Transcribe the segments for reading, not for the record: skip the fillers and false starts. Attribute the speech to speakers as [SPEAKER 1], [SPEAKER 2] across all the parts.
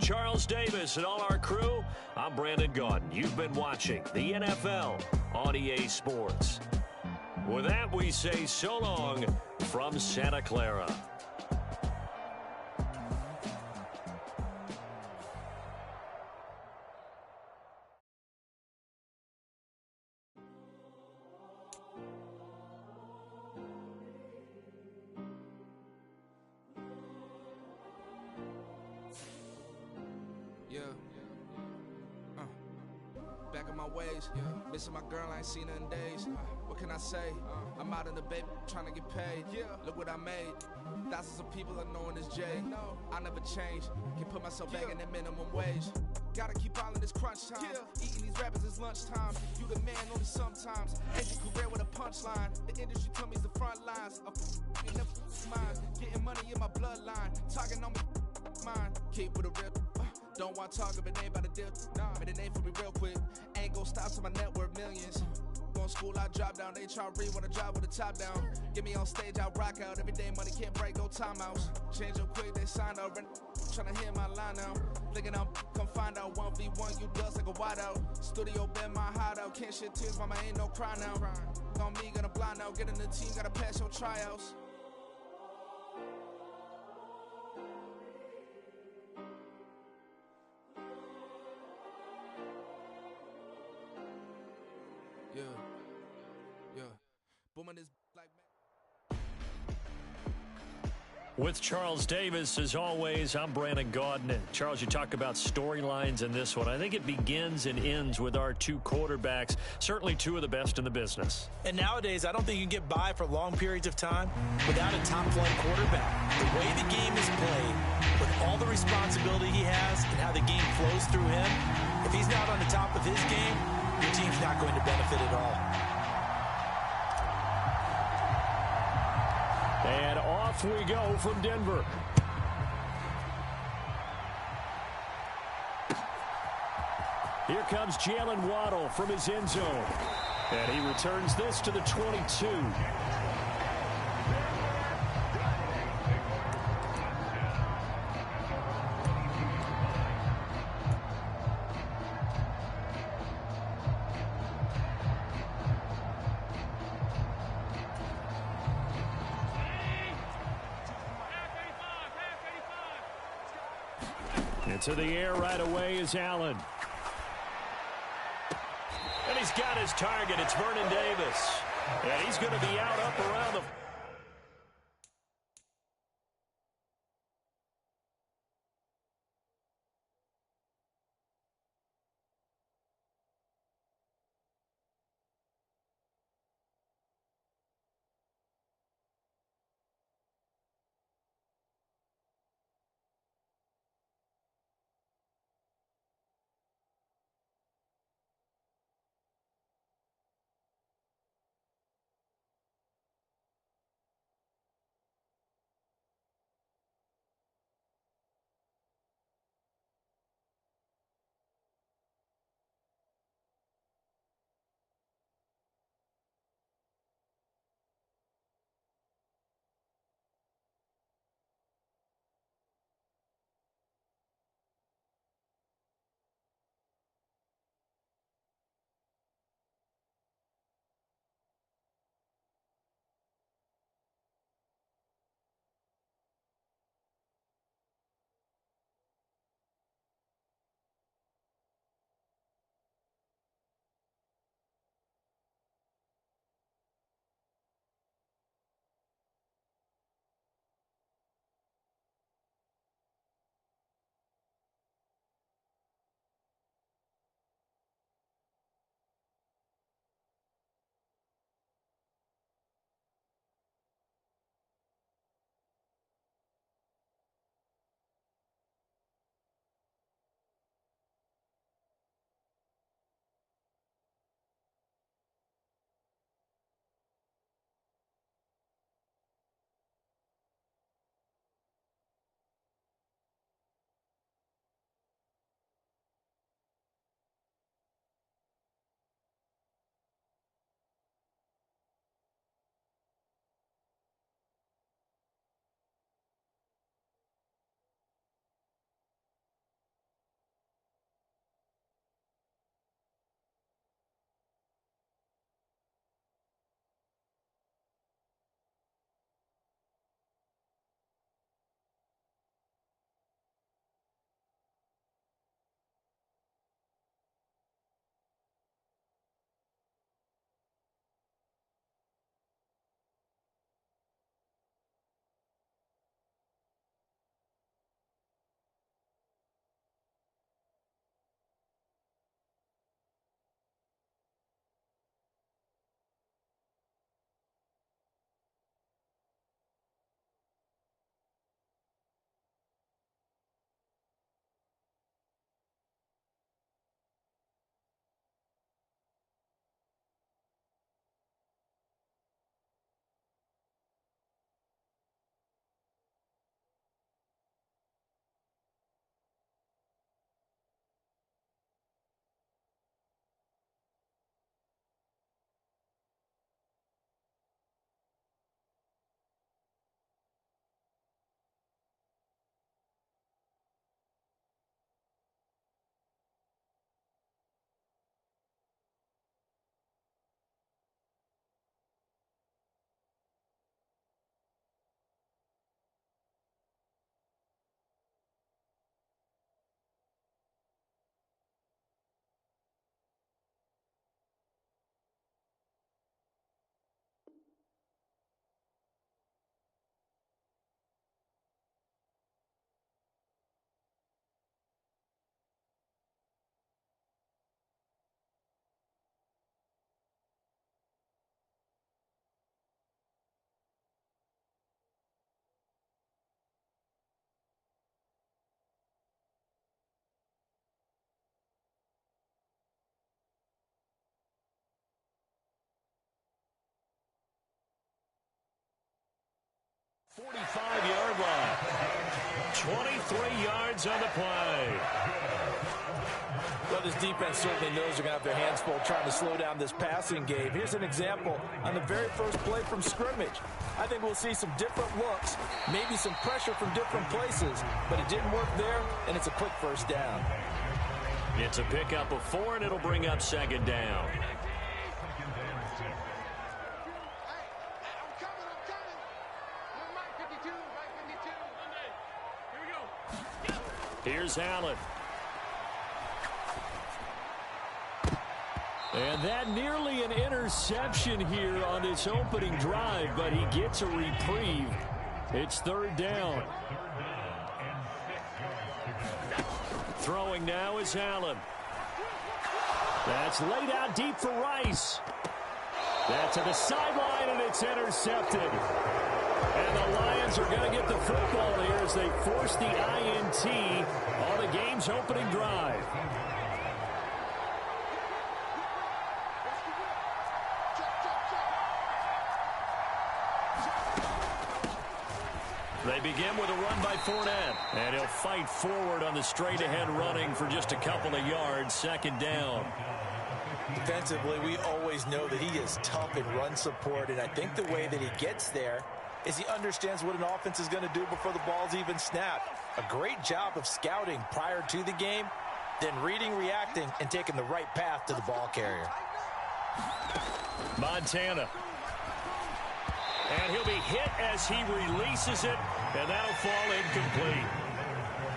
[SPEAKER 1] Charles Davis and all our crew, I'm Brandon Gaudin. You've been watching the NFL on EA Sports. With that, we say so long from Santa Clara.
[SPEAKER 2] Back in my ways, missing my girl, I ain't seen her in days. What can I say? I'm out in the baby, trying to get paid. Look what I made. Thousands of people are knowing this Jay. I never change. Can put myself back in that minimum wage. Gotta keep all in this crunch time. Eating these rappers is lunchtime. You the man only sometimes. End your career with a punchline. The industry tell me it's the front lines. In the mind. Getting money in my bloodline. Talking on me, mine. Keep with a real. Don't want to talk if it ain't about the deal. Made a name for me real quick. Ain't gon' stop till my net worth millions. Going school, I drop down. They try to read when I drive with the top down. Get me on stage, I rock out. Every day money can't break, no timeouts. Change up quick, they sign up. Tryna hear my line now. Thinking I'm come find out. 1v1, you dust like a wideout. Studio been my hideout. Can't shed tears, mama ain't no cry now. On me, gonna blind out. Get in the team, gotta pass your tryouts. Booming is like.
[SPEAKER 1] With Charles Davis, as always, I'm Brandon Gaudin. And Charles, you talk about storylines in this one. I think it begins and ends with our two quarterbacks, certainly two of the best in the business.
[SPEAKER 3] And nowadays, I don't think you can get by for long periods of time without a top-flight quarterback. The way the game is played, with all the responsibility he has and how the game flows through him, if he's not on the top of his game, your team's not going to benefit at all.
[SPEAKER 1] And off we go from Denver. Here comes Jalen Waddle from his end zone. And he returns this to the 22. Into the air right away is Allen. And he's got his target. It's Vernon Davis. And he's going to be out up around the 23 yards on the play.
[SPEAKER 3] Well, this defense certainly knows they're going to have their hands full trying to slow down this passing game. Here's an example on the very first play from scrimmage. I think we'll see some different looks, maybe some pressure from different places, but it didn't work there, and it's a quick first down.
[SPEAKER 1] It's a pickup of 4, and it'll bring up second down. Here's Allen. And that nearly an interception here on this opening drive, but he gets a reprieve. It's third down. Throwing now is Allen. That's laid out deep for Rice. That's to the sideline, and it's intercepted. And the Lions are going to get the football here as they force the INT on the game's opening drive. They begin with a run by Fournette, and he'll fight forward on the straight-ahead running for just a couple of yards, second down.
[SPEAKER 3] Defensively, we always know that he is tough in run support, and I think the way that he gets there is he understands what an offense is going to do before the ball's even snapped. A great job of scouting prior to the game, then reading, reacting, and taking the right path to the ball carrier.
[SPEAKER 1] Montana. And he'll be hit as he releases it, and that'll fall incomplete.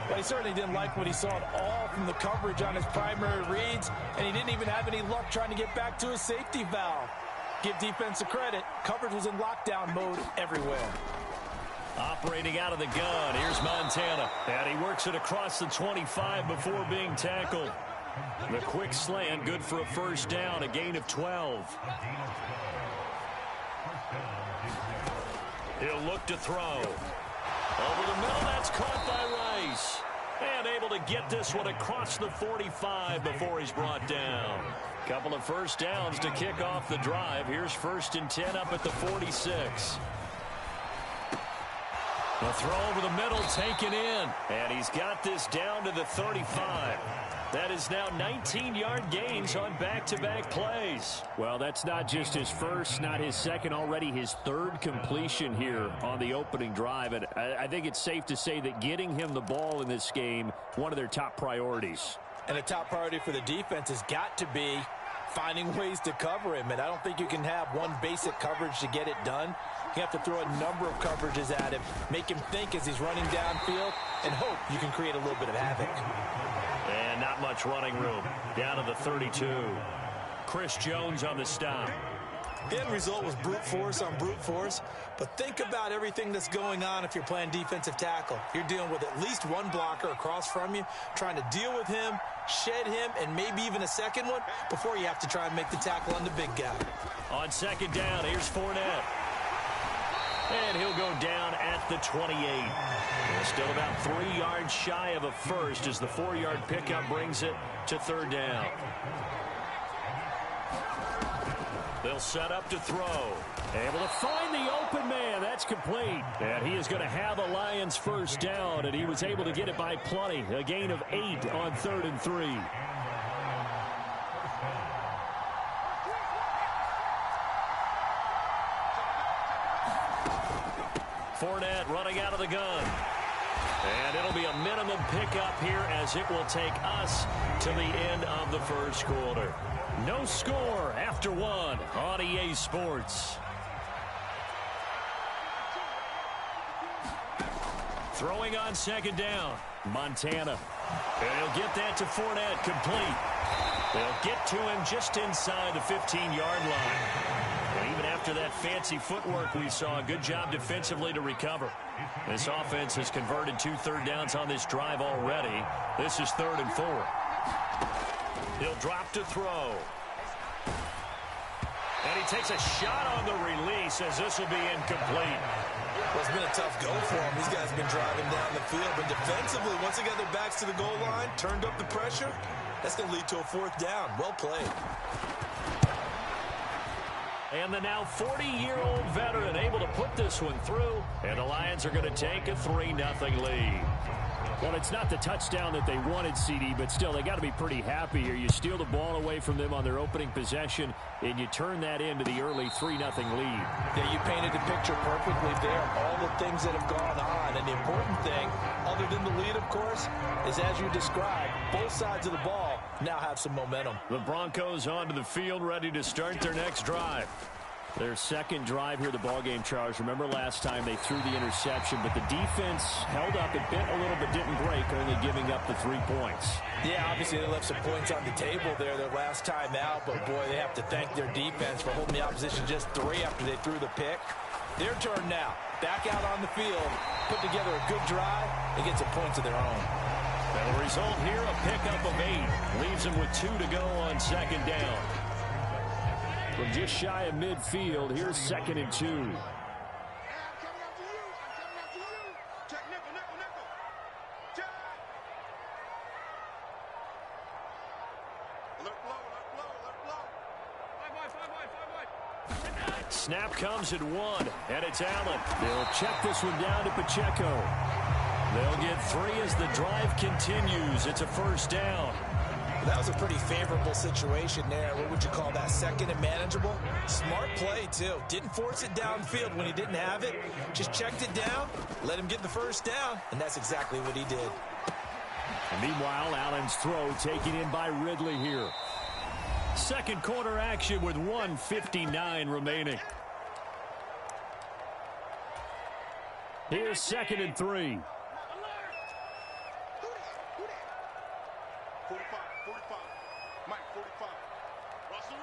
[SPEAKER 3] Well, he certainly didn't like what he saw at all from the coverage on his primary reads, and he didn't even have any luck trying to get back to his safety valve. Give defense a credit. Coverage was in lockdown mode everywhere.
[SPEAKER 1] Operating out of the gun, here's Montana. And he works it across the 25 before being tackled. The quick slant, good for a first down, a gain of 12. He'll look to throw. Over the middle, that's caught by Rice. And able to get this one across the 45 before he's brought down. Couple of first downs to kick off the drive. Here's 1st and 10 up at the 46. The throw over the middle taken in. And he's got this down to the 35. That is now 19-yard gains on back-to-back plays. Well, that's not just his first, not his second, already his third completion here on the opening drive. And I think it's safe to say that getting him the ball in this game, one of their top priorities.
[SPEAKER 3] And a top priority for the defense has got to be finding ways to cover him. And I don't think you can have one basic coverage to get it done. You have to throw a number of coverages at him, make him think as he's running downfield, and hope you can create a little bit of havoc.
[SPEAKER 1] And not much running room. Down to the 32. Chris Jones on the stop.
[SPEAKER 3] The end result was brute force on brute force, but think about everything that's going on if you're playing defensive tackle. You're dealing with at least one blocker across from you, trying to deal with him, shed him, and maybe even a second one before you have to try and make the tackle on the big guy.
[SPEAKER 1] On second down, here's Fournette. And he'll go down at the 28. Still about 3 yards shy of a first as the 4-yard pickup brings it to third down. They'll set up to throw. Able to find the open man. That's complete. And he is going to have the Lions first down, and he was able to get it by plenty. A gain of 8 on 3rd and 3. Fournette running out of the gun. And it'll be a minimum pickup here as it will take us to the end of the first quarter. No score after 1 on EA Sports. Throwing on second down, Montana. And he'll get that to Fournette, complete. They'll get to him just inside the 15-yard line. And even after that fancy footwork we saw, a good job defensively to recover. This offense has converted 2 third downs on this drive already. This is 3rd and 4. He'll drop to throw. And he takes a shot on the release as this will be incomplete.
[SPEAKER 3] Well, it's been a tough go for him. These guys have been driving down the field. But defensively, once they got their backs to the goal line, turned up the pressure, that's going to lead to a 4th down. Well played.
[SPEAKER 1] And the now 40-year-old veteran able to put this one through. And the Lions are going to take a 3-0 lead. Well, it's not the touchdown that they wanted, CD, but still, they got to be pretty happy here. You steal the ball away from them on their opening possession, and you turn that into the early 3-0 lead.
[SPEAKER 3] Yeah, you painted the picture perfectly there. All the things that have gone on. And the important thing, other than the lead, of course, is as you described, both sides of the ball now have some momentum.
[SPEAKER 1] The Broncos onto the field, ready to start their next drive. Their second drive here of the ballgame, Charles. Remember last time they threw the interception, but the defense held up. It bent a little but didn't break, only giving up the 3 points.
[SPEAKER 3] Yeah, obviously they left some points on the table there their last time out, but boy, they have to thank their defense for holding the opposition just 3 after they threw the pick. Their turn now. Back out on the field, put together a good drive, and get some points of their own.
[SPEAKER 1] And the result here, a pickup of 8. Leaves them with 2 to go on second down. From just shy of midfield, here's 2nd and 2. Snap comes at 1, and it's Allen. They'll check this one down to Pacheco. They'll get 3 as the drive continues. It's a first down.
[SPEAKER 3] That was a pretty favorable situation there. What would you call that? 2nd and manageable? Smart play, too. Didn't force it downfield when he didn't have it. Just checked it down, let him get the first down, and that's exactly what he did.
[SPEAKER 1] And meanwhile, Allen's throw taken in by Ridley here. Second quarter action with 1:59 remaining. Here's 2nd and 3.
[SPEAKER 4] 45. Mike, 45. Watch the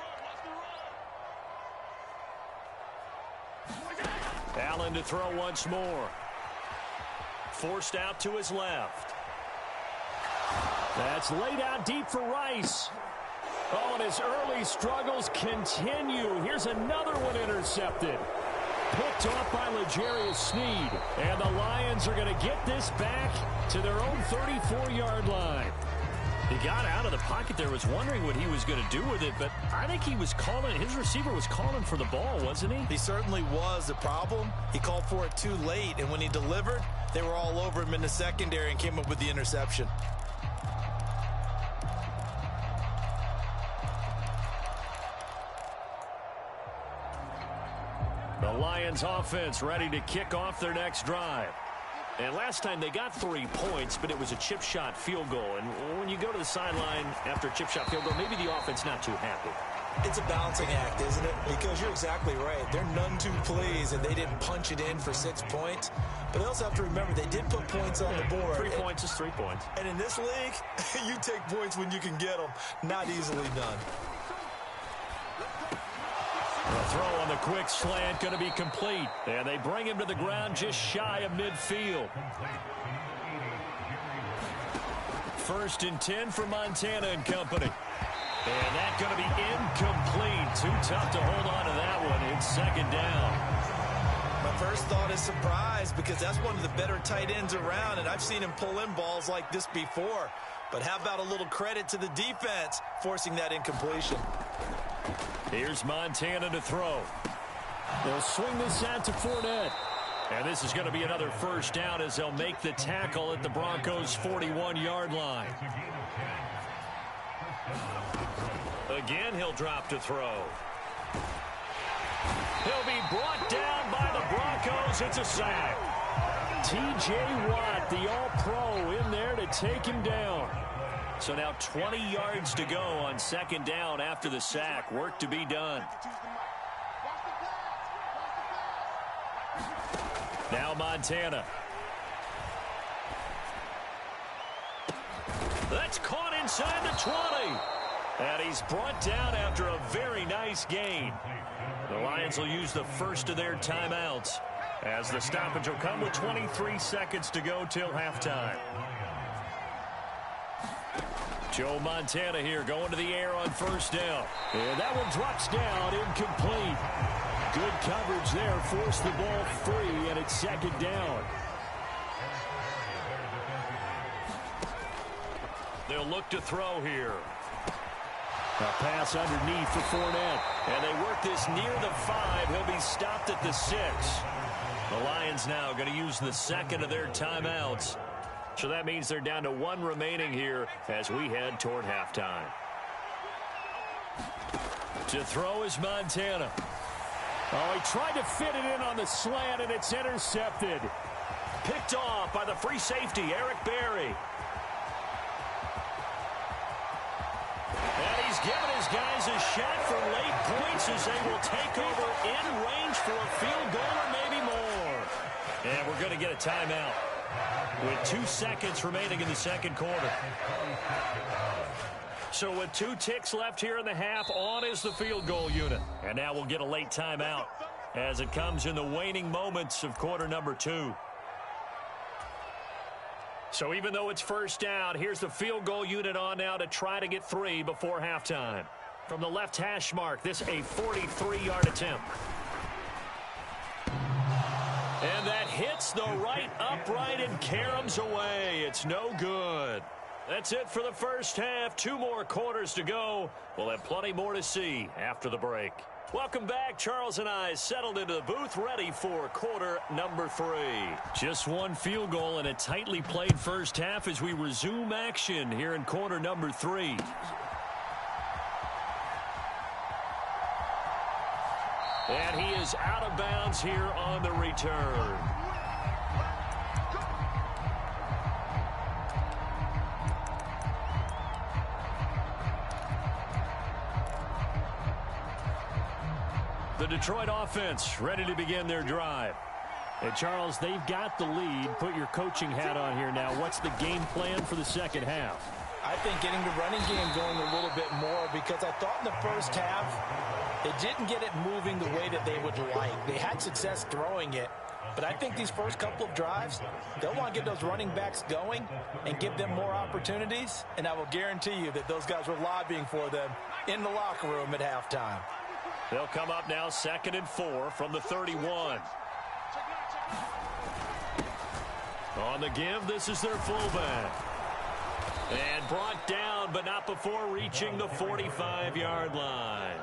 [SPEAKER 4] run.
[SPEAKER 1] Allen to throw once more. Forced out to his left. That's laid out deep for Rice. Oh, and his early struggles continue. Here's another one intercepted. Picked off by L'Jarius Sneed. And the Lions are going to get this back to their own 34-yard line. He got out of the pocket there, was wondering what he was going to do with it, but I think he was calling, his receiver was calling for the ball, wasn't he?
[SPEAKER 3] He certainly was. The problem, he called for it too late, and when he delivered, they were all over him in the secondary and came up with the interception.
[SPEAKER 1] The Lions offense ready to kick off their next drive. And last time they got 3 points, but it was a chip shot field goal. And when you go to the sideline after a chip shot field goal, maybe the offense not too happy.
[SPEAKER 3] It's a balancing act, isn't it? Because you're exactly right. They're none too pleased, and they didn't punch it in for 6 points. But they also have to remember they did put points on the board.
[SPEAKER 1] 3 points is 3 points.
[SPEAKER 3] And in this league, you take points when you can get them. Not easily done.
[SPEAKER 1] The throw on the quick slant going to be complete. And they bring him to the ground just shy of midfield. 1st and 10 for Montana and company. And that's going to be incomplete. Too tough to hold on to that one. It's 2nd down.
[SPEAKER 3] My first thought is surprise, because that's one of the better tight ends around, and I've seen him pull in balls like this before. But how about a little credit to the defense forcing that incompletion?
[SPEAKER 1] Here's Montana to throw. They'll swing this out to Fournette. And this is going to be another first down as they'll make the tackle at the Broncos' 41-yard line. Again, he'll drop to throw. He'll be brought down by the Broncos. It's a sack. T.J. Watt, the All-Pro, in there to take him down. So now 20 yards to go on 2nd down after the sack. Work to be done. Now Montana. That's caught inside the 20. And he's brought down after a very nice gain. The Lions will use the first of their timeouts as the stoppage will come with 23 seconds to go till halftime. Joe Montana here going to the air on 1st down. And that one drops down, incomplete. Good coverage there, forced the ball free, and it's 2nd down. They'll look to throw here. A pass underneath for Fournette. And they work this near the 5. He'll be stopped at the 6. The Lions now going to use the second of their timeouts. So that means they're down to 1 remaining here as we head toward halftime. To throw is Montana. Oh, he tried to fit it in on the slant, and it's intercepted. Picked off by the free safety, Eric Berry. And he's given his guys a shot for late points as they will take over in range for a field goal or maybe more. And we're going to get a timeout with 2 seconds remaining in the second quarter. So with 2 ticks left here in the half, on is the field goal unit. And now we'll get a late timeout as it comes in the waning moments of quarter number 2. So even though it's first down, here's the field goal unit on now to try to get 3 before halftime. From the left hash mark, this a 43-yard attempt. And that hits the right upright and caroms away. It's no good. That's it for the first half. 2 more quarters to go. We'll have plenty more to see after the break. Welcome back. Charles and I settled into the booth, ready for quarter number 3. Just 1 field goal and a tightly played first half as we resume action here in quarter number 3. And he is out of bounds here on the return. The Detroit offense ready to begin their drive. And Charles, they've got the lead. Put your coaching hat on here now. What's the game plan for the second half?
[SPEAKER 3] I think getting the running game going a little bit more, because I thought in the first half they didn't get it moving the way that they would like. They had success throwing it, but I think these first couple of drives, they'll want to get those running backs going and give them more opportunities, and I will guarantee you that those guys were lobbying for them in the locker room at halftime.
[SPEAKER 1] They'll come up now 2nd and 4 from the 31. On the give, this is their fullback. And brought down, but not before reaching the 45-yard line.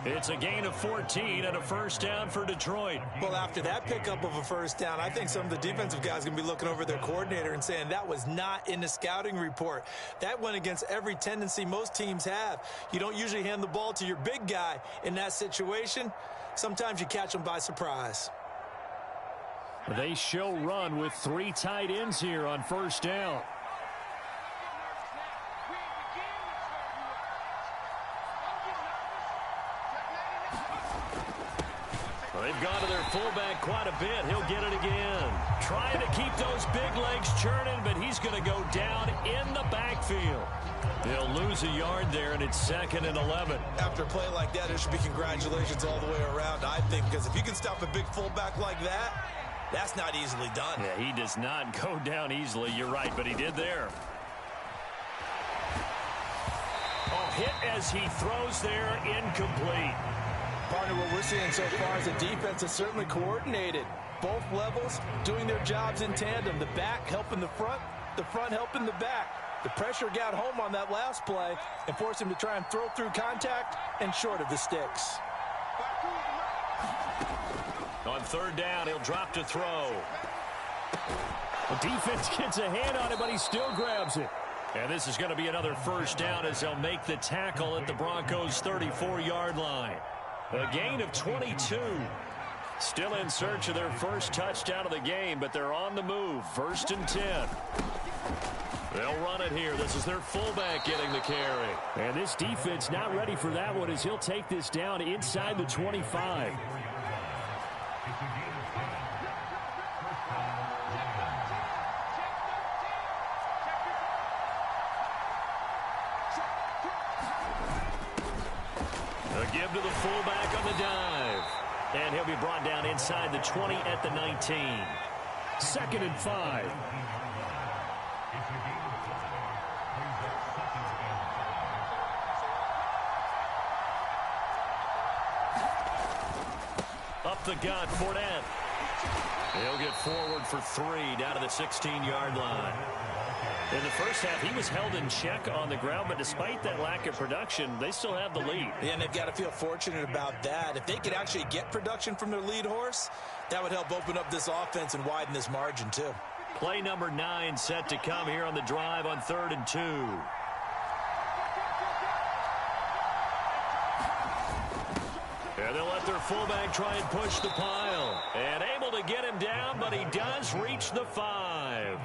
[SPEAKER 1] It's a gain of 14 and a first down for Detroit.
[SPEAKER 3] Well, after that pickup of a first down, I think some of the defensive guys are going to be looking over their coordinator and saying that was not in the scouting report. That went against every tendency most teams have. You don't usually hand the ball to your big guy in that situation. Sometimes you catch them by surprise.
[SPEAKER 1] They show run with 3 tight ends here on first down. They've gone to their fullback quite a bit. He'll get it again. Trying to keep those big legs churning, but he's going to go down in the backfield. They'll lose a yard there, and it's 2nd and 11.
[SPEAKER 3] After a play like that, there should be congratulations all the way around, I think, because if you can stop a big fullback like that, that's not easily done.
[SPEAKER 1] Yeah, he does not go down easily. You're right, but he did there. Oh, hit as he throws there, incomplete.
[SPEAKER 3] Partner, what we're seeing so far is the defense is certainly coordinated. Both levels doing their jobs in tandem. The back helping the front helping the back. The pressure got home on that last play and forced him to try and throw through contact and short of the sticks.
[SPEAKER 1] On 3rd down, he'll drop to throw. The defense gets a hand on it, but he still grabs it. And this is going to be another first down as they'll make the tackle at the Broncos' 34-yard line. A gain of 22. Still in search of their first touchdown of the game, but they're on the move. 1st and 10. They'll run it here. This is their fullback getting the carry. And this defense not ready for that one as he'll take this down inside the 25. Give to the fullback on the dive. And he'll be brought down inside the 20 at the 19. 2nd and 5. Up the gut, Fournette. He'll get forward for 3 down to the 16-yard line. In the first half, he was held in check on the ground, but despite that lack of production, they still have the lead.
[SPEAKER 3] Yeah, and they've got to feel fortunate about that. If they could actually get production from their lead horse, that would help open up this offense and widen this margin too.
[SPEAKER 1] Play number 9 set to come here on the drive on 3rd and 2. And they'll let their fullback try and push the pile. And able to get him down, but he does reach the 5.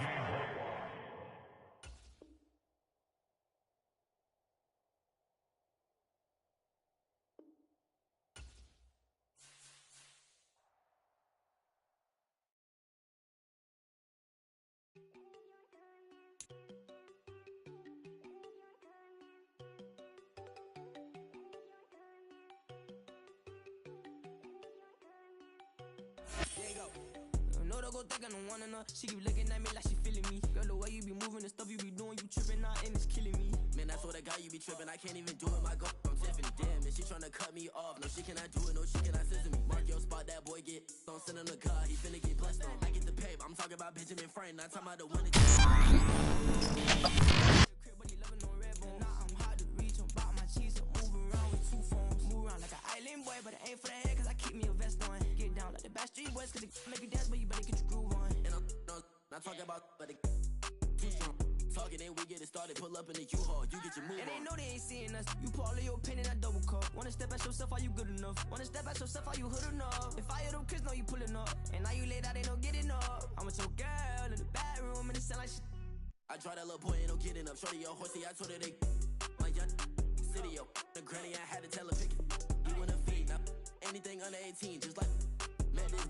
[SPEAKER 5] She keep looking at me like she feeling me. Girl, the way you be moving and stuff you be doing, you tripping out and it's killing me. Man, I swear to God, you be tripping. I can't even do it. My girl from Tiffany. Damn, and she tryna cut me off. No, she cannot do it. No, she cannot scissor me. Mark your spot, that boy get on. Send him to God. He finna get blessed on. I get the paper. I'm talking about Benjamin Franklin. Not talking about the one that but he loving on red bone. Now I'm hard to reach. I'm about my cheese. I'm moving around with 2 phones. Move around like an island boy, but it ain't for the head, cause I keep me a vest on. Get down like the Backstreet Boys, cause it make you dance, but you better get your groove on. And I'm not talking about, but it too strong. Talking, then we get it started. Pull up in the U-Haul, you get your move. And they know they ain't seeing us. You pull all of your pen in that double cup. Wanna step at yourself, are you good enough? Wanna step at yourself, are you hood enough? If I hear them kids, know you pulling up. And now you laid out, they don't get enough. I'm with your girl in the bedroom, and it sound like shit. I try that little boy, ain't no getting up. Shorty, your horsey, I told her they my young city, yo. The granny, I had to tell her pick it. You wanna feed, now anything under 18, just like man, this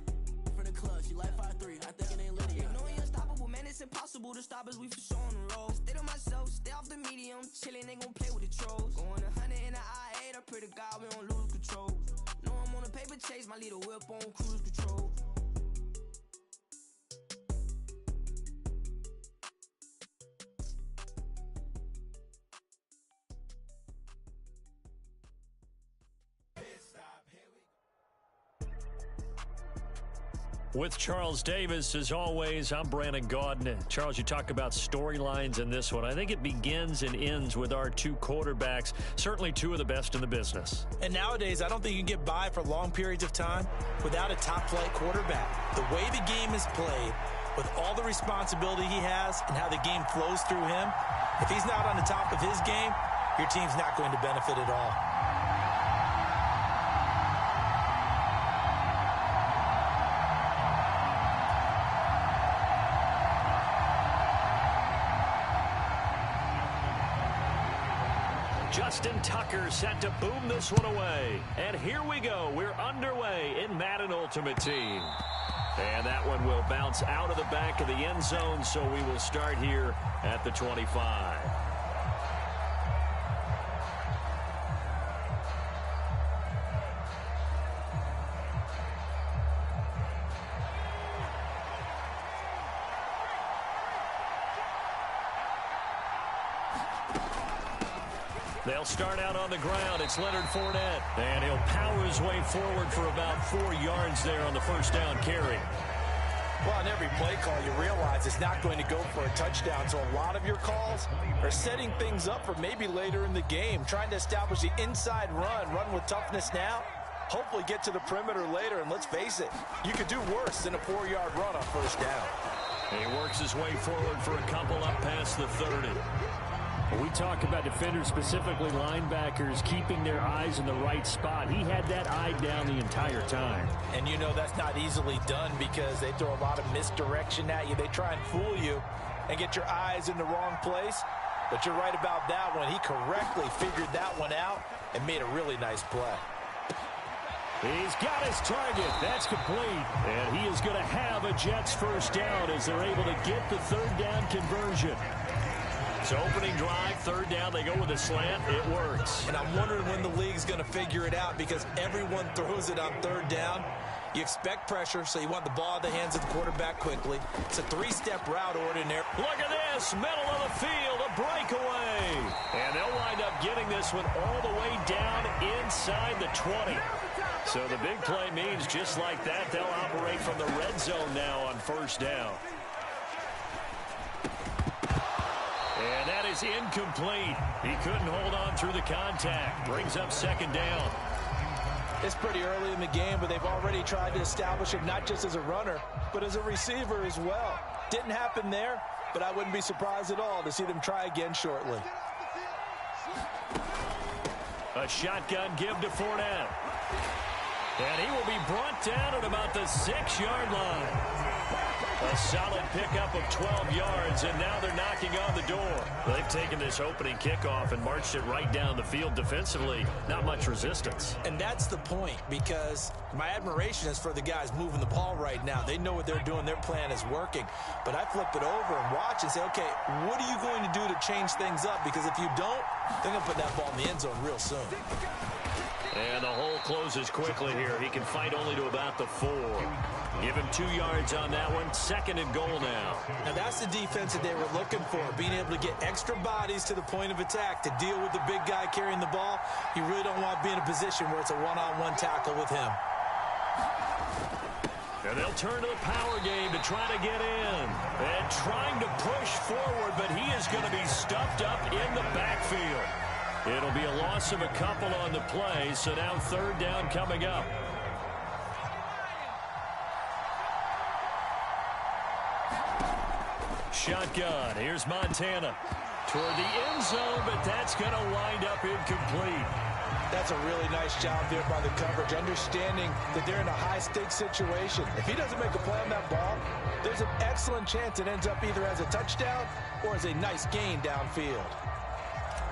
[SPEAKER 5] from the club, she like 5'3", I think it ain't Lydia. You know you're unstoppable, man, it's impossible to stop us, we for sure on the road. Stay to myself, stay off the medium, chillin', they gon' play with the trolls. Going 100 in the I-8, I pray to God we don't lose control. Know I'm on a paper chase, my little whip on cruise control.
[SPEAKER 1] With Charles Davis, as always, I'm Brandon Gaudin. Charles, you talk about storylines in this one. I think it begins and ends with our 2 quarterbacks, certainly 2 of the best in the business.
[SPEAKER 3] And nowadays, I don't think you can get by for long periods of time without a top-flight quarterback. The way the game is played, with all the responsibility he has and how the game flows through him, if he's not on the top of his game, your team's not going to benefit at all.
[SPEAKER 1] Justin Tucker set to boom this one away. And here we go. We're underway in Madden Ultimate Team. And that one will bounce out of the back of the end zone, so we will start here at the 25. They'll start out on the ground. It's Leonard Fournette. And he'll power his way forward for about 4 yards there on the first down carry.
[SPEAKER 3] Well, on every play call, you realize it's not going to go for a touchdown. So a lot of your calls are setting things up for maybe later in the game, trying to establish the inside run with toughness now, hopefully get to the perimeter later. And let's face it, you could do worse than a 4-yard run on first down.
[SPEAKER 1] He works his way forward for a couple up past the 30.
[SPEAKER 6] When we talk about defenders, specifically linebackers, keeping their eyes in the right spot, he had that eye down the entire time.
[SPEAKER 3] And you know that's not easily done because they throw a lot of misdirection at you. They try and fool you and get your eyes in the wrong place. But you're right about that one. He correctly figured that one out and made a really nice play.
[SPEAKER 1] He's got his target. That's complete. And he is going to have a Jets first down as they're able to get the third down conversion. So opening drive, third down, they go with a slant. It works.
[SPEAKER 3] And I'm wondering when the league's going to figure it out because everyone throws it on third down. You expect pressure, so you want the ball in the hands of the quarterback quickly. It's a 3-step route ordinary.
[SPEAKER 1] Look at this, middle of the field, a breakaway. And they'll wind up getting this one all the way down inside the 20. So the big play means just like that, they'll operate from the red zone now on first down. is incomplete. He couldn't hold on through the contact. Brings up second down.
[SPEAKER 3] It's pretty early in the game, but they've already tried to establish him not just as a runner, but as a receiver as well. Didn't happen there, but I wouldn't be surprised at all to see them try again shortly.
[SPEAKER 1] A shotgun give to Fournette. And he will be brought down at about the 6-yard line. A solid pickup of 12 yards, and now they're knocking on the door. They've taken this opening kickoff and marched it right down the field defensively. Not much resistance.
[SPEAKER 3] And that's the point, because my admiration is for the guys moving the ball right now. They know what they're doing. Their plan is working. But I flip it over and watch and say, okay, what are you going to do to change things up? Because if you don't, they're going to put that ball in the end zone real soon.
[SPEAKER 1] And the hole closes quickly here. He can fight only to about the 4. Give him 2 yards on that one. Second and goal now.
[SPEAKER 3] Now that's the defense that they were looking for, being able to get extra bodies to the point of attack to deal with the big guy carrying the ball. You really don't want to be in a position where it's a one-on-one tackle with him.
[SPEAKER 1] And they'll turn to the power game to try to get in. And trying to push forward, but he is going to be stuffed up in the backfield. It'll be a loss of a couple on the play, so now third down coming up. Shotgun. Here's Montana. Toward the end zone, but that's going to wind up incomplete.
[SPEAKER 3] That's a really nice job there by the coverage, understanding that they're in a high-stakes situation. If he doesn't make a play on that ball, there's an excellent chance it ends up either as a touchdown or as a nice gain downfield.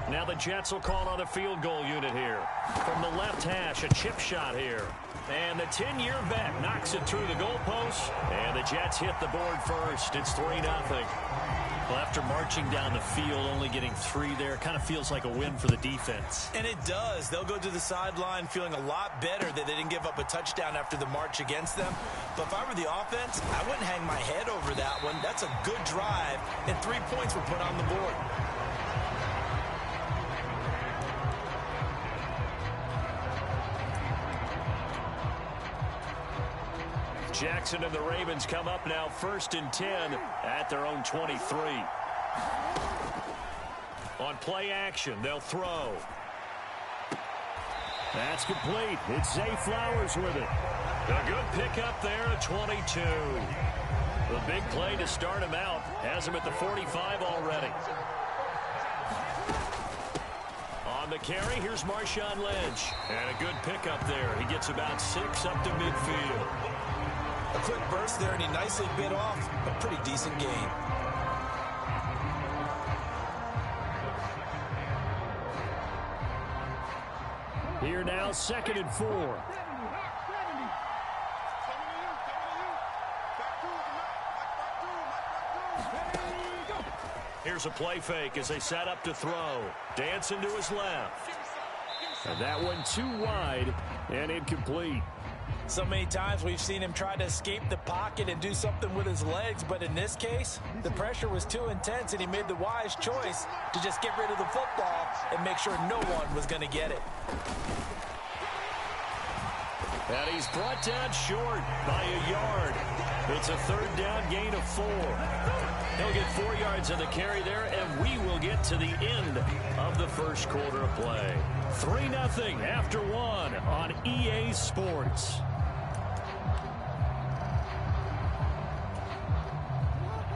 [SPEAKER 1] Now the Jets will call on the field goal unit here. From the left hash, a chip shot here. And the 10-year vet knocks it through the goalpost. And the Jets hit the board first. It's 3-0. Well, after marching down the field, only getting 3 there, kind of feels like a win for the defense.
[SPEAKER 3] And it does. They'll go to the sideline feeling a lot better that they didn't give up a touchdown after the march against them. But if I were the offense, I wouldn't hang my head over that one. That's a good drive, and 3 points were put on the board.
[SPEAKER 1] Jackson and the Ravens come up now 1st and 10 at their own 23. On play action, they'll throw. That's complete. It's Zay Flowers with it. A good pickup there at 22. The big play to start him out has him at the 45 already. On the carry, here's Marshawn Lynch. And a good pickup there. He gets about 6 up to midfield.
[SPEAKER 3] A quick burst there, and he nicely bit off a pretty decent gain.
[SPEAKER 6] Here now, 2nd and 4.
[SPEAKER 1] Here's a play fake as they set up to throw. Dancing to his left.
[SPEAKER 6] And that one too wide and incomplete.
[SPEAKER 3] So many times we've seen him try to escape the pocket and do something with his legs, but in this case, the pressure was too intense and he made the wise choice to just get rid of the football and make sure no one was going to get it.
[SPEAKER 1] And he's brought down short by a yard. It's a 3rd down gain of 4. He'll get 4 yards on the carry there, and we will get to the end of the first quarter of play. 3-0 after 1 on EA Sports.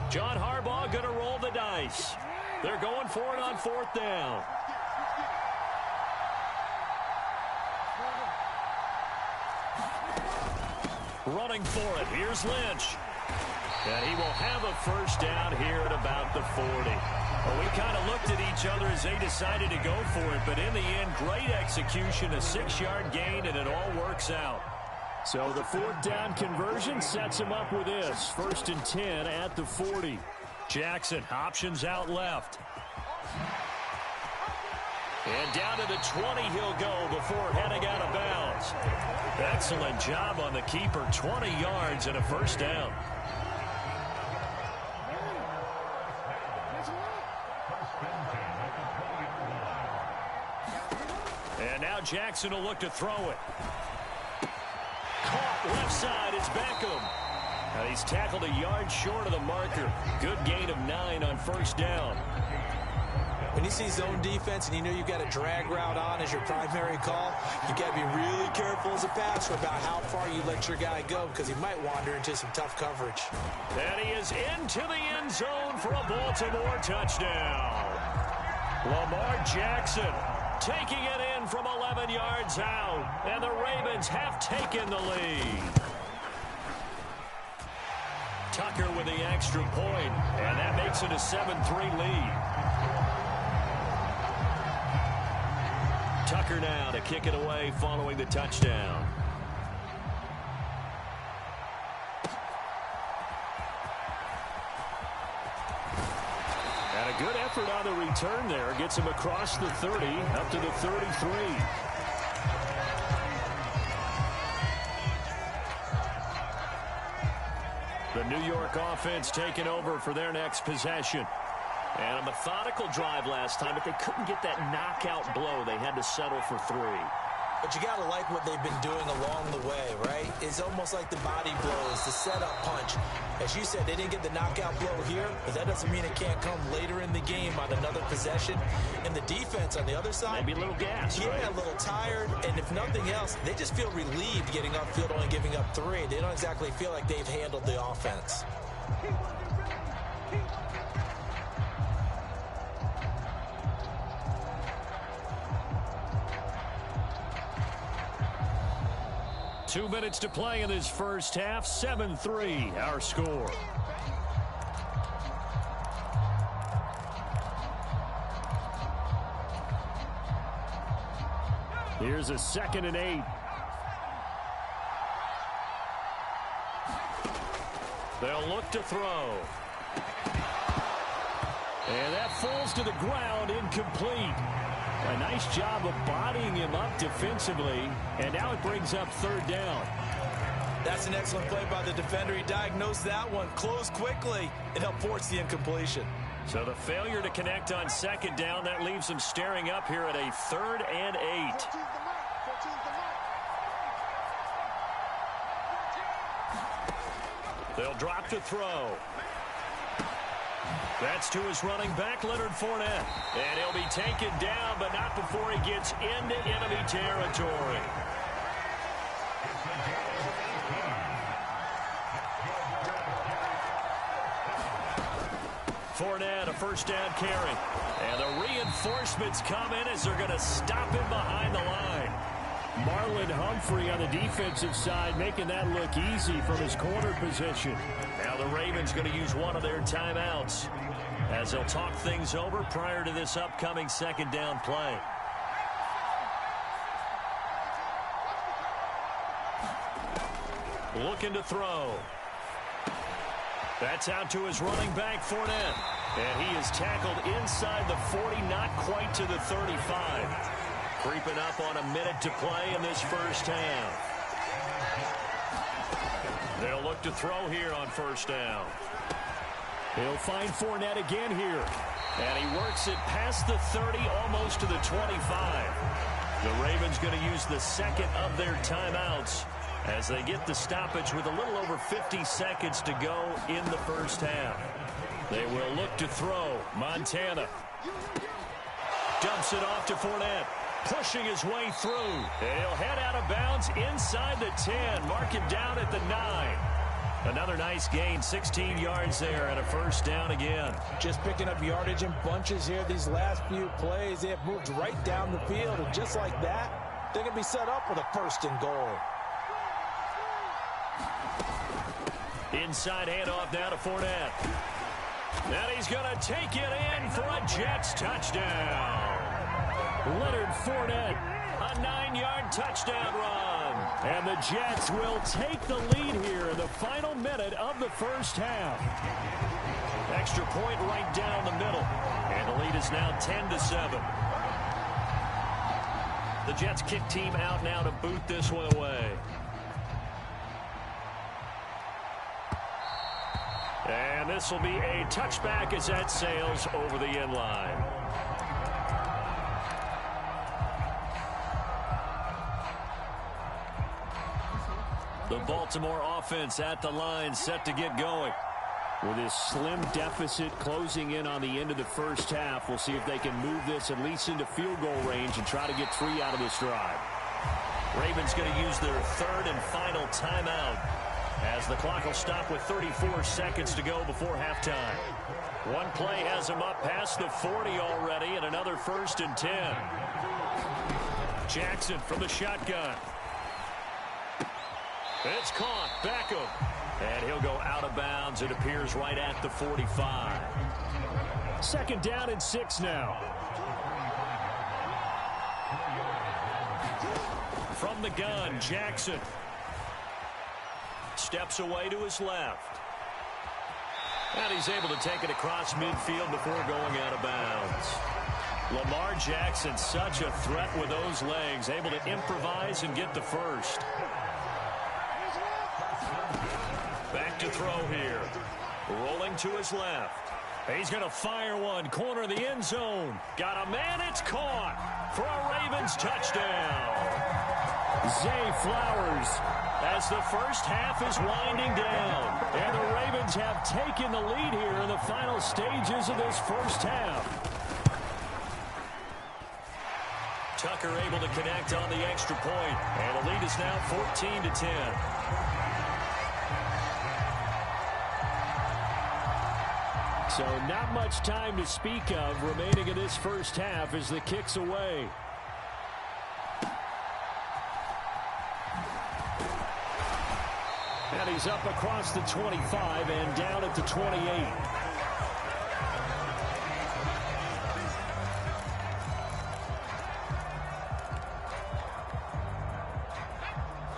[SPEAKER 1] John Harbaugh going to roll the dice. They're going for it on 4th down. Running for it. Here's Lynch. And he will have a 1st down here at about the 40. Well, we kind of looked at each other as they decided to go for it. But in the end, great execution, a 6-yard gain, and it all works out.
[SPEAKER 6] So the 4th down conversion sets him up with this. 1st and 10 at the 40.
[SPEAKER 1] Jackson, options out left. And down to the 20 he'll go before heading out of bounds. Excellent job on the keeper. 20 yards and a 1st down. And now Jackson will look to throw it. Caught left side. It's Beckham. And he's tackled a yard short of the marker. Good gain of 9 on 1st down.
[SPEAKER 3] When you see zone defense and you know you've got a drag route on as your primary call, you got to be really careful as a passer about how far you let your guy go because he might wander into some tough coverage.
[SPEAKER 1] And he is into the end zone for a Baltimore touchdown. Lamar Jackson taking it in from 11 yards out, and the Ravens have taken the lead. Tucker with the extra point, and that makes it a 7-3 lead. Tucker now to kick it away following the touchdown. And a good effort on the return there. Gets him across the 30, up to the 33. The New York offense taking over for their next possession. And a methodical drive last time, but they couldn't get that knockout blow. They had to settle for 3.
[SPEAKER 3] But you got to like what they've been doing along the way, right? It's almost like the body blows, the setup punch. As you said, they didn't get the knockout blow here, but that doesn't mean it can't come later in the game on another possession. And the defense on the other side,
[SPEAKER 1] maybe a little gas,
[SPEAKER 3] yeah,
[SPEAKER 1] right?
[SPEAKER 3] A little tired. And if nothing else, they just feel relieved getting upfield, only giving up 3. They don't exactly feel like they've handled the offense.
[SPEAKER 1] 2 minutes to play in this first half. 7-3 our score. Here's a 2nd and 8. They'll look to throw. And that falls to the ground, incomplete. A nice job of bodying him up defensively, and now it brings up 3rd down.
[SPEAKER 3] That's an excellent play by the defender. He diagnosed that one, closed quickly, and helped force the incompletion.
[SPEAKER 1] So the failure to connect on 2nd down, that leaves them staring up here at a 3rd and 8. They'll drop to throw. That's to his running back, Leonard Fournette. And he'll be taken down, but not before he gets into enemy territory. Fournette, a 1st down carry. And the reinforcements come in as they're going to stop him behind the line. Marlon Humphrey on the defensive side making that look easy from his corner position. Now the Ravens going to use one of their timeouts as they'll talk things over prior to this upcoming 2nd down play. Looking to throw. That's out to his running back, Fournette. And he is tackled inside the 40, not quite to the 35. Creeping up on a minute to play in this first half. They'll look to throw here on 1st down. He'll find Fournette again here. And he works it past the 30, almost to the 25. The Ravens going to use the 2nd of their timeouts as they get the stoppage with a little over 50 seconds to go in the first half. They will look to throw. Montana dumps it off to Fournette. Pushing his way through. And he'll head out of bounds inside the 10. Mark him down at the 9. Another nice gain, 16 yards there, and a 1st down again.
[SPEAKER 3] Just picking up yardage in bunches here these last few plays. They have moved right down the field, and just like that, they're going to be set up for the 1st and goal.
[SPEAKER 1] Inside handoff now to Fournette. And he's going to take it in for a Jets touchdown. Leonard Fournette, a 9-yard touchdown run. And the Jets will take the lead here in the final minute of the first half. Extra point right down the middle. And the lead is now 10-7. The Jets kick team out now to boot this one away. And this will be a touchback as that sails over the end line. The Baltimore offense at the line, set to get going.
[SPEAKER 6] With this slim deficit closing in on the end of the first half, we'll see if they can move this at least into field goal range and try to get 3 out of this drive.
[SPEAKER 1] Ravens going to use their third and final timeout as the clock will stop with 34 seconds to go before halftime. One play has them up past the 40 already, and another 1st and 10. Jackson from the shotgun. It's caught. Beckham. And he'll go out of bounds. It appears right at the 45.
[SPEAKER 6] 2nd down and 6 now.
[SPEAKER 1] From the gun, Jackson. Steps away to his left. And he's able to take it across midfield before going out of bounds. Lamar Jackson, such a threat with those legs, able to improvise and get the first. Back to throw here. Rolling to his left. He's going to fire one. Corner of the end zone. Got a man. It's caught for a Ravens touchdown.
[SPEAKER 6] Zay Flowers as the first half is winding down. And the Ravens have taken the lead here in the final stages of this first half.
[SPEAKER 1] Tucker able to connect on the extra point. And the lead is now 14-10.
[SPEAKER 6] So not much time to speak of remaining in this first half as the kick's away. And he's up across the 25 and down at the 28.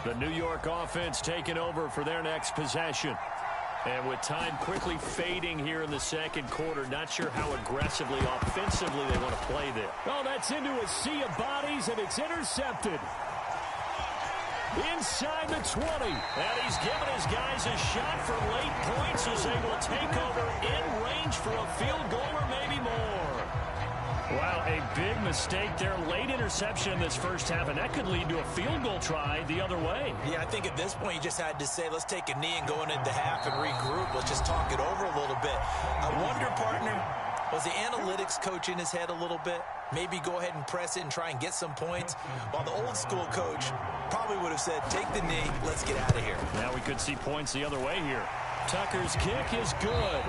[SPEAKER 1] The New York offense taking over for their next possession. And with time quickly fading here in the second quarter, not sure how aggressively, offensively they want to play there.
[SPEAKER 6] Oh, that's into a sea of bodies, and it's intercepted. Inside the 20.
[SPEAKER 1] And he's given his guys a shot for late points as they will take over in range for a field goal or maybe more. Wow, a big mistake there. Late interception in this first half, and that could lead to a field goal try the other way.
[SPEAKER 3] Yeah, I think at this point you just had to say, let's take a knee and go into half and regroup. Let's just talk it over a little bit. I wonder, partner, was the analytics coach in his head a little bit? Maybe go ahead and press it and try and get some points. While the old school coach probably would have said, take the knee, let's get out of here.
[SPEAKER 1] Now we could see points the other way here. Tucker's kick is good.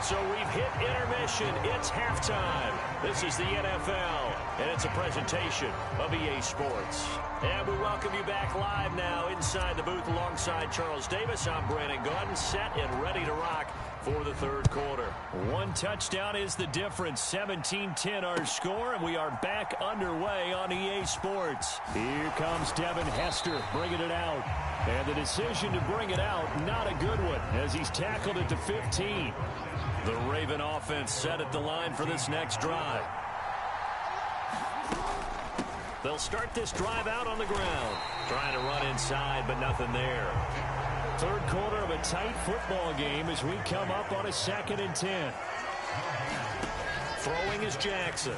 [SPEAKER 1] So we've hit intermission. It's halftime. This is the NFL, and it's a presentation of EA Sports. And we welcome you back live now inside the booth alongside Charles Davis. I'm Brandon Gaudin, set and ready to rock for the third quarter.
[SPEAKER 6] One touchdown is the difference. 17-10 our score, and we are back underway on EA Sports. Here comes Devin Hester bringing it out. And the decision to bring it out, not a good one, as he's tackled at the 15.
[SPEAKER 1] The Raven offense set at the line for this next drive. They'll start this drive out on the ground. Trying to run inside, but nothing there.
[SPEAKER 6] Third quarter of a tight football game as we come up on a 2nd and 10.
[SPEAKER 1] Throwing is Jackson.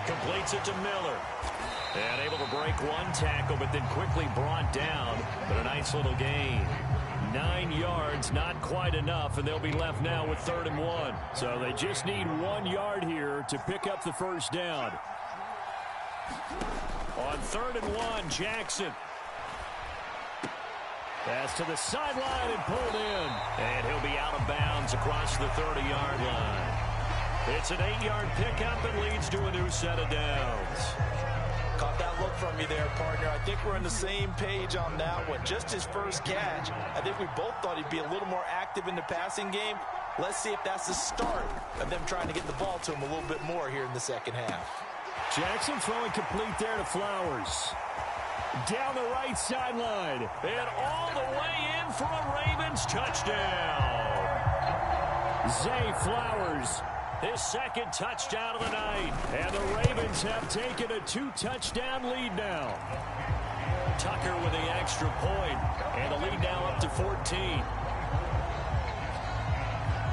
[SPEAKER 1] Completes it to Miller. And able to break one tackle, but then quickly brought down. But a nice little gain. 9 yards, not quite enough, and they'll be left now with 3rd and 1.
[SPEAKER 6] So they just need 1 yard here to pick up the first down.
[SPEAKER 1] On 3rd and 1, Jackson.
[SPEAKER 6] Pass to the sideline and pulled in.
[SPEAKER 1] And he'll be out of bounds across the 30-yard line. It's an 8-yard pickup and leads to a new set of downs.
[SPEAKER 3] Caught that look from you there, partner. I think we're on the same page on that one. Just his first catch. I think we both thought he'd be a little more active in the passing game. Let's see if that's the start of them trying to get the ball to him a little bit more here in the second half.
[SPEAKER 6] Jackson throwing complete there to Flowers. Down the right sideline.
[SPEAKER 1] And all the way in for a Ravens touchdown.
[SPEAKER 6] Zay Flowers.
[SPEAKER 1] His second touchdown of the night.
[SPEAKER 6] And the Ravens have taken a 2-touchdown lead now.
[SPEAKER 1] Tucker with the extra point. And the lead now up to 14.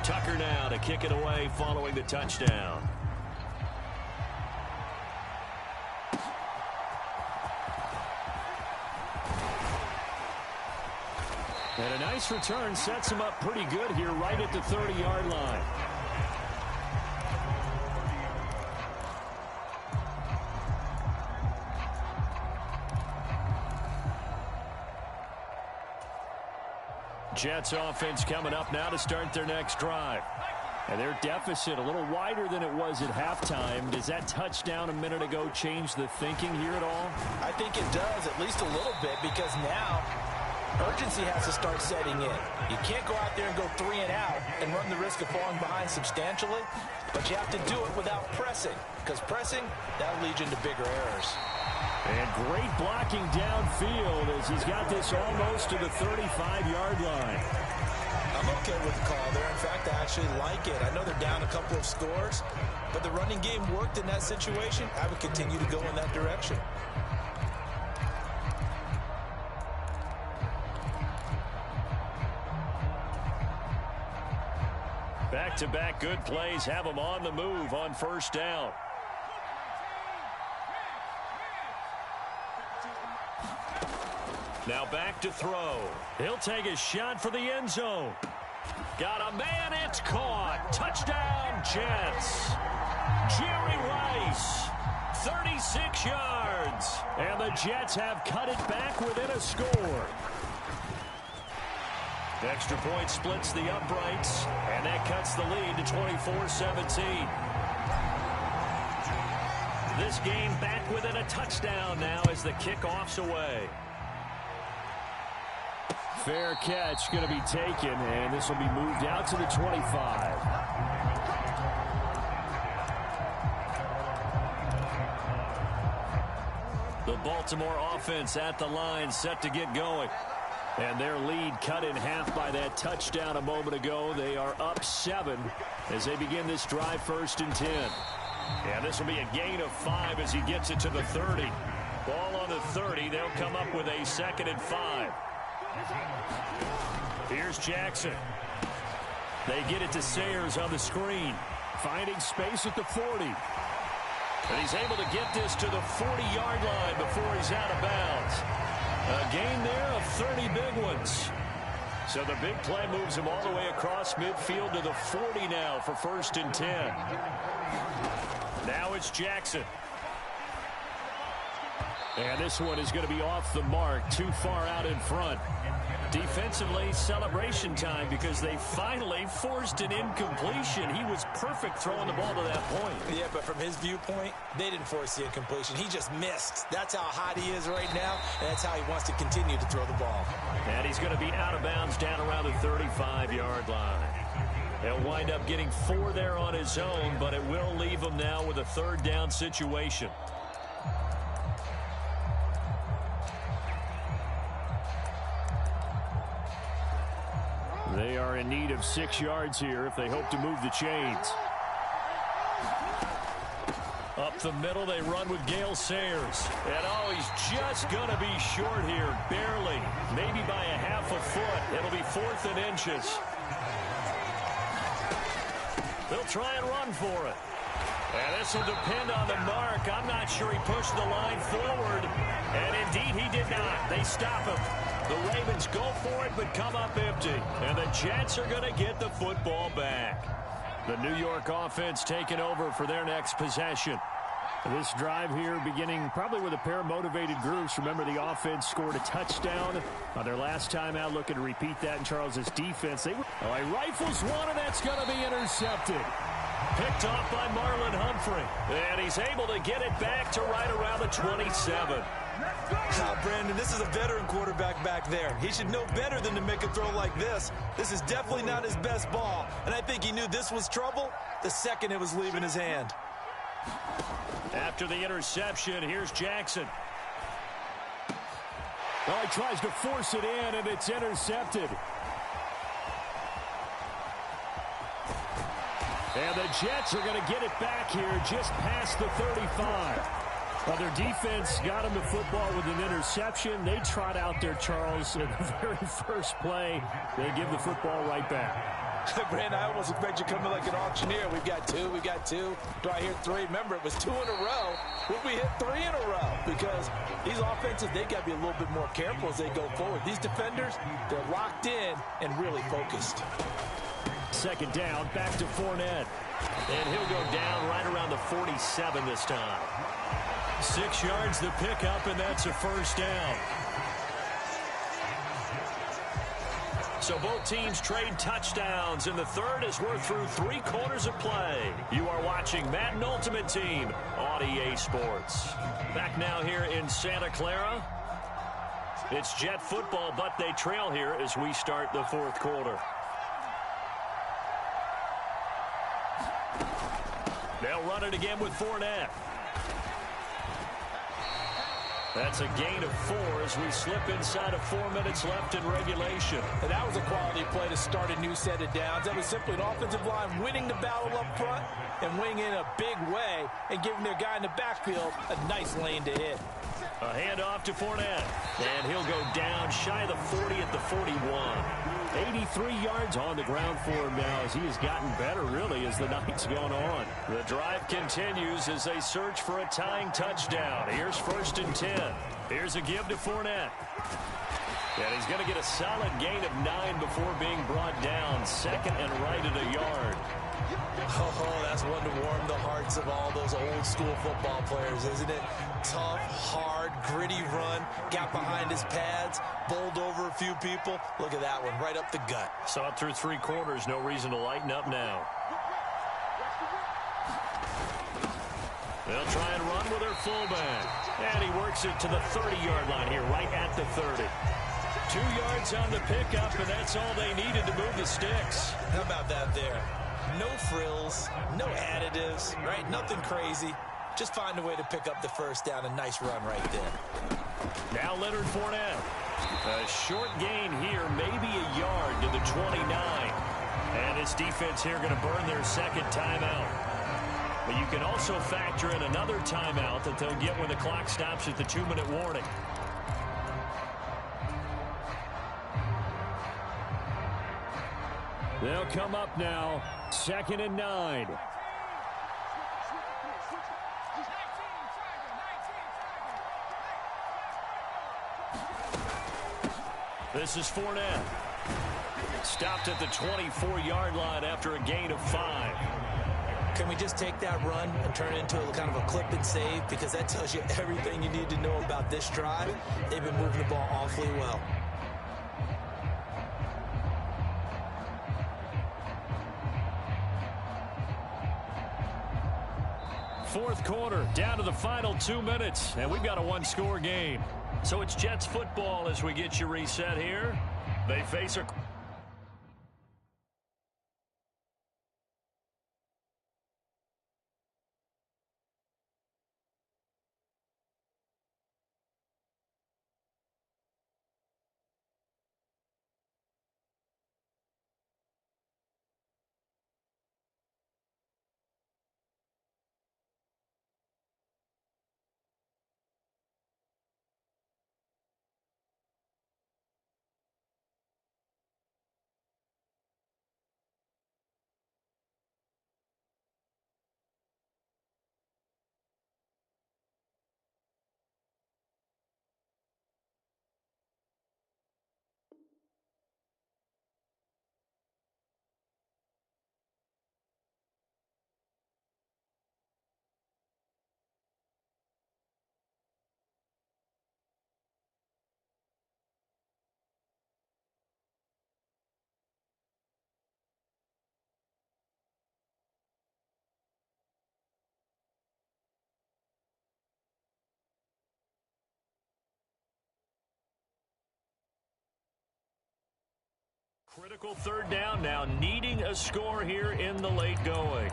[SPEAKER 1] Tucker now to kick it away following the touchdown. And a nice return sets him up pretty good here right at the 30-yard line. Jets offense coming up now to start their next drive. And their deficit a little wider than it was at halftime. Does that touchdown a minute ago change the thinking here at all?
[SPEAKER 3] I think it does, at least a little bit, because now urgency has to start setting in. You can't go out there and go 3 and out and run the risk of falling behind substantially, but you have to do it without pressing, because pressing, that'll lead you into bigger errors.
[SPEAKER 1] And great blocking downfield as he's got this almost to the 35-yard line.
[SPEAKER 3] I'm okay with the call there. In fact, I actually like it. I know they're down a couple of scores, but the running game worked in that situation. I would continue to go in that direction.
[SPEAKER 1] Back-to-back good plays have them on the move on first down. Now back to throw. He'll take a shot for the end zone. Got a man, it's caught. Touchdown, Jets. Jerry Rice, 36 yards. And the Jets have cut it back within a score. Extra point splits the uprights, and that cuts the lead to 24-17. This game back within a touchdown now as the kickoff's away. Fair catch going to be taken, and this will be moved out to the 25. The Baltimore offense at the line set to get going. And their lead cut in half by that touchdown a moment ago. They are up 7 as they begin this drive 1st and 10. And this will be a gain of 5 as he gets it to the 30. Ball on the 30. They'll come up with a 2nd and 5. Here's Jackson. They get it to Sayers on the screen. Finding space at the 40. And he's able to get this to the 40-yard line before he's out of bounds. A gain there of 30 big ones. So the big play moves him all the way across midfield to the 40 now for 1st and 10. Now it's Jackson. And this one is going to be off the mark, too far out in front. Defensively, celebration time because they finally forced an incompletion. He was perfect throwing the ball to that point.
[SPEAKER 3] Yeah, but from his viewpoint, they didn't force the incompletion. He just missed. That's how hot he is right now, and that's how he wants to continue to throw the ball.
[SPEAKER 1] And he's going to be out of bounds down around the 35-yard line. He'll wind up getting 4 there on his own, but it will leave him now with a 3rd down situation. They are in need of 6 yards here if they hope to move the chains. Up the middle, they run with Gale Sayers. And oh, he's just going to be short here, barely. Maybe by a half a foot. It'll be 4th and inches. They'll try and run for it. And this will depend on the mark. I'm not sure he pushed the line forward. And indeed, he did not. They stop him. The Ravens go for it, but come up empty. And the Jets are going to get the football back. The New York offense taking over for their next possession. This drive here beginning probably with a pair of motivated groups. Remember, the offense scored a touchdown on their last time out. Looking to repeat that in Charles's defense. He rifles one, and that's going to be intercepted. Picked off by Marlon Humphrey. And he's able to get it back to right around the 27.
[SPEAKER 3] Brandon, this is a veteran quarterback back there. He should know better than to make a throw like this. This is definitely not his best ball. And I think he knew this was trouble the second it was leaving his hand.
[SPEAKER 1] After the interception, here's Jackson. Well, he tries to force it in, and it's intercepted. And the Jets are going to get it back here just past the 35. Well, their defense got him the football with an interception. They trot out there, Charles, in the very first play. They give the football right back.
[SPEAKER 3] Brandon, I almost expect you to come in like an auctioneer. We've got two. Do I hear three? Remember, it was 2 in a row. Would we hit 3 in a row? Because these offenses, they got to be a little bit more careful as they go forward. These defenders, they're locked in and really focused.
[SPEAKER 6] Second down, back to Fournette. And he'll go down right around the 47 this time. 6 yards the pickup, and that's a first down. So both teams trade touchdowns in the third as we're through 3 quarters of play. You are watching Madden Ultimate Team on EA Sports. Back now here in Santa Clara. It's Jet football, but they trail here as we start the 4th quarter. They'll run it again with Fournette. That's a gain of 4 as we slip inside of 4 minutes left in regulation.
[SPEAKER 3] And that was a quality play to start a new set of downs. That was simply an offensive line winning the battle up front and winning in a big way and giving their guy in the backfield a nice lane to hit.
[SPEAKER 6] A handoff to Fournette. And he'll go down shy of the 40 at the 41. 83 yards on the ground for him now as he has gotten better, really, as the night's gone on. The drive continues as they search for a tying touchdown. Here's 1st and 10. Here's a give to Fournette. And he's going to get a solid gain of 9 before being brought down. 2nd and right at a yard.
[SPEAKER 3] Oh, that's one to warm the hearts of all those old school football players, isn't it? Tough, hard, gritty run, got behind his pads, bowled over a few people. Look at that one, right up the gut.
[SPEAKER 6] Saw it through 3 quarters, no reason to lighten up now. They'll try and run with their fullback. And he works it to the 30-yard line here, right at the 30. 2 yards on the pickup, and that's all they needed to move the sticks.
[SPEAKER 3] How about that there? No frills, no additives, right? Nothing crazy. Just find a way to pick up the first down. A nice run right there.
[SPEAKER 6] Now Leonard Fournette. A short gain here, maybe a yard to the 29. And his defense here going to burn their 2nd timeout. But you can also factor in another timeout that they'll get when the clock stops at the 2-minute warning. They'll come up now, 2nd and 9. This is Fournette. Stopped at the 24-yard line after a gain of 5.
[SPEAKER 3] Can we just take that run and turn it into a kind of a clip and save? Because that tells you everything you need to know about this drive. They've been moving the ball awfully well.
[SPEAKER 6] 4th quarter, down to the final 2 minutes, and we've got a 1-score game. So it's Jets football as we get you reset here. They face a... Critical 3rd down now, needing a score here in the late going.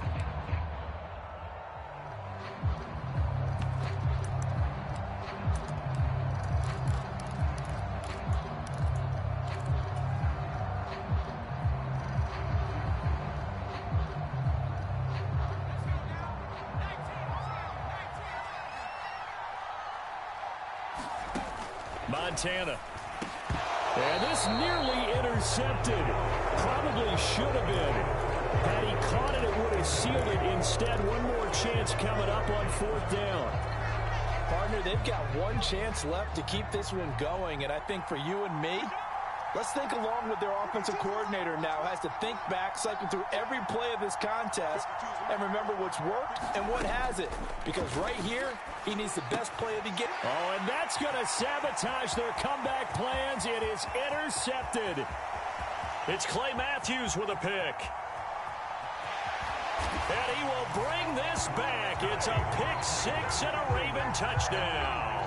[SPEAKER 6] Montana. And this nearly intercepted. Probably should have been. Had he caught it, it would have sealed it. Instead, one more chance coming up on 4th down.
[SPEAKER 3] Partner, they've got one chance left to keep this one going, and I think for you and me, let's think along with their offensive coordinator now. Has to think back, cycle through every play of this contest, and remember what's worked and what hasn't. Because right here, he needs the best play of the game.
[SPEAKER 6] Oh, and that's going to sabotage their comeback plans. It is intercepted. It's Clay Matthews with a pick. And he will bring this back. It's a pick 6 and a Raven touchdown.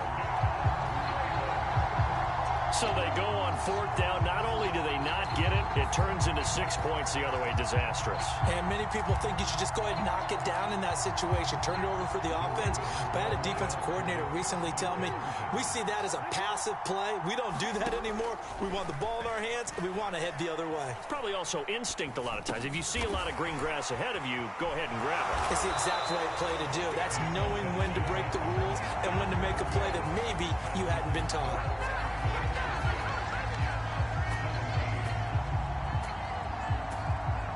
[SPEAKER 6] So they go on 4th down. Not only do they not get it, it turns into 6 points the other way. Disastrous.
[SPEAKER 3] And many people think you should just go ahead and knock it down in that situation. Turn it over for the offense. But I had a defensive coordinator recently tell me, we see that as a passive play. We don't do that anymore. We want the ball in our hands, and we want to head the other way.
[SPEAKER 1] It's probably also instinct a lot of times. If you see a lot of green grass ahead of you, go ahead and grab it.
[SPEAKER 3] It's the exact right play to do. That's knowing when to break the rules and when to make a play that maybe you hadn't been taught.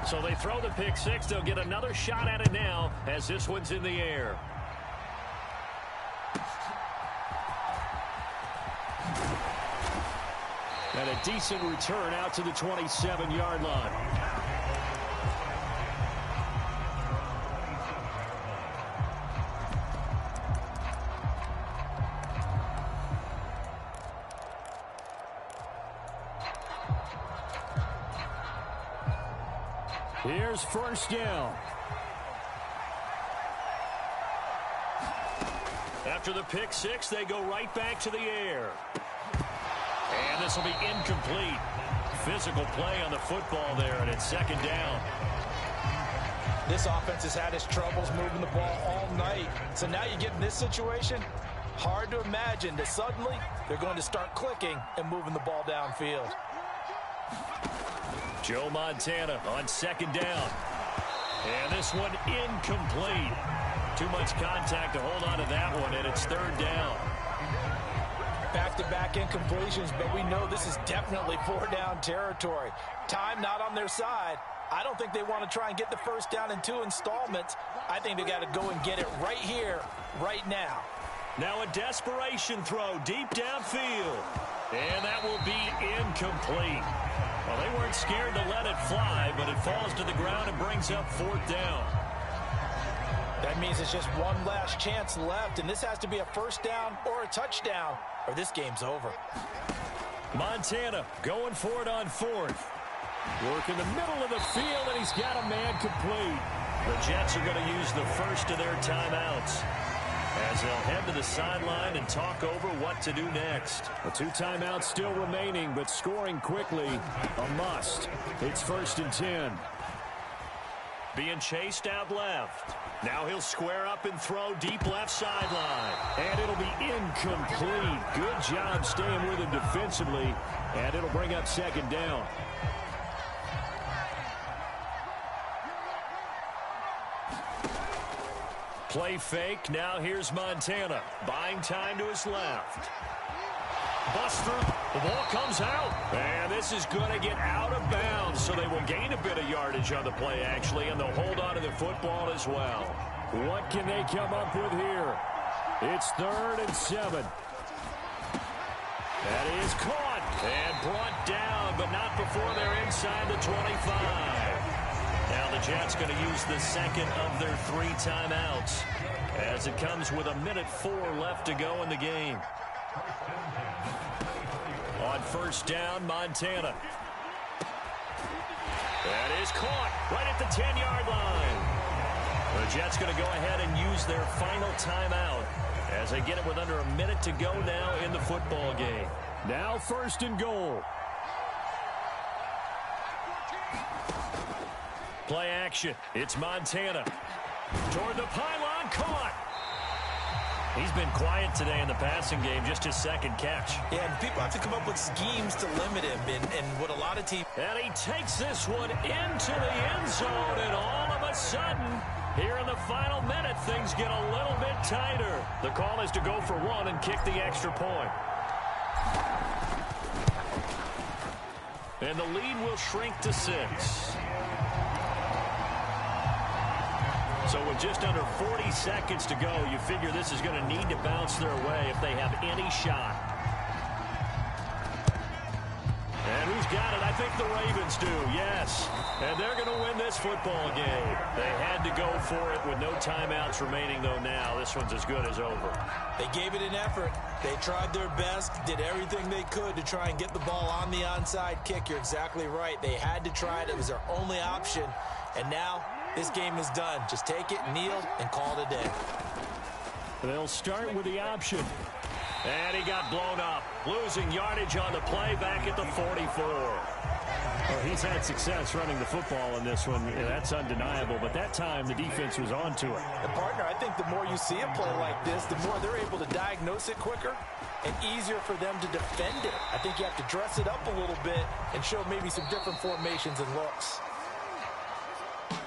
[SPEAKER 1] So they throw the pick 6. They'll get another shot at it now as this one's in the air.
[SPEAKER 6] And a decent return out to the 27-yard line. Here's 1st down.
[SPEAKER 1] After the pick 6, they go right back to the air. And this will be incomplete. Physical play on the football there, and it's 2nd down.
[SPEAKER 3] This offense has had its troubles moving the ball all night. So now you get in this situation, hard to imagine that suddenly they're going to start clicking and moving the ball downfield.
[SPEAKER 1] Joe Montana on 2nd down. And this one incomplete. Too much contact to hold on to that one, and it's 3rd down.
[SPEAKER 3] Back-to-back incompletions, but we know this is definitely 4th-down territory. Time not on their side. I don't think they want to try and get the 1st down in 2 installments. I think they got to go and get it right here, right now.
[SPEAKER 1] Now a desperation throw deep downfield. And that will be incomplete. Well, they weren't scared to let it fly, but it falls to the ground and brings up 4th down.
[SPEAKER 3] That means it's just one last chance left, and this has to be a 1st down or a touchdown, or this game's over.
[SPEAKER 1] Montana going for it on 4th.
[SPEAKER 6] Work in the middle of the field, and he's got a man complete.
[SPEAKER 1] The Jets are going to use the first of their timeouts as they'll head to the sideline and talk over what to do next.
[SPEAKER 6] The 2 timeouts still remaining, but scoring quickly, a must. It's 1st and 10.
[SPEAKER 1] Being chased out left. Now he'll square up and throw deep left sideline.
[SPEAKER 6] And it'll be incomplete. Good job staying with him defensively, and it'll bring up 2nd down.
[SPEAKER 1] Play fake. Now here's Montana. Buying time to his left. Bust through. The ball comes out. And this is going to get out of bounds, so they will gain a bit of yardage on the play, actually, and they'll hold on to the football as well.
[SPEAKER 6] What can they come up with here? It's 3rd and 7.
[SPEAKER 1] That is caught and brought down, but not before they're inside the 25. Now the Jets going to use the 2nd of their 3 timeouts as it comes with 1:04 left to go in the game. On 1st down, Montana. That is caught right at the 10-yard line. The Jets going to go ahead and use their final timeout as they get it with under 1 minute to go now in the football game.
[SPEAKER 6] Now 1st and goal.
[SPEAKER 1] Play action. It's Montana. Toward the pylon, caught. He's been quiet today in the passing game, just his 2nd catch.
[SPEAKER 3] Yeah, and people have to come up with schemes to limit him, and what a lot of teams...
[SPEAKER 1] And he takes this one into the end zone, and all of a sudden, here in the final minute, things get a little bit tighter. The call is to go for 1 and kick the extra point. And the lead will shrink to 6. So with just under 40 seconds to go, you figure this is going to need to bounce their way if they have any shot. And who's got it? I think the Ravens do, yes. And they're going to win this football game. They had to go for it with no timeouts remaining, though now. This one's as good as over.
[SPEAKER 3] They gave it an effort. They tried their best, did everything they could to try and get the ball on the onside kick. You're exactly right. They had to try it. It was their only option. And now this game is done. Just take it, kneel, and call it a day.
[SPEAKER 1] They'll start with the option. And he got blown up. Losing yardage on the play back at the 44.
[SPEAKER 6] Well, he's had success running the football in this one. Yeah, that's undeniable. But that time, the defense was on to it.
[SPEAKER 3] And, partner, I think the more you see a play like this, the more they're able to diagnose it quicker and easier for them to defend it. I think you have to dress it up a little bit and show maybe some different formations and looks.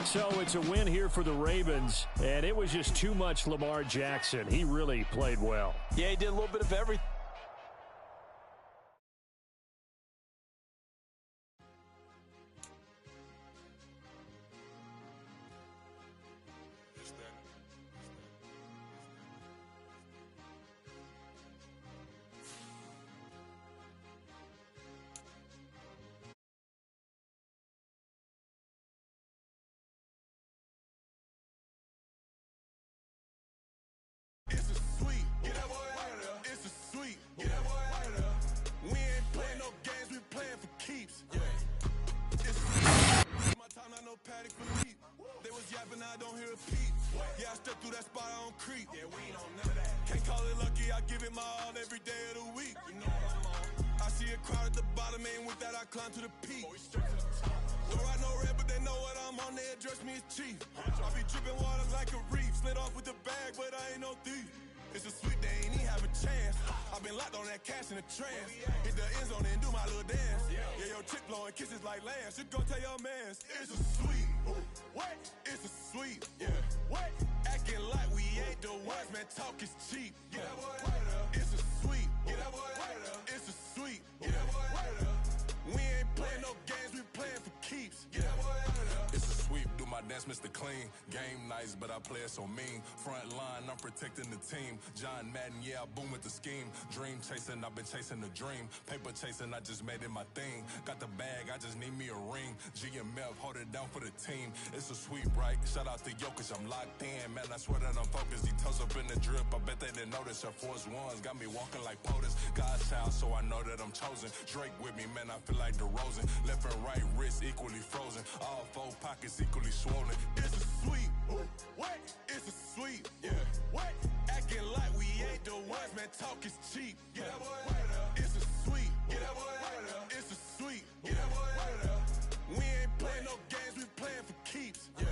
[SPEAKER 6] So it's a win here for the Ravens, and it was just too much Lamar Jackson. He really played well.
[SPEAKER 3] Yeah, he did a little bit of everything.
[SPEAKER 7] They was yapping, I don't hear a peep. Yeah, I stepped through that spot, I don't creep. Yeah, we ain't on none of that. Can't call it lucky, I give it my all every day of the week. You know what I'm on. I see a crowd at the bottom, and with that I climb to the peak. Don't ride no red, but they know what I'm on, they address me as chief. I be dripping water like a reef. Slid off with the bag, but I ain't no thief. It's a sweet, they ain't even have a chance. I've been locked on that cash in a trance. Hit the end zone and do my little dance. Yeah, your chick blowing kisses like Lance. You go tell your mans. It's a sweet. What? It's a sweet. Yeah. What? Acting like we ain't the ones, man. Talk is cheap. Yeah. It's a sweet. It's a sweet. We ain't playing no games, we playing for keeps. Yeah. It's a sweep, do my dance, Mr. Clean. Game nice, but I play it so mean. Front line, I'm protecting the team. John Madden, yeah, I boom with the scheme. Dream chasing, I've been chasing the dream. Paper chasing, I just made it my thing. Got the bag, I just need me a ring. GMF, hold it down for the team. It's a sweep, right? Shout out to Jokic, I'm locked in. Man, I swear that I'm focused. He toes up in the drip, I bet they didn't notice. Our force ones got me walking like POTUS. God's child, so I know that I'm chosen. Drake with me, man, I feel like DeRozan. Left and right wrist equally frozen. All four pockets equally swollen. It's a sweep. What? It's a sweep. Yeah. What? Acting like we ain't the ones, man. Talk is cheap. Yeah. It's a sweep. It's a sweep. We ain't playing no games, we playing for keeps. Yeah.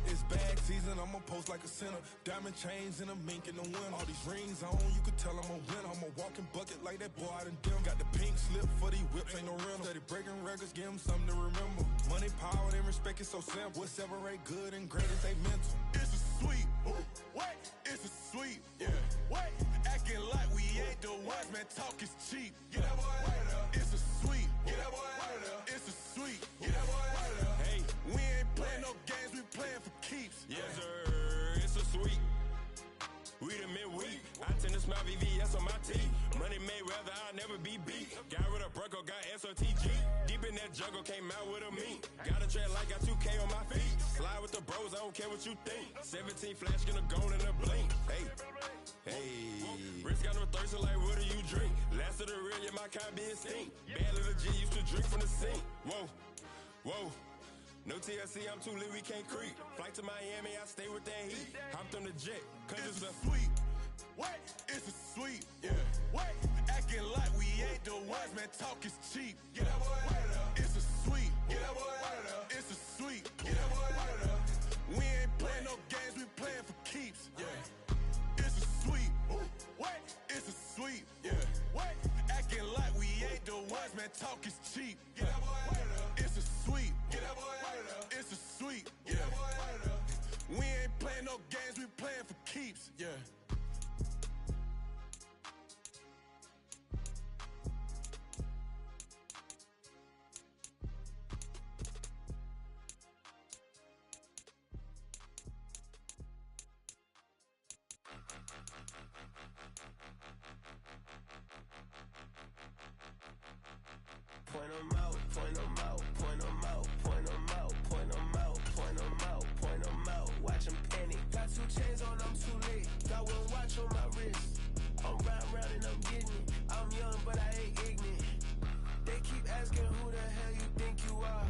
[SPEAKER 7] It's bag season, I'ma post like a sinner. Diamond chains and a mink in the wind. All these rings on, you could tell I'm a winner. I'm a walking bucket like that boy out in dim. Got the pink slip for these whips, ain't no rental. Steady breaking records, give them something to remember. Money, power, and respect is so simple. What separate good and great is they mental. It's a sweep. What? It's a sweep. Yeah. What? Acting like we ain't the ones, man. Talk is cheap. Yeah. It's a sweep. It's a sweep. Hey, we ain't playing no games, we playing for keeps.
[SPEAKER 8] Yes, sir, it's a sweep. We the midweek. I tend to smile VVS on my teeth. Money made rather I'll never be beat. Got rid of Bronco, got SOTG. Deep in that jungle, came out with a meat. Got a track like got 2K on my feet. Slide with the bros, I don't care what you think. 17 flash, gonna go in a blink. Hey, Rich got no thirst, like what do you drink? Last of the real, yeah, my kind be extinct. Bad little G used to drink from the sink. Whoa. No TLC, I'm too lit, we can't creep. Flight to Miami, I stay with that heat. Hopped on the jet, cause it's a
[SPEAKER 7] sweet. What? It's a sweet. Yeah. What? Acting like we ain't the ones, man. Talk is cheap. Yeah. It's a sweet. It's a sweet. We ain't playing no games, we playing for keeps. Yeah. It's a sweet. What? It's a sweet. Yeah. What? Acting like we ain't the ones, man. Talk is cheap. Yeah. It's a sweet. It's a sweet. Yeah. We ain't playing no games, we playing for keeps. Yeah.
[SPEAKER 9] point them out, point them out, point them out, point them out, point them out, point them out, point them out. Watch them panic. Got 2 chains on, I'm too late. Got 1 watch on my wrist. I'm round and I'm getting it. I'm young, but I ain't ignorant. They keep asking who the hell you think you are.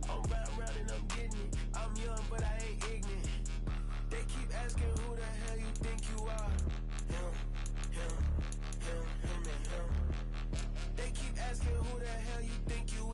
[SPEAKER 9] I'm round and I'm getting it. I'm young, but I ain't ignorant. They keep asking who the hell you think you are. Him, and him. They keep asking who the hell you think you are.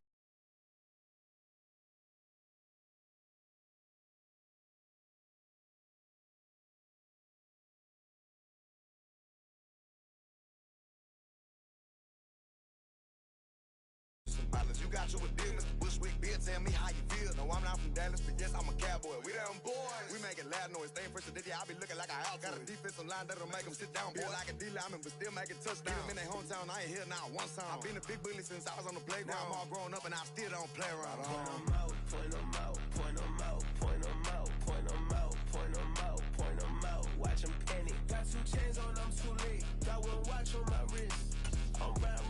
[SPEAKER 10] You got you a deal, Mr. Bushwick, Bill, tell me how you feel. No, I'm not from Dallas, but yes, I'm a cowboy. We them boys. We making loud noise, staying fresh today. I be looking like a house. Got a defensive line that'll make them sit down. Feel like a D-lineman, but still making touchdowns. I'm in their hometown, I ain't here now one time. I've been a big bully since I was on the playground. Now I'm all grown up and I still don't play around.
[SPEAKER 9] Point them out, point them out, point them out, point them out, point them out, point them out, point them out. Watch them panic. Got 2 chains on, I'm too late. Got 1 watch on my wrist. I'm round.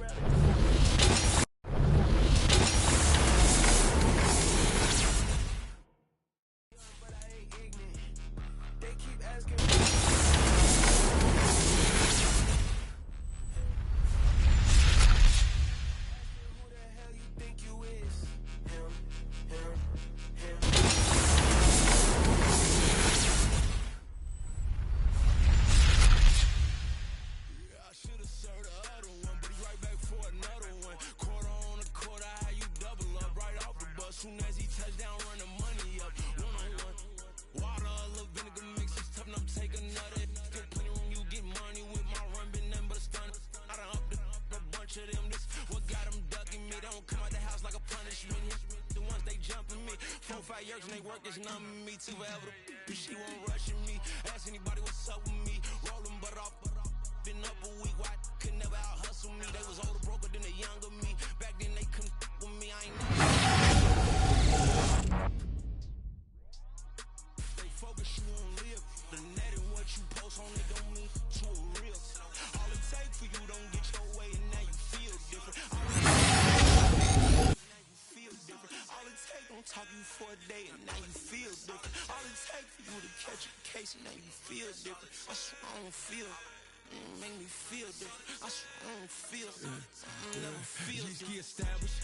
[SPEAKER 8] Soon as he touch down, run the money up. One-on-one. Water, a little vinegar mix is tough, and I'm taking another. Still plenty room, you get money with my run, been nothing but a stun. I done up a bunch of them. This what got them ducking me. They don't come out the house like a punishment. The ones they jumping me. 4, 5 years and they work is numbing me. Too forever. She won't rushing me. Ask anybody what's up with me. Rolling butt off. Been up a week, why could never out hustle me? They was older, broker than the younger me. Back then they couldn't with me. I ain't never. They focus, you won't live. The net and what you post on it don't mean to a real. All it take for you don't get your way, and now you feel different. All it take don't talk you for a day, and now you feel different. All it take for you to catch a case, and now you feel different. I swear I don't feel. Make me feel different. I swear I don't feel. I never feel different. Get established.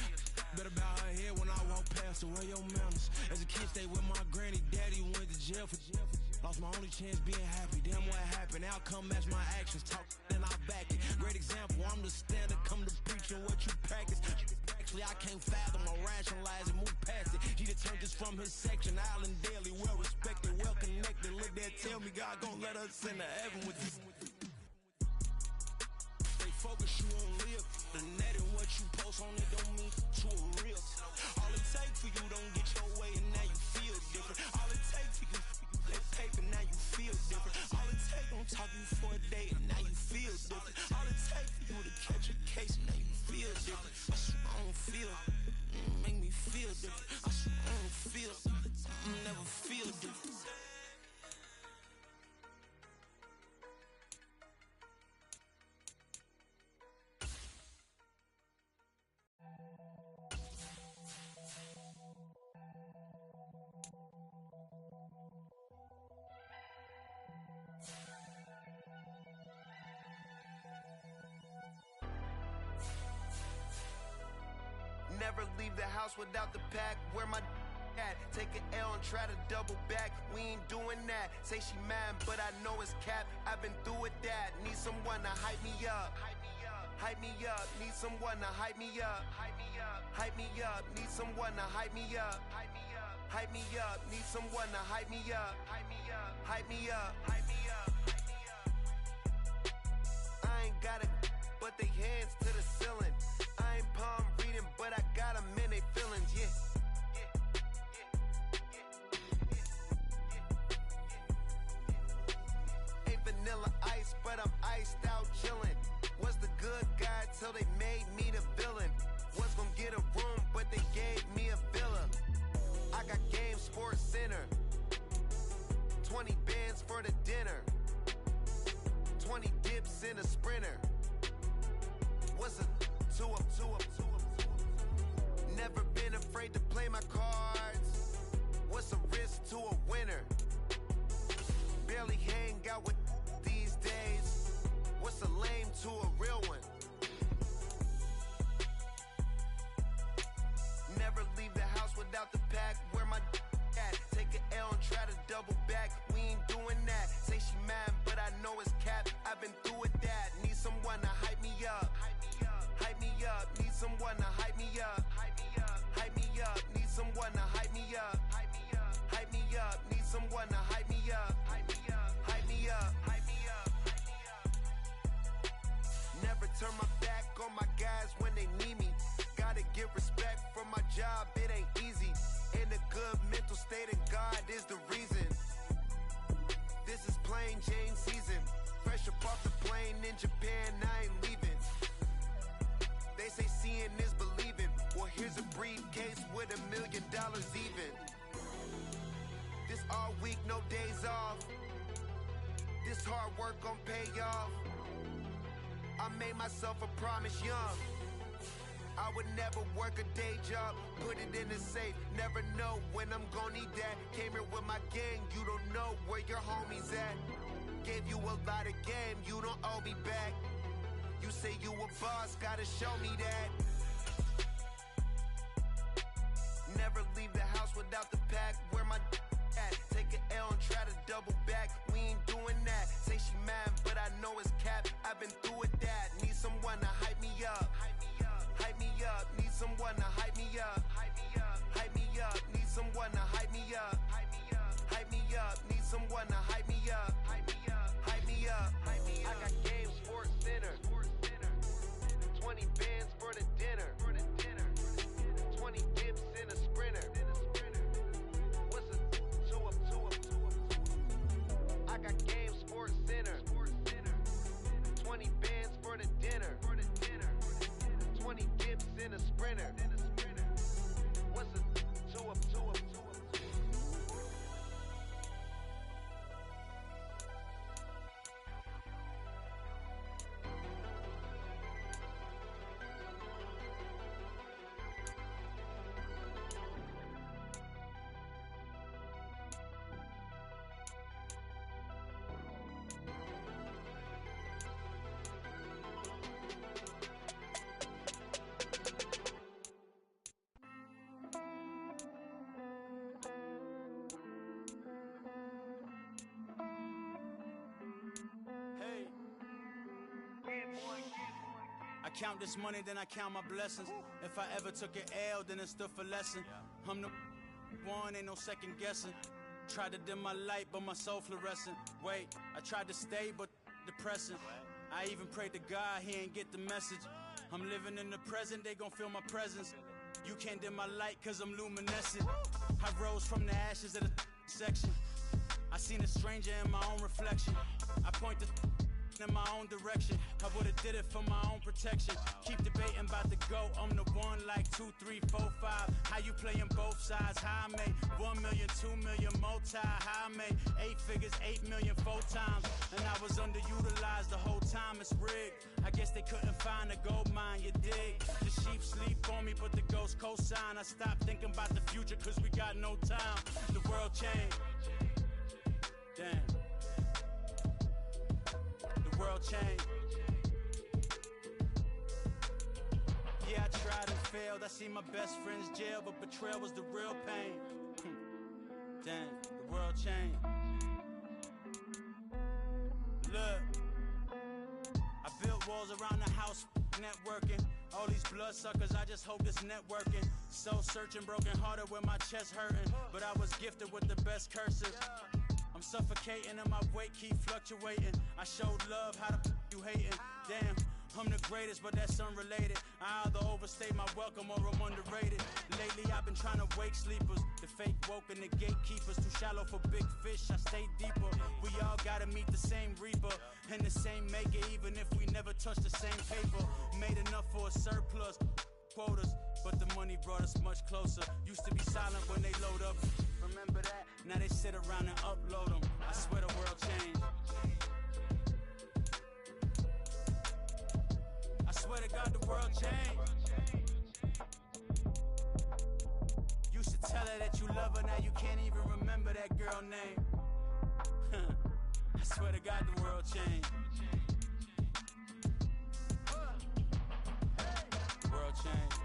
[SPEAKER 8] Better bow her head when I walk past the way your manners. As a kid, stayed with my granny. Daddy went to jail for jail. Lost my only chance being happy. Damn, what happened? Outcome match my actions. Talk and I back it. Great example. I'm the standard. Come to preaching what you practice. Actually, I can't fathom or rationalize and move past it. He determined this from his section. Island Daily, well respected, well connected. Look there, tell me God gon' let us into heaven with you. Focus, you won't live. The net and what you post on it don't mean to a real. All it take for you don't get your way, and now you feel different. All it take for you, that paper, now you feel different. All it take don't talk you for a day, and now you feel different. All it take for you to catch a case, and now you feel different. I swear I don't feel. Make me feel different. I swear I don't feel. I never feel different.
[SPEAKER 9] Never leave the house without the pack. Where my at? Take an L and try to double back. We ain't doing that. Say she mad, but I know it's cap. I've been through with that. Need someone to hype me up. hype me up. Need someone to hype me up. Hype me up. Hype me up. Need someone to hype me up. Hype me up. Hype me up. Need someone to hype me up. Hype me up. Hype me up. Hype me up. I ain't got it, but they hands to the ceiling. I ain't palm reading, but I got them in they feelings, yeah. Ain't vanilla ice, but I'm iced out chillin'. Was the good guy till they made me the villain. Was gonna get a room, but they gave me a villa. I got Game Sports Center. 20 bands for the dinner. 20 dips in a sprinter. What's a two up? Never been afraid to play my cards. What's a risk to a winner? Barely hang out with these days. What's a lame to a real one? Never leave the house without the pack. Where my at? Take an L and try to double back. We ain't doing that. Say she mad, but I know it's cap. I've been through with that. Need someone to hype me up. Hype me up. Hype me up. Need someone to hype me up. Hype me up. Hype me up. Need someone to hype me up. Hype me up. Hype me up. Need someone to hype me up. Hype me up. Hype me up. Hype me up. Hype me up. Never turn my back on my guys when they need me. Gotta give respect for my job, it ain't easy. In a good mental state and God is the reason. This is plain Jane season. Fresh up off the plane in Japan, I ain't leaving. They say seeing is believing. Well, here's a briefcase with $1 million even. This all week, no days off. This hard work gon' pay off. I made myself a promise young. I would never work a day job, put it in the safe, never know when I'm gon' need that. Came here with my gang, you don't know where your homies at. Gave you a lot of game, you don't owe me back. You say you a boss, gotta show me that. Never leave the house without the pack, where my at? Take an L and try to double back, we ain't doing that. Say she mad, but I know it's cap, I've been through with that. Need someone to hype me up. Hype me up, need someone to hype me up. Hype me up, hype me up, need someone to hype me up. Hype me up, hype me up, need someone to hype me up. Hype me up, hype me up, hype me up. I got Game Sports Center. 20 bands for the dinner. 20 dips in a sprinter. What's a two up? I got Game Sports Center. 20 bands for the dinner. 20 dips in a sprinter. What's a two up?
[SPEAKER 11] I count this money, then I count my blessings. If I ever took an L, then it stood for lesson. I'm the one, ain't no second guessing. Tried to dim my light, but my soul fluorescent. Wait, I tried to stay, but depressing. I even prayed to God, he ain't get the message. I'm living in the present, they gon' feel my presence. You can't dim my light, cause I'm luminescent. I rose from the ashes of the section. I seen a stranger in my own reflection. I point the in my own direction. I would've did it for my own protection. Keep debating about the GOAT. I'm the one like 2, 3, 4, 5. How you playing both sides? How I made 1 million, 2 million, multi. How I made 8 figures, 8 million 4 times. And I was underutilized the whole time. It's rigged. I guess they couldn't find a gold mine, you dig? The sheep sleep on me, but the ghost cosign. I stopped thinking about the future, cause we got no time. The world changed. Damn. The world changed. Yeah, I tried and failed. I seen my best friends jail, but betrayal was the real pain. Damn, the world changed. Look, I built walls around the house, networking. All these bloodsuckers, I just hope this networking. Soul searching, broken hearted with my chest hurting. But I was gifted with the best cursive. I'm suffocating and my weight keep fluctuating. I showed love, how the you hating? Damn, I'm the greatest, but that's unrelated. I either overstay my welcome or I'm underrated. Lately I've been trying to wake sleepers. The fake woke and the gatekeepers. Too shallow for big fish, I stay deeper. We all gotta meet the same reaper and the same maker, even if we never touch the same paper. Made enough for a surplus quotas, but the money brought us much closer. Used to be silent when they load up. Remember that? Now they sit around and upload them. I swear the world changed. I swear to God the world changed. Used to tell her that you love her, now you can't even remember that girl name. I swear to God the world changed. The world changed.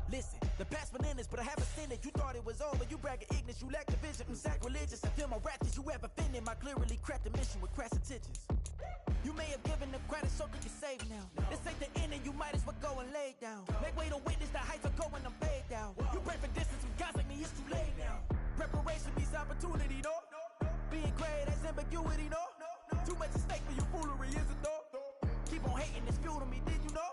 [SPEAKER 12] Listen, the past bananas, but I haven't seen it. You thought it was over, you bragging ignorance, you lack the vision. I'm sacrilegious, I feel my ratchets, you have offended my clearly crafted mission with crass intentions. You may have given them credit so that you're safe now. This ain't the end and you might as well go and lay down. Make way to witness the heights are going, I'm paid down. You pray for distance from guys like me, it's too late now. Preparation means opportunity, no? Being great, that's ambiguity, no? Too much at stake for your foolery, is it though? Keep on hating, it's fuel to me, did you know?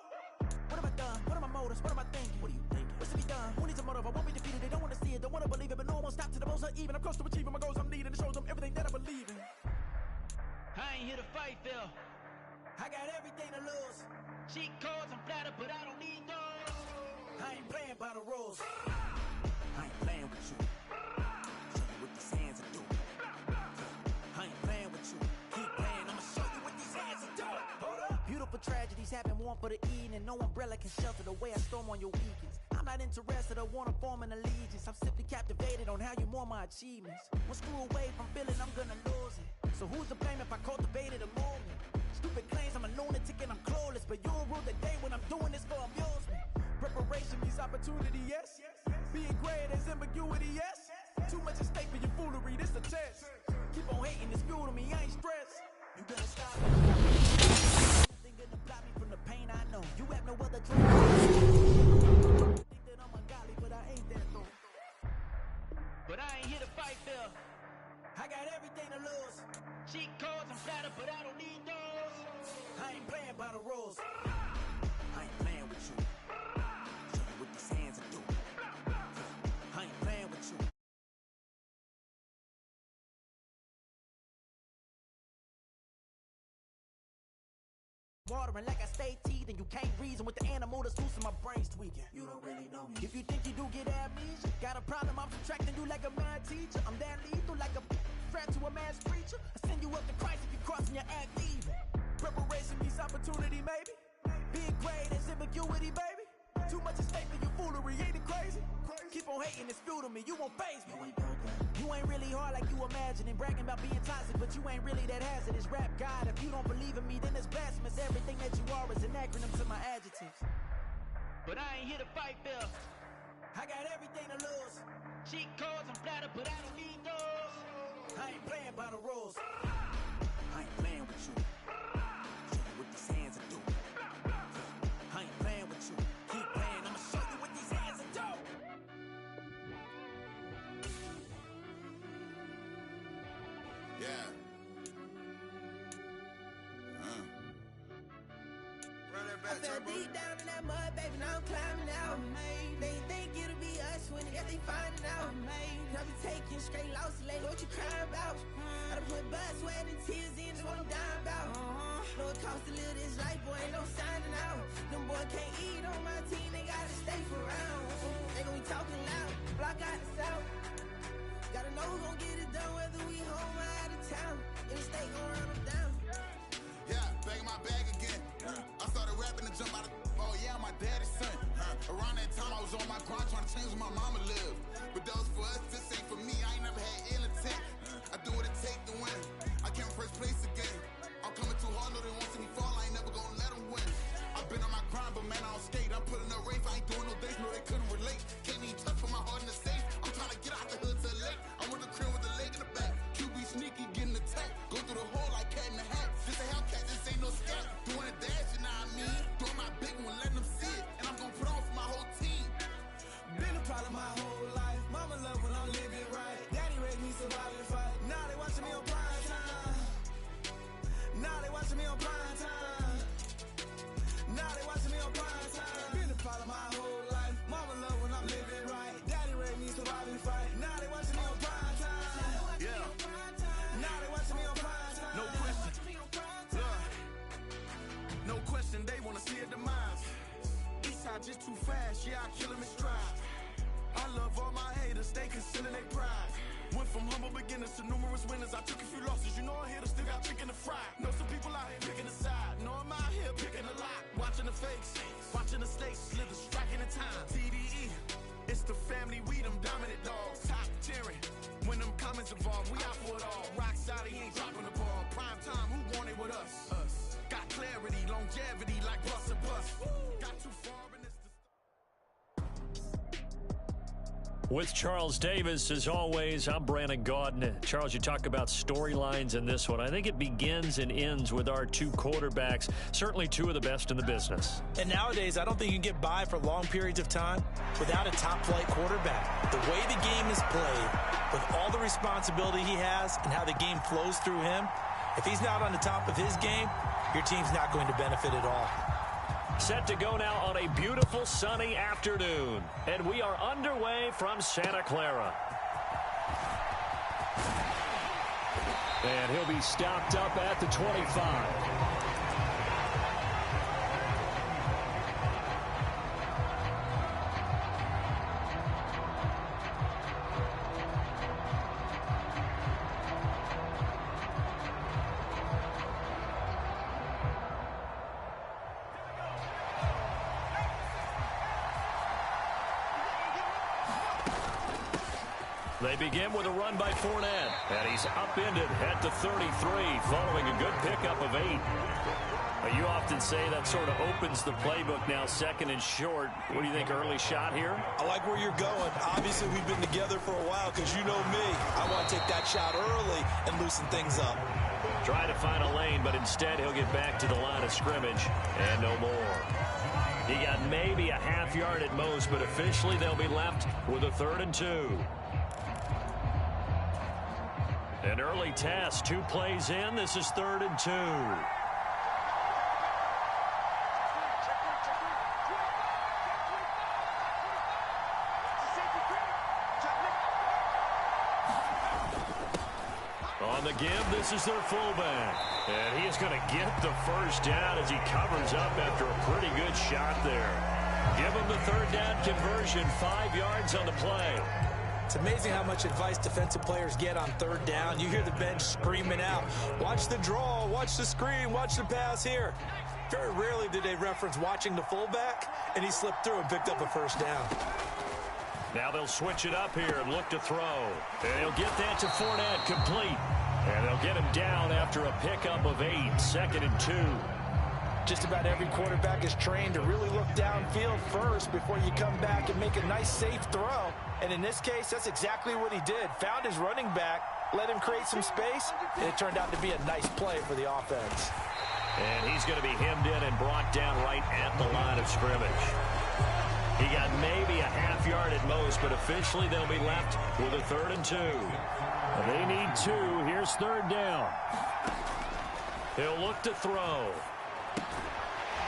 [SPEAKER 12] What have I done? What are my motives? What am I thinking? What are you thinking? What's to be done? Who needs a motive? I won't be defeated. They don't want to see it, don't want to believe it, but no one won't stop to the most uneven. I'm close to achieving my goals I'm needing to show them everything that I believe in.
[SPEAKER 13] I ain't here to fight, Phil.
[SPEAKER 12] I got everything to lose.
[SPEAKER 13] Cheat codes, I'm flattered, but I don't need those.
[SPEAKER 12] I ain't playing by the rules. I ain't playing with you. Show you what these hands are doing. I ain't playing with you. Keep playing, I'ma show you what these hands are doing. Hold up. Beautiful tragedies happen, one for the eating, and no umbrella can shelter the way I storm on your weekends. I'm not interested, I wanna form an allegiance. I'm simply captivated on how you mourn my achievements. One screw away from feeling I'm gonna lose it. So who's to blame if I cultivated a movement? Stupid claims I'm a lunatic and I'm clueless, but you'll rule the day when I'm doing this for amusement. Preparation means opportunity, yes. Being great is ambiguity, yes. Too much at stake for your foolery, this a test. Keep on hating, it's fuel to me, I ain't stressed. You better stop it. Nothing gonna block me from the pain I know. You have no other dream. Think that I'm ungodly, but I ain't that though.
[SPEAKER 13] But I ain't here to fight, Phil.
[SPEAKER 12] I got everything to lose.
[SPEAKER 13] Cheat codes, I'm flattered, but I don't need those.
[SPEAKER 12] I ain't playing by the rules. I ain't playing with you. Show you what these hands are doing. I ain't playing with you. Watering like I stay teeth and you can't reason with the animal that's loose in my brain's tweaking. You don't really know me. If you think you do get amnesia, got a problem, I'm subtracting you like a mad teacher. I'm that lethal like a threat to a mass preacher. I send you up to Christ if you crossing your act even. Preparation means opportunity, maybe. Being great is ambiguity, baby. Too much at stake for your foolery, ain't it crazy? Keep on hating, it's fuel to me, you won't faze me. You ain't really hard like you imagining. Bragging about being toxic, but you ain't really that hazardous. Rap God, if you don't believe in me, then it's blasphemous. Everything that you are is an acronym to my adjectives.
[SPEAKER 13] But I ain't here to fight, Phil.
[SPEAKER 12] I got everything to lose.
[SPEAKER 13] Cheat codes, I'm flattered, but I don't need those.
[SPEAKER 12] I ain't playing by the rules. I ain't playing with you. Show you what these hands are doing. I ain't playing with you. Keep playing, I'ma show you what these hands are doing.
[SPEAKER 10] Yeah. Run that back,
[SPEAKER 5] I fell deep down in that mud, baby, now I'm climbing out. They think it'll be us when they finding out. I be taking straight losses, lately, what you crying about? I done put blood, sweat, and tears in, that's what I'm dying about. Know it costs to live this life, boy, ain't no signing out. Them boys can't eat on my team, they gotta stay for round. They gon' be talking loud, block out the south. Gotta know who gon' get it done, whether we home or out of town. In the state, gon' run them down.
[SPEAKER 10] Yeah, back in my bag again. I started rapping to jump out of. Oh yeah, my daddy's son. Around that time.
[SPEAKER 7] my grind trying to change where my mama live. But that was for us, this ain't for me. I ain't never had ill intent. I do what it take to win. I came first place again. I'm coming too hard, no they won't see me fall. I ain't never gonna let them win. I've been on my grind, but man, I don't skate. I'm putting up race, I ain't doing no days, no they couldn't relate. Can't even touch for my heart in the safe. I'm trying to get out the hood to the lake. I'm with the crib with the leg in the back. QB sneaky, getting attacked. Go through the hole like cat in the hat. This a Hellcat, this ain't no scat. Doing a dash, you know what I mean? Doing my big one, letting them see it. And I'm gonna put on for my whole team.
[SPEAKER 9] Been a problem my whole life. Mama love when I'm living right. Daddy raised me survive and fight. Now they watching me on prime time. Now they watching me on prime time. Now they watching me on prime time. Been a problem my whole life. Mama love when I'm living right. Daddy raised me survive and fight. Now they watching me on prime time. Yeah. Now they watching me on prime time. No question. Look. No question, they wanna see a demise. Eastside just too fast, yeah, I kill him in stride. I love all my haters, they consider they pride. Went from humble beginners to numerous winners. I took a few losses, you know I hit still got chicken to fry. Know some people out here picking a side. Know I'm out here picking a lot. Watching the fakes, watching the stakes, slither, striking the time. TDE, it's the family, we them dominant dogs. Top tiering, when them comments involved, we out for it all. Rock solid, he ain't dropping the ball. Prime time, who want it with us? Us. Got clarity, longevity, like bus and bus. Got too far in this.
[SPEAKER 1] With Charles Davis, as always, I'm Brandon Gaudin. Charles, you talk about storylines in this one. I think it begins and ends with our two quarterbacks, certainly two of the best in the business.
[SPEAKER 3] And nowadays, I don't think you can get by for long periods of time without a top-flight quarterback. The way the game is played, with all the responsibility he has and how the game flows through him, if he's not on the top of his game, your team's not going to benefit at all.
[SPEAKER 1] Set to go now on a beautiful sunny afternoon. And we are underway from Santa Clara. And he'll be stopped up at the 25. They begin with a run by Fournette, and he's upended at the 33 following a good pickup of 8. You often say that sort of opens the playbook now, second and short. What do you think, early shot here?
[SPEAKER 3] I like where you're going. Obviously, we've been together for a while because you know me. I want to take that shot early and loosen things up.
[SPEAKER 1] Try to find a lane, but instead he'll get back to the line of scrimmage and no more. He got maybe a half yard at most, but officially they'll be left with a 3rd and 2. An early test, 2 plays in. This is 3rd and 2. On the give, this is their fullback. And he is going to get the first down as he covers up after a pretty good shot there. Give him the 3rd down conversion, 5 yards on the play.
[SPEAKER 3] It's amazing how much advice defensive players get on 3rd down. You hear the bench screaming out, watch the draw, watch the screen, watch the pass here. Very rarely did they reference watching the fullback, and he slipped through and picked up a 1st down.
[SPEAKER 1] Now they'll switch it up here and look to throw. And he'll get that to Fournette, complete. And they'll get him down after a pickup of 8, 2nd and 2.
[SPEAKER 3] Just about every quarterback is trained to really look downfield first before you come back and make a nice, safe throw. And in this case, that's exactly what he did. Found his running back, let him create some space, and it turned out to be a nice play for the offense.
[SPEAKER 1] And he's going to be hemmed in and brought down right at the line of scrimmage. He got maybe a half yard at most, but officially they'll be left with a 3rd and 2. They need 2. Here's 3rd down. He'll look to throw.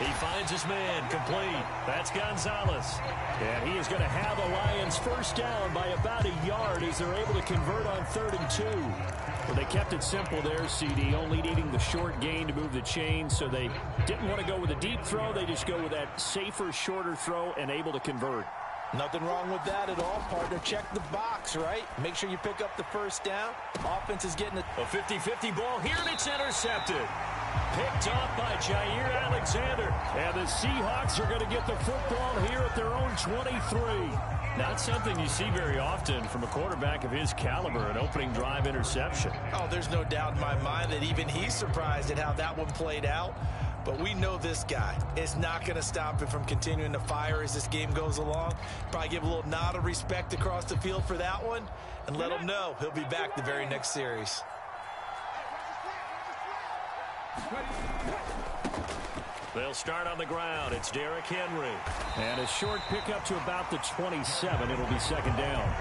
[SPEAKER 1] He finds his man, complete. That's Gonzalez. And he is going to have the Lions 1st down by about a yard as they're able to convert on 3rd and 2. Well, they kept it simple there, CD, only needing the short gain to move the chain, so they didn't want to go with a deep throw. They just go with that safer, shorter throw and able to convert.
[SPEAKER 3] Nothing wrong with that at all, partner. Check the box, right? Make sure you pick up the 1st down. Offense is getting
[SPEAKER 1] a 50-50 ball here, and it's intercepted. Picked off by Jair Alexander. And the Seahawks are going to get the football here at their own 23. Not something you see very often from a quarterback of his caliber, an opening drive interception.
[SPEAKER 3] Oh, there's no doubt in my mind that even he's surprised at how that one played out. But we know this guy is not going to stop him from continuing to fire as this game goes along. Probably give a little nod of respect across the field for that one and let him know he'll be back the very next series.
[SPEAKER 1] They'll start on the ground. It's Derrick Henry. And a short pickup to about the 27. It'll be second down.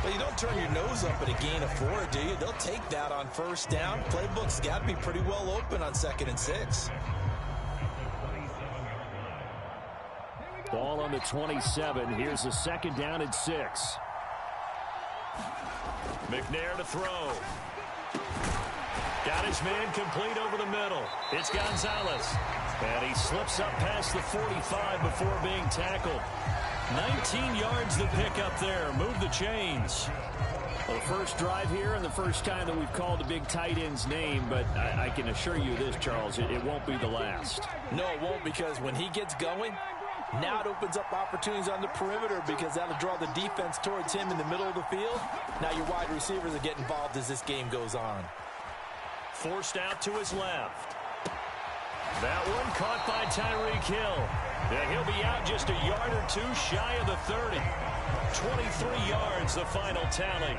[SPEAKER 3] Well, you don't turn your nose up at a gain of 4, do you? They'll take that on first down. Playbook's got to be pretty well open on 2nd and 6.
[SPEAKER 1] Ball on the 27. Here's a second down and 6. McNair to throw. Got his man complete over the middle. It's Gonzalez. And he slips up past the 45 before being tackled. 19 yards to pick up there. Move the chains. Well, the first drive here and the first time that we've called a big tight end's name, but I can assure you this, Charles, it won't be the last.
[SPEAKER 3] No, it won't, because when he gets going, now it opens up opportunities on the perimeter because that'll draw the defense towards him in the middle of the field. Now your wide receivers will get involved as this game goes on.
[SPEAKER 1] Forced out to his left. That one caught by Tyreek Hill. And he'll be out just a yard or two shy of the 30. 23 yards, the final tally.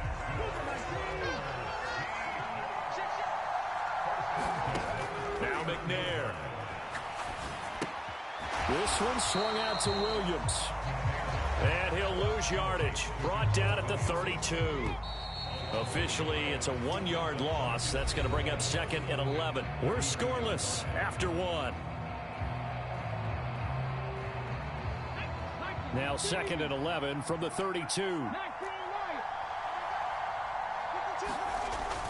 [SPEAKER 1] Now McNair. This one swung out to Williams. And he'll lose yardage. Brought down at the 32. Officially, it's a 1-yard loss. That's going to bring up 2nd and 11. We're scoreless after 1. Now 2nd and 11 from the 32.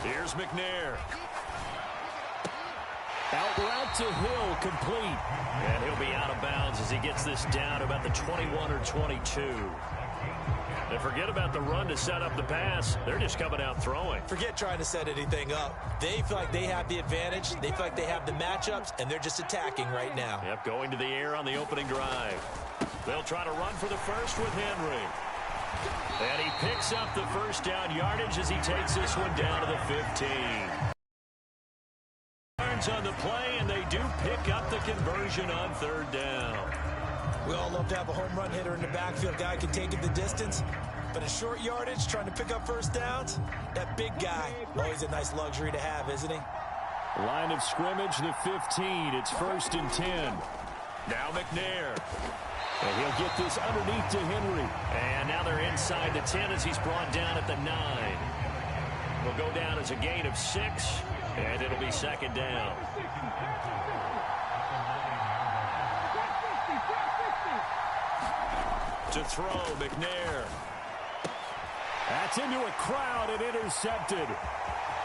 [SPEAKER 1] Here's McNair. Out route to Hill, complete. And he'll be out of bounds as he gets this down about the 21 or 22. And forget about the run to set up the pass. They're just coming out throwing.
[SPEAKER 3] Forget trying to set anything up. They feel like they have the advantage. They feel like they have the matchups, and they're just attacking right now.
[SPEAKER 1] Yep, going to the air on the opening drive. They'll try to run for the first with Henry. And he picks up the first down yardage as he takes this one down to the 15. Yards on the play, and they do pick up the conversion on 3rd down.
[SPEAKER 3] We all love to have a home run hitter in the backfield. Guy can take it the distance. But in short yardage, trying to pick up first downs, that big guy, always a nice luxury to have, isn't he?
[SPEAKER 1] Line of scrimmage, the 15. It's 1st and 10. Now McNair. And he'll get this underneath to Henry. And now they're inside the 10 as he's brought down at the 9. Will go down as a gain of 6, and it'll be 2nd down. To throw, McNair. That's into a crowd and intercepted.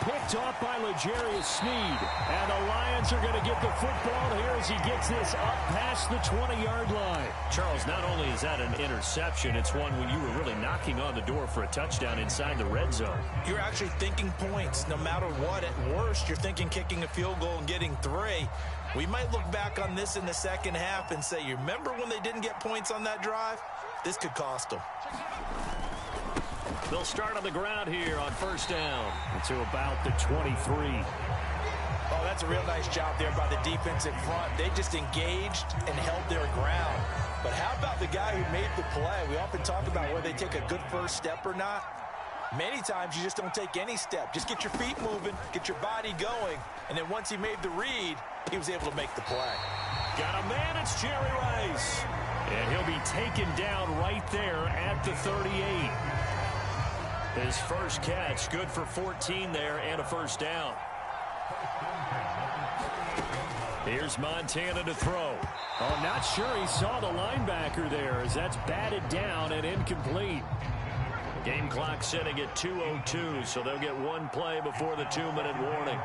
[SPEAKER 1] Picked off by L'Jarius Sneed. And the Lions are going to get the football here as he gets this up past the 20-yard line. Charles, not only is that an interception, it's one when you were really knocking on the door for a touchdown inside the red zone.
[SPEAKER 3] You're actually thinking points. No matter what, at worst, you're thinking kicking a field goal and getting 3. We might look back on this in the second half and say, you remember when they didn't get points on that drive? This could cost them.
[SPEAKER 1] They'll start on the ground here on 1st down to about the 23.
[SPEAKER 3] Oh, that's a real nice job there by the defensive front. They just engaged and held their ground. But how about the guy who made the play? We often talk about whether they take a good first step or not. Many times you just don't take any step. Just get your feet moving, get your body going, and then once he made the read, he was able to make the play.
[SPEAKER 1] Got a man, it's Jerry Rice. And he'll be taken down right there at the 38. His first catch, good for 14 there and a 1st down. Here's Montana to throw. Oh, not sure he saw the linebacker there as that's batted down and incomplete. Game clock sitting at 2:02, so they'll get one play before the 2-minute warning.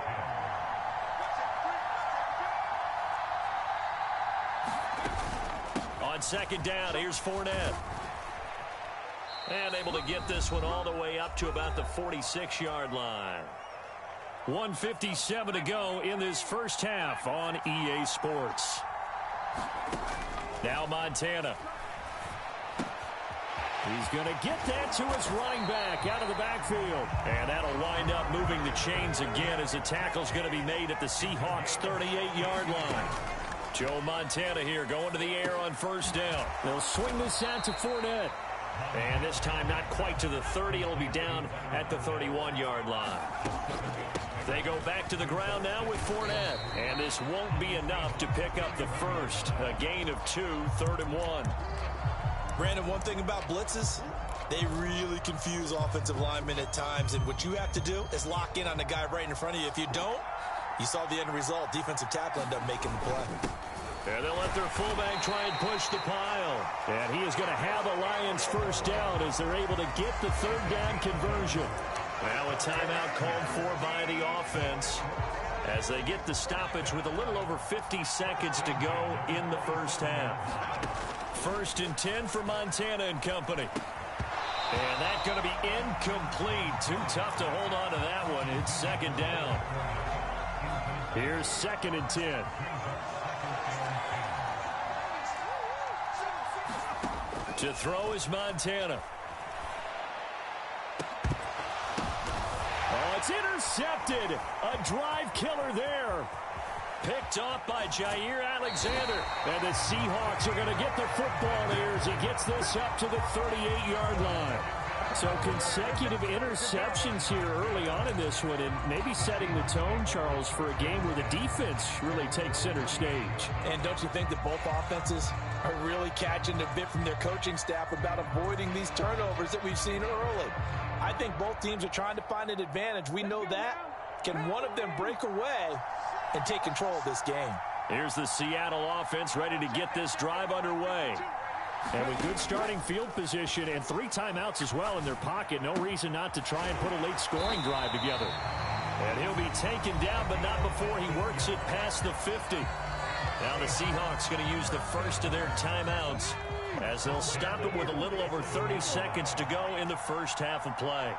[SPEAKER 1] On 2nd down, here's Fournette. And able to get this one all the way up to about the 46-yard line. 1:57 to go in this first half on EA Sports. Now Montana. He's going to get that to his running back out of the backfield. And that'll wind up moving the chains again as the tackle's going to be made at the Seahawks' 38-yard line. Joe Montana here going to the air on first down. They'll swing this out to Fournette. And this time not quite to the 30. It'll be down at the 31-yard line. They go back to the ground now with Fournette. And this won't be enough to pick up the first. A gain of 2, 3rd and 1.
[SPEAKER 3] Brandon, one thing about blitzes, they really confuse offensive linemen at times. And what you have to do is lock in on the guy right in front of you. If you don't, you saw the end result. Defensive tackle ended up making the play.
[SPEAKER 1] And they'll let their fullback try and push the pile. And he is going to have the Lions first down as they're able to get the 3rd down conversion. Now a timeout called for by the offense as they get the stoppage with a little over 50 seconds to go in the first half. 1st and 10 for Montana and company. And that's going to be incomplete. Too tough to hold on to that one. It's 2nd down. Here's 2nd and 10. To throw is Montana. Oh, it's intercepted. A drive killer there. Picked off by Jair Alexander. And the Seahawks are going to get the football here as he gets this up to the 38-yard line. So consecutive interceptions here early on in this one, and maybe setting the tone, Charles, for a game where the defense really takes center stage.
[SPEAKER 3] And don't you think that both offenses are really catching a bit from their coaching staff about avoiding these turnovers that we've seen early? I think both teams are trying to find an advantage. We know that. Can one of them break away and take control of this game?
[SPEAKER 1] Here's the Seattle offense ready to get this drive underway. And with good starting field position and 3 timeouts as well in their pocket, no reason not to try and put a late scoring drive together. And he'll be taken down, but not before he works it past the 50. Now the Seahawks going to use the first of their timeouts as they'll stop it with a little over 30 seconds to go in the first half of play.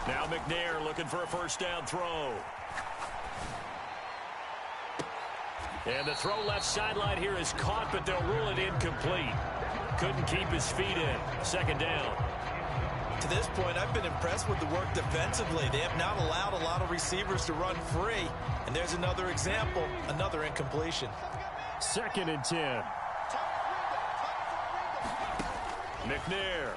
[SPEAKER 1] Now McNair looking for a first down throw. And the throw left sideline here is caught, but they'll rule it incomplete. Couldn't keep his feet in. 2nd down.
[SPEAKER 3] To this point, I've been impressed with the work defensively. They have not allowed a lot of receivers to run free. And there's another example, another incompletion.
[SPEAKER 1] 2nd and 10. McNair.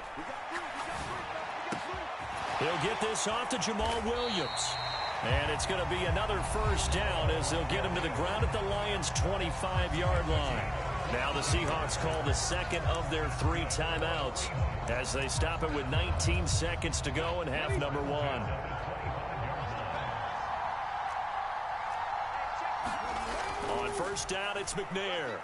[SPEAKER 1] He'll get this off to Jamal Williams. And it's going to be another first down as they'll get him to the ground at the Lions' 25-yard line. Now the Seahawks call the 2nd of their 3 timeouts as they stop it with 19 seconds to go in half number 1. On first down, it's McNair.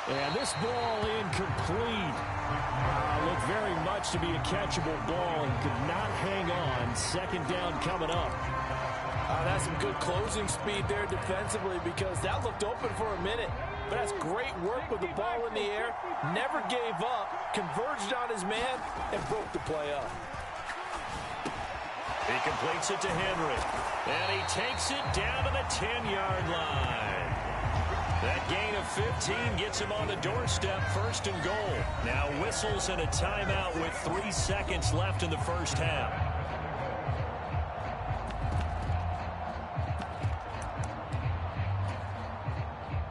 [SPEAKER 1] And this ball incomplete. Looked very much to be a catchable ball and could not hang on. 2nd down coming up.
[SPEAKER 3] That's some good closing speed there defensively because that looked open for a minute. But that's great work with the ball in the air. Never gave up, converged on his man, and broke the play up.
[SPEAKER 1] He completes it to Henry. And he takes it down to the 10-yard line. That gain of 15 gets him on the doorstep, 1st and goal. Now whistles and a timeout with 3 seconds left in the first half.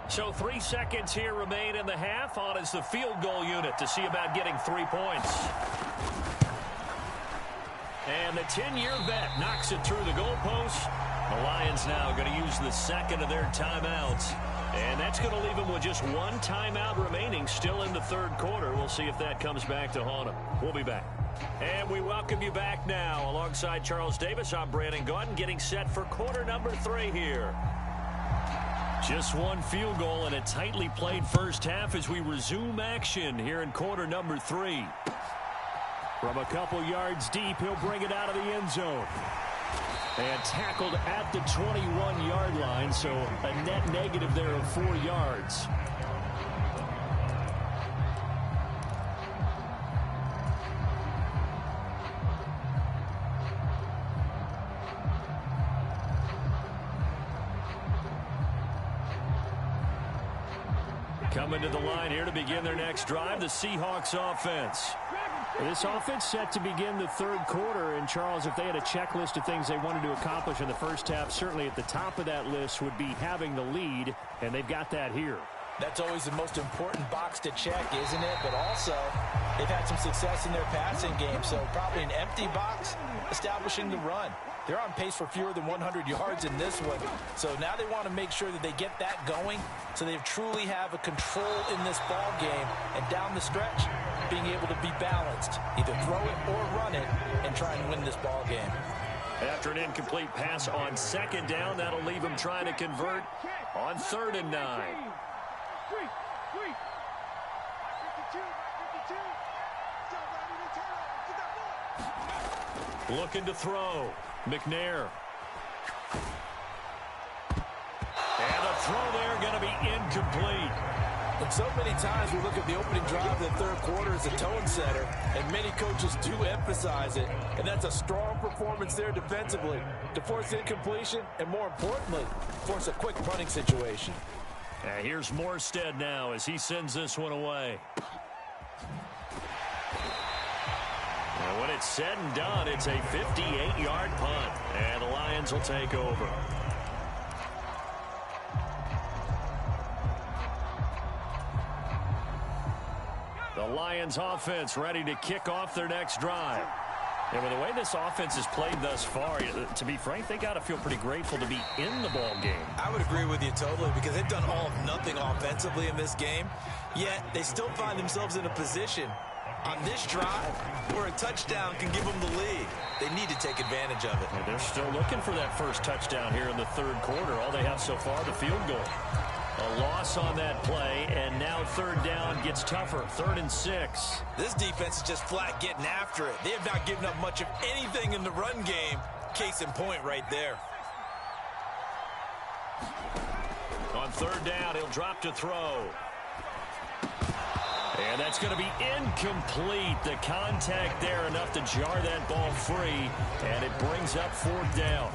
[SPEAKER 1] So 3 seconds here remain in the half. On is the field goal unit to see about getting 3 points. And the 10-year vet knocks it through the goalpost. The Lions now going to use the 2nd of their timeouts. And that's going to leave them with just 1 timeout remaining still in the 3rd quarter. We'll see if that comes back to haunt them. We'll be back. And we welcome you back now. Alongside Charles Davis, I'm Brandon Gaudin getting set for quarter number 3 here. Just 1 field goal and a tightly played first half as we resume action here in quarter number 3. From a couple yards deep, he'll bring it out of the end zone. And tackled at the 21-yard line, so a net negative there of 4 yards. Coming to the line here to begin their next drive, the Seahawks offense.
[SPEAKER 6] This offense set to begin the third quarter. And, Charles, if they had a checklist of things they wanted to accomplish in the first half, certainly at the top of that list would be having the lead, and they've got that here.
[SPEAKER 3] That's always the most important box to check, isn't it? But also, they've had some success in their passing game, so probably an empty box establishing the run. They're on pace for fewer than 100 yards in this one. So now they want to make sure that they get that going so they truly have a control in this ball game. And down the stretch, being able to be balanced. Either throw it or run it and try and win this ball game.
[SPEAKER 1] After an incomplete pass on second down, that'll leave them trying to convert on 3rd and 9. Looking to throw. McNair. And a throw there going to be incomplete.
[SPEAKER 3] And so many times we look at the opening drive of the third quarter as a tone setter, and many coaches do emphasize it. And that's a strong performance there defensively to force incompletion and, more importantly, force a quick punting situation.
[SPEAKER 1] Here's Morstead now as he sends this one away. And when it's said and done, it's a 58-yard punt, and the Lions will take over. The Lions offense ready to kick off their next drive. And with the way this offense has played thus far, to be frank, they got to feel pretty grateful to be in the ball game.
[SPEAKER 3] I would agree with you totally, because they've done all of nothing offensively in this game, yet they still find themselves in a position on this drive where a touchdown can give them the lead. They need to take advantage of it.
[SPEAKER 1] And they're still looking for that first touchdown here in the third quarter. All they have so far, the field goal. A loss on that play, and now 3rd down gets tougher. 3rd and 6.
[SPEAKER 3] This defense is just flat getting after it. They have not given up much of anything in the run game. Case in point right there.
[SPEAKER 1] On 3rd down, he'll drop to throw. And that's going to be incomplete. The contact there enough to jar that ball free, and it brings up 4th down.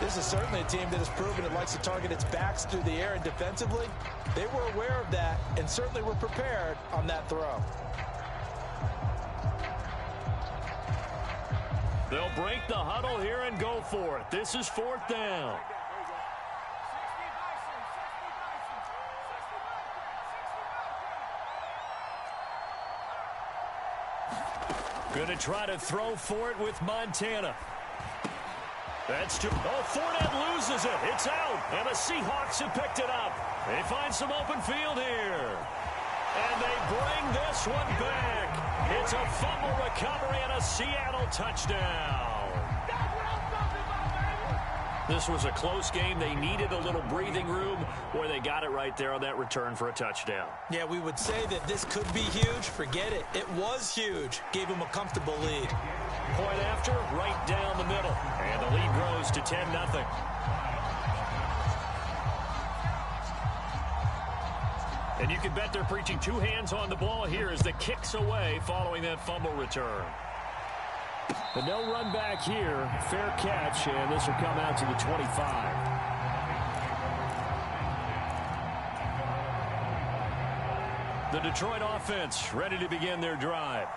[SPEAKER 3] This is certainly a team that has proven it likes to target its backs through the air, and defensively, they were aware of that and certainly were prepared on that throw.
[SPEAKER 1] They'll break the huddle here and go for it. This is 4th down. Going to try to throw for it with Montana. That's too... Oh, Fournette loses it. It's out. And the Seahawks have picked it up. They find some open field here. And they bring this one back. It's a fumble recovery and a Seattle touchdown. This was a close game. They needed a little breathing room, where they got it right there on that return for a touchdown.
[SPEAKER 3] Yeah, we would say that this could be huge. Forget it. It was huge. Gave them a comfortable lead.
[SPEAKER 1] Point after, right down the middle. And the lead grows to 10-0. And you can bet they're preaching two hands on the ball here as the kick's away following that fumble return. But no run back here. Fair catch, and this will come out to the 25. The Detroit offense ready to begin their drive.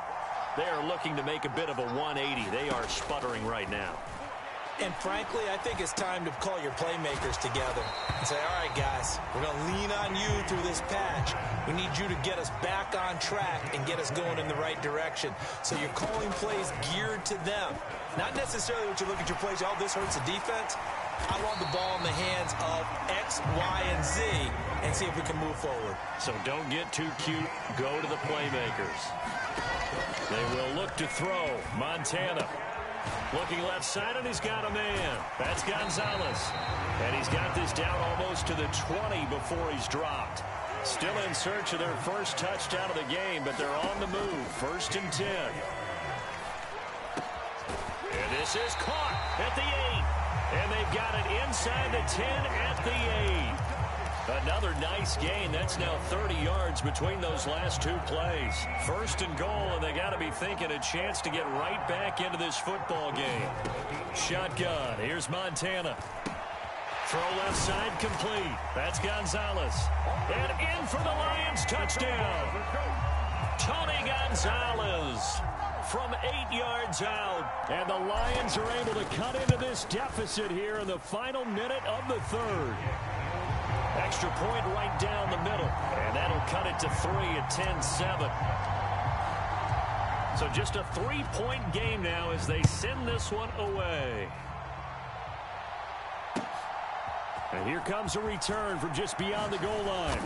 [SPEAKER 1] They are looking to make a bit of a 180. They are sputtering right now.
[SPEAKER 3] And frankly, I think it's time to call your playmakers together and say, all right, guys, we're going to lean on you through this patch. We need you to get us back on track and get us going in the right direction. So you're calling plays geared to them. Not necessarily what you look at your plays, oh, this hurts the defense. I want the ball in the hands of X, Y, and Z and see if we can move forward.
[SPEAKER 1] So don't get too cute. Go to the playmakers. They will look to throw. Montana. Looking left side, and he's got a man. That's Gonzalez. And he's got this down almost to the 20 before he's dropped. Still in search of their first touchdown of the game, but they're on the move. 1st and 10. And this is caught at the 8. And they've got it inside the 10 at the 8. Another nice gain. That's now 30 yards between those last two plays. 1st and goal, and they got to be thinking a chance to get right back into this football game. Shotgun. Here's Montana. Throw left side complete. That's Gonzalez. And in for the Lions touchdown. Tony Gonzalez from 8 yards out. And the Lions are able to cut into this deficit here in the final minute of the third. Extra point right down the middle. And that'll cut it to 3 at 10-7. So just a 3-point game now as they send this one away. And here comes a return from just beyond the goal line.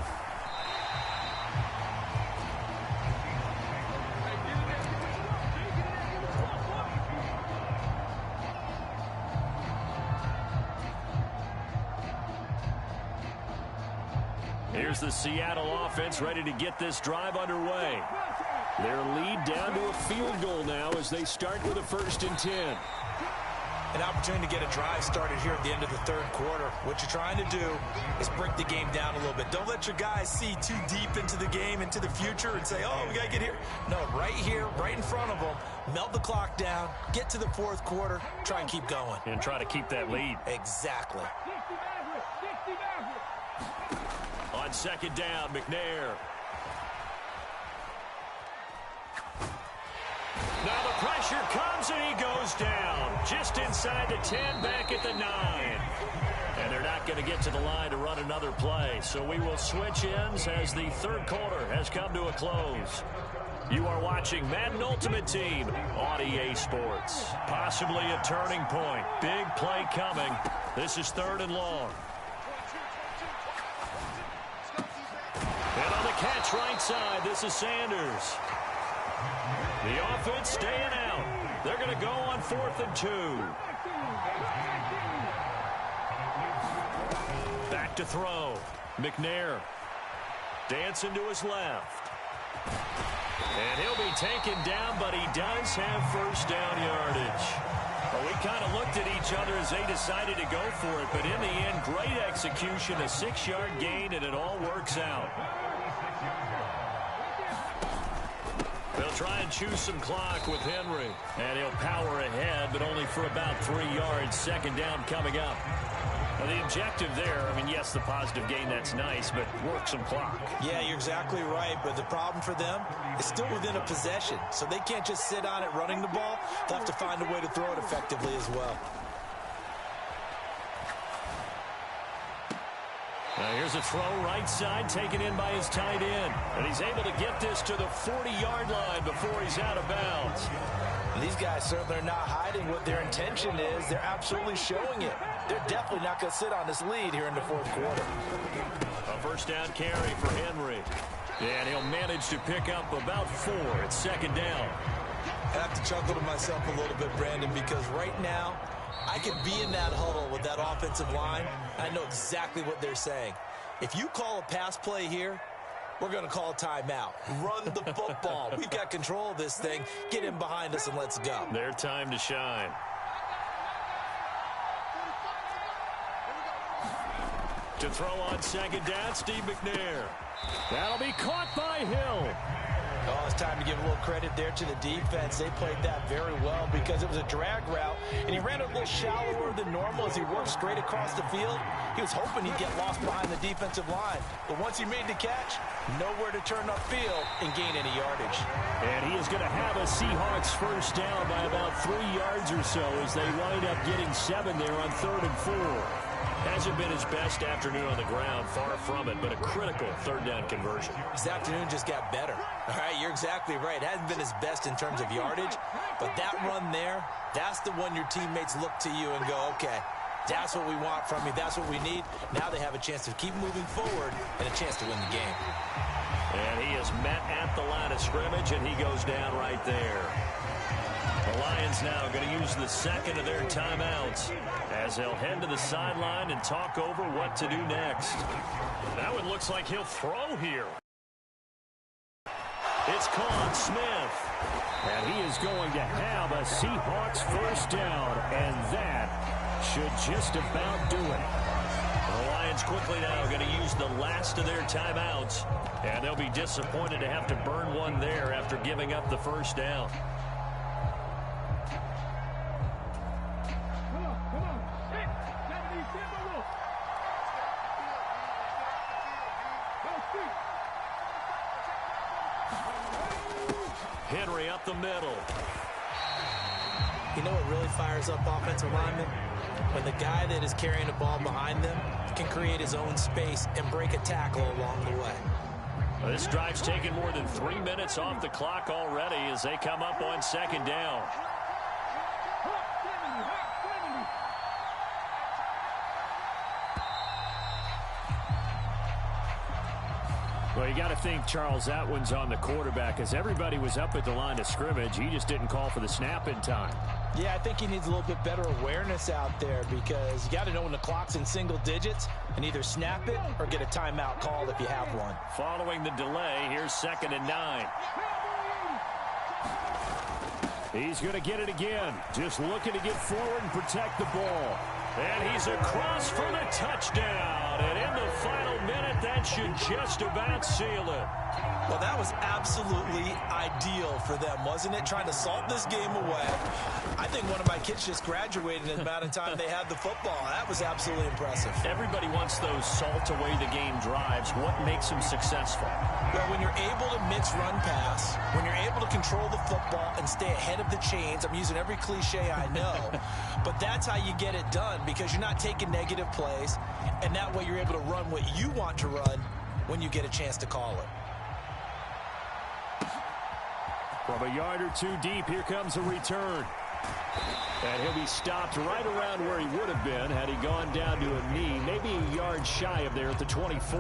[SPEAKER 1] Here's the Seattle offense ready to get this drive underway. Their lead down to a field goal now as they start with a 1st and 10.
[SPEAKER 3] An opportunity to get a drive started here at the end of the third quarter. What you're trying to do is break the game down a little bit. Don't let your guys see too deep into the game, into the future, and say, oh, we got to get here. No, right here, right in front of them, melt the clock down, get to the fourth quarter, try and keep going.
[SPEAKER 1] And try to keep that lead.
[SPEAKER 3] Exactly.
[SPEAKER 1] On 2nd down, McNair. Now the pressure comes and he goes down. Just inside the 10, back at the 9. And they're not going to get to the line to run another play. So we will switch ends as the third quarter has come to a close. You are watching Madden Ultimate Team on EA Sports. Possibly a turning point. Big play coming. This is 3rd and long. And on the catch right side, this is Sanders. The offense staying out. They're going to go on 4th and 2. Back to throw. McNair. Dancing to his left. And he'll be taken down, but he does have 1st down yardage. Well, we kind of looked at each other as they decided to go for it, but in the end, great execution, a 6-yard gain, and it all works out. They'll try and choose some clock with Henry. And he'll power ahead, but only for about 3 yards. 2nd down coming up. Now, the objective there, I mean, yes, the positive gain, that's nice, but work some clock.
[SPEAKER 3] Yeah, you're exactly right. But the problem for them is still within a possession. So they can't just sit on it running the ball. They'll have to find a way to throw it effectively as well.
[SPEAKER 1] Now here's a throw right side taken in by his tight end. And he's able to get this to the 40-yard line before he's out of bounds.
[SPEAKER 3] These guys certainly are not hiding what their intention is. They're absolutely showing it. They're definitely not going to sit on this lead here in the fourth quarter.
[SPEAKER 1] A 1st down carry for Henry. And he'll manage to pick up about 4 at 2nd down.
[SPEAKER 3] I have to chuckle to myself a little bit, Brandon, because right now, I could be in that huddle with that offensive line. I know exactly what they're saying. If you call a pass play here, we're going to call a timeout. Run the football. We've got control of this thing. Get in behind us and let's go.
[SPEAKER 1] Their time to shine. To throw on 2nd down, Steve McNair. That'll be caught by Hill.
[SPEAKER 3] Oh, it's time to give a little credit there to the defense. They played that very well because it was a drag route, and he ran it a little shallower than normal as he worked straight across the field. He was hoping he'd get lost behind the defensive line, but once he made the catch, nowhere to turn upfield and gain any yardage.
[SPEAKER 1] And he is going to have a Seahawks 1st down by about 3 yards or so as they wind up getting 7 there on 3rd and 4. Hasn't been his best afternoon on the ground, far from it, but a critical 3rd down conversion.
[SPEAKER 3] His afternoon just got better. All right, you're exactly right. It hasn't been his best in terms of yardage, but that run there, that's the one your teammates look to you and go, okay, that's what we want from you. That's what we need. Now they have a chance to keep moving forward and a chance to win the game.
[SPEAKER 1] And he is met at the line of scrimmage, and he goes down right there. The Lions now going to use the 2nd of their timeouts as they'll head to the sideline and talk over what to do next. That one looks like he'll throw here. It's caught, Smith. And he is going to have a Seahawks 1st down, and that should just about do it. The Lions quickly now going to use the last of their timeouts, and they'll be disappointed to have to burn one there after giving up the 1st down. middle.
[SPEAKER 3] You know what really fires up offensive linemen? When the guy that is carrying the ball behind them can create his own space and break a tackle along the way.
[SPEAKER 1] Well, this drive's taken more than 3 minutes off the clock already as they come up on second down. Well, you got to think, Charles, that one's on the quarterback as everybody was up at the line of scrimmage. He just didn't call for the snap in time.
[SPEAKER 3] Yeah, I think he needs a little bit better awareness out there because you got to know when the clock's in single digits and either snap it or get a timeout called if you have one.
[SPEAKER 1] Following the delay, here's 2nd and 9. He's going to get it again. Just looking to get forward and protect the ball. And he's across for the touchdown. And in the final minute, that should just about seal it.
[SPEAKER 3] Well, that was absolutely ideal for them, wasn't it? Trying to salt this game away. I think one of my kids just graduated in the amount of time they had the football. That was absolutely impressive.
[SPEAKER 1] Everybody wants those salt away the game drives. What makes them successful?
[SPEAKER 3] Well, when you're able to mix run pass, when you're able to control the football and stay ahead of the chains, I'm using every cliche I know, but that's how you get it done because you're not taking negative plays, and that way you're able to run what you want to run when you get a chance to call it.
[SPEAKER 1] From a yard or two deep, here comes a return. And he'll be stopped right around where he would have been had he gone down to a knee, maybe a yard shy of there at the 24.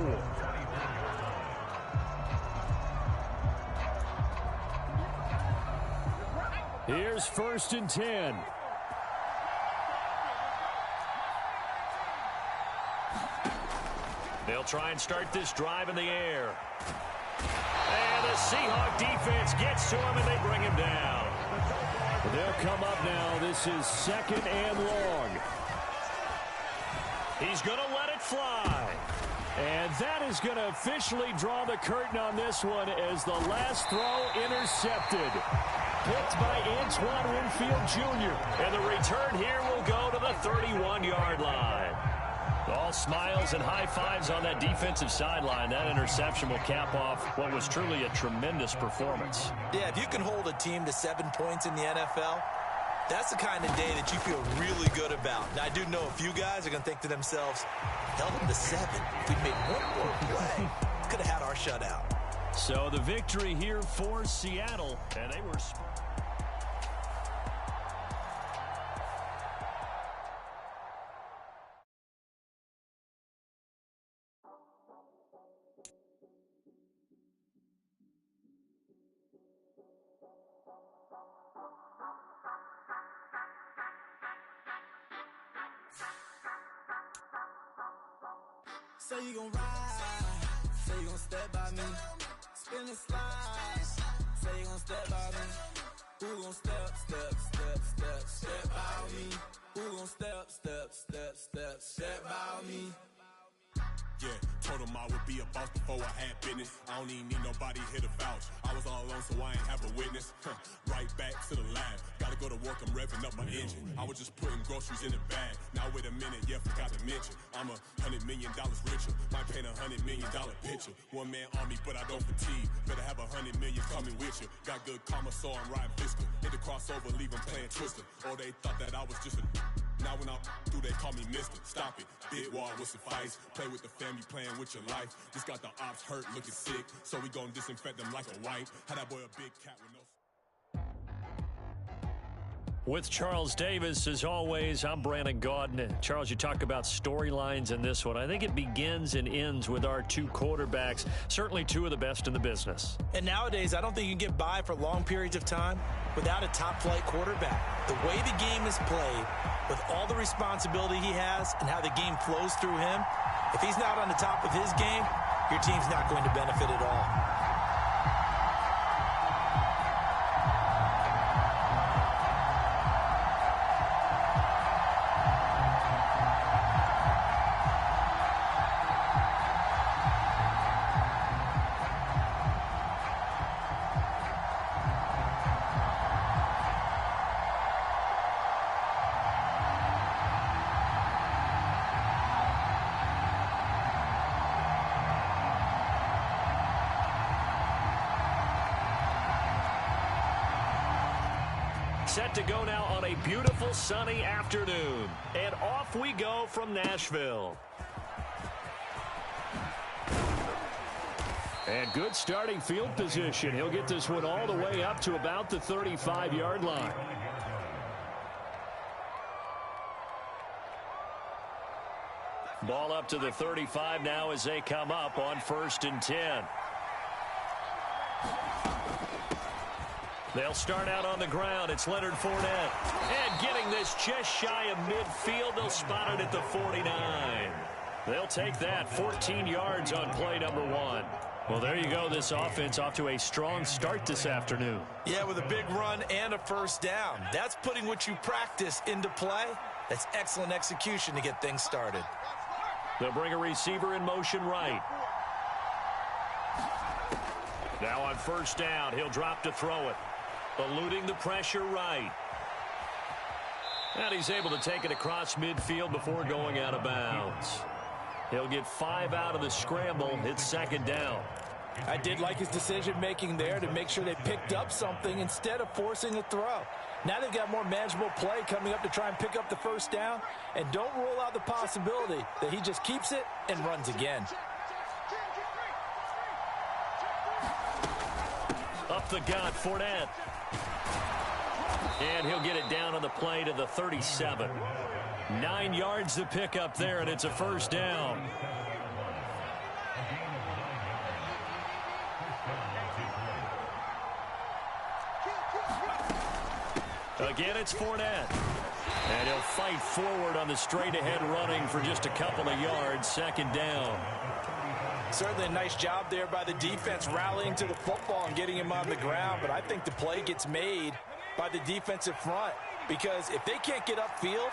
[SPEAKER 1] Here's 1st and 10. They'll try and start this drive in the air. And the Seahawk defense gets to him, and they bring him down. They'll come up now. This is 2nd and long. He's going to let it fly. And that is going to officially draw the curtain on this one as the last throw intercepted. Picked by Antoine Winfield Jr. And the return here will go to the 31-yard line. All smiles and high fives on that defensive sideline. That interception will cap off what was truly a tremendous performance.
[SPEAKER 3] Yeah, if you can hold a team to 7 points in the NFL, that's the kind of day that you feel really good about. Now, I do know a few guys are going to think to themselves, held them to 7. If we made one more play, could have had our shutout.
[SPEAKER 1] So the victory here for Seattle, and they were...
[SPEAKER 9] Say you gon' ride, say you gon' step by me, spin and slide, say you gon' step by me, who gon' step by me, who gon' step by me.
[SPEAKER 7] Yeah, told him I would be a boss before I had business. I don't even need nobody here to vouch. I was all alone, so I ain't have a witness. Right back to the lab. Gotta go to work, I'm revving up my engine. I was just putting groceries in the bag. Now wait a minute, yeah, forgot to mention. I'm $100 million richer. Might paint $100 million picture. One man army, but I don't fatigue. Better have 100 million coming with you. Got good karma, so I'm riding fiscal. Hit the crossover, leave them playing Twister. Or they thought that I was just a... Now when I do, they call me Mister. Stop it. Big wall will suffice. Play with the family, playing with your life. Just got the ops hurt, looking sick. So we gon' disinfect them like a wipe. Had that boy a big cat with no...
[SPEAKER 1] With Charles Davis, as always, I'm Brandon Gaudin. Charles, you talk about storylines in this one. I think it begins and ends with our two quarterbacks, certainly two of the best in the business.
[SPEAKER 3] And nowadays, I don't think you can get by for long periods of time without a top-flight quarterback. The way the game is played, with all the responsibility he has and how the game flows through him, if he's not on the top of his game, your team's not going to benefit at all.
[SPEAKER 1] Set to go now on a beautiful sunny afternoon. And off we go from Nashville. And good starting field position. He'll get this one all the way up to about the 35-yard line. Ball up to the 35 now as they come up on 1st and 10. They'll start out on the ground. It's Leonard Fournette. And getting this just shy of midfield. They'll spot it at the 49. They'll take that 14 yards on play number 1. Well, there you go. This offense off to a strong start this afternoon.
[SPEAKER 3] Yeah, with a big run and a first down. That's putting what you practice into play. That's excellent execution to get things started.
[SPEAKER 1] They'll bring a receiver in motion right. Now on 1st down, he'll drop to throw it. Eluding the pressure right. And he's able to take it across midfield before going out of bounds. He'll get 5 out of the scramble. It's 2nd down.
[SPEAKER 3] I did like his decision-making there to make sure they picked up something instead of forcing a throw. Now they've got more manageable play coming up to try and pick up the first down. And don't rule out the possibility that he just keeps it and runs again.
[SPEAKER 1] Up the gut, Fournette. And he'll get it down on the play to the 37. 9 yards to pick up there, and it's a first down. Again, it's Fournette. And he'll fight forward on the straight-ahead running for just a couple of yards. 2nd down.
[SPEAKER 3] Certainly a nice job there by the defense rallying to the football and getting him on the ground. But I think the play gets made by the defensive front, because if they can't get upfield,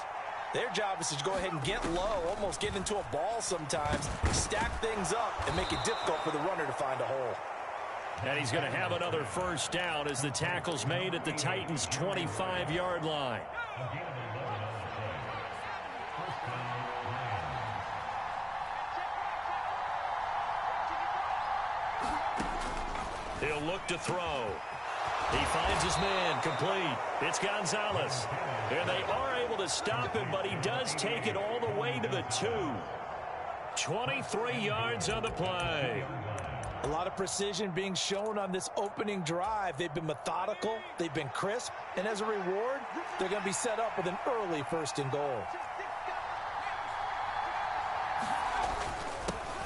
[SPEAKER 3] their job is to go ahead and get low, almost get into a ball sometimes, stack things up, and make it difficult for the runner to find a hole.
[SPEAKER 1] And he's going to have another first down as the tackle's made at the Titans' 25-yard line. He'll look to throw. He finds his man, complete. It's Gonzalez. And they are able to stop him, but he does take it all the way to the 2. 23 yards on the play.
[SPEAKER 3] A lot of precision being shown on this opening drive. They've been methodical, they've been crisp, and as a reward, they're going to be set up with an early 1st and goal.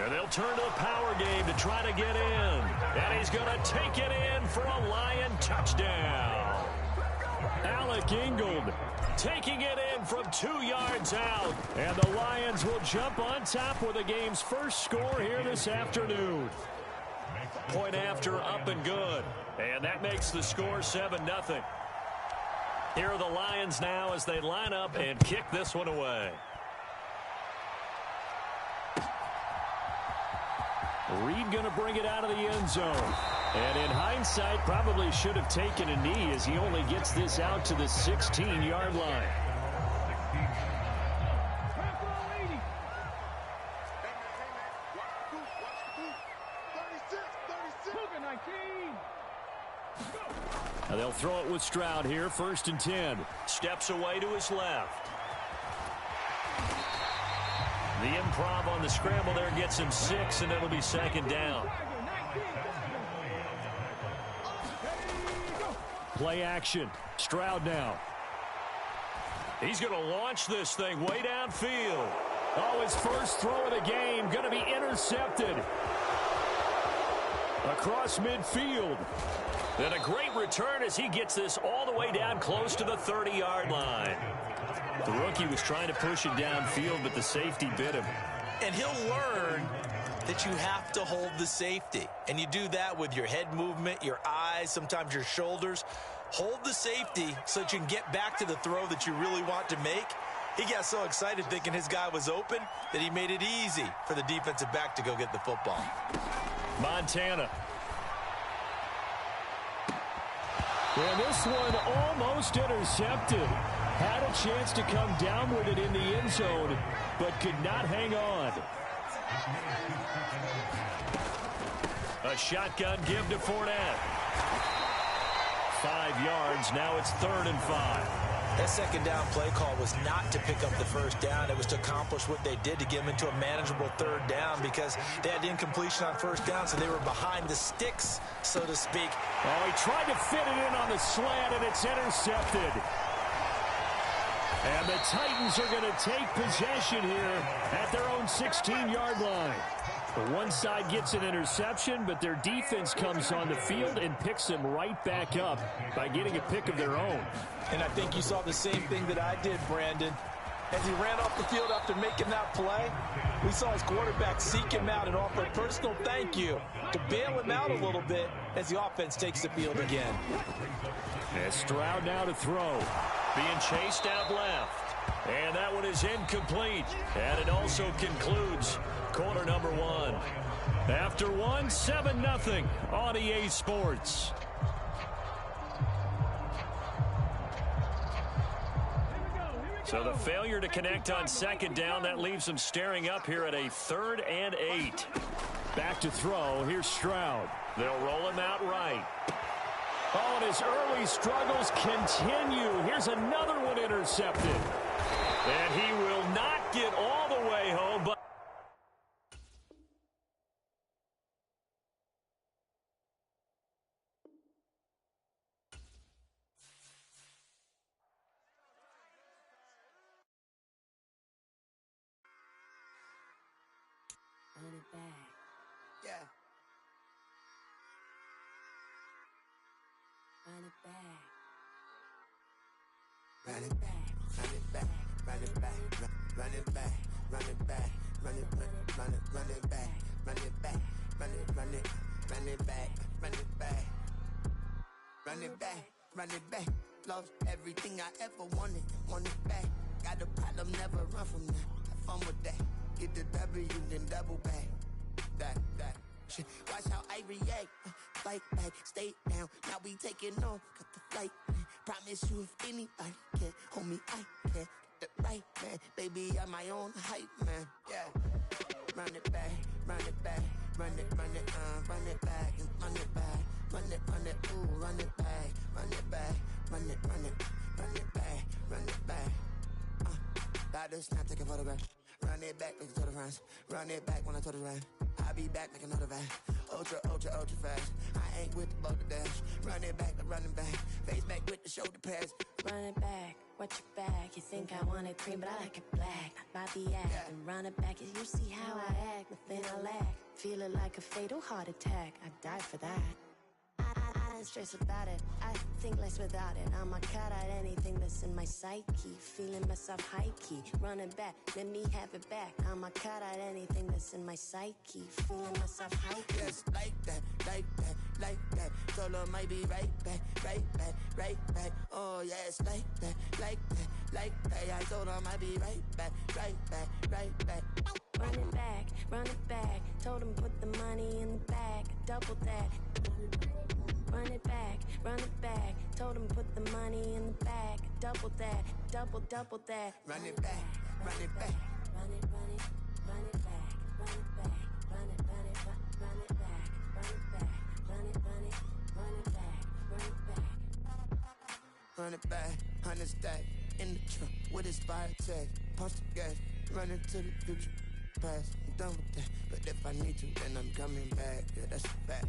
[SPEAKER 1] And they'll turn to the power game to try to get in. And he's going to take it in for a Lion touchdown. Alec Ingold taking it in from 2 yards out. And the Lions will jump on top with the game's first score here this afternoon. Point after, up and good. And that makes the score 7-0. Here are the Lions now as they line up and kick this one away. Reed going to bring it out of the end zone. And in hindsight, probably should have taken a knee as he only gets this out to the 16-yard line. Now they'll throw it with Stroud here, 1st and 10. Steps away to his left. The improv on the scramble there gets him 6, and it'll be 2nd down. Play action. Stroud now. He's going to launch this thing way downfield. Oh, his first throw of the game going to be intercepted. Across midfield. And a great return as he gets this all the way down close to the 30-yard line. The rookie was trying to push it downfield, but the safety bit him.
[SPEAKER 3] And he'll learn that you have to hold the safety. And you do that with your head movement, your eyes, sometimes your shoulders. Hold the safety so that you can get back to the throw that you really want to make. He got so excited thinking his guy was open that he made it easy for the defensive back to go get the football.
[SPEAKER 1] Montana. And this one almost intercepted. Had a chance to come down with it in the end zone, but could not hang on. A shotgun give to Fournette. 5 yards. Now it's 3rd and 5.
[SPEAKER 3] That second down play call was not to pick up the first down. It was to accomplish what they did to get them into a manageable 3rd down because they had incompletion on first down, so they were behind the sticks, so to speak.
[SPEAKER 1] Oh, he tried to fit it in on the slant, and it's intercepted. And the Titans are going to take possession here at their own 16-yard line. The one side gets an interception, but their defense comes on the field and picks them right back up by getting a pick of their own.
[SPEAKER 3] And I think you saw the same thing that I did, Brandon. As he ran off the field after making that play, we saw his quarterback seek him out and offer a personal thank you to bail him out a little bit as the offense takes the field again.
[SPEAKER 1] And Stroud now to throw. Being chased out left. And that one is incomplete. And it also concludes quarter number 1. After 1, 7-0 on EA Sports. So the failure to connect on second down, that leaves them staring up here at a 3rd and 8. Back to throw. Here's Stroud. They'll roll him out right. Oh, and his early struggles continue. Here's another one intercepted. And he will not get all the way home, but
[SPEAKER 5] Run it back.
[SPEAKER 9] Yeah.
[SPEAKER 5] Run it back.
[SPEAKER 9] Run it back. Run it back. Run it back. Run it back. Run it back. Run it back. Run it back. Run it back. Run it run it run it back. Run it back. Run it back. Run it back. Lost everything I ever wanted. Want it back. Got a problem, never run from that. Have fun with that. Get the W, then double back. That shit. Watch how I react. Fight back, stay down. Now we taking on. Cut the flight. Promise you if anybody can hold me, I can. Get the right man. Baby, I'm my own hype man. Yeah. Run it back, run it back. Run it back, and run it back. Run it, ooh, run it back. Run it back, run it back. Run it back. About to snap, take a photograph. Run it back, make a total runs. Run it back when I total run. I'll be back, make another van. Ultra fast. I ain't with the boulder dash. Run it back, the running back. Face back with the shoulder pads.
[SPEAKER 5] Run it back, watch your back. You think I want it cream, but I like it black. Not by the act. And run it back, you see how I act. Nothing I lack. Feeling like a fatal heart attack. I die for that. I don't stress about it. I think less without it. I'ma cut out anything that's in my psyche. Feeling myself high key. Running back, let me have it back. I'ma cut out anything that's in my psyche. Feeling myself high key.
[SPEAKER 9] Yes, like that. Solo might be right back. Oh, yes, like that. I told him I'd be right back.
[SPEAKER 5] Run it back. Told him put the money in the bag. Double that. Run it back. Told him put the money in the bag. Double that. Double that.
[SPEAKER 9] Run it back.
[SPEAKER 5] Run it back. Run it back. Run it back. Run it back. Run it back. Run it back.
[SPEAKER 9] Run it back. 100 stack in the trunk with his fire tag. Punch the gas. Running to the future. Past. I'm done with that. But if I need to, then I'm coming back. Yeah, that's a fact.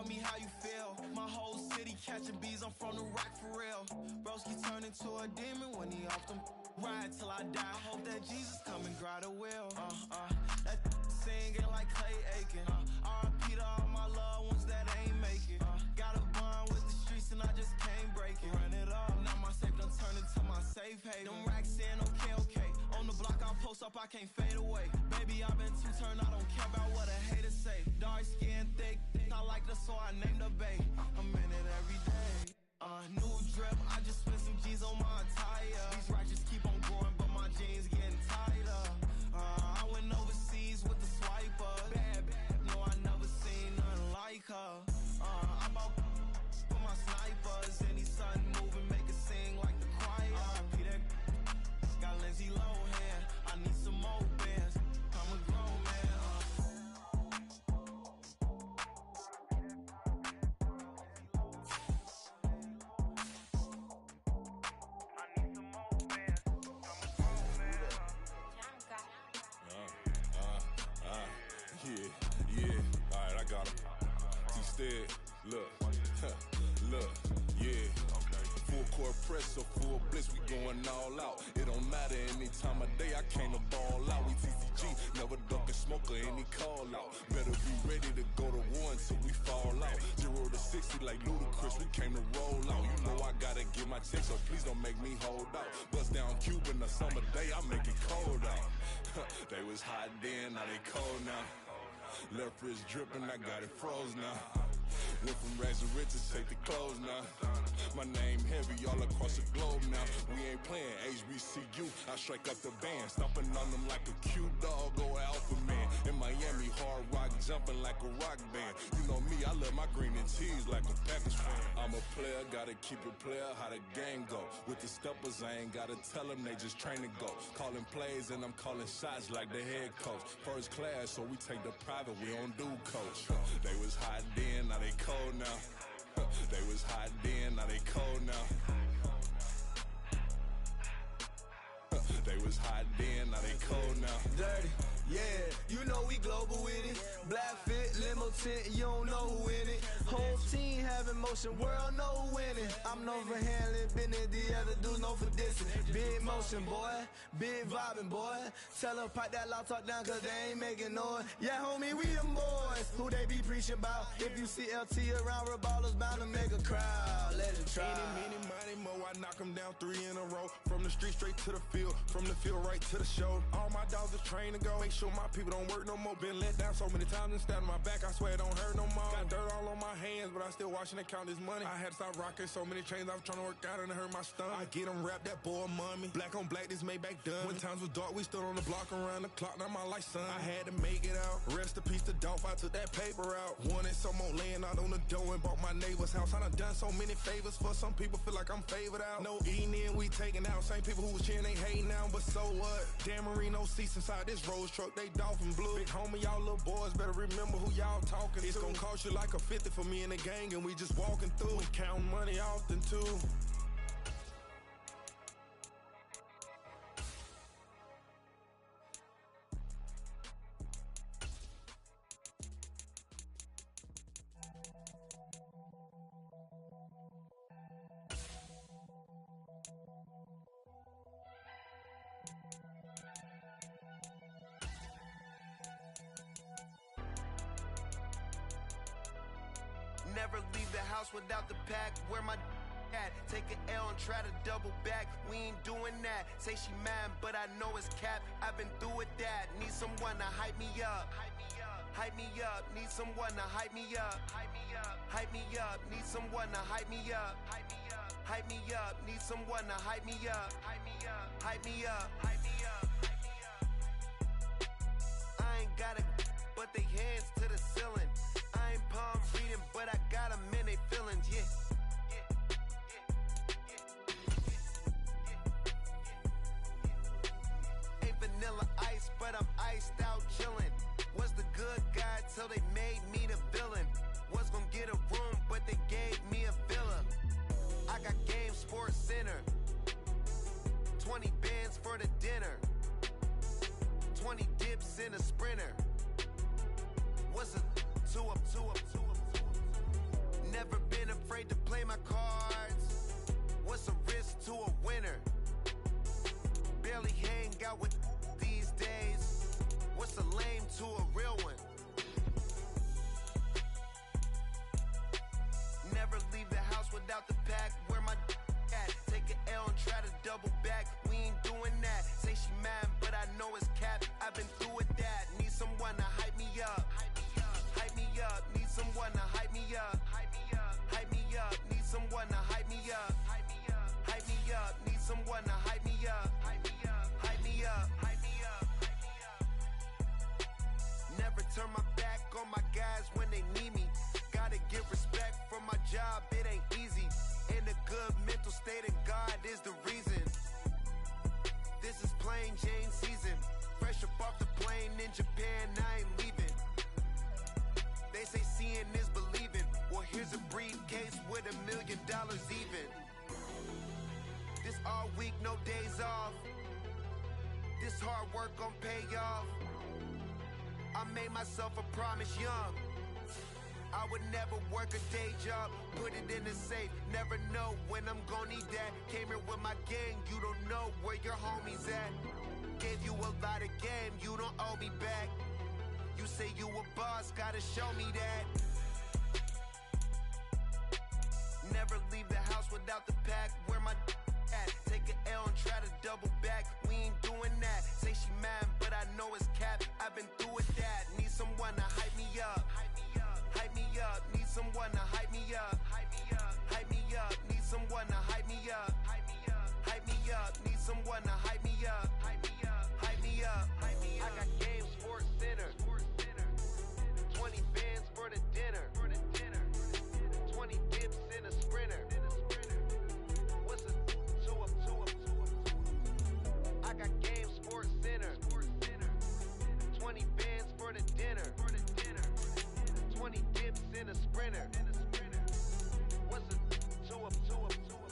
[SPEAKER 9] tell me how you feel. My whole city catching bees, I'm from the rock for real. Broski turned into a demon when he off them. Ride till I die, hope that Jesus come and grab the wheel. That singing like Clay Aiken. R.I.P. to all my loved ones that ain't make it. Got a bond with the streets and I just can't break it. Run it up, now my safe done turned into my safe haven. Them racks in, okay. On the block I'll post up, I can't fade away. Baby, I've been too turned, I don't care about what a hater say. Dark skin, thick, I like the so I named the bay. I'm in it every day. New drip, I just spent some G's on my attire. These righteous keep on growing, but my jeans getting tighter. I went overseas with the swiper. Bad, no, I never seen nothing like her. I'm out for my snipers. Any sun moving, make it sing like the choir. Peter got Lindsay Lohan. I need some more bands. I'm a grown man.
[SPEAKER 7] Yeah, alright, I got him. T-Stead, look, yeah. Full court press, so full blitz, we going all out. It don't matter any time of day, I came to ball out. We TCG, never duck and smoke or any call out. Better be ready to go to war until we fall out. 0 to 60 like Ludacris, we came to roll out. You know I gotta get my check, so please don't make me hold out. Bust down Cuban a summer day, I make it cold out. They was hot then, now they cold now. Left wrist dripping, I got it froze now. Went from rags to riches, take the clothes now. My name heavy all across the globe now. We ain't playing HBCU, I strike up the band. Stomping on them like a cute dog or alpha man. In Miami, hard rock jumping like a rock band. You know me, I love my green and cheese like a Packers fan. I'm a player, gotta keep it player, how the game go. With the steppers, I ain't gotta tell them, they just train to go. Calling plays and I'm calling shots like the head coach. First class, so we take the private, we don't do coach. They was hot then, now they cold now. They was hot then, now they cold now. They was hot then, now they cold now.
[SPEAKER 9] Dirty, yeah, you know we global with it. Black fit, limo tint, you don't know who in it. Whole team having motion, world know who winning. I'm known for handling business, the other dudes known for dissing. Big motion, boy, big vibing, boy. Tell her pipe that loud talk down, cause they ain't making noise. Yeah, homie, we them boys, who they be preaching about. If you see LT around, ballers bound to make a crowd. Let it try.
[SPEAKER 7] Eeny, meeny, miny, mo, I knock them down 3 in a row. From the street straight to the field, from the field right to the show. All my dogs are trained to go. Make sure my people don't work no more. Been let down so many times and stabbed my back, I swear it don't hurt no more. Got dirt all on my hands, but I still watching and count this money. I had to stop rocking so many chains, I was trying to work out and it hurt my stomach. I get them wrapped, that boy mommy. Black on black, this Maybach done. When times was dark, we stood on the block around the clock, now my life son. I had to make it out. Rest in peace to Dolph, I took that paper out. Wanted some more laying out on the dough and bought my neighbor's house. I done so many favors for some people, feel like I'm favored out. No eating in, we taking out. Same people who was cheering, they hating now, but so what? Dan Marino seats inside this Rolls truck, they dolphin blue. Big homie, y'all little boys better remember who y'all talking to. It's gonna cost you like a 50 for me and the gang, and we just walking through. We counting money often too.
[SPEAKER 9] Never leave the house without the pack. Where my at? Take an L and try to double back. We ain't doing that. Say she mad, but I know it's cap. I've been through with that. Need someone to hype me up. Hype me up. Need someone to hype me up. Hype me up. Need someone to hype me up. Hype me up. Need someone to hype me up. Hype me up. Hype me up. Hype me up. I ain't got it, but they hands to the ceiling. I ain't palm reading, but I got them in they feelings, yeah. Ain't vanilla ice, but I'm iced out chillin'. Was the good guy till they made me the villain. Was gonna get a room, but they gave me a villa. I got Game Sports Center. 20 bands for the dinner. 20 dips in a Sprinter. What's a 2 up, 2 up, 2 up, 2 up? someone to hype me up. Hype me up, hype me up, hype me up, hype me up. Never turn my back on my guys when they need me. Gotta give respect for my job, it ain't easy. In a good mental state and God is the reason. This is plain Jane season. Fresh up off the plane in Japan, I ain't leaving. They say seeing is believing. Well, here's a briefcase with $1 million even. This all week, no days off. This hard work gon' pay off. I made myself a promise young. I would never work a day job, put it in the safe, never know when I'm gon' need that. Came here with my gang, you don't know where your homies at. Gave you a lot of game, you don't owe me back. You say you a boss, gotta show me that. Never leave the house without the pack, where my at? Take an L and try to double back, we ain't doing that. Say she mad, but I know it's cap, I've been through with that. Need someone to hype me up. Hype me up, need someone to hype me up. Hype me up, hype me up, need someone to hype me up. Hype me up, hype me up, need someone to hype me up. Hype me up, hype me up, hype me up. I got Game Sports Center. 20 bands for the dinner. 20 dips in a sprinter. What's a 2 up, 2 up, 2 up? I got Game Sports Center. 20 bands for the dinner. 20 dips in a sprinter. What's a 2 up, 2 up, 2 up?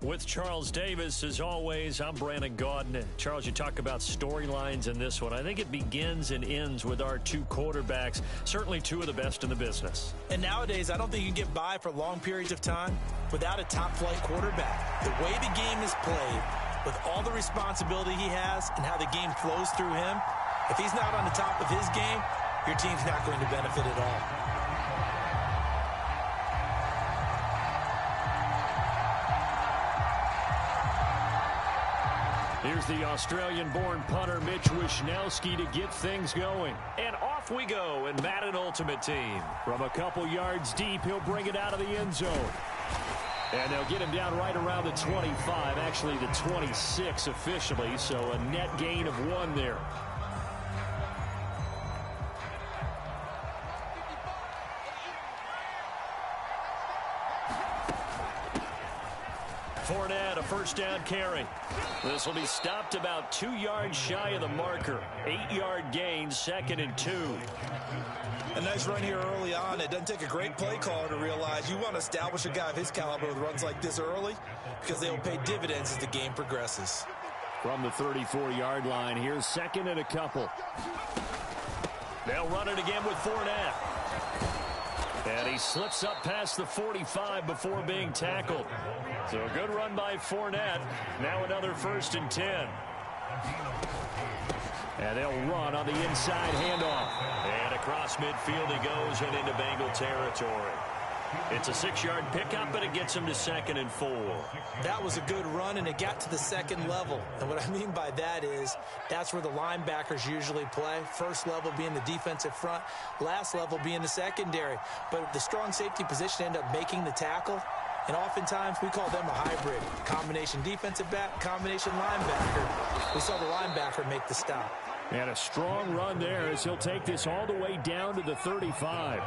[SPEAKER 1] With Charles Davis, as always, I'm Brandon Gaudin. Charles, you talk about storylines in this one. I think it begins and ends with our two quarterbacks, certainly two of the best in the business.
[SPEAKER 3] And nowadays, I don't think you can get by for long periods of time without a top-flight quarterback. The way the game is played, with all the responsibility he has and how the game flows through him, if he's not on the top of his game, your team's not going to benefit at all.
[SPEAKER 1] Here's the Australian-born punter Mitch Wishnowsky to get things going. And off we go in Madden Ultimate Team. From a couple yards deep, he'll bring it out of the end zone. And they'll get him down right around the 25, actually the 26 officially, so a net gain of 1 there. Fournette, a first down carry. This will be stopped about 2 yards shy of the marker. 8-yard gain, 2nd and 2.
[SPEAKER 3] A nice run here early on. It doesn't take a great play caller to realize you want to establish a guy of his caliber with runs like this early because they will pay dividends as the game progresses.
[SPEAKER 1] From the 34-yard line, here's 2nd and a couple. They'll run it again with Fournette. And he slips up past the 45 before being tackled. So a good run by Fournette. Now another 1st and 10. And they'll run on the inside handoff. And across midfield he goes and into Bengal territory. It's a 6-yard pickup, and it gets him to 2nd and 4.
[SPEAKER 3] That was a good run, and it got to the second level. And what I mean by that is that's where the linebackers usually play. First level being the defensive front, last level being the secondary. But the strong safety position ended up making the tackle. And oftentimes we call them a hybrid. Combination defensive back, combination linebacker. We saw the linebacker make the stop.
[SPEAKER 6] And a strong run there as he'll take this all the way down to the 35.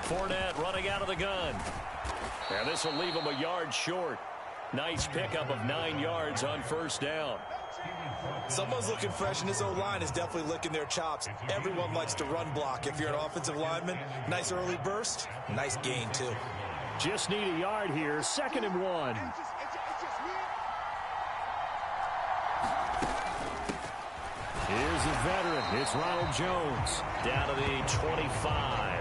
[SPEAKER 1] Fournette running out of the gun. And this will leave him a yard short. Nice pickup of 9 yards on first down.
[SPEAKER 3] Someone's looking fresh, and this O-line is definitely licking their chops. Everyone likes to run block. If you're an offensive lineman, nice early burst, nice gain too.
[SPEAKER 6] Just need a yard here, 2nd and 1. Here's the veteran. It's Ronald Jones.
[SPEAKER 1] Down to the 25.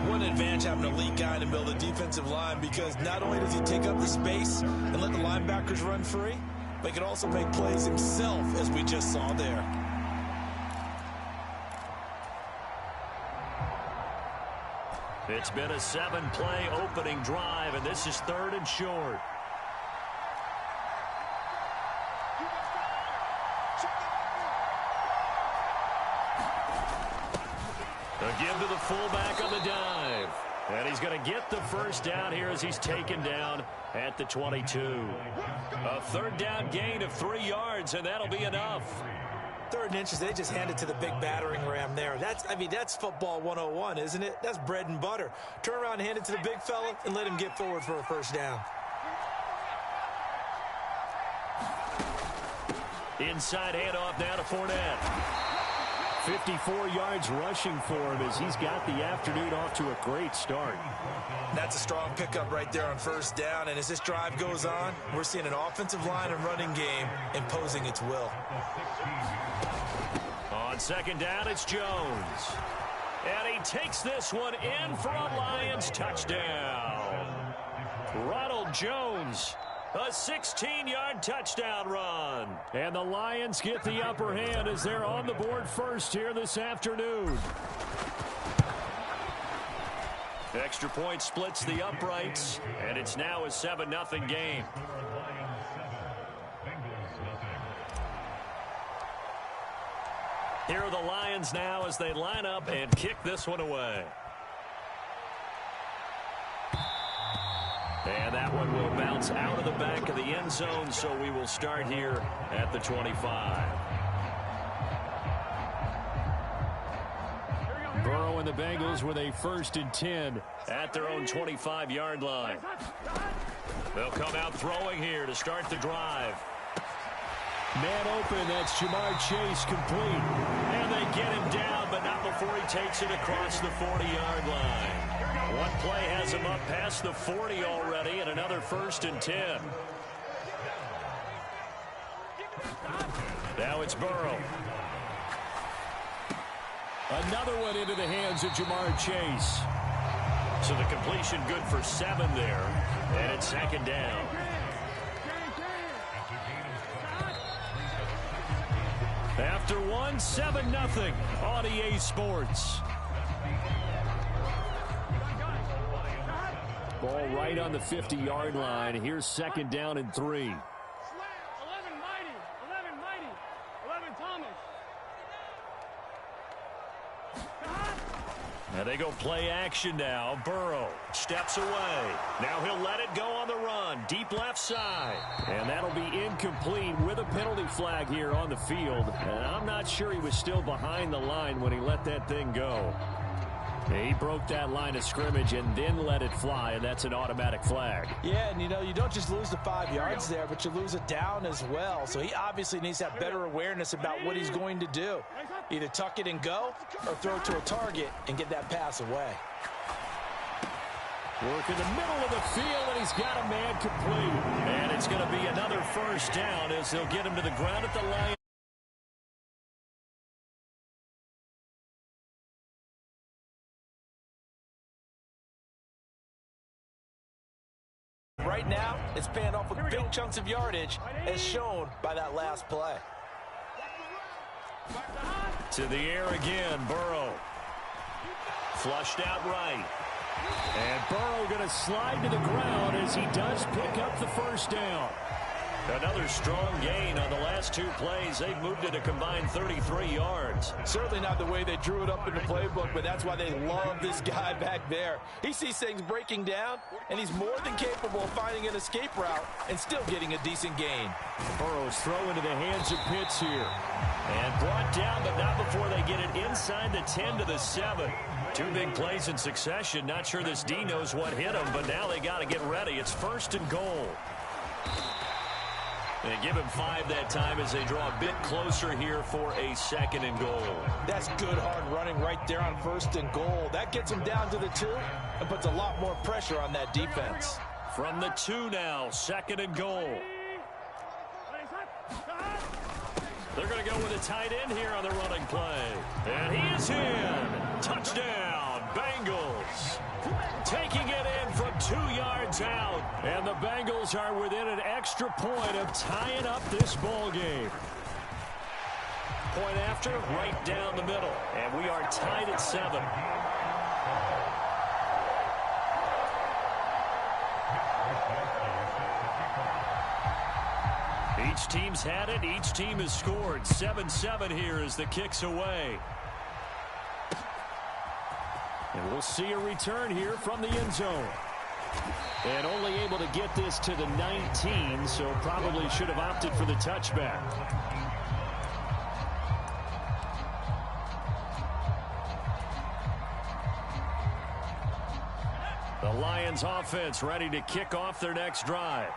[SPEAKER 3] What an advantage having an elite guy in the middle of the defensive line, because not only does he take up the space and let the linebackers run free, but he can also make plays himself, as we just saw there.
[SPEAKER 1] It's been a 7-play opening drive, and this is 3rd and short. A give to the fullback on the dive. And he's going to get the first down here as he's taken down at the 22. A 3rd down gain of 3 yards, and that'll be enough.
[SPEAKER 3] 3rd and inches, they just handed to the big battering ram there. That's football 101, isn't it? That's bread and butter. Turn around and hand it to the big fella and let him get forward for a first down.
[SPEAKER 1] Inside handoff now to Fournette.
[SPEAKER 6] 54 yards rushing for him as he's got the afternoon off to a great start.
[SPEAKER 3] That's a strong pickup right there on first down, and as this drive goes on, we're seeing an offensive line and running game imposing its will.
[SPEAKER 1] On 2nd down, it's Jones. And he takes this one in for a Lions touchdown. Ronald Jones, a 16-yard touchdown run.
[SPEAKER 6] And the Lions get the upper hand as they're on the board first here this afternoon.
[SPEAKER 1] Extra point splits the uprights, and it's now a 7-0 game. Here are the Lions now as they line up and kick this one away. And that one will bounce out of the back of the end zone, so we will start here at the 25.
[SPEAKER 6] Burrow and the Bengals with a 1st and 10
[SPEAKER 1] at their own 25-yard line. They'll come out throwing here to start the drive.
[SPEAKER 6] Man open, that's Jamar Chase complete.
[SPEAKER 1] And they get him down, but not before he takes it across the 40-yard line. One play has him up past the 40 already, and another 1st and 10. Now it's Burrow.
[SPEAKER 6] Another one into the hands of Jamar Chase.
[SPEAKER 1] So the completion good for 7 there, and it's 2nd down. After 1, 7-0 on EA Sports.
[SPEAKER 6] Ball right on the 50-yard line. Here's 2nd down and 3.
[SPEAKER 14] 11 Mighty, 11 Thomas.
[SPEAKER 1] Now they go play action now. Burrow steps away. Now he'll let it go on the run. Deep left side.
[SPEAKER 6] And that'll be incomplete with a penalty flag here on the field. And I'm not sure he was still behind the line when he let that thing go. He broke that line of scrimmage and then let it fly, and that's an automatic flag.
[SPEAKER 3] Yeah, and you don't just lose the 5 yards there, but you lose it down as well. So he obviously needs to have better awareness about what he's going to do. Either tuck it and go or throw it to a target and get that pass away.
[SPEAKER 6] Work in the middle of the field, and he's got a man complete.
[SPEAKER 1] And it's going to be another 1st down as they'll get him to the ground at the line.
[SPEAKER 3] Right now, it's paying off with big chunks of yardage, as shown by that last play.
[SPEAKER 1] To the air again, Burrow. Flushed out right. And Burrow going to slide to the ground as he does pick up the first down. Another strong gain on the last 2 plays. They've moved it a combined 33 yards.
[SPEAKER 3] Certainly not the way they drew it up in the playbook, but that's why they love this guy back there. He sees things breaking down, and he's more than capable of finding an escape route and still getting a decent gain.
[SPEAKER 1] Burrow's throw into the hands of Pitts here. And brought down, but not before they get it inside the 10 to the 7. 2 big plays in succession. Not sure this D knows what hit him, but now they got to get ready. It's 1st and goal. They give him 5 that time as they draw a bit closer here for a 2nd and goal.
[SPEAKER 3] That's good hard running right there on 1st and goal. That gets him down to the 2 and puts a lot more pressure on that defense.
[SPEAKER 1] From the 2 now, 2nd and goal. They're going to go with a tight end here on the running play. And he is in. Touchdown, Bengals. Taking it in from 2 yards out. And the Bengals are within an extra point of tying up this ball game. Point after, right down the middle. And we are tied at 7. Each team's had it. Each team has scored. 7-7 here as the kick's away. And we'll see a return here from the end zone. And only able to get this to the 19, so probably should have opted for the touchback. The Lions offense ready to kick off their next drive.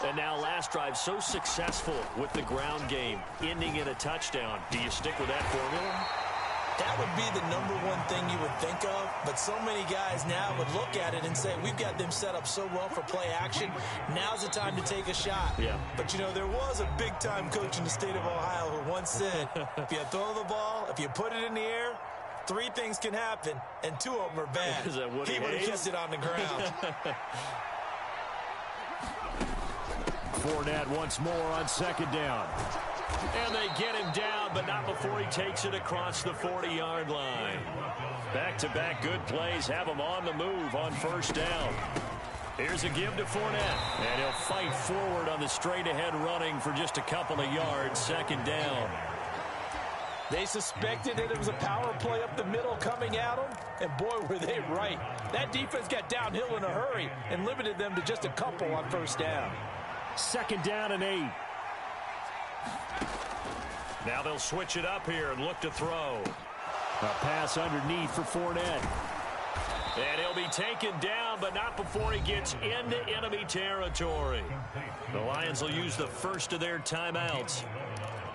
[SPEAKER 1] And now last drive so successful with the ground game, ending in a touchdown. Do you stick with that formula?
[SPEAKER 3] That would be the #1 thing you would think of, but so many guys now would look at it and say, we've got them set up so well for play action. Now's the time to take a shot.
[SPEAKER 1] Yeah.
[SPEAKER 3] But, you know, there was a big-time coach in the state of Ohio who once said, if you throw the ball, if you put it in the air, 3 things can happen, and 2 of them are bad.
[SPEAKER 1] Is that Woody
[SPEAKER 3] He would have
[SPEAKER 1] Hayes?
[SPEAKER 3] kept it on the ground.
[SPEAKER 1] Fournette once more on 2nd down. And they get him down, but not before he takes it across the 40-yard line. Back-to-back good plays have him on the move on 1st down. Here's a give to Fournette. And he'll fight forward on the straight-ahead running for just a couple of yards. 2nd down.
[SPEAKER 3] They suspected that it was a power play up the middle coming at them, and boy, were they right. That defense got downhill in a hurry and limited them to just a couple on 1st down.
[SPEAKER 1] 2nd down and 8. Now they'll switch it up here and look to throw. A pass underneath for Fournette. And he'll be taken down, but not before he gets into enemy territory. The Lions will use the first of their timeouts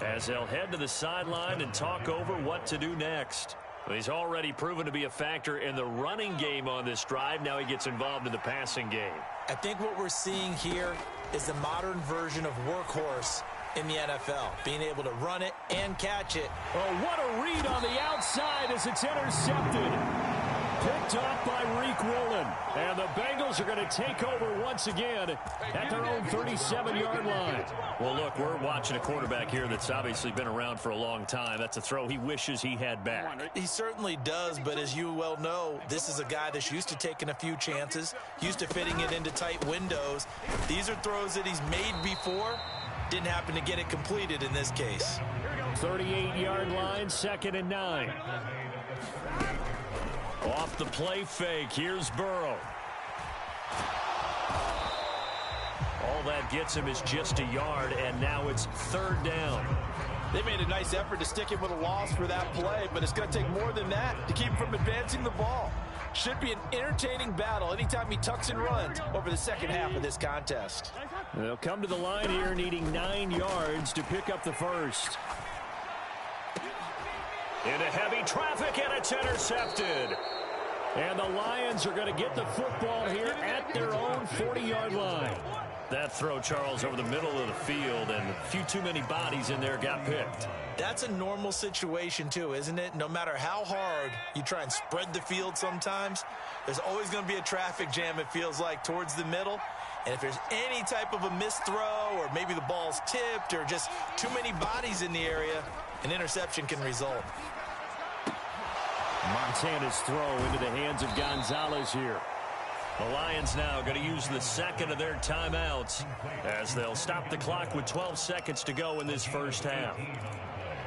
[SPEAKER 1] as they'll head to the sideline and talk over what to do next. He's already proven to be a factor in the running game on this drive. Now he gets involved in the passing game.
[SPEAKER 3] I think what we're seeing here is the modern version of workhorse in the NFL, being able to run it and catch it.
[SPEAKER 1] Oh, what a read on the outside as it's intercepted. Picked off by Reek Woolen. And the Bengals are going to take over once again at their own 37-yard line. Well, look, we're watching a quarterback here that's obviously been around for a long time. That's a throw he wishes he had back.
[SPEAKER 3] He certainly does, but as you well know, this is a guy that's used to taking a few chances, used to fitting it into tight windows. These are throws that he's made before. Didn't happen to get it completed in this case.
[SPEAKER 1] 38-yard line, 2nd and 9. Off the play fake, here's Burrow. All that gets him is just a yard, and now it's 3rd down.
[SPEAKER 3] They made a nice effort to stick him with a loss for that play, but it's going to take more than that to keep him from advancing the ball. Should be an entertaining battle anytime he tucks and runs over the second half of this contest.
[SPEAKER 1] They'll come to the line here needing 9 yards to pick up the first. Into heavy traffic, and it's intercepted. And the Lions are going to get the football here at their own 40-yard line. That throw, Charles, over the middle of the field, and a few too many bodies in there got picked.
[SPEAKER 3] That's a normal situation, too, isn't it? No matter how hard you try and spread the field sometimes, there's always going to be a traffic jam, it feels like, towards the middle. And if there's any type of a missed throw or maybe the ball's tipped or just too many bodies in the area, an interception can result.
[SPEAKER 1] Montana's throw into the hands of Gonzalez here. The Lions now going to use the second of their timeouts as they'll stop the clock with 12 seconds to go in this first half.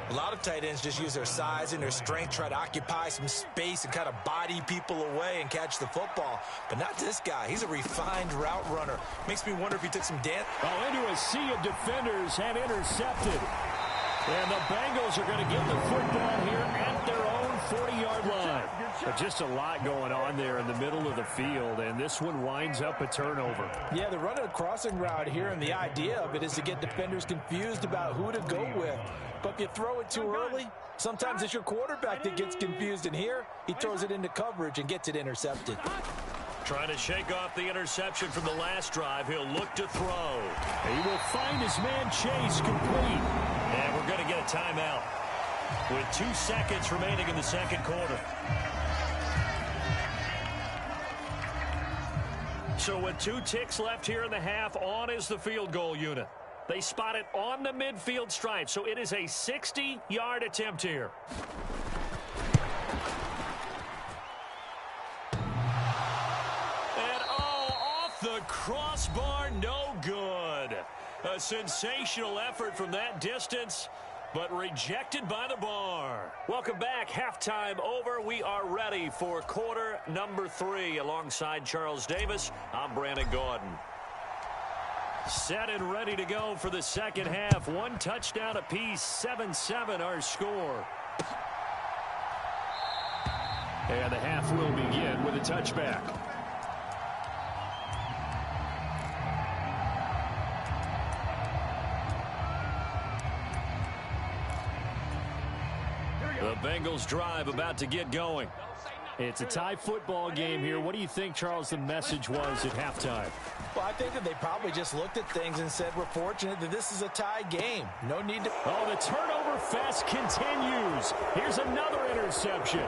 [SPEAKER 3] A lot of tight ends just use their size and their strength, try to occupy some space and kind of body people away and catch the football. But not this guy. He's a refined route runner. Makes me wonder if he took some dance.
[SPEAKER 1] Oh, into a sea of defenders and intercepted. And the Bengals are going to get the football here at their own 40-yard line. But just a lot going on there in the middle of the field, and this one winds up a turnover.
[SPEAKER 3] Yeah, they're running a crossing route here, and the idea of it is to get defenders confused about who to go with. But if you throw it too early, sometimes it's your quarterback that gets confused, and here he throws it into coverage and gets it intercepted.
[SPEAKER 1] Trying to shake off the interception from the last drive. He'll look to throw. He will find his man Chase complete. And we're going to get a timeout with 2 seconds remaining in the second quarter. So with 2 ticks left here in the half, on is the field goal unit. They spot it on the midfield stripe, so it is a 60-yard attempt here. And off the crossbar, no good. A sensational effort from that distance, but rejected by the bar. Welcome back. Halftime over. We are ready for quarter number 3. Alongside Charles Davis, I'm Brandon Gaudin. Set and ready to go for the second half. 1 touchdown apiece, 7-7 our score. And the half will begin with a touchback. The Bengals drive about to get going. It's a tie football game here. What do you think, Charles, the message was at halftime?
[SPEAKER 3] Well, I think that they probably just looked at things and said, we're fortunate that this is a tie game. No need to...
[SPEAKER 1] Oh, the turnover fest continues. Here's another interception.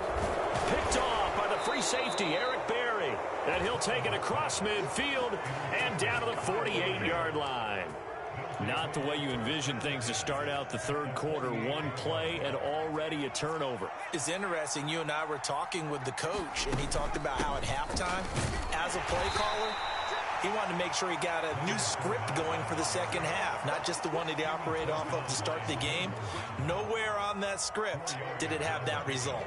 [SPEAKER 1] Picked off by the free safety, Eric Berry. And he'll take it across midfield and down to the 48-yard line. Not the way you envision things to start out the third quarter. 1 play and already a turnover.
[SPEAKER 3] It's interesting. You and I were talking with the coach, and he talked about how at halftime, as a play caller, he wanted to make sure he got a new script going for the second half, not just the one that he operated off of to start the game. Nowhere on that script did it have that result.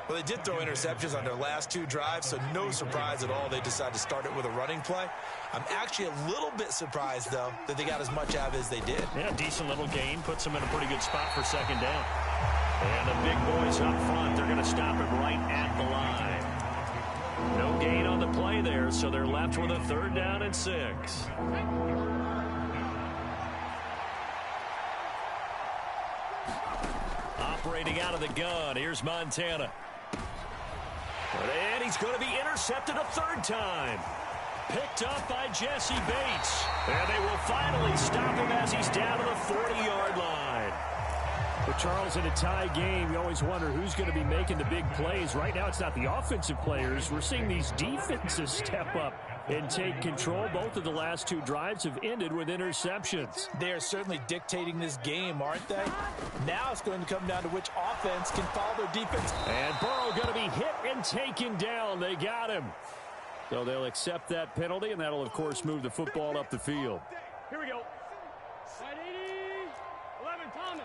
[SPEAKER 3] Well, they did throw interceptions on their last 2 drives, so no surprise at all they decided to start it with a running play. I'm actually a little bit surprised, though, that they got as much out of it as they did.
[SPEAKER 1] Yeah, decent little gain. Puts them in a pretty good spot for second down. And the big boys up front, they're going to stop him right at the line. No gain on the play there, so they're left with a 3rd down and 6. Operating out of the gun, here's Montana. And he's going to be intercepted a 3rd time. Picked up by Jesse Bates. And they will finally stop him as he's down to the 40-yard line. But Charles, in a tie game, you always wonder who's going to be making the big plays. Right now, it's not the offensive players. We're seeing these defenses step up and take control. Both of the last 2 drives have ended with interceptions.
[SPEAKER 3] They are certainly dictating this game, aren't they? Now it's going to come down to which offense can follow their defense.
[SPEAKER 1] And Burrow going to be hit and taken down. They got him. So they'll accept that penalty, and that'll, of course, move the football up the field.
[SPEAKER 14] Here we go. Right 80, 11 Thomas.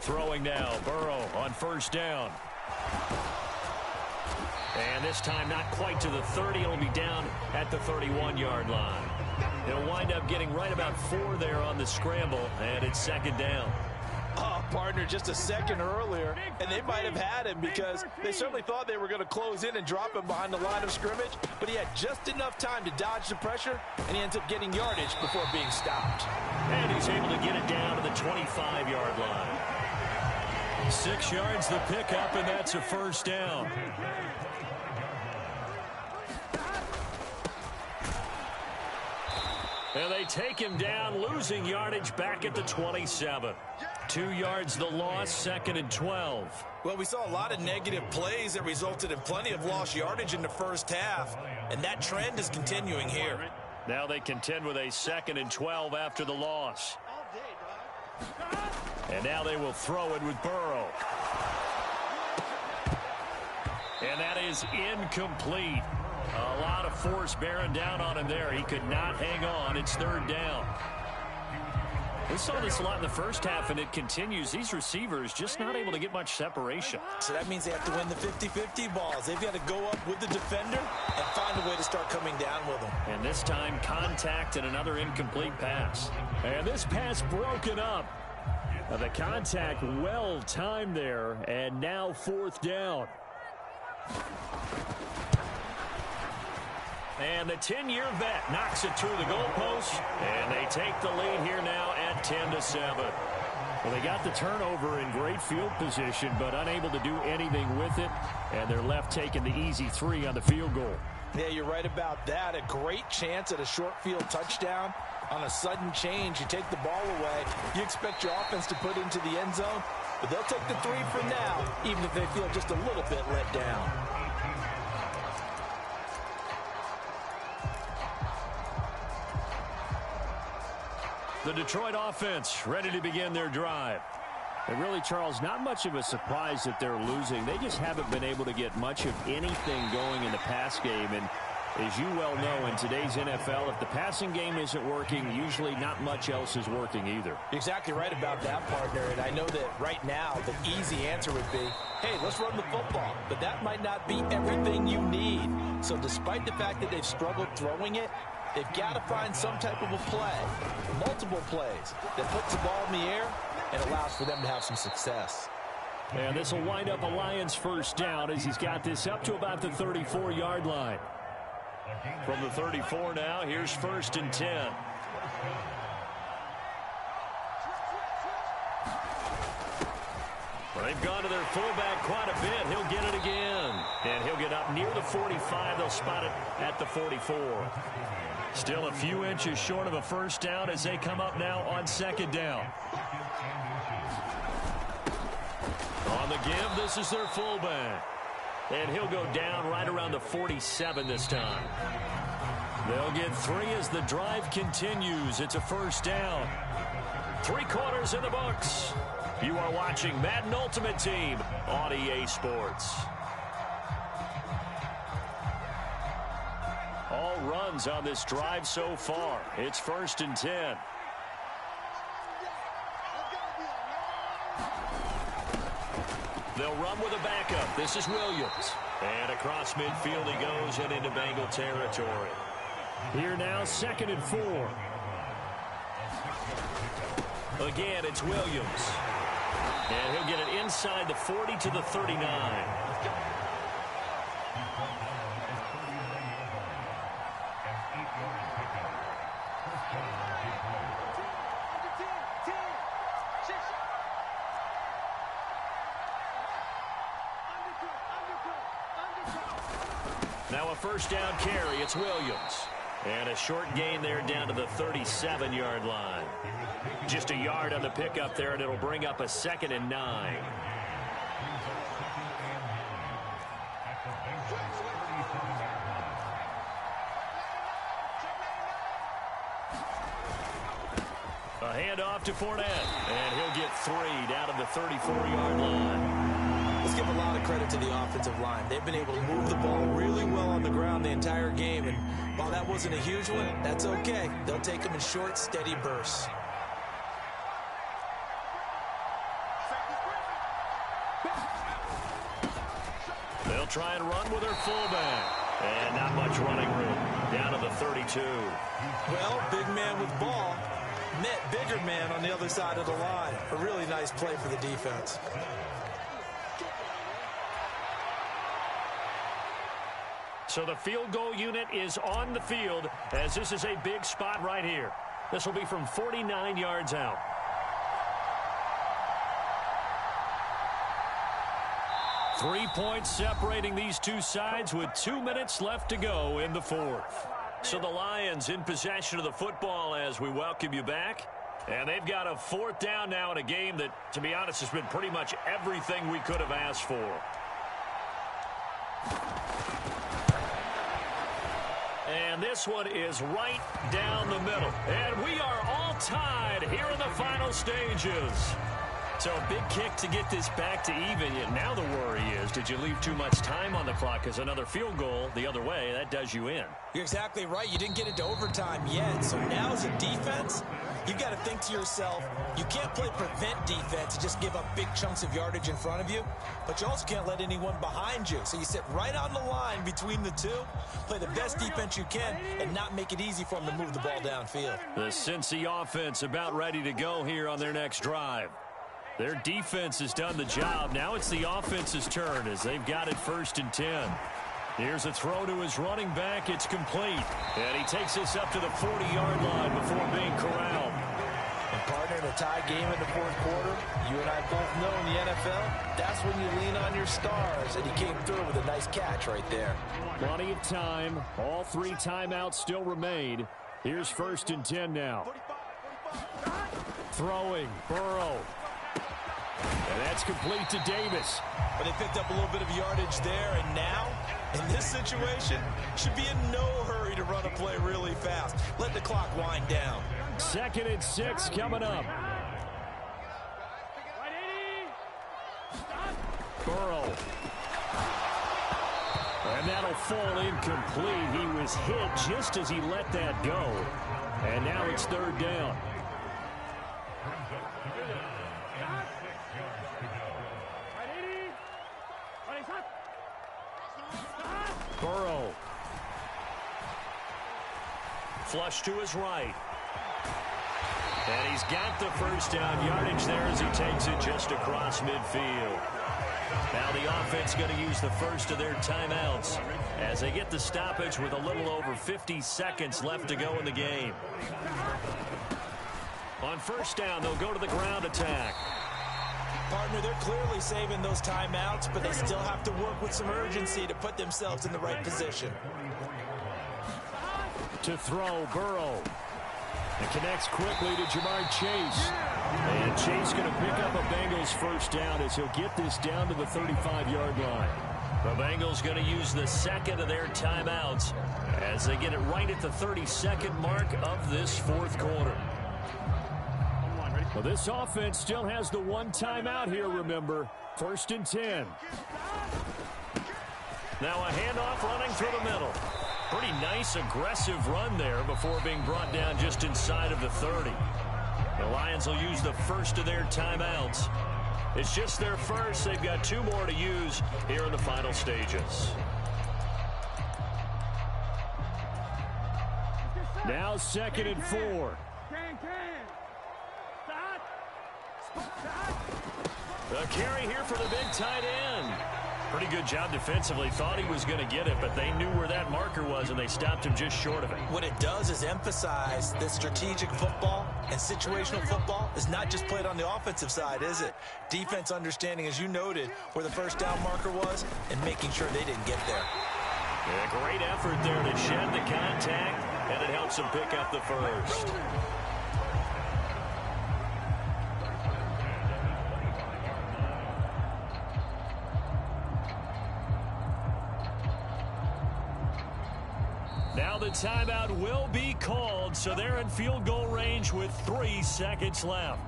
[SPEAKER 1] Throwing now, Burrow on 1st down. And this time not quite to the 30. It'll be down at the 31-yard line. It'll wind up getting right about 4 there on the scramble, and it's 2nd down.
[SPEAKER 3] Oh, partner, just a second earlier, and they might have had him because they certainly thought they were going to close in and drop him behind the line of scrimmage, but he had just enough time to dodge the pressure, and he ends up getting yardage before being stopped.
[SPEAKER 1] And he's able to get it down to the 25-yard line. 6 yards the pickup, and that's a 1st down. And they take him down, losing yardage back at the 27. 2 yards the loss, 2nd and 12.
[SPEAKER 3] Well, we saw a lot of negative plays that resulted in plenty of lost yardage in the first half, and that trend is continuing here.
[SPEAKER 1] Now they contend with a 2nd and 12 after the loss. And now they will throw it with Burrow. And that is incomplete. A lot of force bearing down on him there. He could not hang on. It's 3rd down. We saw this a lot in the first half, and it continues. These receivers just not able to get much separation.
[SPEAKER 3] So that means they have to win the 50-50 balls. They've got to go up with the defender and find a way to start coming down with them.
[SPEAKER 1] And this time, contact and another incomplete pass. And this pass broken up. The contact well timed there, and now 4th down. And the 10-year vet knocks it through the goalpost, and they take the lead here now at 10-7. Well, they got the turnover in great field position, but unable to do anything with it, and they're left taking the easy 3 on the field goal.
[SPEAKER 3] Yeah, you're right about that. A great chance at a short field touchdown. On a sudden change, you take the ball away. You expect your offense to put into the end zone, but they'll take the 3 for now, even if they feel just a little bit let down.
[SPEAKER 1] The Detroit offense ready to begin their drive. And really, Charles, not much of a surprise that they're losing. They just haven't been able to get much of anything going in the pass game. And as you well know, in today's NFL, if the passing game isn't working, usually not much else is working either.
[SPEAKER 3] You're exactly right about that, partner. And I know that right now the easy answer would be, hey, let's run the football. But that might not be everything you need. So despite the fact that they've struggled throwing it, they've got to find some type of a play, multiple plays, that puts the ball in the air and allows for them to have some success.
[SPEAKER 1] And this will wind up a Lions 1st down as he's got this up to about the 34-yard line. From the 34 now, here's 1st and 10. Well, they've gone to their fullback quite a bit. He'll get it again. And he'll get up near the 45. They'll spot it at the 44. Still a few inches short of a 1st down as they come up now on 2nd down. On the give, this is their fullback. And he'll go down right around the 47 this time. They'll get 3 as the drive continues. It's a 1st down. 3 quarters in the books. You are watching Madden Ultimate Team on EA Sports. All runs on this drive so far. It's 1st and 10. They'll run with a backup. This is Williams. And across midfield he goes and into Bengal territory. Here now, 2nd and 4. Again, it's Williams. And he'll get it inside the 40 to the 39. Now a 1st down carry. It's Williams. And a short gain there down to the 37-yard line. Just a yard on the pickup there, and it'll bring up a 2nd and 9. A handoff to Fournette, and he'll get 3 down to the 34-yard line.
[SPEAKER 3] Let's give a lot of credit to the offensive line. They've been able to move the ball really well on the ground the entire game, and while that wasn't a huge one, that's okay. They'll take them in short, steady bursts.
[SPEAKER 1] They'll try and run with their fullback. And not much running room. Down to the 32.
[SPEAKER 3] Well, big man with ball met bigger man on the other side of the line. A really nice play for the defense.
[SPEAKER 1] So the field goal unit is on the field as this is a big spot right here. This will be from 49 yards out. Three points separating these two sides with 2 minutes left to go in the 4th. So the Lions in possession of the football as we welcome you back. And they've got a 4th down now in a game that, to be honest, has been pretty much everything we could have asked for. And this one is right down the middle. And we are all tied here in the final stages. So a big kick to get this back to even. Now the worry is, did you leave too much time on the clock? Because another field goal the other way, that does you in.
[SPEAKER 3] You're exactly right. You didn't get into overtime yet. So now as a defense, you've got to think to yourself, you can't play prevent defense and just give up big chunks of yardage in front of you. But you also can't let anyone behind you. So you sit right on the line between the two, play the best defense you can, and not make it easy for them to move the ball downfield.
[SPEAKER 1] The Cincy offense about ready to go here on their next drive. Their defense has done the job. Now it's the offense's turn as they've got it 1st and 10. Here's a throw to his running back. It's complete. And he takes us up to the 40-yard line before being corralled.
[SPEAKER 3] And partner, in a tie game in the 4th quarter, you and I both know in the NFL, that's when you lean on your stars. And he came through with a nice catch right there.
[SPEAKER 1] Plenty of time. All 3 timeouts still remain. Here's 1st and 10 now. Throwing. Burrow. And that's complete to Davis.
[SPEAKER 3] But they picked up a little bit of yardage there, and now, in this situation, should be in no hurry to run a play really fast. Let the clock wind down.
[SPEAKER 1] 2nd and 6 coming up. Burrow. And that'll fall incomplete. He was hit just as he let that go. And now it's 3rd down. Burrow. Flush to his right. And he's got the 1st down yardage there as he takes it just across midfield. Now the offense going to use the first of their timeouts as they get the stoppage with a little over 50 seconds left to go in the game. On 1st down, they'll go to the ground attack.
[SPEAKER 3] Partner, they're clearly saving those timeouts, but they still have to work with some urgency to put themselves in the right position.
[SPEAKER 1] To throw, Burrow. It connects quickly to Jamar Chase. And Chase going to pick up a Bengals 1st down as he'll get this down to the 35-yard line. The Bengals going to use the 2nd of their timeouts as they get it right at the 32nd mark of this 4th quarter. Well, this offense still has the 1 timeout here, remember. 1st and 10. Now a handoff running through the middle. Pretty nice, aggressive run there before being brought down just inside of the 30. The Lions will use the 1st of their timeouts. It's just their first. They've got 2 more to use here in the final stages. Now 2nd and 4. The carry here for the big tight end. Pretty good job defensively. Thought he was going to get it, but they knew where that marker was, and they stopped him just short of it.
[SPEAKER 3] What it does is emphasize that strategic football and situational football is not just played on the offensive side, is it? Defense understanding, as you noted, where the 1st down marker was and making sure they didn't get there.
[SPEAKER 1] Yeah, great effort there to shed the contact, and it helps them pick up the 1st. Now the timeout will be called, so they're in field goal range with 3 seconds left.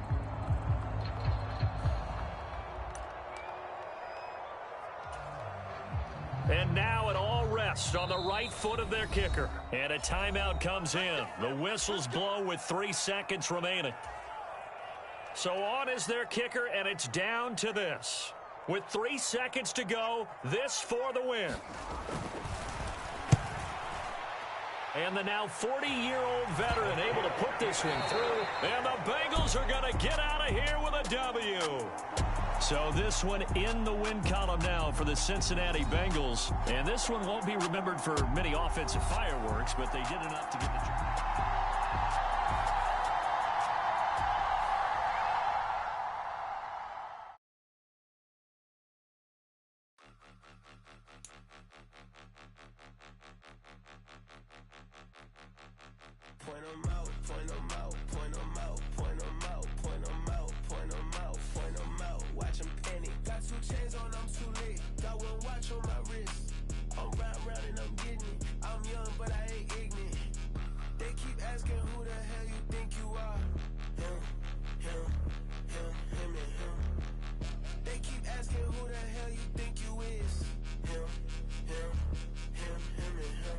[SPEAKER 1] And now it all rests on the right foot of their kicker. And a timeout comes in. The whistles blow with 3 seconds remaining. So on is their kicker, and it's down to this. With 3 seconds to go, this for the win. And the now 40-year-old veteran able to put this one through. And the Bengals are going to get out of here with a W. So this one in the win column now for the Cincinnati Bengals. And this one won't be remembered for many offensive fireworks, but they did enough to get the job.
[SPEAKER 9] point them out, point them out, point them out, point them out, point them out, point them out. Watch them panic. Got 2 chains on, I'm too late. Got 1 watch on my wrist. I'm round and I'm getting it. I'm young, but I ain't ignorant. They keep asking who the hell you think you are. Him, him, him, him, and him. They keep asking who the hell you think you is. Him, him, him, him, and him.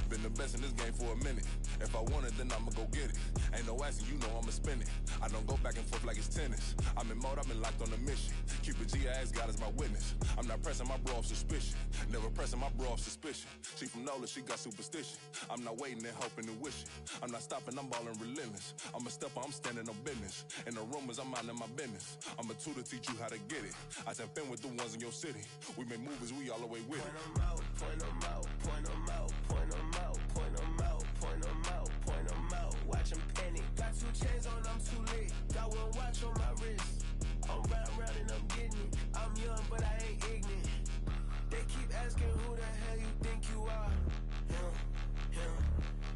[SPEAKER 7] Been the best in this game for a minute. If I want it, then I'ma go get it. Ain't no asking, you know I'ma spin it. I don't go back and forth like it's tennis. I'm in mode, I've been locked on a mission. Keep a G, I ask God as my witness. I'm not pressing my bro off suspicion. Never pressing my bro off suspicion. She from Nola, she got superstition. I'm not waiting and hoping and wishing. I'm not stopping, I'm balling relentless. I'm a stepper, I'm standing on business. In the rumors, I'm minding my business. I'm a tutor, teach you how to get it. I tap in with the ones in your city. We make movies, we all the way with it.
[SPEAKER 9] Point them out, point them out, point them out, point them out, point them out, point them out, point them out. Watch them panic. Got 2 chains on, I'm too late. Got 1 watch on my wrist. I'm round and I'm getting it. I'm young, but I ain't ignorant. They keep asking who the hell you think you are. Him, him,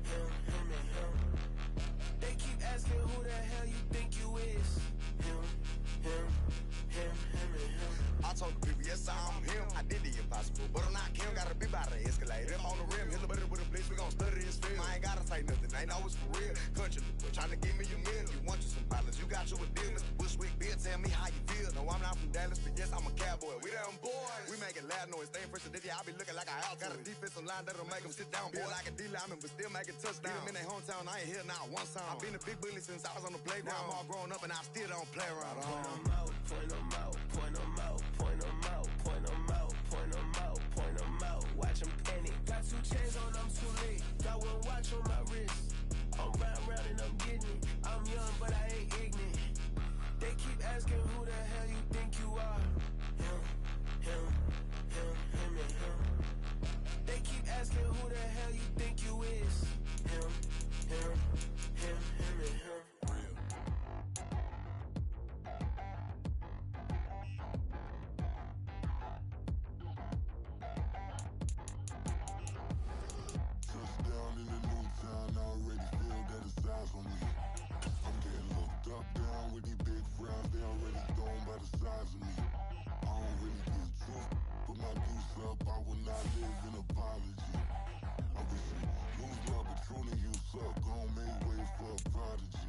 [SPEAKER 9] him, him, and him. They keep asking who the hell you think you is. Him, him, him, him, and him.
[SPEAKER 10] I told the people, yes, I'm him. I did the impossible, but I'm not Kim. Gotta be by the escalator. I'm on the rim, hit the better with a blitz. We gon' study this film. I ain't gotta say nothing, ain't always for real. Country, trying to give me your meal. You want you some violence, you got you a deal. Mr. Bushwick, Bill, tell me how you feel. No, I'm not from Dallas, but yes, I'm a cowboy. We them boys. We making loud noise, staying fresh to this. I be looking like a house. Got a defensive line that'll make them sit down. Feel like a D-lineman, but still making touchdowns. Them in their hometown, I ain't here now one sound. I've been a big bully since I was on the playground. I'm all grown up and I still don't play around.
[SPEAKER 9] Point them out, point them out, point them out, point them out, point them out, point them out, point them out. Watch them panic. Got 2 chains on, I'm too late. Got 1 watch on my wrist. I'm round and I'm getting it. I'm young, but I ain't ignorant. They keep asking who the hell you think you are. Him, him, him, him, and him. They keep asking who the hell you think you is. Him, him, him, him, and him.
[SPEAKER 15] Touchdown in the new town, I already feel that it's eyes on me. I'm getting looked up, down with these big frowns, they already thrown by the size of me. I don't really get truth, put my goose up, I will not live in apology. I wish you lose love, but truly you suck, gon' make way for a prodigy.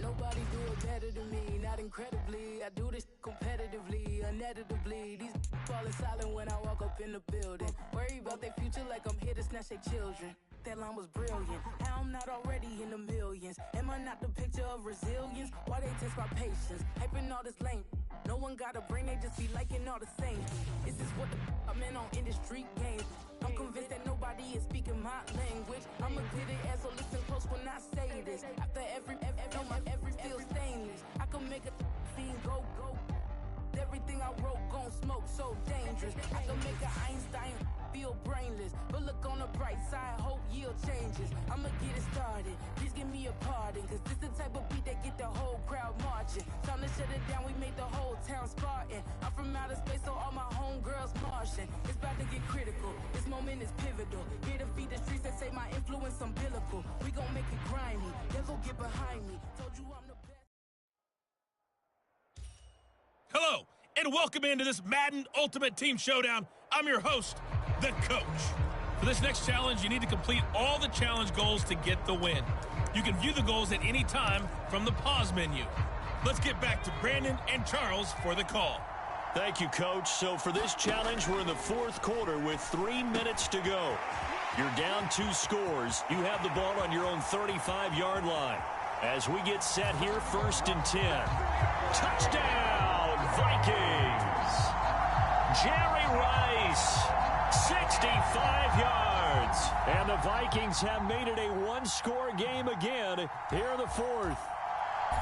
[SPEAKER 16] Nobody do it better than me, not incredibly. I do this competitively, uneditably. These falling silent when I walk up in the building. Worry about their future like I'm here to snatch their children. That line was brilliant. How I'm not already in the millions. Am I not the picture of resilience? Why they test my patience? Hyping all this lame. No one got a brain, they just be liking all the same. This is what the I'm in on industry games. I'm convinced that nobody is speaking my language. I'ma get it as so listen close when I say this. After every feel stainless. I can make a scene go. Everything I wrote gon' smoke, so dangerous. I can make an Einstein feel brainless. But look on the bright side, hope yield changes. I'ma get it started, please give me a pardon. Cause this the type of beat that get the whole crowd marching. Time to shut it down, we made the whole town Spartan. I'm from outer space, so all my homegirls Martian. It's about to get critical, this moment is pivotal. Here to feed the streets that say my influence umbilical. We gon' make it grimy, then go get behind me. Told you I'm the best.
[SPEAKER 17] Hello, and welcome into this Madden Ultimate Team Showdown. I'm your host, The Coach. For this next challenge, you need to complete all the challenge goals to get the win. You can view the goals at any time from the pause menu. Let's get back to Brandon and Charles for the call.
[SPEAKER 1] Thank you, Coach. So for this challenge, we're in the 4th quarter with 3 minutes to go. You're down 2 scores. You have the ball on your own 35-yard line. As we get set here, 1st and 10. Touchdown, Vikings! Jerry Rice, 65 yards. And the Vikings have made it a 1-score game again here in the 4th.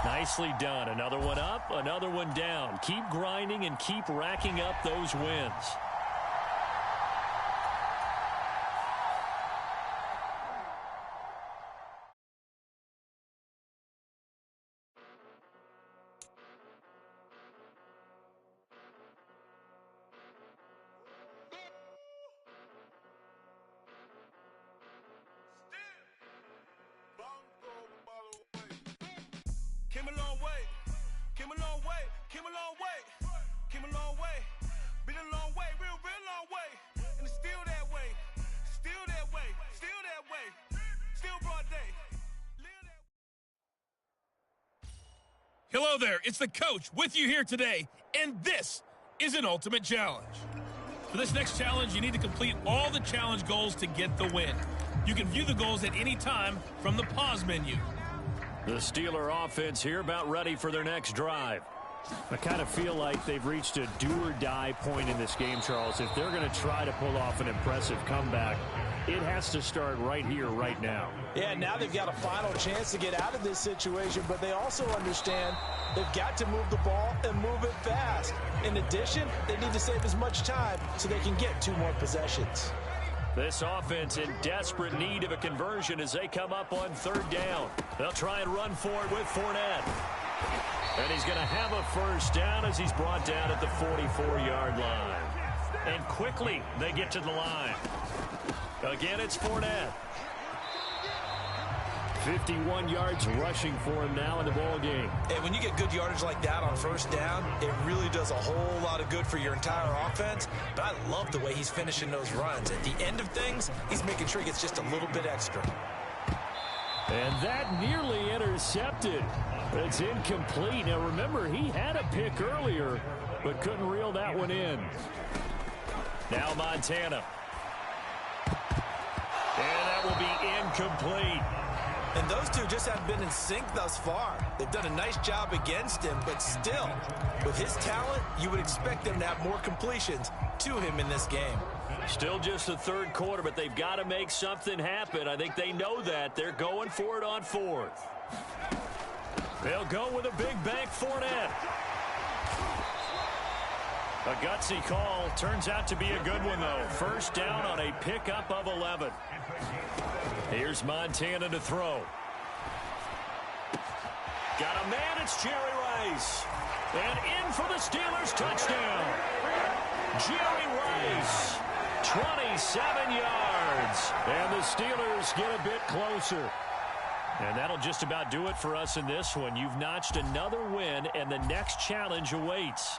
[SPEAKER 1] Nicely done. Another one up, another one down. Keep grinding and keep racking up those wins.
[SPEAKER 7] Came a long way. Came a long way. Came a long way. Came a long way. Been a long way. Real long way. And it's still that way. Still that way. Still that way. Still broad day.
[SPEAKER 17] Hello there, it's the coach with you here today, and this is an ultimate challenge. For this next challenge, you need to complete all the challenge goals to get the win. You can view the goals at any time from the pause menu.
[SPEAKER 1] The Steeler offense here about ready for their next drive. I kind of feel like they've reached a do-or-die point in this game, Charles. If they're going to try to pull off an impressive comeback, it has to start right here, right now.
[SPEAKER 3] Yeah, now they've got a final chance to get out of this situation, but they also understand they've got to move the ball and move it fast. In addition, they need to save as much time so they can get 2 more possessions.
[SPEAKER 1] This offense in desperate need of a conversion as they come up on 3rd down. They'll try and run for it with Fournette. And he's going to have a first down as he's brought down at the 44-yard line. And quickly they get to the line. Again, it's Fournette. 51 yards rushing for him now in the ball game.
[SPEAKER 3] And when you get good yardage like that on 1st down, it really does a whole lot of good for your entire offense. But I love the way he's finishing those runs. At the end of things, he's making sure he gets just a little bit extra.
[SPEAKER 1] And that nearly intercepted. It's incomplete. Now remember, he had a pick earlier, but couldn't reel that one in. Now Montana. And that will be incomplete.
[SPEAKER 3] And those two just haven't been in sync thus far. They've done a nice job against him, but still, with his talent, you would expect them to have more completions to him in this game.
[SPEAKER 1] Still just the 3rd quarter, but they've got to make something happen. I think they know that. They're going for it on 4th. They'll go with a big bank Fournette. A gutsy call. Turns out to be a good one, though. First down on a pickup of 11. Here's Montana to throw. Got a man. It's Jerry Rice. And in for the Steelers. Touchdown. Jerry Rice. 27 yards. And the Steelers get a bit closer. And that'll just about do it for us in this one. You've notched another win, and the next challenge awaits.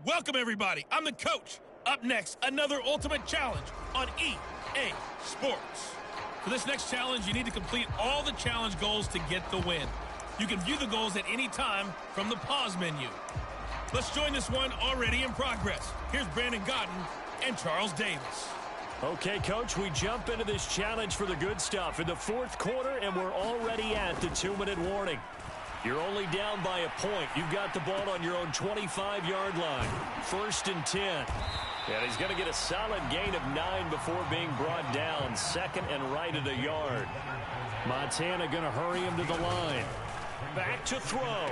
[SPEAKER 17] Welcome, everybody. I'm the coach. Up next, another ultimate challenge on EA Sports. For this next challenge, you need to complete all the challenge goals to get the win. You can view the goals at any time from the pause menu. Let's join this one already in progress. Here's Brandon Gaudin and Charles Davis.
[SPEAKER 1] Okay, Coach, we jump into this challenge for the good stuff in the 4th quarter, and we're already at the 2-minute warning. You're only down by a point. You've got the ball on your own 25-yard line. 1st and 10. And he's going to get a solid gain of 9 before being brought down. 2nd and right at a yard. Montana going to hurry him to the line. Back to throw.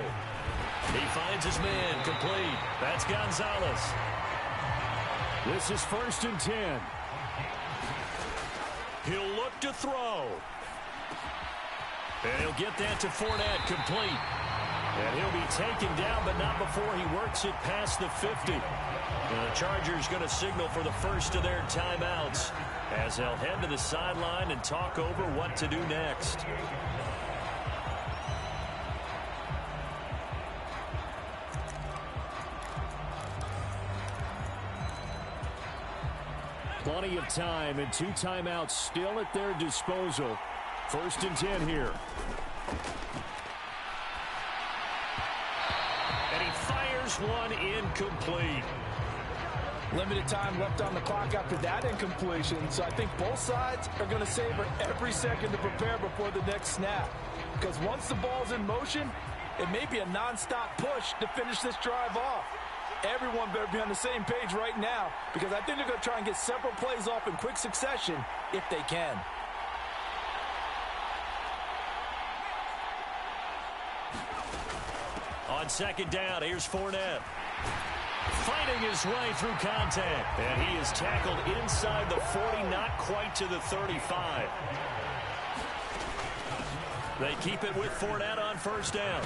[SPEAKER 1] He finds his man. Complete. That's Gonzalez. This is 1st and 10. He'll look to throw. And he'll get that to Fournette, complete. And he'll be taken down, but not before he works it past the 50. And the Chargers going to signal for the first of their timeouts as they'll head to the sideline and talk over what to do next. Plenty of time and 2 timeouts still at their disposal. 1st and 10 here. And he fires one incomplete.
[SPEAKER 3] Limited time left on the clock after that incompletion, so I think both sides are going to savor every second to prepare before the next snap. Because once the ball's in motion, it may be a nonstop push to finish this drive off. Everyone better be on the same page right now because I think they're going to try and get several plays off in quick succession if they can.
[SPEAKER 1] On second down, here's Fournette. Fighting his way through contact. And he is tackled inside the 40, not quite to the 35. They keep it with Fournette on first down.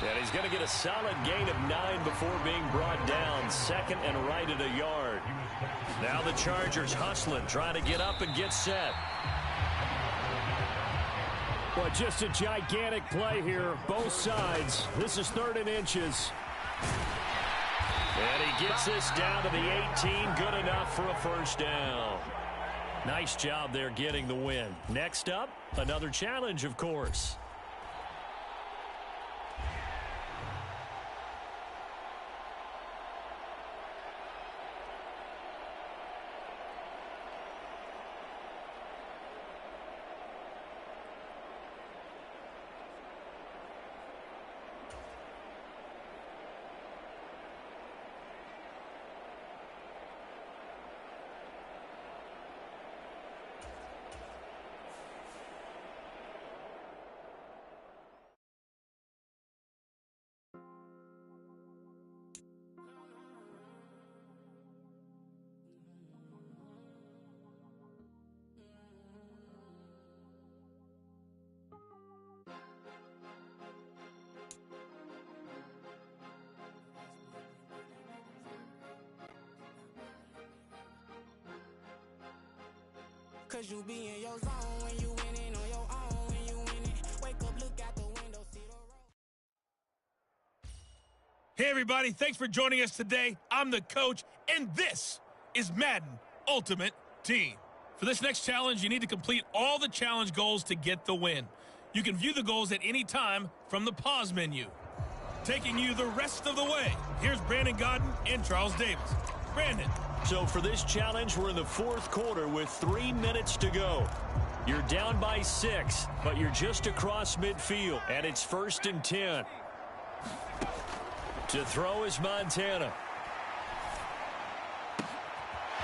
[SPEAKER 1] And he's going to get a solid gain of 9 before being brought down. Second and right at a yard. Now the Chargers hustling, trying to get up and get set.
[SPEAKER 6] Well, just a gigantic play here, both sides. This is 3rd and inches.
[SPEAKER 1] And he gets this down to the 18. Good enough for a first down. Nice job there getting the win. Next up, another challenge, of course.
[SPEAKER 5] Cause you be in your zone when you winning on your own. When you winning, wake up, look out the window, see the road.
[SPEAKER 17] Hey, everybody. Thanks for joining us today. I'm the coach, and this is Madden Ultimate Team. For this next challenge, you need to complete all the challenge goals to get the win. You can view the goals at any time from the pause menu. Taking you the rest of the way, here's Brandon Gaudin and Charles Davis. Brandon.
[SPEAKER 1] So for this challenge, we're in the 4th quarter with 3 minutes to go. You're down by 6, but you're just across midfield, and it's 1st and 10. To throw is Montana.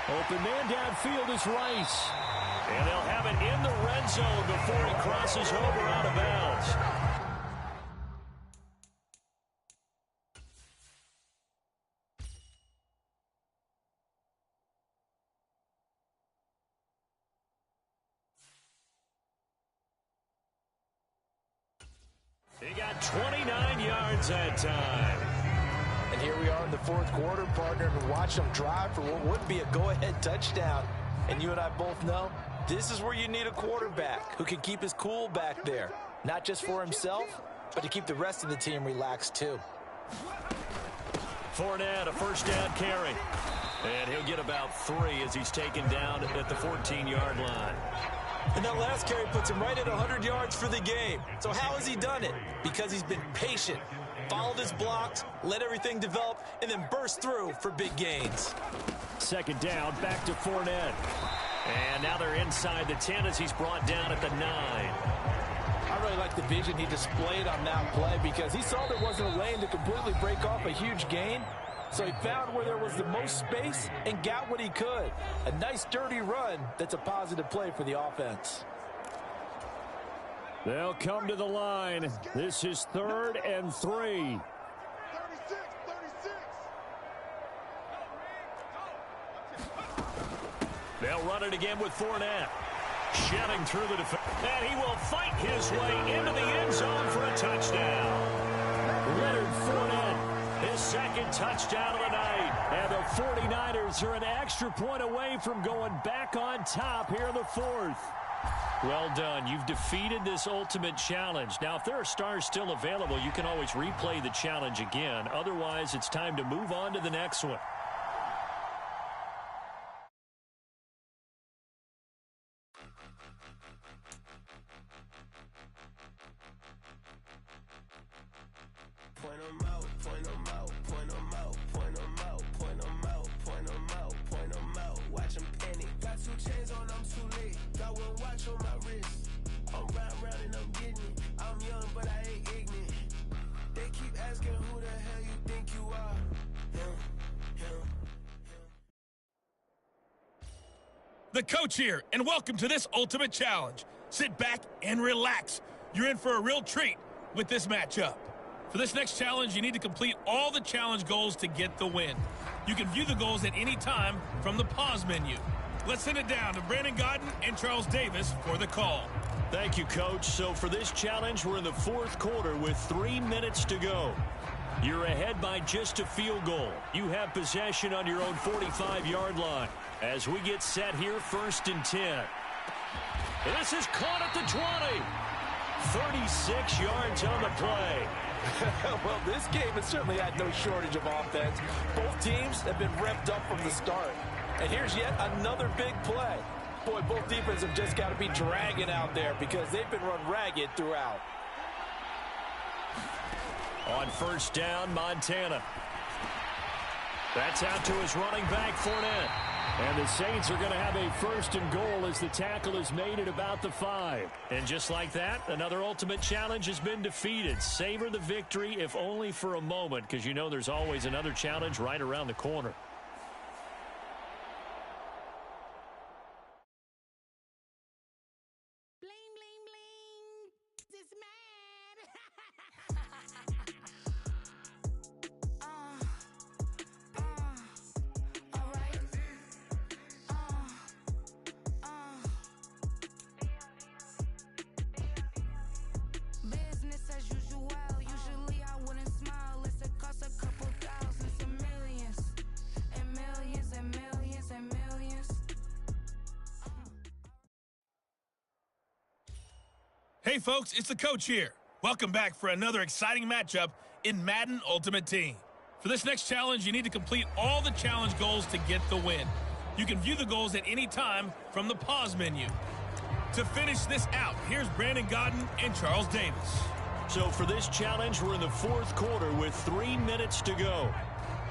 [SPEAKER 1] Open man downfield is Rice. And they'll have it in the red zone before he crosses over out of bounds. He got 29 yards that time.
[SPEAKER 3] And here we are in the 4th quarter, partner, and watch them drive for what would be a go-ahead touchdown. And you and I both know this is where you need a quarterback who can keep his cool back there. Not just for himself, but to keep the rest of the team relaxed too.
[SPEAKER 1] Fournette, a first down carry. And he'll get about 3 as he's taken down at the 14-yard line.
[SPEAKER 3] And that last carry puts him right at 100 yards for the game. So how has he done it? Because he's been patient, followed his blocks, let everything develop, and then burst through for big gains.
[SPEAKER 1] Second down, back to Fournette. And now they're inside the 10 as he's brought down at the 9.
[SPEAKER 3] I really like the vision he displayed on that play because he saw there wasn't a lane to completely break off a huge gain. So he found where there was the most space and got what he could. A nice, dirty run that's a positive play for the offense.
[SPEAKER 6] They'll come to the line. This is 3rd and 3.
[SPEAKER 1] They'll run it again with Fournette. Shedding through the defense. And he will fight his way into the end zone for a touchdown. Leonard Fournette, his 2nd touchdown of the night. And the 49ers are an extra point away from going back on top here in the 4th. Well done. You've defeated this ultimate challenge. Now, if there are stars still available, you can always replay the challenge again. Otherwise, it's time to move on to the next one.
[SPEAKER 9] Point 'em out, point 'em out, point 'em out, point 'em out, point 'em out, point 'em out, point 'em out. Watch 'em panic. Got 2 chains on, I'm too late. Got 1 watch on my wrist. I'm round and I'm getting it. I'm young, but I ain't ignorant. They keep asking who the hell you think you are.
[SPEAKER 17] the coach here, and welcome to this Ultimate Challenge. Sit back and relax. You're in for a real treat with this matchup. For this next challenge, you need to complete all the challenge goals to get the win. You can view the goals at any time from the pause menu. Let's send it down to Brandon Gaudin and Charles Davis for the call.
[SPEAKER 1] Thank you, Coach. So for this challenge, we're in the fourth quarter with 3 minutes to go. You're ahead by just a field goal. You have possession on your own 45-yard line. As we get set here, 1st and 10. This is caught at the 20. 36 yards on the play.
[SPEAKER 3] Well, this game has certainly had no shortage of offense. Both teams have been revved up from the start. And here's yet another big play. Boy, both defenses have just got to be dragging out there because they've been run ragged throughout.
[SPEAKER 1] On 1st down, Montana. That's out to his running back, Fournette. And the Saints are going to have a 1st and goal as the tackle is made at about the 5. And just like that, another Ultimate Challenge has been defeated. Savor the victory, if only for a moment, because you know there's always another challenge right around the corner.
[SPEAKER 17] Hey folks, it's the coach here. Welcome back for another exciting matchup in Madden Ultimate Team. For this next challenge, you need to complete all the challenge goals to get the win. You can view the goals at any time from the pause menu. To finish this out, here's Brandon Gaudin and Charles Davis.
[SPEAKER 1] So for this challenge, we're in the fourth quarter with 3 minutes to go.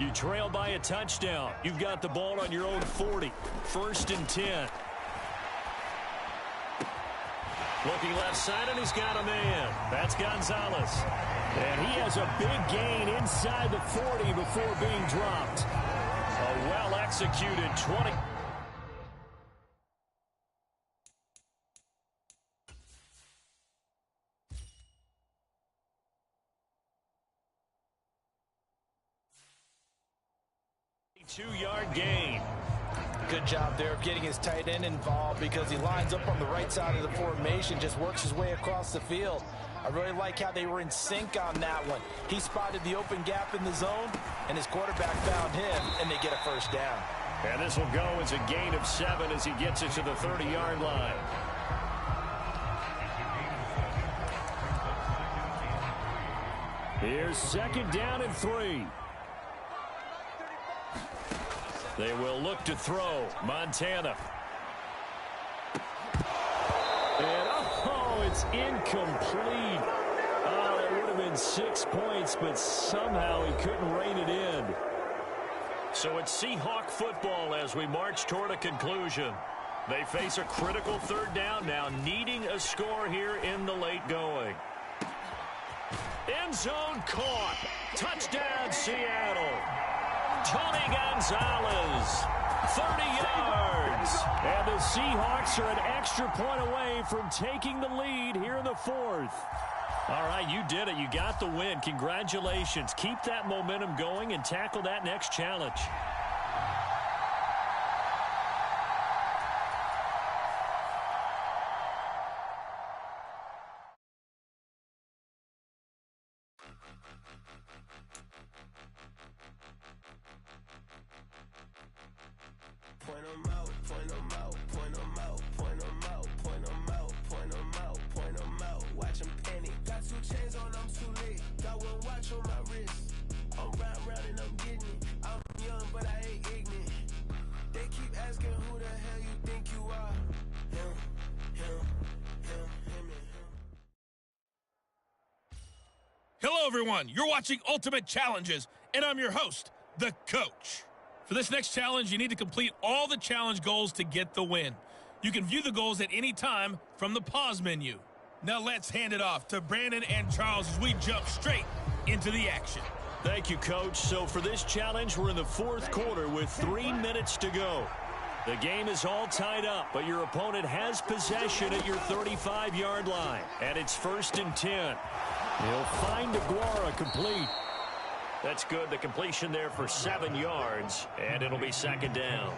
[SPEAKER 1] You trail by a touchdown. You've got the ball on your own 40. 1st and 10. Looking left side, and he's got a man. That's Gonzalez. And he has a big gain inside the 40 before being dropped. A well-executed 20. Two-yard gain.
[SPEAKER 3] Good job there of getting his tight end involved because he lines up on the right side of the formation, just works his way across the field. I really like how they were in sync on that one. He spotted the open gap in the zone, and his quarterback found him, and they get a 1st down.
[SPEAKER 1] And this will go as a gain of 7 as he gets it to the 30-yard line. Here's 2nd down and 3. They will look to throw. Montana. And it's incomplete. Oh, that would have been 6 points, but somehow he couldn't rein it in. So it's Seahawk football as we march toward a conclusion. They face a critical 3rd down now, needing a score here in the late going. End zone caught. Touchdown, Seattle. Tony Gonzalez, 30 yards. And the Seahawks are an extra point away from taking the lead here in the 4th. All right, you did it. You got the win. Congratulations. Keep that momentum going and tackle that next challenge.
[SPEAKER 9] Point 'em out, point 'em out, point 'em out, point 'em out, point 'em out, point 'em out, point 'em out. Watch 'em panic. Got 2 chains on, I'm too late. Got 1 watch on my wrist. I'm round and I'm getting it. I'm young, but I ain't ignorant. They keep asking who the hell you think you are. Him, and him.
[SPEAKER 17] Hello, everyone. You're watching Ultimate Challenges, and I'm your host, the coach. For this next challenge, you need to complete all the challenge goals to get the win. You can view the goals at any time from the pause menu. Now let's hand it off to Brandon and Charles as we jump straight into the action.
[SPEAKER 1] Thank you, Coach. So for this challenge, we're in the 4th quarter with 3 minutes to go. The game is all tied up, but your opponent has possession at your 35-yard line. And it's 1st and 10. He'll find Aguara complete. That's good. The completion there for 7 yards, and it'll be 2nd down.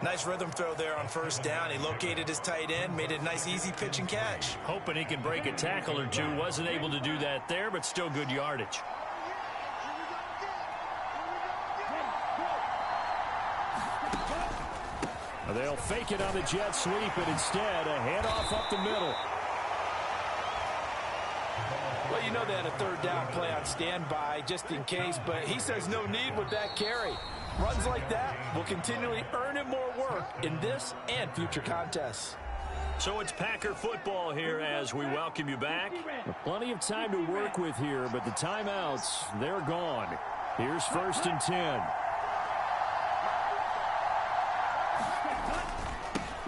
[SPEAKER 3] Nice rhythm throw there on 1st down. He located his tight end, made it a nice, easy pitch and catch.
[SPEAKER 1] Hoping he can break a tackle or two. Wasn't able to do that there, but still good yardage. They'll fake it on the jet sweep, and instead a handoff up the middle.
[SPEAKER 3] Well, you know they had a 3rd down play on standby just in case, but he says no need with that carry. Runs like that will continually earn him more work in this and future contests.
[SPEAKER 1] So it's Packer football here as we welcome you back.
[SPEAKER 6] Plenty of time to work with here, but the timeouts, they're gone. Here's 1st and 10.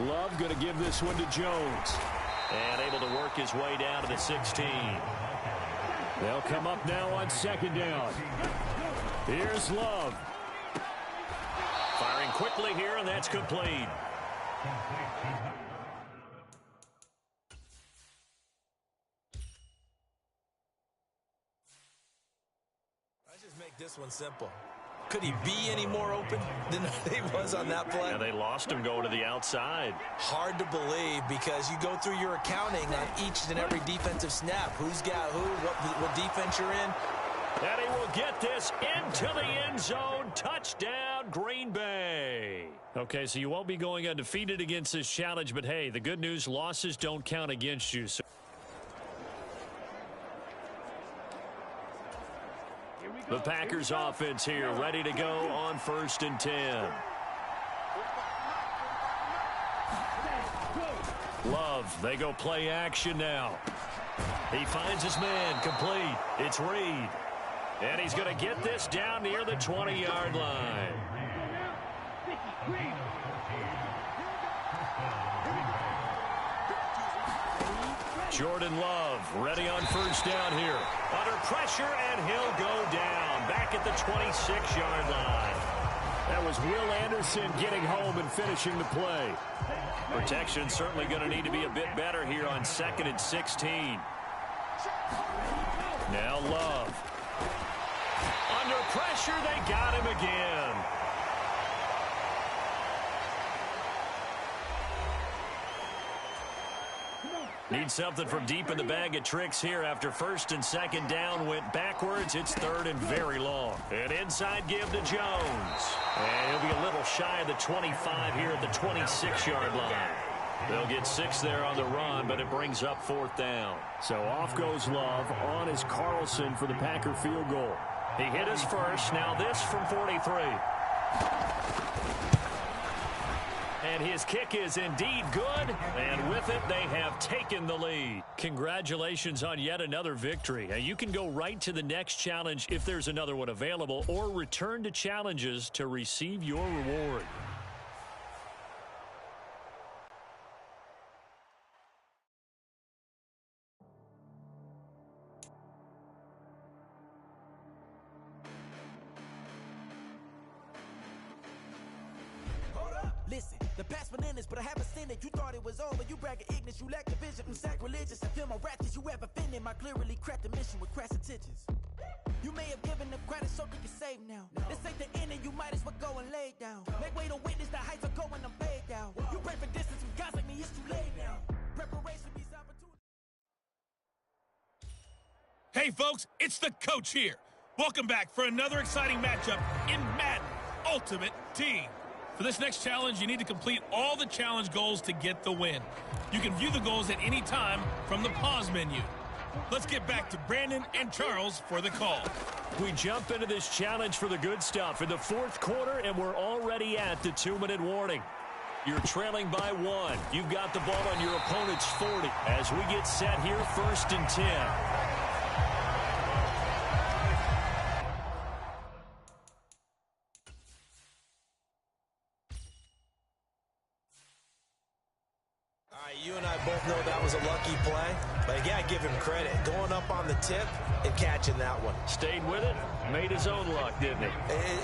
[SPEAKER 6] Love going to give this one to Jones.
[SPEAKER 1] And able to work his way down to the 16.
[SPEAKER 6] They'll come up now on 2nd down. Here's Love.
[SPEAKER 1] Firing quickly here, and that's complete.
[SPEAKER 3] I just make this one simple. Could he be any more open than he was on that play?
[SPEAKER 1] Yeah, they lost him going to the outside.
[SPEAKER 3] Hard to believe because you go through your accounting on each and every defensive snap. Who's got who, what defense you're in.
[SPEAKER 1] And he will get this into the end zone. Touchdown, Green Bay. Okay, so you won't be going undefeated against this challenge, but hey, the good news, losses don't count against you. So the Packers offense here, ready to go on 1st and 10. Love, they go play action now. He finds his man, complete. It's Reed. And he's going to get this down near the 20-yard line. Jordan Love ready on 1st down here. Under pressure, and he'll go down back at the 26-yard line.
[SPEAKER 6] That was Will Anderson getting home and finishing the play.
[SPEAKER 1] Protection certainly going to need to be a bit better here on 2nd and 16. Now Love. Under pressure, they got him again. Need something from deep in the bag of tricks here after 1st and 2nd down went backwards. It's 3rd and very long. An inside give to Jones. And he'll be a little shy of the 25 here at the 26-yard line. They'll get 6 there on the run, but it brings up 4th down.
[SPEAKER 6] So off goes Love. On is Carlson for the Packer field goal.
[SPEAKER 1] He hit his first. Now this from 43. And his kick is indeed good, and with it, they have taken the lead. Congratulations on yet another victory. Now, you can go right to the next challenge if there's another one available, or return to challenges to receive your reward.
[SPEAKER 12] Listen, the past bananas, but I haven't seen it. You thought it was over. You bragging ignorance, you lack the vision. I'm sacrilegious. I feel my ratchets. You ever offended my clearly cracked the mission with crass intentions. You may have given them credit so they can save now. This ain't the end and you might as well go and lay down. Make way to witness the heights are going, I'm paid down. You pray for distance with guys like me, it's too late now. Preparation means opportunity.
[SPEAKER 17] Hey, folks, it's the coach here. Welcome back for another exciting matchup in Madden Ultimate Team. For this next challenge, you need to complete all the challenge goals to get the win. You can view the goals at any time from the pause menu. Let's get back to Brandon and Charles for the call.
[SPEAKER 1] We jump into this challenge for the good stuff in the 4th quarter, and we're already at the 2-minute warning. You're trailing by 1. You've got the ball on your opponent's 40. As we get set here, 1st and 10.
[SPEAKER 3] You and I both know that was a lucky play, but you got to give him credit. Going up on the tip and catching that one.
[SPEAKER 1] Stayed with it, made his own luck, didn't he?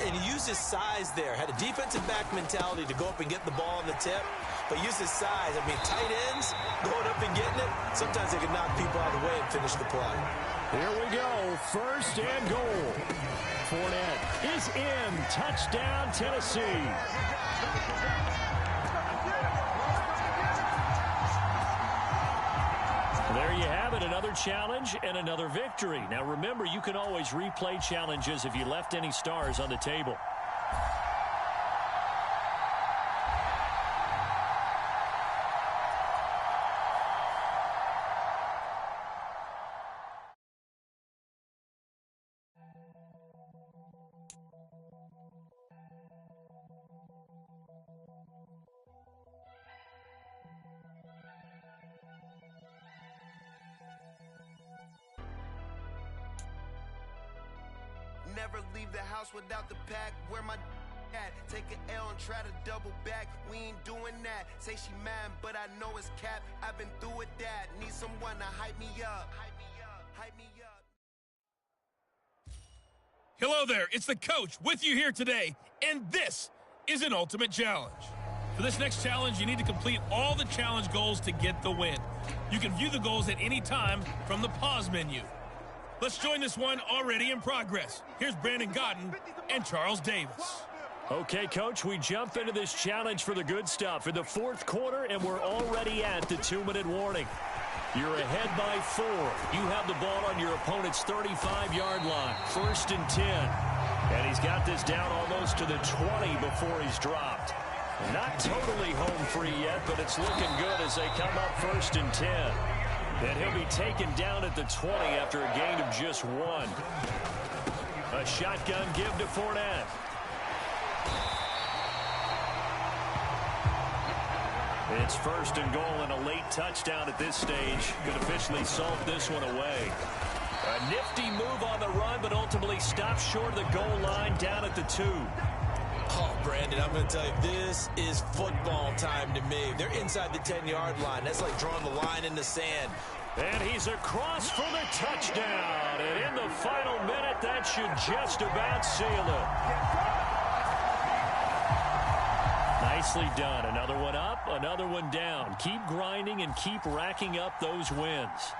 [SPEAKER 3] And he used his size there. Had a defensive back mentality to go up and get the ball on the tip, but used his size. I mean, tight ends, going up and getting it, sometimes they can knock people out of the way and finish the play.
[SPEAKER 1] Here we go, first and goal. Fournette is in. Touchdown, Tennessee. There you have it, another challenge and another victory. Now remember, you can always replay challenges if you left any stars on the table.
[SPEAKER 9] Never leave the house without the pack. Where my at? Take an L and try to double back. We ain't doing that. Say she mad, but I know it's cap. I've been through with that. Need someone to hype me up. Hype me up. Hype me up.
[SPEAKER 17] Hello there, it's the coach with you here today, and this is an ultimate challenge. For this next challenge, you need to complete all the challenge goals to get the win. You can view the goals at any time from the pause menu. Let's join this one already in progress. Here's Brandon Gaudin and Charles Davis.
[SPEAKER 1] Okay, Coach, we jump into this challenge for the good stuff in the fourth quarter, and we're already at the 2-minute warning. You're ahead by 4. You have the ball on your opponent's 35-yard line, 1st and 10. And he's got this down almost to the 20 before he's dropped. Not totally home free yet, but it's looking good as they come up 1st and 10. And he'll be taken down at the 20 after a gain of just 1. A shotgun give to Fournette. It's 1st and goal and a late touchdown at this stage. Could officially salt this one away. A nifty move on the run, but ultimately stopped short of the goal line down at the 2.
[SPEAKER 3] Oh, Brandon, I'm going to tell you, this is football time to me. They're inside the 10-yard line. That's like drawing the line in the sand.
[SPEAKER 1] And he's across for the touchdown. And in the final minute, that should just about seal it. Nicely done. Another one up, another one down. Keep grinding and keep racking up those wins.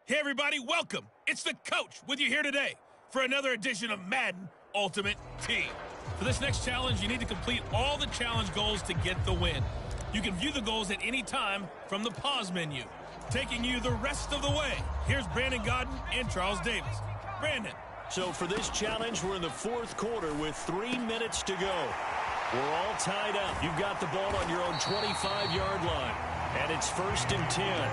[SPEAKER 17] Hey everybody, welcome. It's the coach with you here today for another edition of Madden Ultimate Team. For this next challenge, you need to complete all the challenge goals to get the win. You can view the goals at any time from the pause menu. Taking you the rest of the way, here's Brandon Gaudin and Charles Davis. Brandon.
[SPEAKER 1] So for this challenge, we're in the fourth quarter with 3 minutes to go. We're all tied up. You've got the ball on your own 25-yard line, and it's 1st and 10.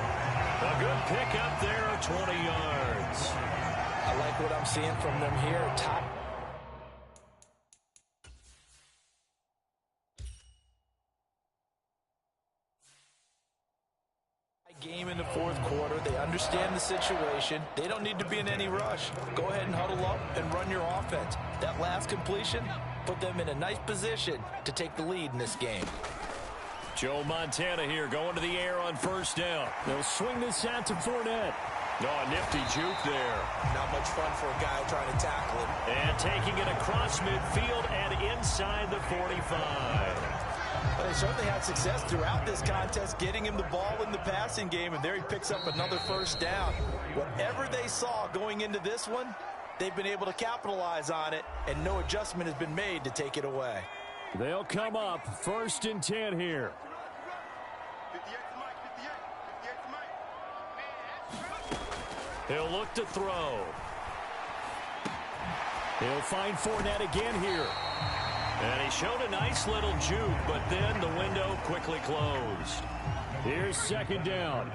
[SPEAKER 1] A good pick up there, 20 yards.
[SPEAKER 3] I like what I'm seeing from them here. Top. Game in the fourth quarter. They understand the situation. They don't need to be in any rush. Go ahead and huddle up and run your offense. That last completion put them in a nice position to take the lead in this game.
[SPEAKER 1] Joe Montana here going to the air on 1st down. They'll swing this out to Fournette. Oh, nifty juke there.
[SPEAKER 3] Not much fun for a guy trying to tackle him.
[SPEAKER 1] And taking it across midfield and inside the 45.
[SPEAKER 3] Well, they certainly had success throughout this contest, getting him the ball in the passing game, and there he picks up another 1st down. Whatever they saw going into this one, they've been able to capitalize on it, and no adjustment has been made to take it away.
[SPEAKER 1] They'll come up 1st and 10 here. He'll look to throw. He'll find Fournette again here. And he showed a nice little juke, but then the window quickly closed. Here's second down.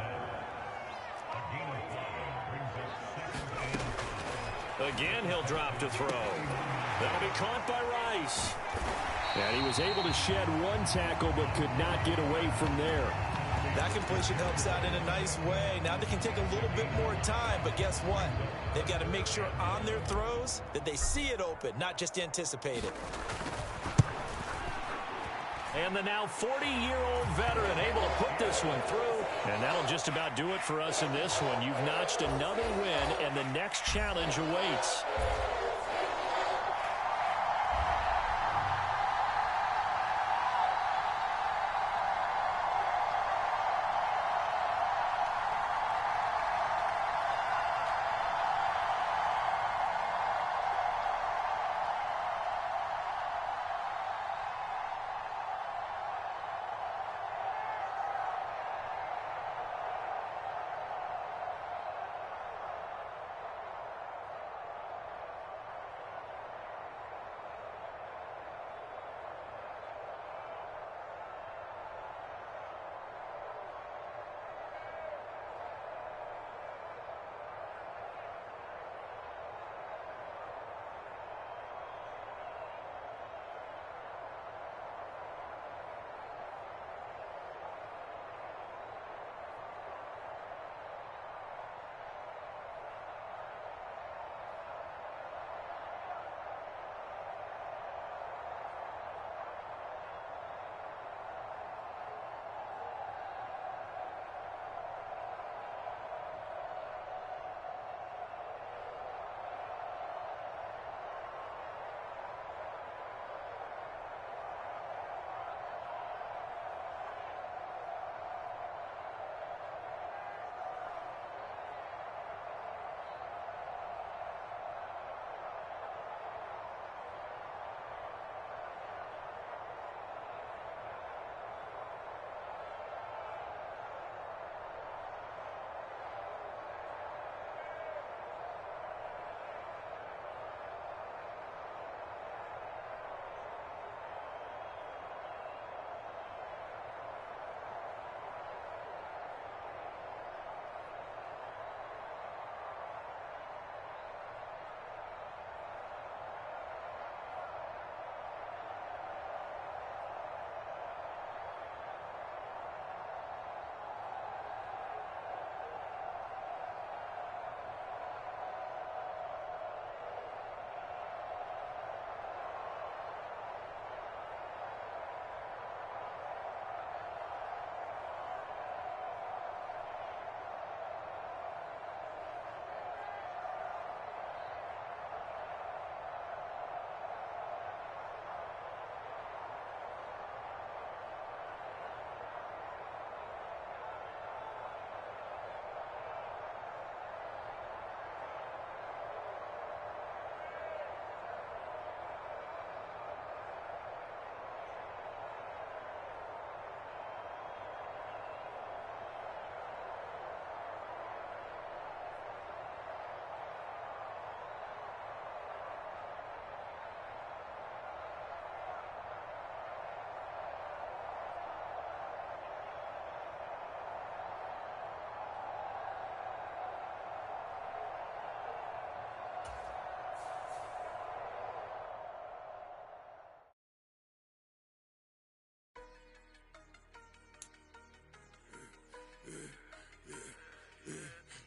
[SPEAKER 1] Again, he'll drop to throw. That'll be caught by Rice. And he was able to shed one tackle, but could not get away from there.
[SPEAKER 3] That completion helps out in a nice way. Now they can take a little bit more time, but guess what? They've got to make sure on their throws that they see it open, not just anticipate it.
[SPEAKER 1] And the now 40-year-old veteran able to put this one through. And that'll just about do it for us in this one. You've notched another win, and the next challenge awaits.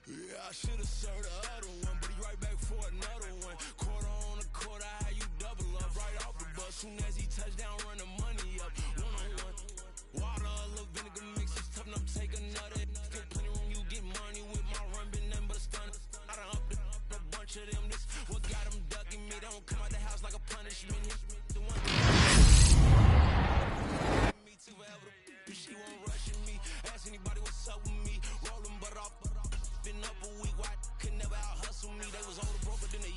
[SPEAKER 7] I should've served the other one, but he right back for another one. Quarter on a quarter, how you double up right off the bus. Soon as he touch down, run the money up. One-on-one. Water, a little vinegar mix, it's tough enough to take another. Get plenty room, you get money with my run, been nothing but a stun. I done up a bunch of them. This what got them ducking me. They don't come out the house like a punishment. The one me too forever. She won't rushing me. Ask anybody what's up with me. Rolling butt off. Been up a week, why could never out hustle me? They was older, broker than the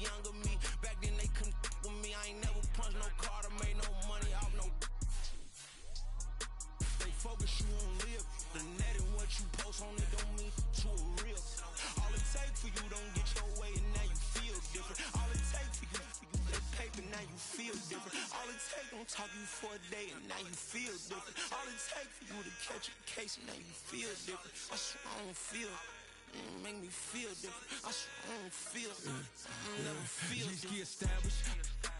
[SPEAKER 9] gon' talk you for a day and now you feel different. All it takes for you to catch a case and now you feel different. I swear I don't feel make me feel different. I swear I don't feel never feel
[SPEAKER 18] G-ski established.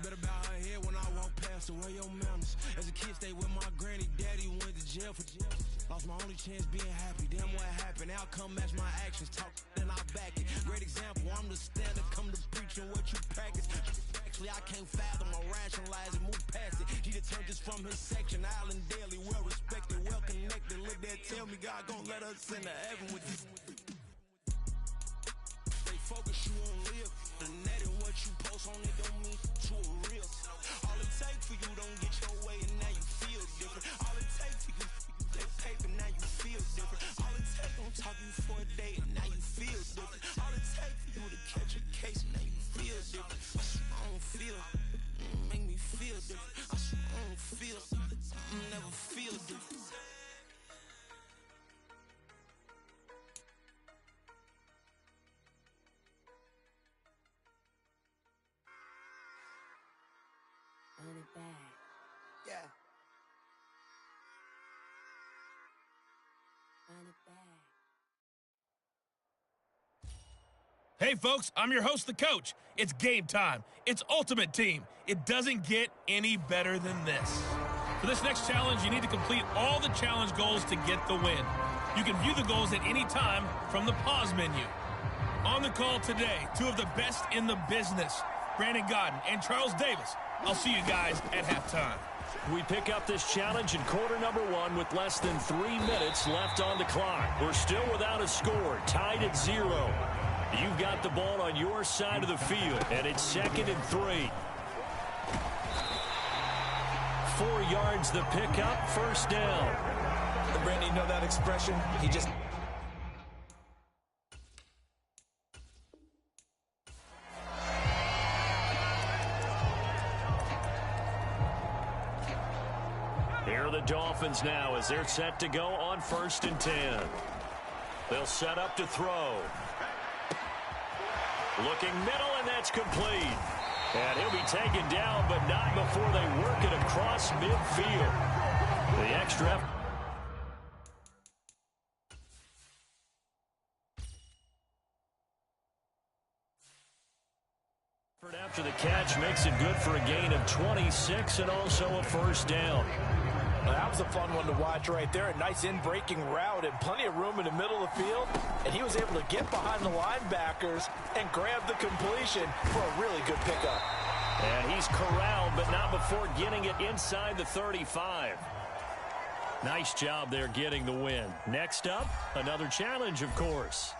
[SPEAKER 18] Better bow her head when I walk past her. Where your manners? As a kid, stayed with my granny. Daddy went to jail for jail. Lost my only chance being happy. Damn, what happened? Outcome match my actions. Talk, then I back it. Great example. I'm the standard. Come to preaching what you practice. Actually, I can't fathom or rationalize it. Move past it. He turned this from his section. Island Daily, well respected, well connected. Look there, tell me God gon' let us into heaven with you. Stay focused, you won't live. The net and what you post on it don't mean to a real. All it takes for you don't get your way and now you feel different. All it takes for you, that paper, now you feel different. All it takes don't talk you for a day and now you feel different. All it takes for you to catch a case and now you feel different. I swear I don't feel, make me feel different. I swear I don't feel, never feel different.
[SPEAKER 19] Run it back.
[SPEAKER 9] Yeah.
[SPEAKER 19] Run it back.
[SPEAKER 17] Hey, folks, I'm your host, The Coach. It's game time. It's Ultimate Team. It doesn't get any better than this. For this next challenge, you need to complete all the challenge goals to get the win. You can view the goals at any time from the pause menu. On the call today, two of the best in the business, Brandon Gaudin and Charles Davis. I'll see you guys at halftime.
[SPEAKER 1] We pick up this challenge in quarter number 1 with less than 3 minutes left on the clock. We're still without a score, tied at 0. You've got the ball on your side of the field, and it's 2nd and 3. 4 yards the pickup, first down.
[SPEAKER 3] Brandon, you know that expression? He just...
[SPEAKER 1] Here are the Dolphins now as they're set to go on 1st and 10. They'll set up to throw. Looking middle, and that's complete. And he'll be taken down, but not before they work it across midfield. The extra effort. After the catch makes it good for a gain of 26 and also a first down.
[SPEAKER 3] Well, that was a fun one to watch right there. A nice in-breaking route and plenty of room in the middle of the field. And he was able to get behind the linebackers and grab the completion for a really good pickup.
[SPEAKER 1] And he's corralled, but not before getting it inside the 35. Nice job there getting the win. Next up, another challenge, of course.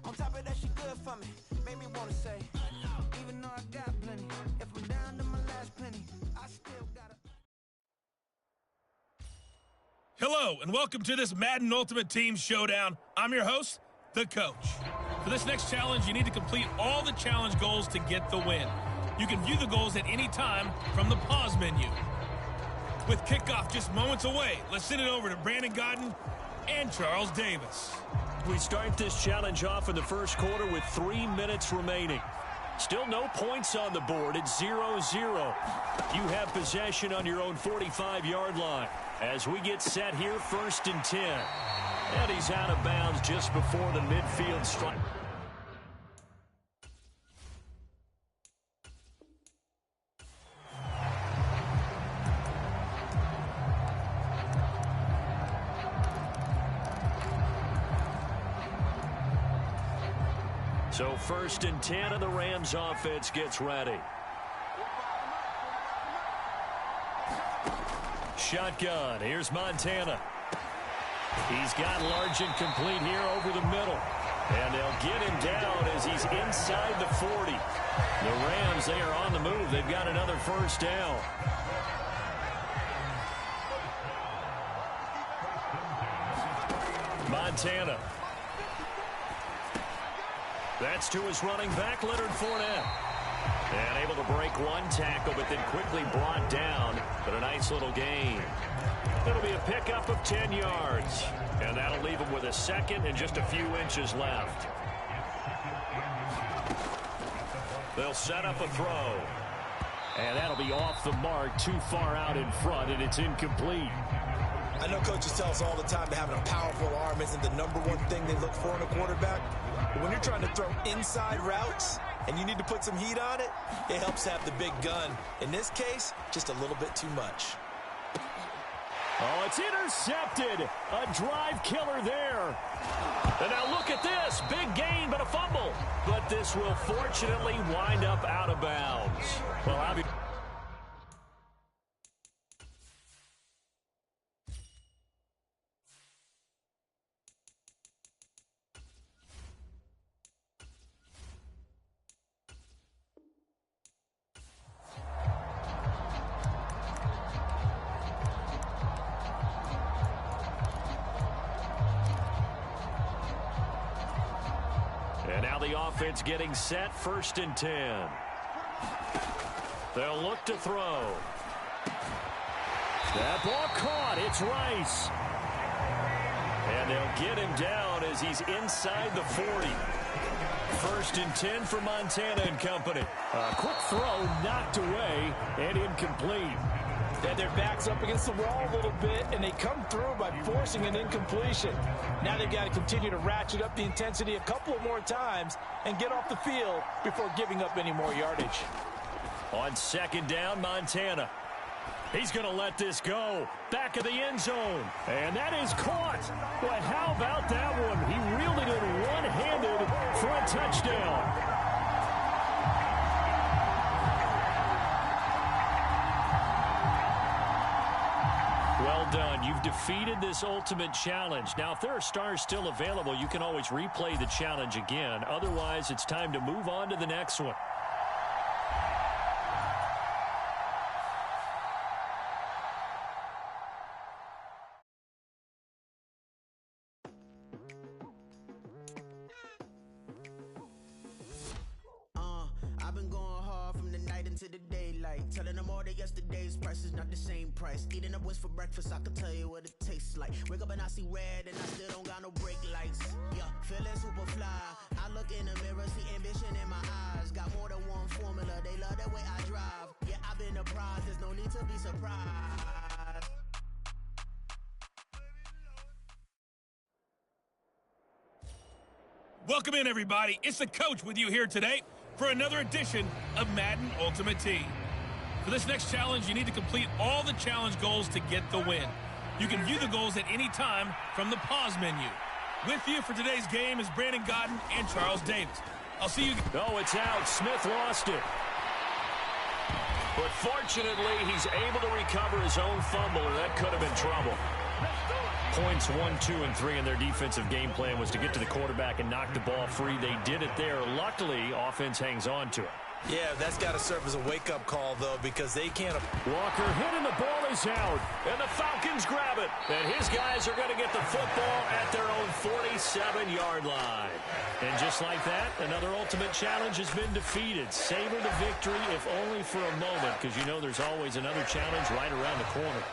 [SPEAKER 5] On top of that, she good for me. Made me wanna say, even though I got plenty, if I'm down to my last penny, I still gotta.
[SPEAKER 17] Hello, and welcome to this Madden Ultimate Team Showdown. I'm your host, The Coach. For this next challenge, you need to complete all the challenge goals to get the win. You can view the goals at any time from the pause menu. With kickoff just moments away, let's send it over to Brandon Gaudin and Charles Davis.
[SPEAKER 1] We start this challenge off in the first quarter with 3 minutes remaining. Still no points on the board. It's 0-0. You have possession on your own 45-yard line. As we get set here, 1st and 10. And he's out of bounds just before the midfield strike. So 1st and 10, and the Rams offense gets ready. Shotgun. Here's Montana. He's got Largent complete here over the middle. And they'll get him down as as he's inside the 40. The Rams, they are on the move. They've got another first down. Montana. That's to his running back, Leonard Fournette. And able to break one tackle, but then quickly brought down. But a nice little gain. It'll be a pickup of 10 yards. And that'll leave him with a second and just a few inches left. They'll set up a throw. And that'll be off the mark, too far out in front, and it's incomplete.
[SPEAKER 3] I know coaches tell us all the time that having a powerful arm isn't the #1 thing they look for in a quarterback. But when you're trying to throw inside routes and you need to put some heat on it, it helps have the big gun. In this case, just a little bit too much.
[SPEAKER 1] Oh, it's intercepted. A drive killer there. And now look at this. Big gain, but a fumble. But this will fortunately wind up out of bounds. Well, and now the offense getting set, 1st and 10. They'll look to throw. That ball caught. It's Rice. And they'll get him down as he's inside the 40. 1st and 10 for Montana and company. A quick throw knocked away and incomplete.
[SPEAKER 3] They had their backs up against the wall a little bit, and they come through by forcing an incompletion. Now they've got to continue to ratchet up the intensity a couple of more times and get off the field before giving up any more yardage.
[SPEAKER 1] On 2nd down, Montana. He's going to let this go. Back of the end zone. And that is caught. But how about that one? He reeled it in one-handed for a touchdown. Well done. You've defeated this ultimate challenge. Now, if there are stars still available, you can always replay the challenge again. Otherwise, it's time to move on to the next one.
[SPEAKER 9] I've been going hard from the night into the daylight, telling them all that yesterday's price is not the same price. Eating up what's for breakfast, I can tell you what it tastes like. Wake up and I see red and I still don't got no brake lights. Yeah, feeling super fly. I look in the mirror, see ambition in my eyes. Got more than one formula, they love the way I drive. Yeah, I've been a prize, there's no need to be surprised.
[SPEAKER 17] Welcome in, everybody. It's the coach with you here today for another edition of Madden Ultimate Team. For this next challenge, you need to complete all the challenge goals to get the win. You can view the goals at any time from the pause menu. With you for today's game is Brandon Gaudin and Charles Davis. I'll see you.
[SPEAKER 1] No, it's out. Smith lost it. But fortunately, he's able to recover his own fumble, and that could have been trouble. Points 1, 2, and 3 in their defensive game plan was to get to the quarterback and knock the ball free. They did it there. Luckily, offense hangs on to it.
[SPEAKER 3] Yeah, that's got to serve as a wake-up call, though, because they can't.
[SPEAKER 1] Walker hit and the ball is out. And the Falcons grab it. And his guys are going to get the football at their own 47-yard line. And just like that, another ultimate challenge has been defeated. Savor the victory, if only for a moment, because you know there's always another challenge right around the corner.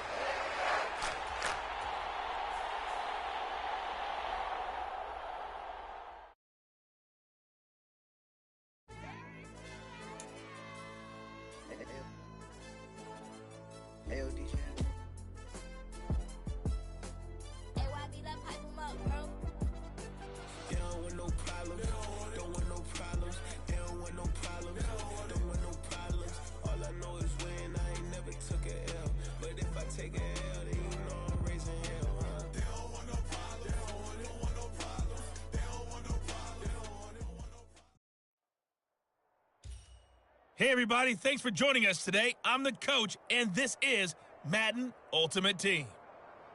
[SPEAKER 17] Hey, everybody. Thanks for joining us today. I'm the coach, and this is Madden Ultimate Team.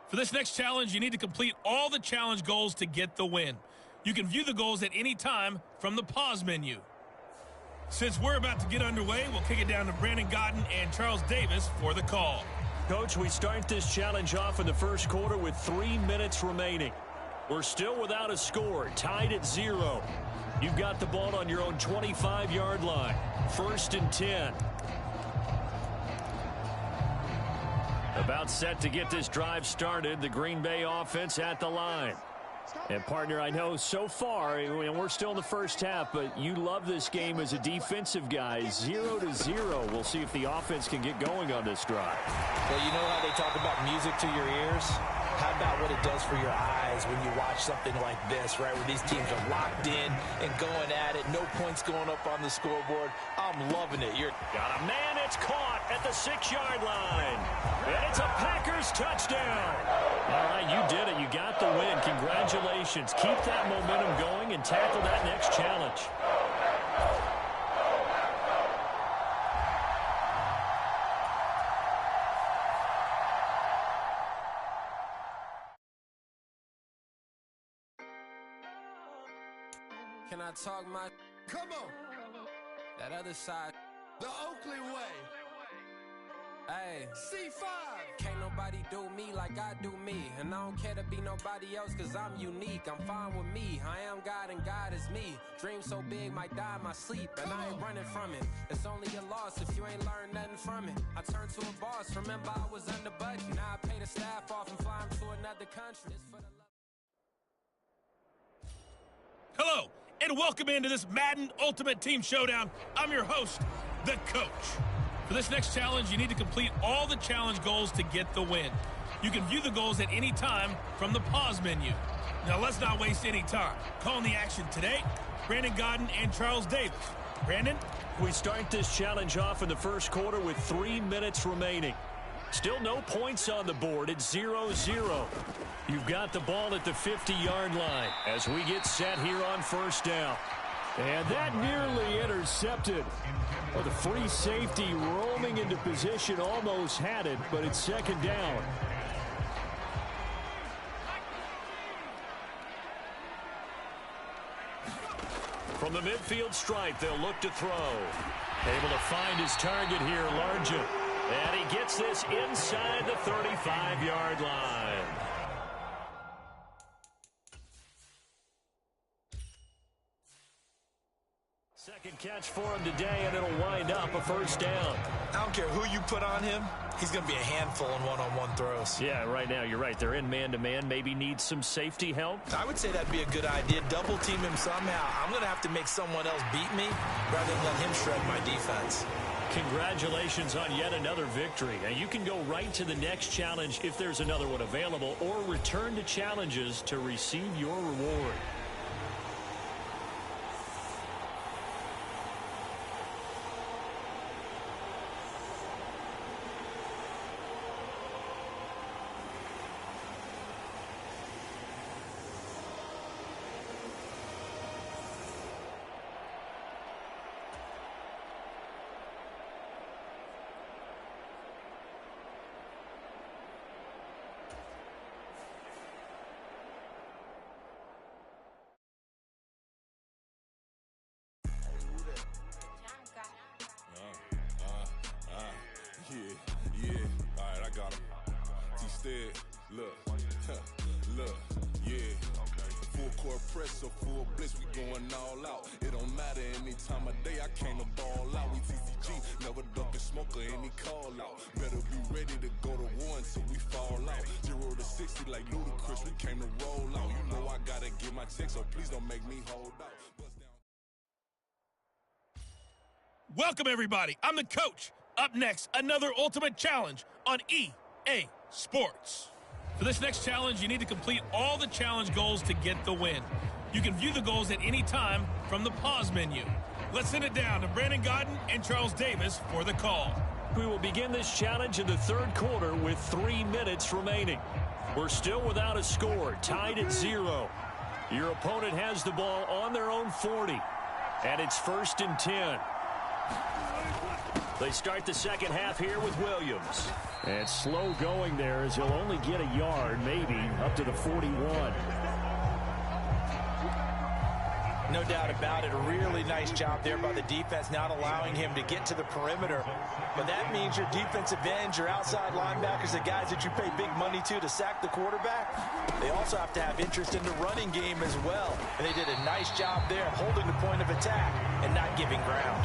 [SPEAKER 17] For this next challenge, you need to complete all the challenge goals to get the win. You can view the goals at any time from the pause menu. Since we're about to get underway, we'll kick it down to Brandon Gaudin and Charles Davis for the call.
[SPEAKER 1] Coach, we start this challenge off in the first quarter with 3 minutes remaining. We're still without a score, tied at 0. You've got the ball on your own 25-yard line. 1st and 10. About set to get this drive started, the Green Bay offense at the line. And, partner, I know so far, and we're still in the first half, but you love this game as a defensive guy. 0-0. We'll see if the offense can get going on this drive.
[SPEAKER 3] Well, you know how they talk about music to your ears? How about what it does for your eyes when you watch something like this, right, where these teams are locked in and going at it, no points going up on the scoreboard. I'm loving it.
[SPEAKER 1] Got a man, it's caught at the 6-yard line. And it's a Packers touchdown. All right, you did it. You got the win. Congratulations. Keep that momentum going and tackle that next challenge.
[SPEAKER 20] Can I talk my...
[SPEAKER 10] Come on.
[SPEAKER 20] That other side.
[SPEAKER 10] The Oakley way.
[SPEAKER 20] Hey.
[SPEAKER 10] C5.
[SPEAKER 20] Can't nobody do me like I do me. And I don't care to be nobody else cause I'm unique. I'm fine with me. I am God and God is me. Dream so big might die in my sleep. And I ain't running from it. It's only a loss if you ain't learned nothing from it. I turned to a boss. Remember I was under budget. Now I pay the staff off and fly them to another country. It's for the love.
[SPEAKER 17] Hello, and welcome into this Madden Ultimate Team Showdown. I'm your host, the Coach. For this next challenge, you need to complete all the challenge goals to get the win. You can view the goals at any time from the pause menu. Now, let's not waste any time. Calling the action today, Brandon Gaudin and Charles Davis. Brandon?
[SPEAKER 1] We start this challenge off in the first quarter with 3 minutes remaining. Still no points on the board. It's 0-0. You've got the ball at the 50-yard line as we get set here on first down. And that nearly intercepted. Well, the free safety roaming into position almost had it, but it's second down. From the midfield stripe, they'll look to throw. Able to find his target here, Largent. And he gets this inside the 35-yard line. Second catch for him today, and it'll wind up a first down.
[SPEAKER 3] I don't care who you put on him. He's going to be a handful in one-on-one throws.
[SPEAKER 1] Yeah, right now, you're right. They're in man-to-man. Maybe need some safety help.
[SPEAKER 3] I would say that'd be a good idea. Double team him somehow. I'm going to have to make someone else beat me rather than let him shred my defense.
[SPEAKER 1] Congratulations on yet another victory. And you can go right to the next challenge if there's another one available, or return to challenges to receive your reward.
[SPEAKER 7] Yeah, alright, I got him. T-Stead, look, yeah. Full court press, so full blitz, we going all out. It don't matter any time of day, I came to ball out. We TCG, never ducking smoke or any call out. Better be ready to go to war until we fall out. 0 to 60 like Ludacris, we came to roll out. You know I gotta get my check, so please don't make me hold out.
[SPEAKER 17] Welcome, everybody. I'm the Coach. Up next, another Ultimate Challenge on EA Sports. For this next challenge, you need to complete all the challenge goals to get the win. You can view the goals at any time from the pause menu. Let's send it down to Brandon Gaudin and Charles Davis for the call.
[SPEAKER 1] We will begin this challenge in the third quarter with 3 minutes remaining. We're still without a score, tied at 0. Your opponent has the ball on their own 40, and it's 1st and 10. They start the second half here with Williams. And slow going there as he'll only get a yard, maybe, up to the 41.
[SPEAKER 3] No doubt about it. A really nice job there by the defense, not allowing him to get to the perimeter. But that means your defensive ends, your outside linebackers, the guys that you pay big money to sack the quarterback, they also have to have interest in the running game as well. And they did a nice job there holding the point of attack and not giving ground.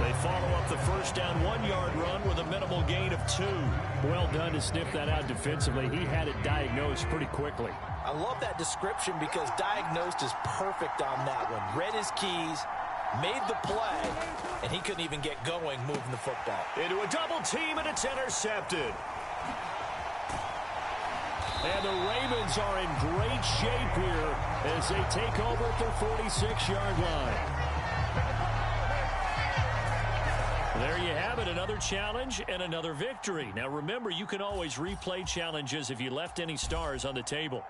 [SPEAKER 6] They follow up the first down 1-yard run with a minimal gain of 2. Well done to sniff that out defensively. He had it diagnosed pretty quickly.
[SPEAKER 3] I love that description because diagnosed is perfect on that one. Read his keys, made the play, and he couldn't even get going moving the football.
[SPEAKER 6] Into a double team, and it's intercepted. And the Ravens are in great shape here as they take over at their 46-yard line. There you have it, another challenge and another victory. Now remember, you can always replay challenges if you left any stars on the table.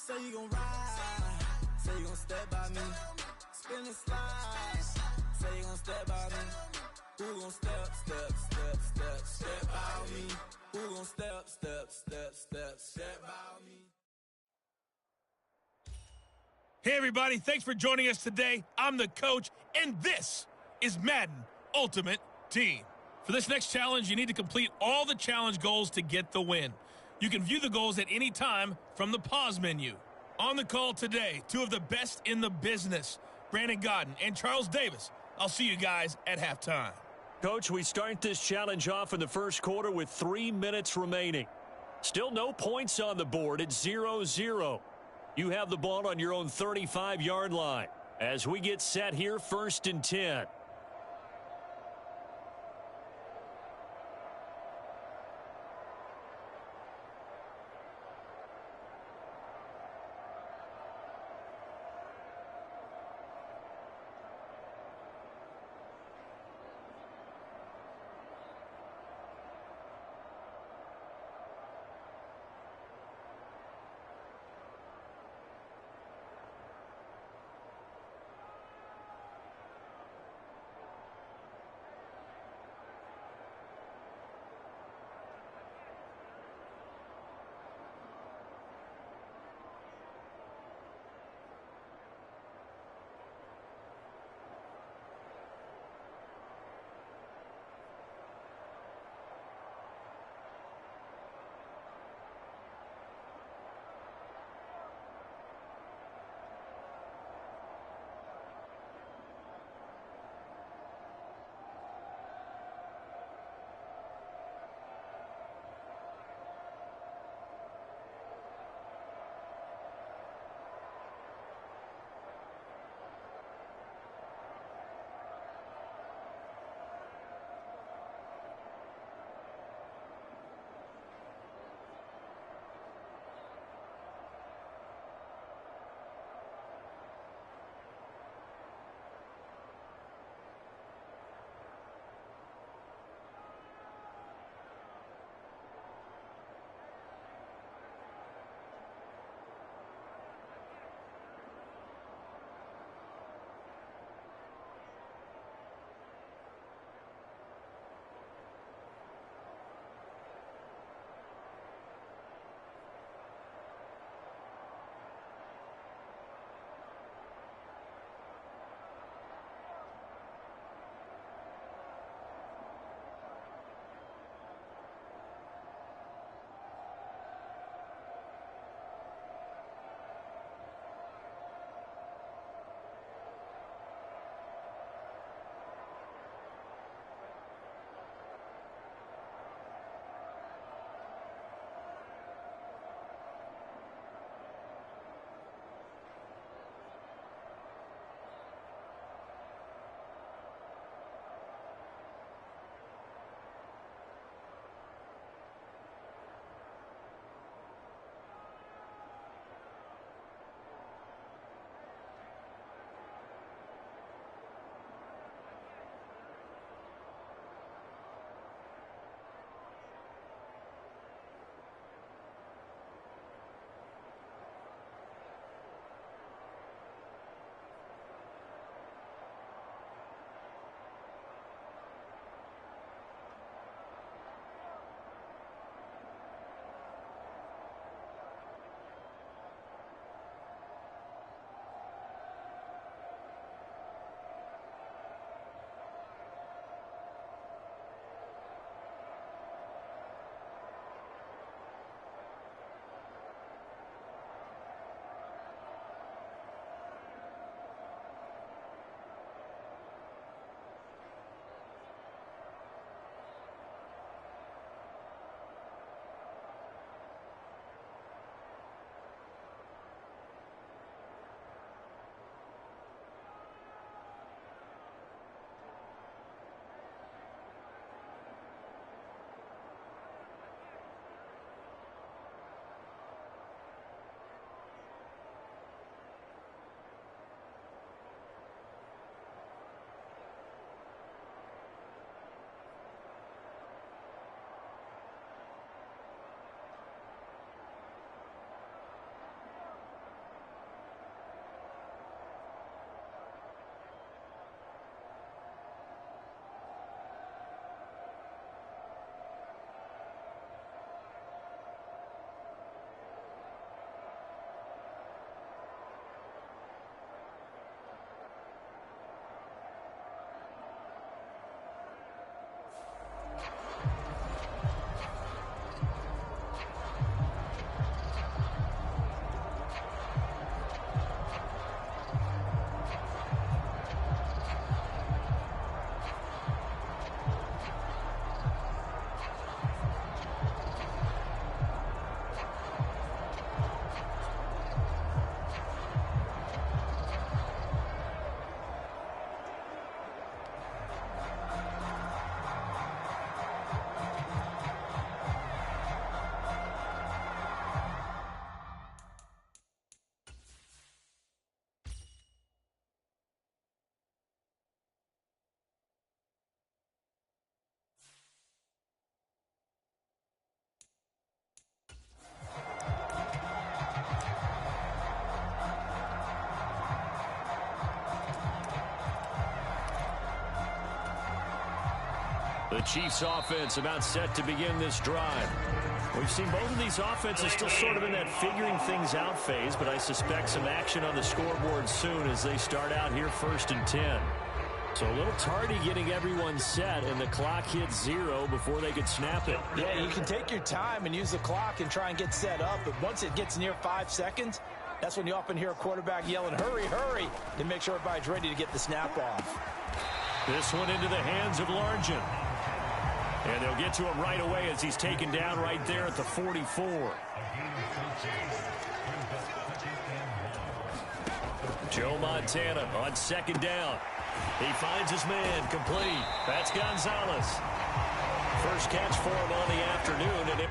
[SPEAKER 9] Say you gon' ride, say you gon' step by me, spin and slide, say you gon' step by me, who gon' step by me, who gon' step by me.
[SPEAKER 17] Hey everybody, thanks for joining us today. I'm the coach, and this is Madden Ultimate Team. For this next challenge, you need to complete all the challenge goals to get the win. You can view the goals at any time from the pause menu. On the call today, two of the best in the business, Brandon Gaudin and Charles Davis. I'll see you guys at halftime.
[SPEAKER 6] Coach, we start this challenge off in the first quarter with 3 minutes remaining. Still no points on the board. It's 0-0. You have the ball on your own 35-yard line. As we get set here, 1st and 10.
[SPEAKER 1] The Chiefs offense about set to begin this drive. We've seen both of these offenses still sort of in that figuring things out phase, but I suspect some action on the scoreboard soon as they start out here 1st and 10. So a little tardy getting everyone set, and the clock hits 0 before they could snap it.
[SPEAKER 3] Yeah, you can take your time and use the clock and try and get set up, but once it gets near 5 seconds, that's when you often hear a quarterback yelling, hurry, hurry, to make sure everybody's ready to get the snap off.
[SPEAKER 1] This one into the hands of Largent. And they'll get to him right away as he's taken down right there at the 44. Joe Montana on 2nd down. He finds his man, complete. That's Gonzalez. First catch for him on the afternoon, and it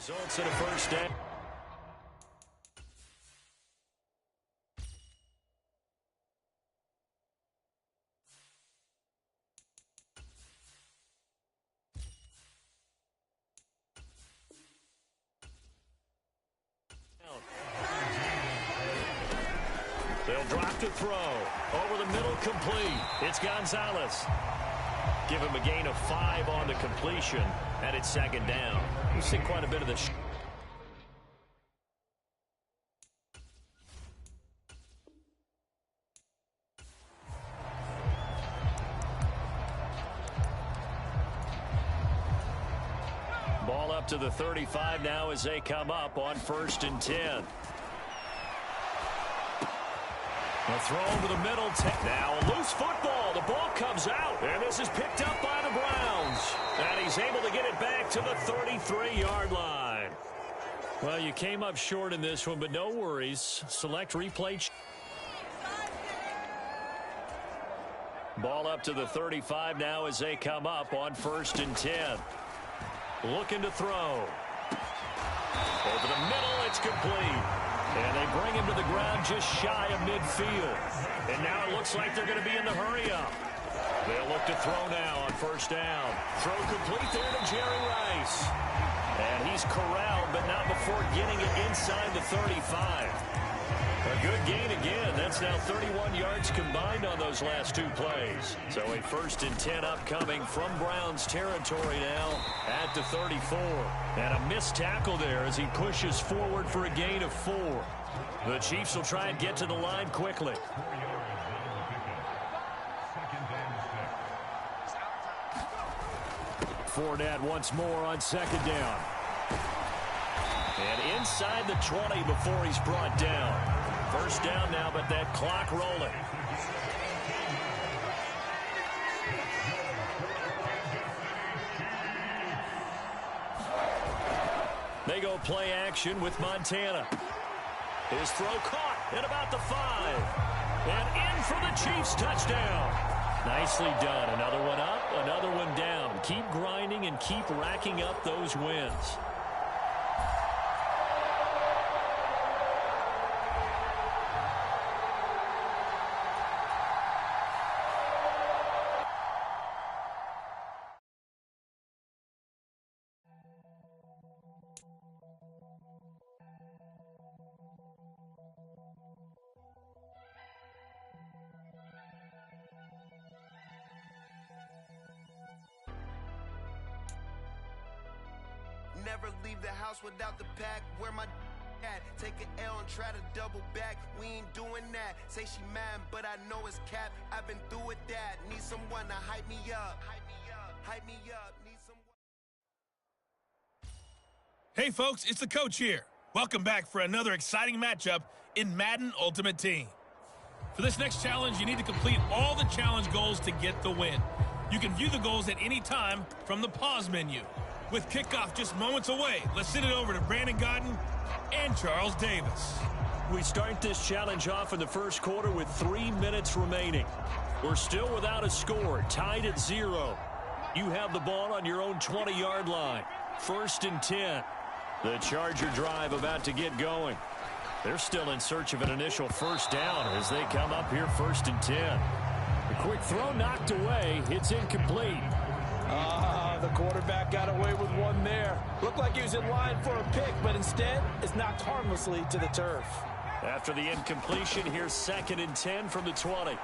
[SPEAKER 1] Results in a first down. They'll drop to throw. Over the middle, complete. It's Gonzalez. Give him a gain of 5 on the completion, and it's second down. We've seen quite a bit of this. Ball up to the 35 now as they come up on 1st and 10. A throw over the middle. Now a loose football. The ball comes out. And this is picked up by the Browns. And he's able to get it back to the 33-yard line. Well, you came up short in this one, but no worries. Select replay. Ball up to the 35 now as they come up on 1st and 10. Looking to throw. Over the middle, it's complete. And they bring him to the ground just shy of midfield. And now it looks like they're going to be in the hurry-up. They'll look to throw now on 1st down. Throw complete there to Jerry Rice. And he's corralled, but not before getting it inside the 35. A good gain again. That's now 31 yards combined on those last 2 plays. So a 1st and 10 upcoming from Browns territory now at the 34. And a missed tackle there as he pushes forward for a gain of 4. The Chiefs will try and get to the line quickly. Fournette once more on 2nd down. And inside the 20 before he's brought down. 1st down now, but that clock rolling. They go play action with Montana. His throw caught at about the 5. And in for the Chiefs touchdown. Nicely done. Another one up, another one down. Keep grinding and keep racking up those wins.
[SPEAKER 9] Never leave the house without the pack. Where my at? Take an L and try to double back. We ain't doing that. Say she mad, but I know it's cap. I've been through with that. Need someone to hype me up. Hype me up. Hype me up. Need someone.
[SPEAKER 17] Hey, folks, it's the coach here. Welcome back for another exciting matchup in Madden Ultimate Team. For this next challenge, you need to complete all the challenge goals to get the win. You can view the goals at any time from the pause menu. With kickoff just moments away, let's send it over to Brandon Gaudin and Charles Davis.
[SPEAKER 1] We start this challenge off in the 1st quarter with 3 minutes remaining. We're still without a score, tied at 0. You have the ball on your own 20-yard line. 1st and 10. The Charger drive about to get going. They're still in search of an initial 1st down as they come up here 1st and 10. A quick throw knocked away. It's incomplete.
[SPEAKER 3] The quarterback got away with one there. Looked like he was in line for a pick, but instead it's knocked harmlessly to the turf.
[SPEAKER 1] After the incompletion, here's 2nd and 10 from the 20.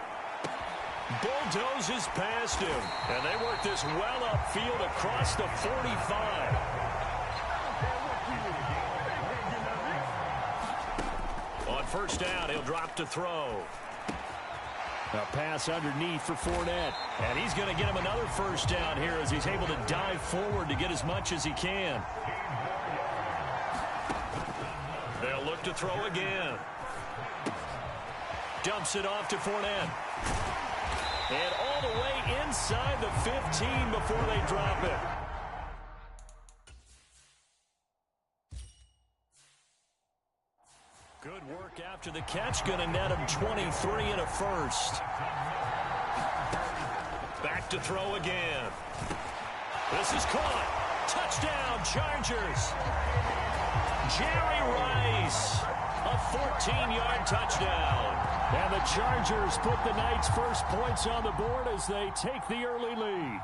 [SPEAKER 1] Bulldozes past him, and they work this well upfield across the 45. On 1st down, he'll drop to throw. A pass underneath for Fournette. And he's going to get him another 1st down here as he's able to dive forward to get as much as he can. They'll look to throw again. Dumps it off to Fournette. And all the way inside the 15 before they drop it. Good work after the catch. Going to net him 23 and a 1st. Back to throw again. This is caught. Touchdown, Chargers. Jerry Rice, a 14-yard touchdown. And the Chargers put the Knights' first points on the board as they take the early lead.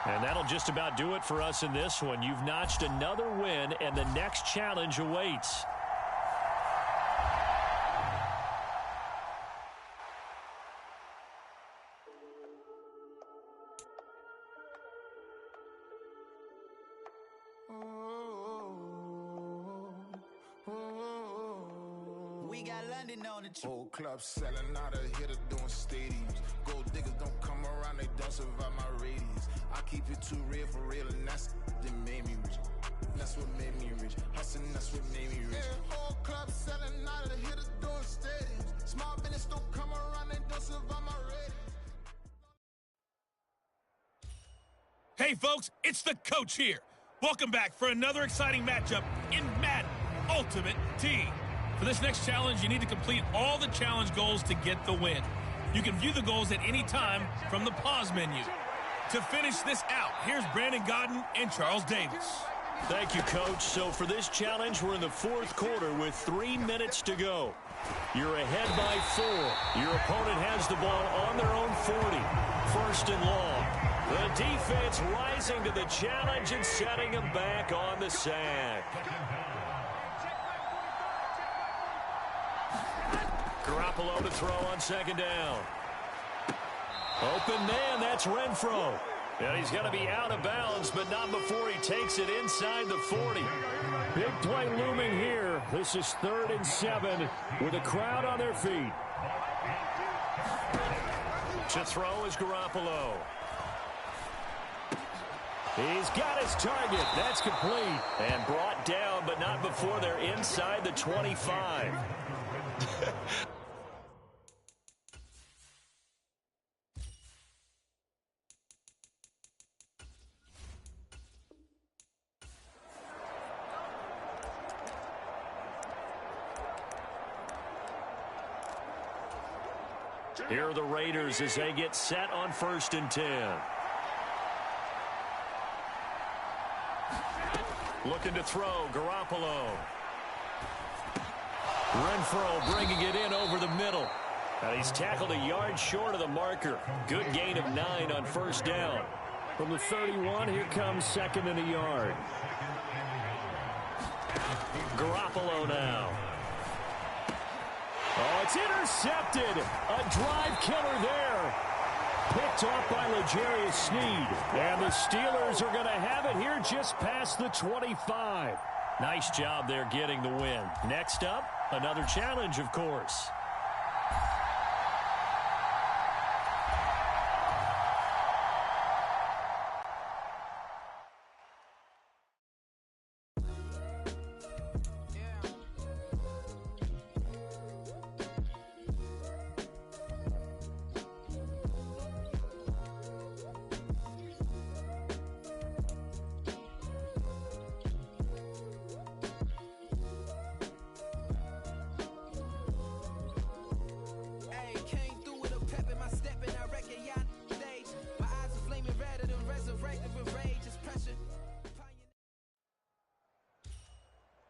[SPEAKER 1] And that'll just about do it for us in this one. You've notched another win, and the next challenge awaits.
[SPEAKER 9] We got London on the
[SPEAKER 21] Old clubs selling out of hitter doing stadiums. Gold diggers don't come around, they don't survive my radius. I keep it too real for real, and that's that made me rich. That's what made me rich. Hustling, that's what made me rich. Old clubs selling out of hitter doing stadiums. Small business don't come around, they don't survive my radius.
[SPEAKER 17] Hey, folks, it's the coach here. Welcome back for another exciting matchup in Madden Ultimate Team. For this next challenge, you need to complete all the challenge goals to get the win. You can view the goals at any time from the pause menu. To finish this out, here's Brandon Gaudin and Charles Davis.
[SPEAKER 1] Thank you, Coach. So for this challenge, we're in the fourth quarter with 3 minutes to go. You're ahead by 4. Your opponent has the ball on their own 40. First and long. The defense rising to the challenge and setting them back on the sack. Garoppolo to throw on second down. Open man, that's Renfro. And he's going to be out of bounds, but not before he takes it inside the 40. Big play looming here. This is 3rd and 7 with a crowd on their feet. To throw is Garoppolo. He's got his target. That's complete. And brought down, but not before they're inside the 25. Here are the Raiders as they get set on 1st and 10. Looking to throw, Garoppolo. Renfro bringing it in over the middle. And he's tackled a yard short of the marker. Good gain of 9 on 1st down. From the 31, here comes 2nd and a yard. Garoppolo now. Oh, it's intercepted. A drive killer there. Picked off by L'Jarius Sneed. And the Steelers are going to have it here just past the 25. Nice job there getting the win. Next up, another challenge, of course.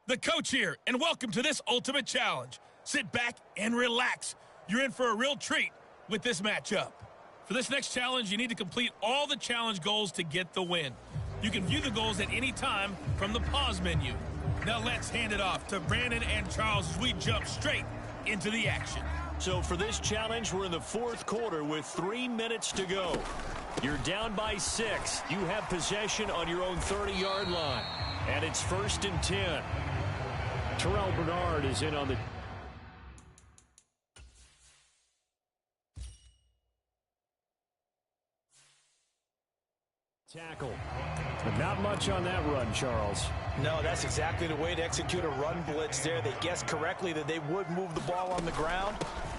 [SPEAKER 17] The coach here, and welcome to this Ultimate Challenge. Sit back and relax. You're in for a real treat with this matchup. For this next challenge, you need to complete all the challenge goals to get the win. You can view the goals at any time from the pause menu. Now let's hand it off to Brandon and Charles as we jump straight into the action.
[SPEAKER 1] So for this challenge, we're in the fourth quarter with 3 minutes to go. You're down by 6. You have possession on your own 30-yard line. And it's 1st and 10. Terrell Bernard is in on the tackle. But not much on that run, Charles.
[SPEAKER 3] No, that's exactly the way to execute a run blitz there. They guessed correctly that they would move the ball on the ground,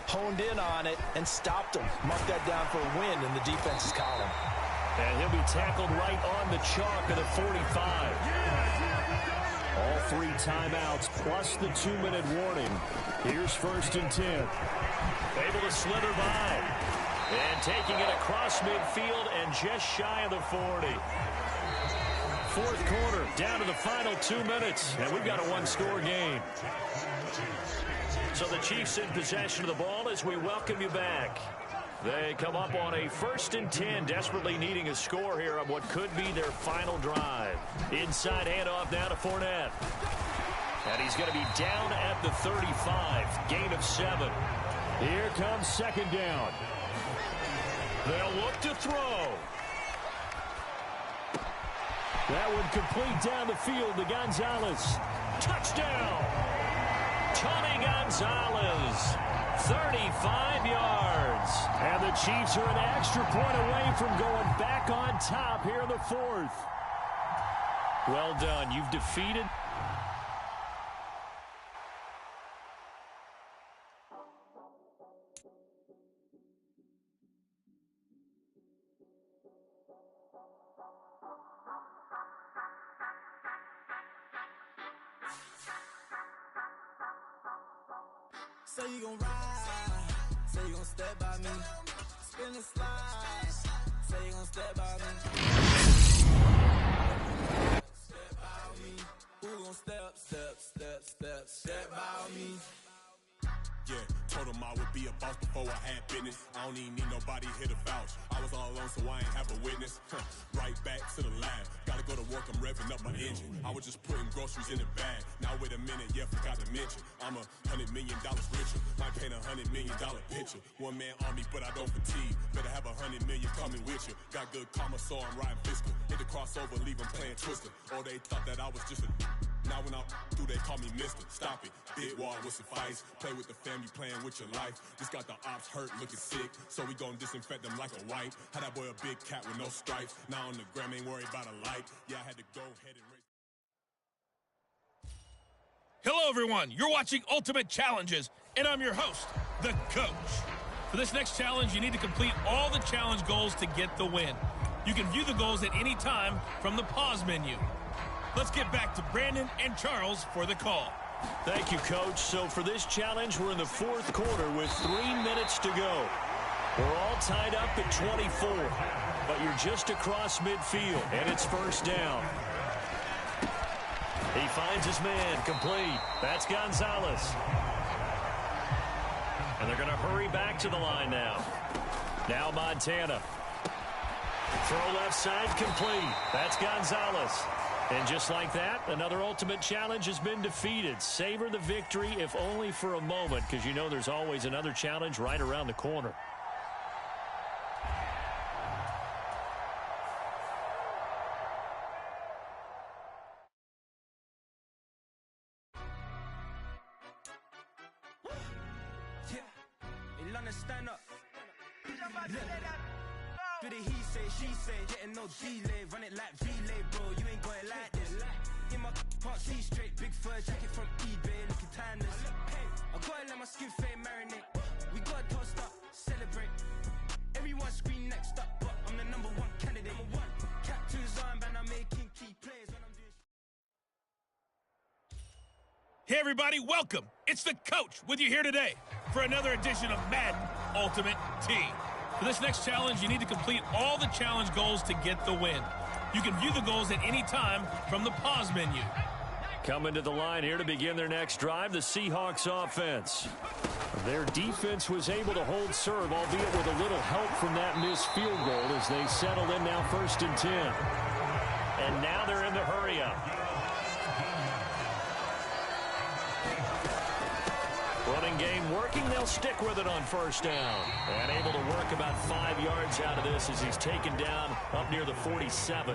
[SPEAKER 3] honed in on it, and stopped them. Mark that down for a win in the defense's column.
[SPEAKER 1] And he'll be tackled right on the chalk of the 45. All 3 timeouts plus the 2-minute warning. Here's 1st and 10. Able to slither by. And taking it across midfield and just shy of the 40. fourth quarter, down to the final 2 minutes, and we've got a one-score game. So the Chiefs in possession of the ball as we welcome you back. They come up on a 1st and 10, desperately needing a score here on what could be their final drive. Inside handoff now to Fournette. And he's going to be down at the 35, gain of 7. Here comes 2nd down. They'll look to throw. That would complete down the field to Gonzalez. Touchdown! Tony Gonzalez, 35 yards. And the Chiefs are an extra point away from going back on top here in the 4th. Well done. You've defeated...
[SPEAKER 9] Say you gon' ride, say you gon' step by me, spin and slide, say you gon' step by me. Step by me, who gon' step by me.
[SPEAKER 7] Yeah, told him I would be a boss before I had business. I don't even need nobody here to vouch. I was all alone, so I ain't have a witness. Right back to the lab. Gotta go to work, I'm revving up my engine. I was just putting groceries in the bag. Now wait a minute, yeah, forgot to mention. I'm $100 million richer. Might paint $100 million picture. One man army, but I don't fatigue. Better have 100 million coming with you. Got good karma, so I'm riding fiscal. Hit the crossover, leave them playing Twister. Or they thought that I was just a... Now when I do, they call me mister. Stop it. Big wall would suffice. Play with the family, playing with your life. Just got the ops hurt, looking sick. So we gon' disinfect them like a wipe. Had that boy a big cat with no stripes. Now on the gram, ain't worried about a light. Yeah, I had to go ahead and raise.
[SPEAKER 17] Hello, everyone. You're watching Ultimate Challenges, and I'm your host, The Coach. For this next challenge, you need to complete all the challenge goals to get the win. You can view the goals at any time from the pause menu. Let's get back to Brandon and Charles for the call.
[SPEAKER 1] Thank you, Coach. So for this challenge, we're in the 4th quarter with 3 minutes to go. We're all tied up at 24, but you're just across midfield, and it's 1st down. He finds his man, complete. That's Gonzalez. And they're going to hurry back to the line now. Now Montana. Throw left side, complete. That's Gonzalez. And just like that, another Ultimate Challenge has been defeated. Savor the victory, if only for a moment, because you know there's always another challenge right around the corner.
[SPEAKER 9] Yeah, London, stand up. Do the he say, she say, getting no delay, run it like relay, bro. You ain't going like this. In my can't see straight, big fur jacket from eBay, looking timeless. I gotta let my skin fade marinate. We gotta toast up, celebrate. Everyone scream next up, but I'm the #1 candidate. Captain's armband, I'm making key plays when I'm doing.
[SPEAKER 17] Hey, everybody, welcome. It's the Coach with you here today for another edition of Madden Ultimate Team. For this next challenge, you need to complete all the challenge goals to get the win. You can view the goals at any time from the pause menu.
[SPEAKER 1] Coming to the line here to begin their next drive, the Seahawks offense. Their defense was able to hold serve, albeit with a little help from that missed field goal as they settle in now 1st and 10. And now they're in the hurry-up. Running game working, they'll stick with it on 1st down. And able to work about 5 yards out of this as he's taken down up near the 47.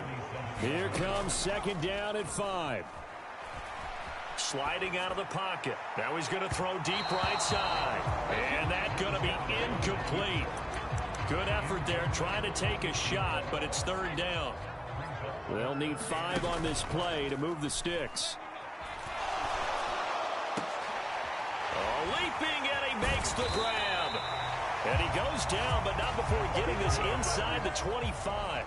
[SPEAKER 1] Here comes 2nd down at 5. Sliding out of the pocket. Now he's going to throw deep right side. And that's going to be incomplete. Good effort there trying to take a shot, but it's 3rd down. They'll need 5 on this play to move the sticks. Leaping, and he makes the grab. And he goes down, but not before getting this inside the 25.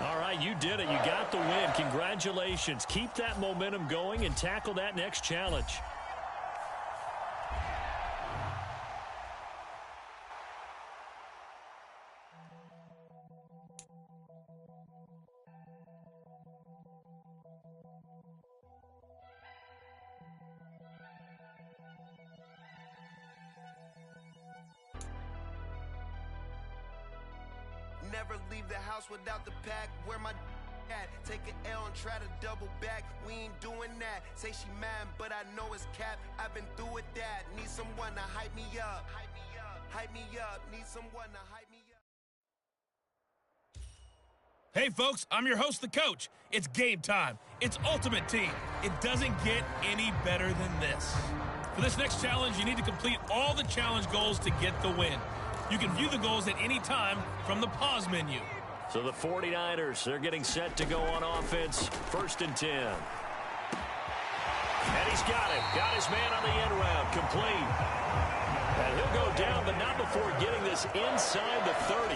[SPEAKER 1] All right, you did it. You got the win. Congratulations. Keep that momentum going and tackle that next challenge.
[SPEAKER 9] never leave the house without the pack. Where my at? Take an L and try to double back. We ain't doing that. Say she mad, but I know it's cap. I've been through with that. Need someone to hype me up. Hype me up. Hype me up. Need someone to hype me up.
[SPEAKER 17] Hey, folks, I'm your host, The Coach. It's game time. It's Ultimate Team. It doesn't get any better than this. For this next challenge, you need to complete all the challenge goals to get the win. You can view the goals at any time from the pause menu.
[SPEAKER 1] So the 49ers, they're getting set to go on offense. 1st and 10. And he's got it. Got his man on the end route. Complete. And he'll go down, but not before getting this inside the 30.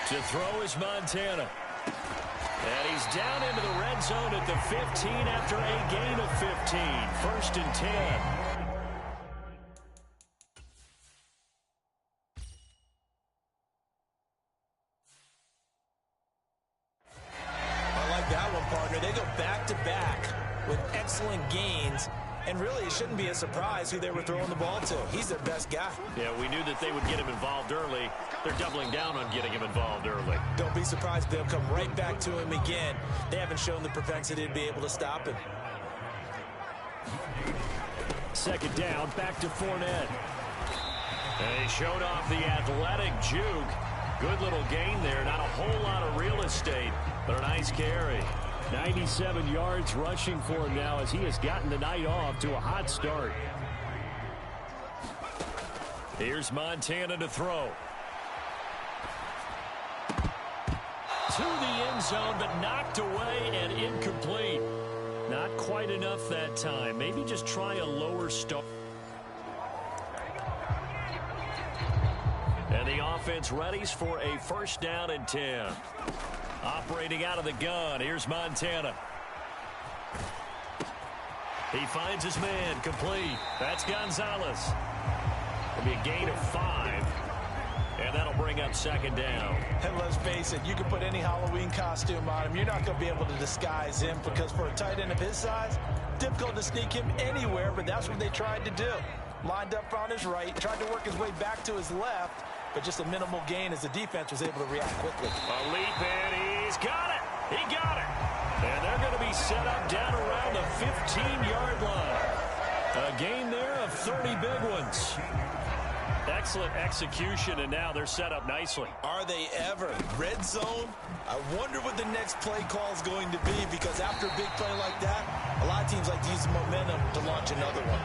[SPEAKER 1] To throw is Montana. And he's down into the red zone at the 15 after a gain of 15. 1st and 10.
[SPEAKER 3] They go back-to-back with excellent gains, and really it shouldn't be a surprise who they were throwing the ball to. He's their best guy.
[SPEAKER 1] Yeah, we knew that they would get him involved early. They're doubling down on getting him involved early.
[SPEAKER 3] Don't be surprised they'll come right back to him again. They haven't shown the propensity to be able to stop him.
[SPEAKER 1] 2nd down, back to Fournette. And he showed off the athletic juke. Good little gain there. Not a whole lot of real estate, but a nice carry. 97 yards rushing for him now as he has gotten the night off to a hot start. Here's Montana to throw. To the end zone, but knocked away and incomplete. Not quite enough that time. Maybe just try a lower start. And the offense readies for a 1st down and 10. Operating out of the gun, here's Montana. He finds his man, complete. That's Gonzalez. It'll be a gain of 5, and that'll bring up 2nd down.
[SPEAKER 3] And let's face it, you can put any Halloween costume on him. You're not going to be able to disguise him because for a tight end of his size, difficult to sneak him anywhere, but that's what they tried to do. Lined up on his right, tried to work his way back to his left, but just a minimal gain as the defense was able to react quickly.
[SPEAKER 1] A leap, and he's got it. He got it. And they're going to be set up down around the 15-yard line. A gain there of 30 big ones. Excellent execution, and now they're set up nicely.
[SPEAKER 3] Are they ever? Red zone? I wonder what the next play call is going to be, because after a big play like that, a lot of teams like to use the momentum to launch another one.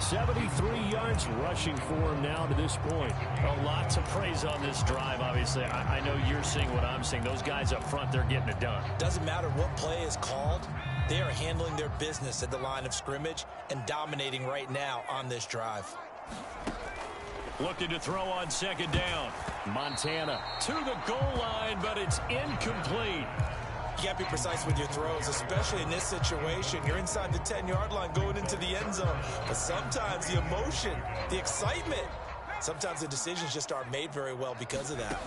[SPEAKER 1] 73 yards rushing for him now to this point. A lot to praise on this drive, obviously. I know you're seeing what I'm seeing. Those guys up front, they're getting it done.
[SPEAKER 3] Doesn't matter what play is called. They are handling their business at the line of scrimmage and dominating right now on this drive.
[SPEAKER 1] Looking to throw on 2nd down. Montana to the goal line, but it's incomplete.
[SPEAKER 3] You got to be precise with your throws, especially in this situation. You're inside the 10-yard line going into the end zone. But sometimes the emotion, the excitement, sometimes the decisions just aren't made very well because of that.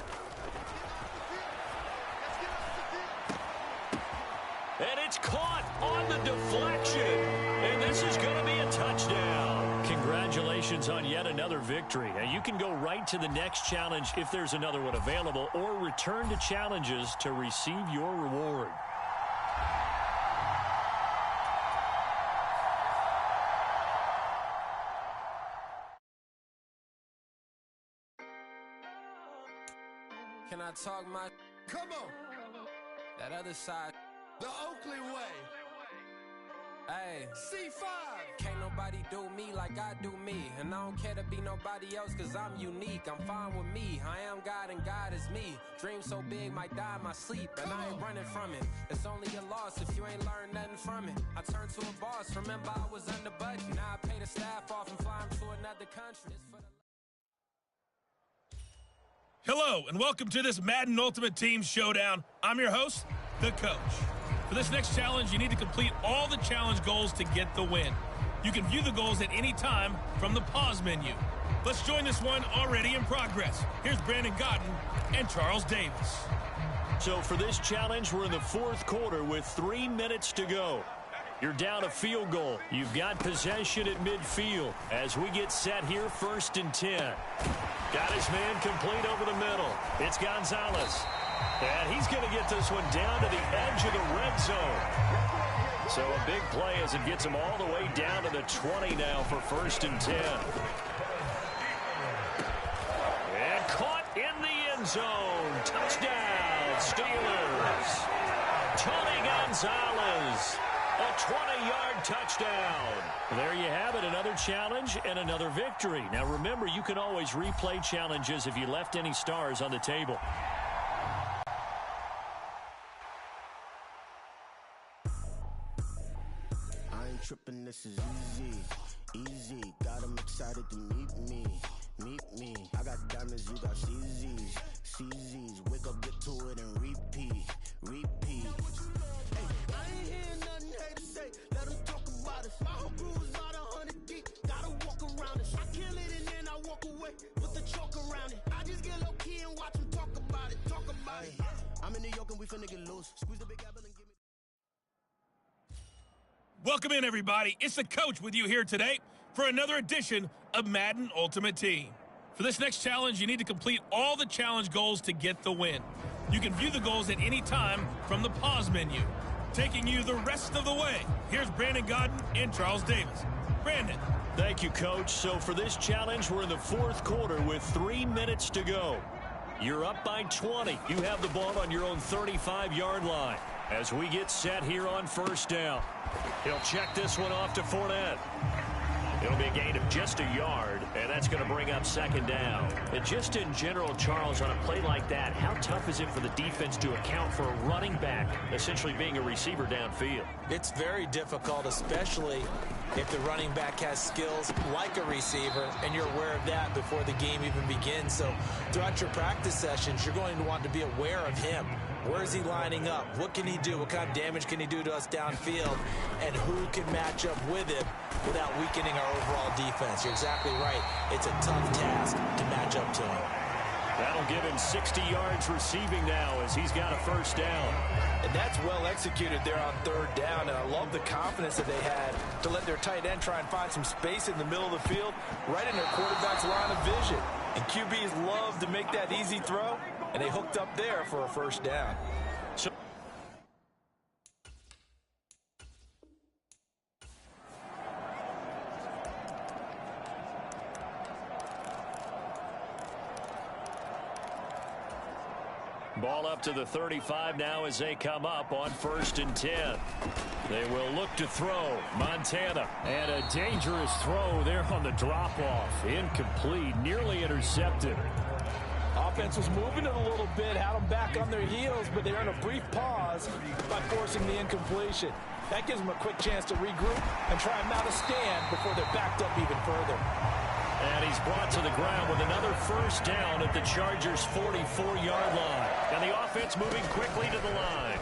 [SPEAKER 1] And it's caught on the deflection. And this is going to be a touchdown. Congratulations on yet another victory. Now, you can go right to the next challenge if there's another one available, or return to challenges to receive your reward.
[SPEAKER 20] Can I talk my...
[SPEAKER 10] Come on.
[SPEAKER 20] That other side.
[SPEAKER 10] The Oakley way.
[SPEAKER 20] Hey.
[SPEAKER 10] C5.
[SPEAKER 20] Can't nobody do me like I do me. And I don't care to be nobody else cause I'm unique. I'm fine with me. I am God and God is me. Dream so big might die in my sleep. And I ain't running from it. It's only a loss if you ain't learned nothing from it. I turned to a boss. Remember I was under budget. Now I pay the staff off and fly them to another country.
[SPEAKER 17] Hello, and welcome to this Madden Ultimate Team Showdown. I'm your host, The Coach. For this next challenge, you need to complete all the challenge goals to get the win. You can view the goals at any time from the pause menu. Let's join this one already in progress. Here's Brandon Gaudin and Charles Davis.
[SPEAKER 1] So for this challenge, we're in the 4th quarter with 3 minutes to go. You're down a field goal. You've got possession at midfield as we get set here 1st and 10. Got his man complete over the middle. It's Gonzalez. And he's going to get this one down to the edge of the red zone. So a big play as it gets him all the way down to the 20 now for 1st and 10. And caught in the end zone. Touchdown, Steelers. Tony Gonzalez. A 20-yard touchdown. There you have it, another challenge and another victory. Now remember, you can always replay challenges if you left any stars on the table.
[SPEAKER 9] I ain't tripping, this is easy. Got 'em excited to meet me. I got diamonds, you got CZs. Wake up, get to it, and repeat. Hey, I ain't hearing nothing haters say. Let them talk about us. My whole crew is about 100 deep. Gotta walk around us. I kill it and then I walk away with the chalk around it. I just get low key and watch them talk about it. I'm in New York and we finna get loose. Squeeze the big apple and give me.
[SPEAKER 17] Welcome in, everybody. It's the coach with you here today for another edition of Madden Ultimate Team. For this next challenge, you need to complete all the challenge goals to get the win. You can view the goals at any time from the pause menu. Taking you the rest of the way, here's Brandon Gaudin and Charles Davis. Brandon.
[SPEAKER 1] Thank you, Coach. So for this challenge, we're in the 4th quarter with 3 minutes to go. You're up by 20. You have the ball on your own 35-yard line. As we get set here on 1st down, he'll check this one off to Fournette. It'll be a gain of just a yard, and that's going to bring up 2nd down. And just in general, Charles, on a play like that, how tough is it for the defense to account for a running back essentially being a receiver downfield?
[SPEAKER 3] It's very difficult, especially if the running back has skills like a receiver, and you're aware of that before the game even begins. So throughout your practice sessions, you're going to want to be aware of him. Where is he lining up? What can he do? What kind of damage can he do to us downfield? And who can match up with him without weakening our overall defense? You're exactly right. It's a tough task to match up to him.
[SPEAKER 1] That'll give him 60 yards receiving now as he's got a 1st down.
[SPEAKER 3] And that's well executed there on 3rd down. And I love the confidence that they had to let their tight end try and find some space in the middle of the field, right in their quarterback's line of vision. And QBs love to make that easy throw, and they hooked up there for a 1st down.
[SPEAKER 1] Ball up to the 35 now as they come up on 1st and 10. They will look to throw. Montana. And a dangerous throw there on the drop-off. Incomplete. Nearly intercepted.
[SPEAKER 3] Offense was moving it a little bit, had them back on their heels, but they earned a brief pause by forcing the incompletion. That gives them a quick chance to regroup and try and mount a stand before they're backed up even further.
[SPEAKER 1] And he's brought to the ground with another 1st down at the Chargers' 44-yard line. And the offense moving quickly to the line.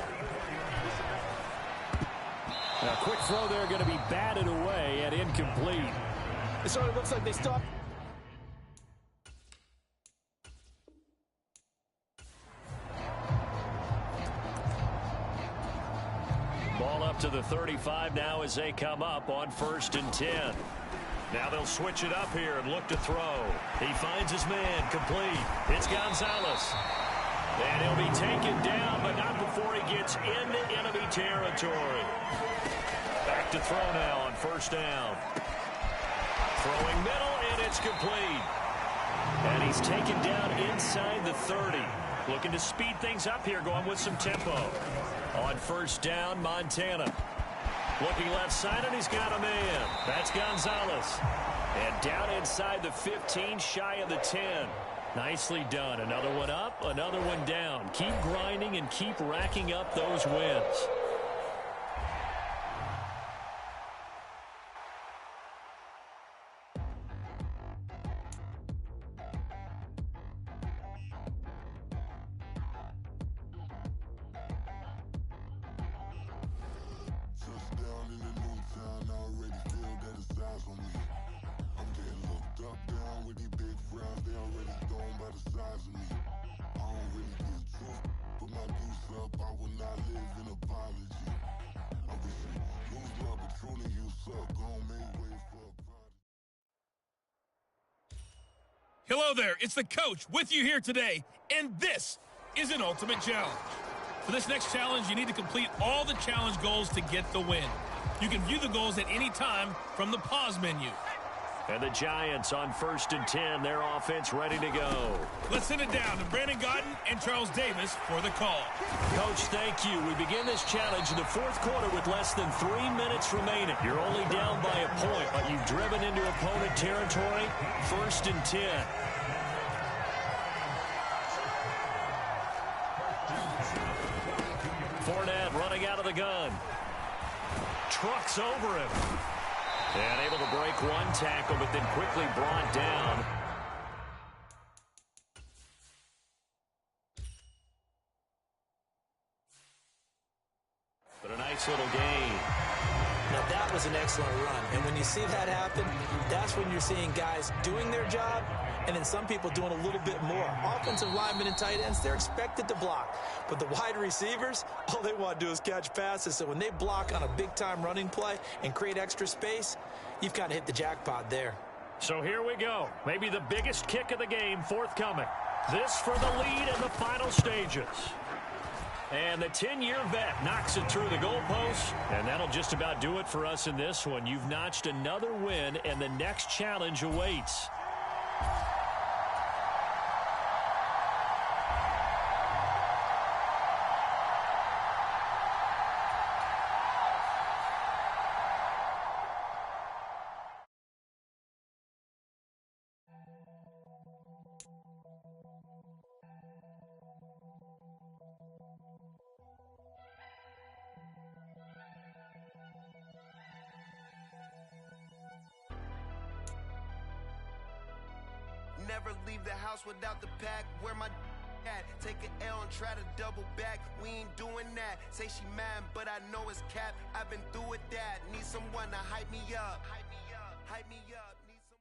[SPEAKER 1] A quick throw there going to be batted away and incomplete.
[SPEAKER 3] So it looks like they stopped.
[SPEAKER 1] Ball up to the 35 now as they come up on 1st and 10. Now they'll switch it up here and look to throw. He finds his man complete. It's Gonzalez. And he'll be taken down, but not before he gets into enemy territory. Back to throw now on 1st down. Throwing middle, and it's complete. And he's taken down inside the 30. Looking to speed things up here, going with some tempo. On 1st down, Montana. Looking left side, and he's got a man. That's Gonzalez. And down inside the 15, shy of the 10. Nicely done. Another one up, another one down. Keep grinding and keep racking up those wins.
[SPEAKER 17] Hello there, it's the coach with you here today, and this is an ultimate challenge. For this next challenge, you need to complete all the challenge goals to get the win. You can view the goals at any time from the pause menu.
[SPEAKER 1] And the Giants on 1st and 10, their offense ready to go.
[SPEAKER 17] Let's send it down to Brandon Gaudin and Charles Davis for the call.
[SPEAKER 1] Coach, thank you. We begin this challenge in the 4th quarter with less than 3 minutes remaining. You're only down by a point, but you've driven into opponent territory. 1st and 10. Fournette running out of the gun. Trucks over him. And able to break one tackle, but then quickly brought down. But a nice little gain.
[SPEAKER 3] Now that was an excellent run. And when you see that happen, that's when you're seeing guys doing their job and then some people doing a little bit more. Offensive linemen and tight ends, they're expected to block. But the wide receivers, all they want to do is catch passes. So when they block on a big-time running play and create extra space, you've kind of hit the jackpot there.
[SPEAKER 1] So here we go. Maybe the biggest kick of the game forthcoming. This for the lead in the final stages. And the 10-year vet knocks it through the goalpost. And that'll just about do it for us in this one. You've notched another win, and the next challenge awaits.
[SPEAKER 9] Never leave the house without the pack. Where my at? Take an L and try to double back. We ain't doing that. Say she mad, but I know it's cap. I've been through with that. Need someone to hype me up. Hype me up. Hype me up. Need some.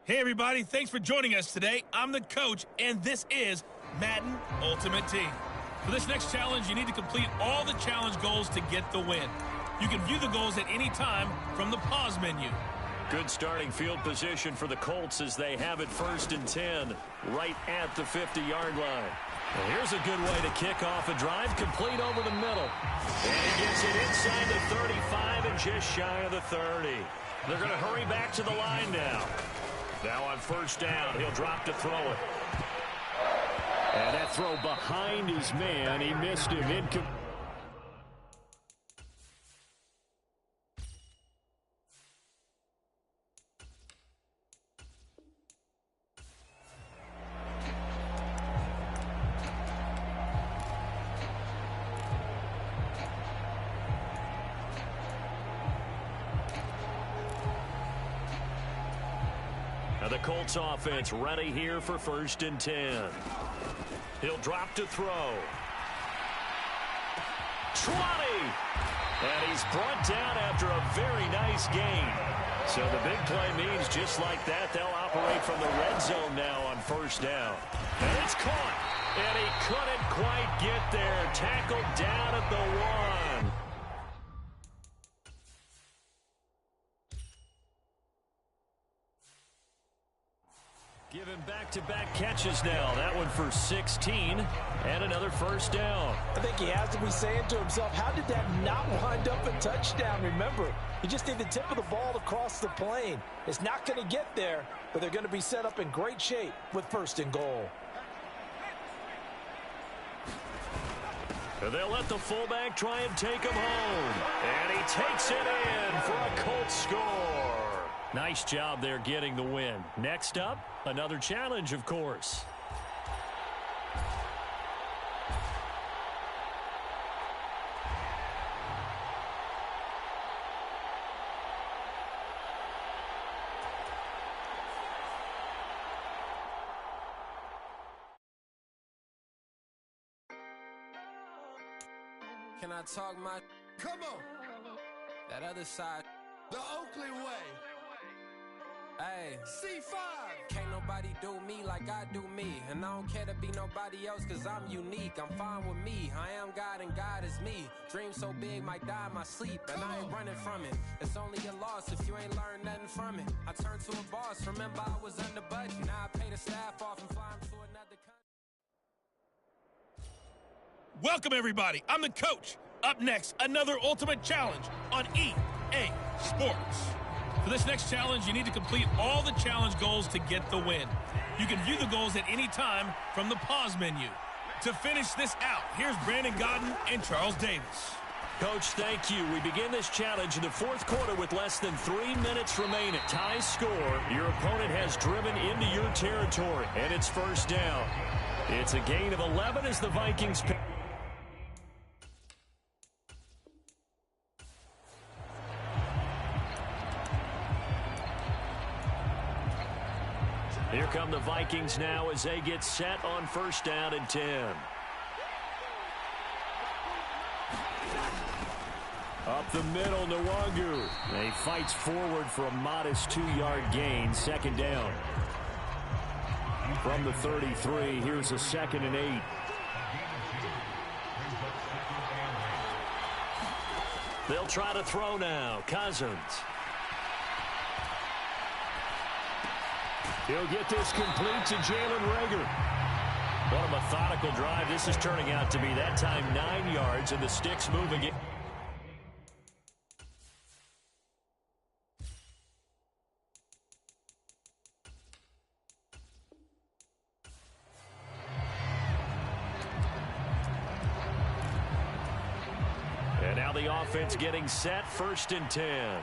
[SPEAKER 17] Hey, everybody. Thanks for joining us today. I'm the coach, and this is Madden Ultimate Team. For this next challenge, you need to complete all the challenge goals to get the win. You can view the goals at any time from the pause menu.
[SPEAKER 1] Good starting field position for the Colts as they have it 1st and 10, right at the 50-yard line. Well, here's a good way to kick off a drive, complete over the middle. And he gets it inside the 35 and just shy of the 30. They're going to hurry back to the line now. Now on 1st down, he'll drop to throw it. And that throw behind his man, he missed him. Incomplete. The Colts offense ready here for 1st and 10. He'll drop to throw. 20! And he's brought down after a very nice gain. So the big play means just like that, they'll operate from the red zone now on 1st down. And it's caught. And he couldn't quite get there. Tackled down at the 1. Give him back-to-back catches now. That one for 16 and another 1st down.
[SPEAKER 3] I think he has to be saying to himself, how did that not wind up a touchdown? Remember, he just need the tip of the ball to cross the plane. It's not going to get there, but they're going to be set up in great shape with 1st and goal.
[SPEAKER 1] And they'll let the fullback try and take him home. And he takes it in for a Colts score. Nice job there getting the win. Next up, another challenge, of course.
[SPEAKER 20] Can I talk my...
[SPEAKER 9] Come on.
[SPEAKER 20] That other side.
[SPEAKER 9] The Oakland way.
[SPEAKER 20] Hey.
[SPEAKER 9] C5.
[SPEAKER 20] Can't nobody do me like I do me. And I don't care to be nobody else cause I'm unique. I'm fine with me. I am God and God is me. Dream so big, might die in my sleep, and I ain't running from it. It's only a loss if you ain't learned nothing from it. I turned to a boss, remember I was under budget. Now I pay the staff off and fly them to another country.
[SPEAKER 17] Welcome, everybody. I'm the coach. Up next, another Ultimate Challenge on EA Sports. For this next challenge, you need to complete all the challenge goals to get the win. You can view the goals at any time from the pause menu. To finish this out, here's Brandon Gaudin and Charles Davis.
[SPEAKER 1] Coach, thank you. We begin this challenge in the fourth quarter with less than 3 minutes remaining. Tie score. Your opponent has driven into your territory, and it's first down. It's a gain of 11 as the Vikings pick. Here come the Vikings now as they get set on first down and 10. Up the middle, Nwangu. He fights forward for a modest 2-yard gain, second down. From the 33, here's a 2nd and 8. They'll try to throw now. Cousins. He'll get this complete to Jalen Reagor. What a methodical drive this is turning out to be. That time 9 yards, and the sticks move again. And now the offense getting set, 1st and 10.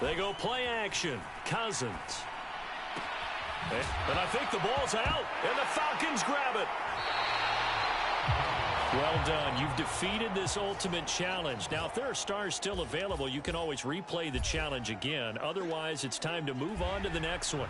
[SPEAKER 1] They go play action. Cousins. And I think the ball's out, and the Falcons grab it. Well done. You've defeated this ultimate challenge. Now, if there are stars still available, you can always replay the challenge again. Otherwise, it's time to move on to the next one.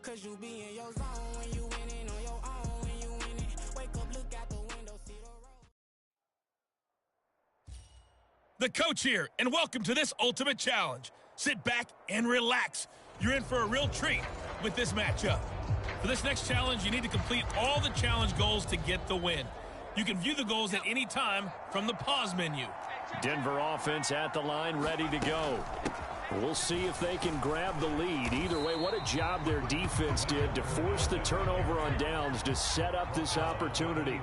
[SPEAKER 5] Cause you be in your zone when you winning on your own. When you winning, wake up, look out the window, see the road.
[SPEAKER 17] The coach here, and welcome to this ultimate challenge. Sit back and relax. You're in for a real treat with this matchup. For this next challenge, you need to complete all the challenge goals to get the win. You can view the goals at any time from the pause menu.
[SPEAKER 1] Denver offense at the line, ready to go. We'll see if they can grab the lead. Either way, what a job their defense did to force the turnover on downs to set up this opportunity.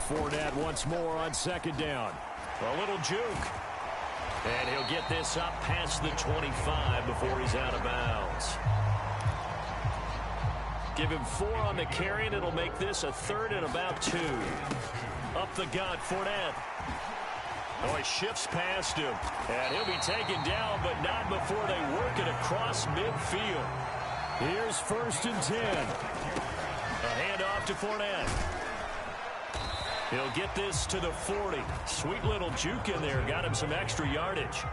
[SPEAKER 1] Fournette once more on 2nd down. A little juke. And he'll get this up past the 25 before he's out of bounds. Give him 4 on the carry, and it'll make this a 3rd and about 2. Up the gut, Fournette. Oh, he shifts past him, and he'll be taken down, but not before they work it across midfield. Here's 1st and 10. A handoff to Fournette. He'll get this to the 40. Sweet little juke in there. Got him some extra yardage.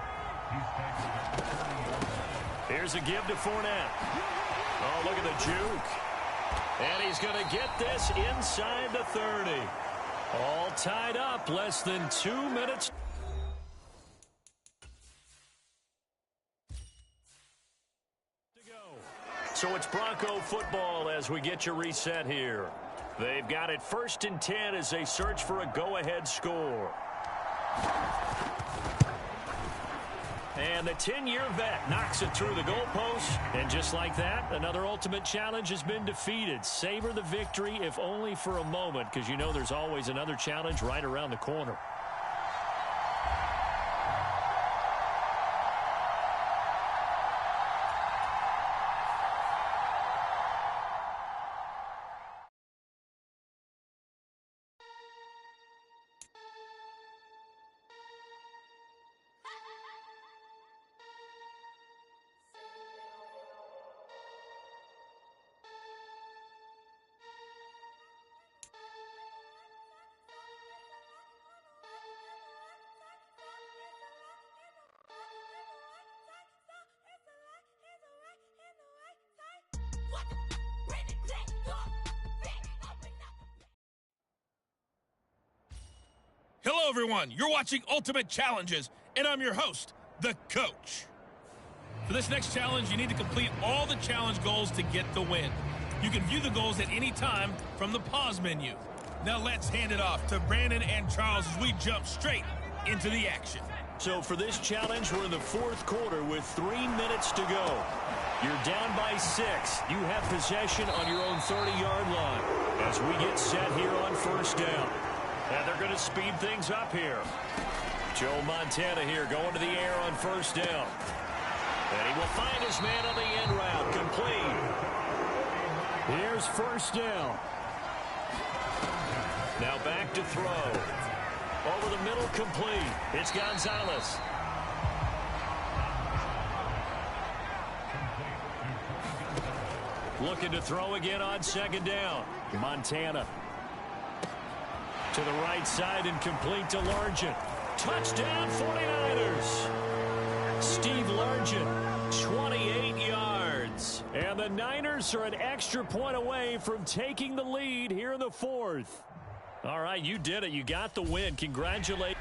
[SPEAKER 1] Here's a give to Fournette. Oh, look at the juke. And he's going to get this inside the 30. All tied up, less than 2 minutes. To go. So it's Bronco football as we get you reset here. They've got it 1st and 10 as they search for a go-ahead score. And the 10-year vet knocks it through the goalpost. And just like that, another ultimate challenge has been defeated. Savor the victory, if only for a moment, because you know there's always another challenge right around the corner.
[SPEAKER 17] everyone. You're watching Ultimate Challenges, and I'm your host, The Coach. For this next challenge, you need to complete all the challenge goals to get the win. You can view the goals at any time from the pause menu. Now let's hand it off to Brandon and Charles as we jump straight into the action.
[SPEAKER 1] So for this challenge, we're in the fourth quarter with 3 minutes to go. You're down by 6. You have possession on your own 30-yard line as we get set here on first down. And they're going to speed things up here. Joe Montana here going to the air on first down. And he will find his man on the end route. Complete. Here's first down. Now back to throw. Over the middle, complete. It's Gonzalez. Looking to throw again on second down. Montana. To the right side and complete to Largent. Touchdown 49ers. Steve Largent, 28 yards. And the Niners are an extra point away from taking the lead here in the fourth. All right, you did it. You got the win. Congratulations.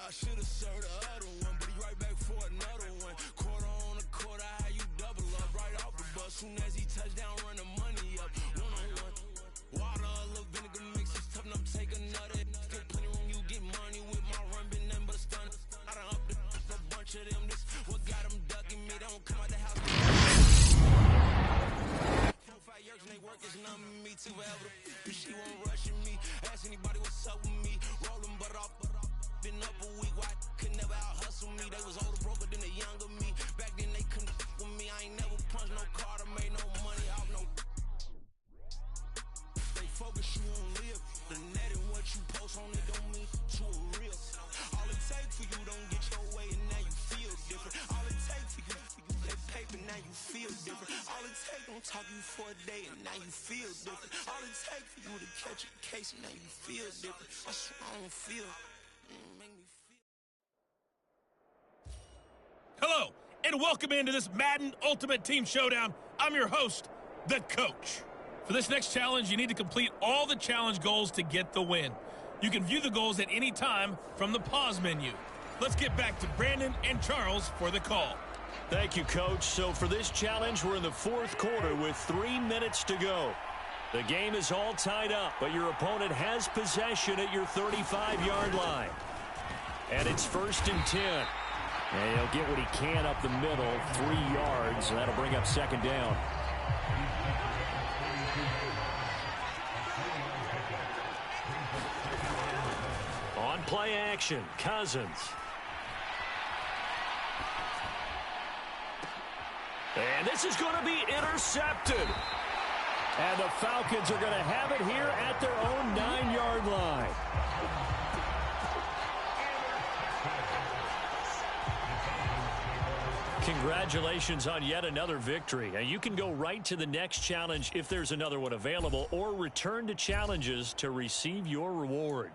[SPEAKER 18] I should have served the other one, but he right back for another one. Quarter on a quarter, how you double up right off the bus. Soon as he touched down, run the money up. One-on-one. Water, a little vinegar mix, it's tough enough to take another. Still plenty room, you get money with my run, been nothing but a stun. I done up a bunch of them. This what got them ducking me. They don't come out the house. 4 5 years and they work is numbing me too forever. She won't rushing me. Ask anybody what's up with me. Rolling butt off. Been up a week, why could never out hustle me? They was older, broker than the younger me. Back then they couldn't with me. I ain't never punched no card or made no money off no. They focus you on live. The net and what you post on it don't mean to a real. All it take for you don't get your way and now you feel different. All it take for you that paper now you feel different. All it take don't talk you for a day and now you feel different. All it take for you to catch a case and now you feel different. That's what I don't feel.
[SPEAKER 17] Hello, and welcome into this Madden Ultimate Team Showdown. I'm your host, The Coach. For this next challenge, you need to complete all the challenge goals to get the win. You can view the goals at any time from the pause menu. Let's get back to Brandon and Charles for the call.
[SPEAKER 1] Thank you, Coach. So for this challenge, we're in the fourth quarter with 3 minutes to go. The game is all tied up, but your opponent has possession at your 35-yard line. And it's first and 10. And he'll get what he can up the middle, 3 yards, and that'll bring up second down. On play action, Cousins. And this is going to be intercepted. And the Falcons are going to have it here at their own 9-yard line. Congratulations on yet another victory. Now you can go right to the next challenge if there's another one available, or return to challenges to receive your reward.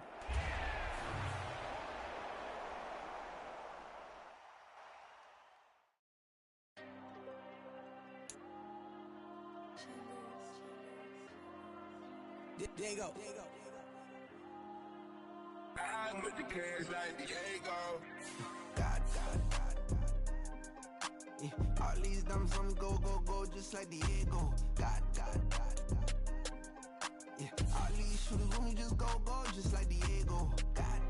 [SPEAKER 18] There you go.
[SPEAKER 7] I'm with the cash like Diego.
[SPEAKER 9] God. Yeah, all these dumps on go, just like Diego. God. Yeah, all these shooters when we just go, just like Diego. God.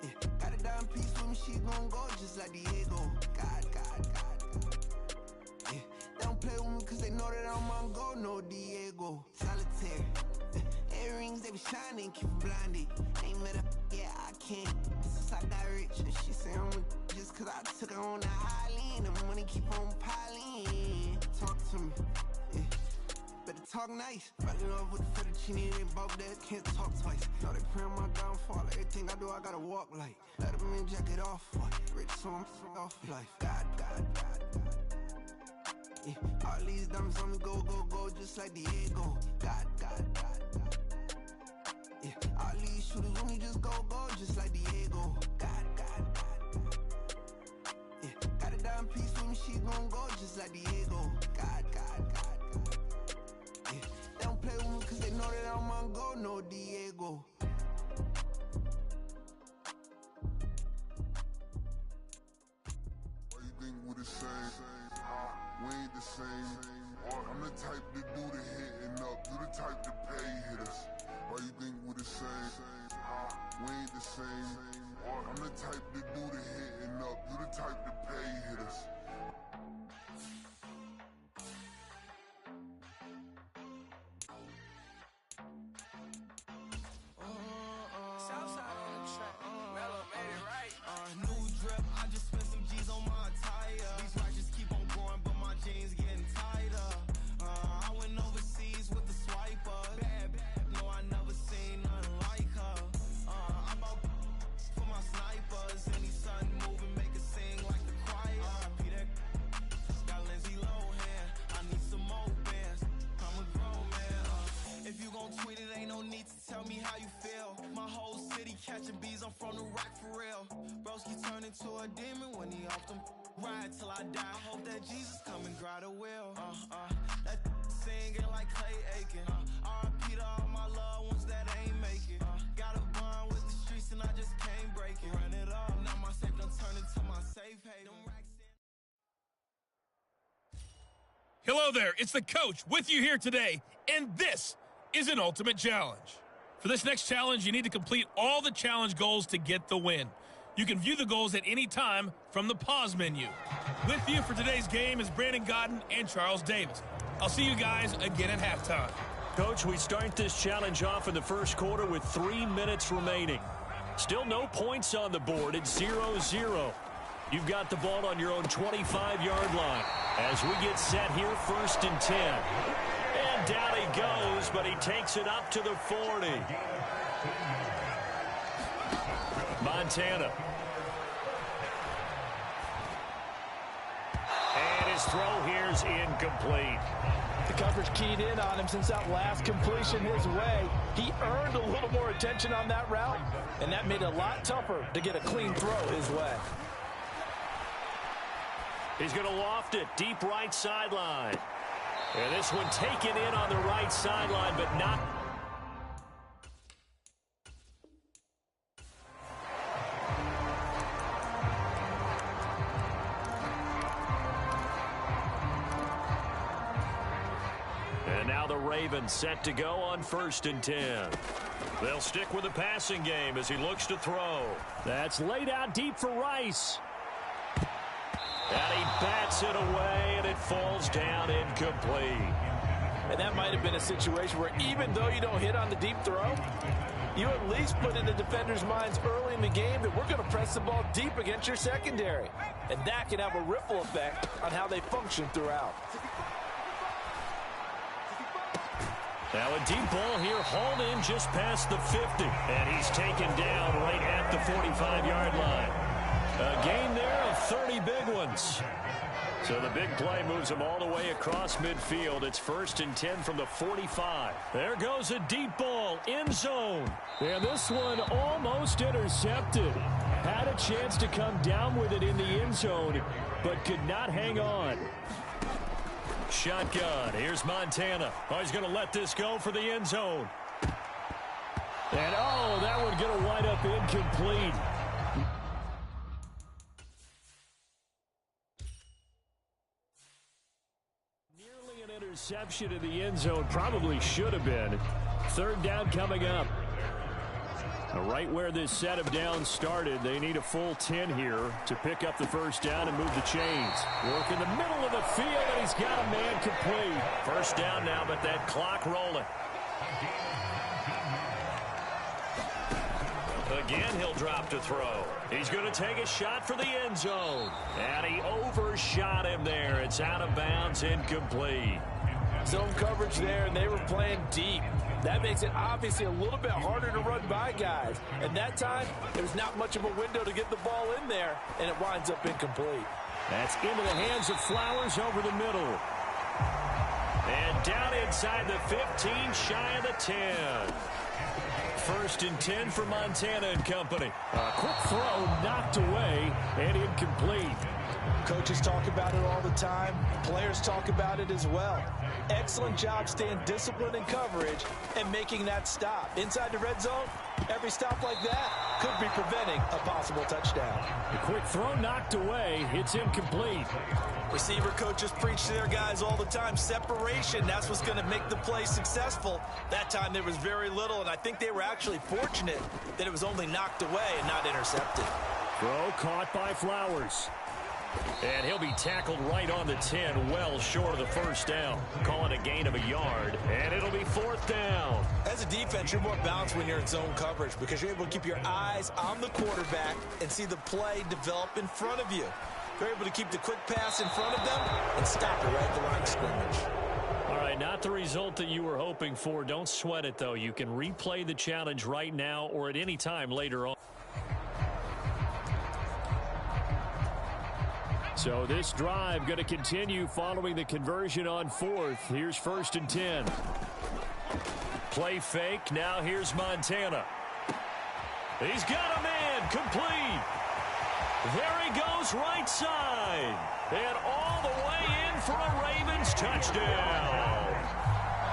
[SPEAKER 9] Yeah, got a dime piece with me, she gon' go just like Diego. God. Yeah, they don't play with me cause they know that I'm on go, no Diego. Solitaire. Earrings, they be shining, keep them blinded. Ain't met up, yeah, I can't. Since I got rich, and she say I'm just cause I took her on the island. The money keep on piling. Talk to me, yeah. Better talk nice. Falling love with the fettuccine, they both that can't talk twice. Know they pray on my downfall. Everything I do, I gotta walk like. Let them in, jacket off. Rich, so I'm off life. God. Yeah, all these diamonds on me go, just like Diego. God. Yeah, all these shooters when we just go, just like Diego. God. Yeah, got a
[SPEAKER 15] the same. We ain't the same. I'm the type to do the hitting up. You the type to pay hitters. Why you think we the same? We ain't the same. I'm the type to do the hitting up. You the type to pay hitters.
[SPEAKER 9] Catching bees, I'm from the rock for real. Broski turned into a demon when he off them. Ride till I die. Hope that Jesus come and grab the wheel. That singing like Clay Aiken. R.I.P. to all my loved ones that ain't make it. Got a bond with the streets and I just can't break it. Run it up, now my safe done turned into my safe haven.
[SPEAKER 17] Hello there, it's the coach with you here today, and this is an ultimate challenge. For this next challenge, you need to complete all the challenge goals to get the win. You can view the goals at any time from the pause menu. With you for today's game is Brandon Gaudin and Charles Davis. I'll see you guys again at halftime.
[SPEAKER 1] Coach, we start this challenge off in the first quarter with 3 minutes remaining. Still no points on the board. It's 0-0. You've got the ball on your own 25-yard line. As we get set here, 1st and 10. And down he goes, but he takes it up to the 40. Montana. And his throw here's incomplete.
[SPEAKER 3] The coverage keyed in on him since that last completion his way. He earned a little more attention on that route, and that made it a lot tougher to get a clean throw his way.
[SPEAKER 1] He's going to loft it deep right sideline. And this one taken in on the right sideline, but not. And now the Ravens set to go on 1st and 10. They'll stick with the passing game as he looks to throw. That's laid out deep for Rice. And he bats it away, and it falls down incomplete.
[SPEAKER 3] And that might have been a situation where even though you don't hit on the deep throw, you at least put in the defender's minds early in the game that we're going to press the ball deep against your secondary. And that can have a ripple effect on how they function throughout.
[SPEAKER 1] Now a deep ball here, hauled in just past the 50. And he's taken down right at the 45-yard line. A gain there of 30 big ones. So the big play moves him all the way across midfield. It's 1st and 10 from the 45. There goes a deep ball, end zone. And this one almost intercepted. Had a chance to come down with it in the end zone, but could not hang on. Shotgun. Here's Montana. Oh, he's going to let this go for the end zone. And, oh, that one going to wind up incomplete. Nearly an interception in the end zone. Probably should have been. 3rd down coming up. Right where this set of downs started, they need a full 10 here to pick up the 1st down and move the chains. Work in the middle of the field, and he's got a man complete. 1st down now, but that clock rolling. Again, he'll drop to throw. He's going to take a shot for the end zone. And he overshot him there. It's out of bounds, incomplete.
[SPEAKER 3] Zone coverage there, and they were playing deep. That makes it obviously a little bit harder to run by guys. And that time, there's not much of a window to get the ball in there, and it winds up incomplete.
[SPEAKER 1] That's into the hands of Flowers over the middle. And down inside the 15, shy of the 10. 1st and 10 for Montana and company. A quick throw knocked away and incomplete.
[SPEAKER 3] Coaches talk about it all the time. Players talk about it as well. Excellent job staying disciplined in coverage and making that stop. Inside the red zone, Every stop like that could be preventing a possible touchdown.
[SPEAKER 1] The quick throw knocked away. It's incomplete.
[SPEAKER 3] Receiver coaches preach to their guys all the time. Separation, that's what's going to make the play successful. That time there was very little, and I think they were actually fortunate that it was only knocked away and not intercepted.
[SPEAKER 1] Throw caught by Flowers. And he'll be tackled right on the 10, well short of the first down. Calling a gain of a yard, and it'll be 4th down.
[SPEAKER 3] As a defense, you're more balanced when you're in zone coverage because you're able to keep your eyes on the quarterback and see the play develop in front of you. You're able to keep the quick pass in front of them and stop it right at the line of scrimmage.
[SPEAKER 1] All right, not the result that you were hoping for. Don't sweat it, though. You can replay the challenge right now or at any time later on. So this drive going to continue following the conversion on 4th. Here's 1st and 10. Play fake. Now here's Montana. He's got a man. Complete. There he goes right side. And all the way in for a Ravens touchdown.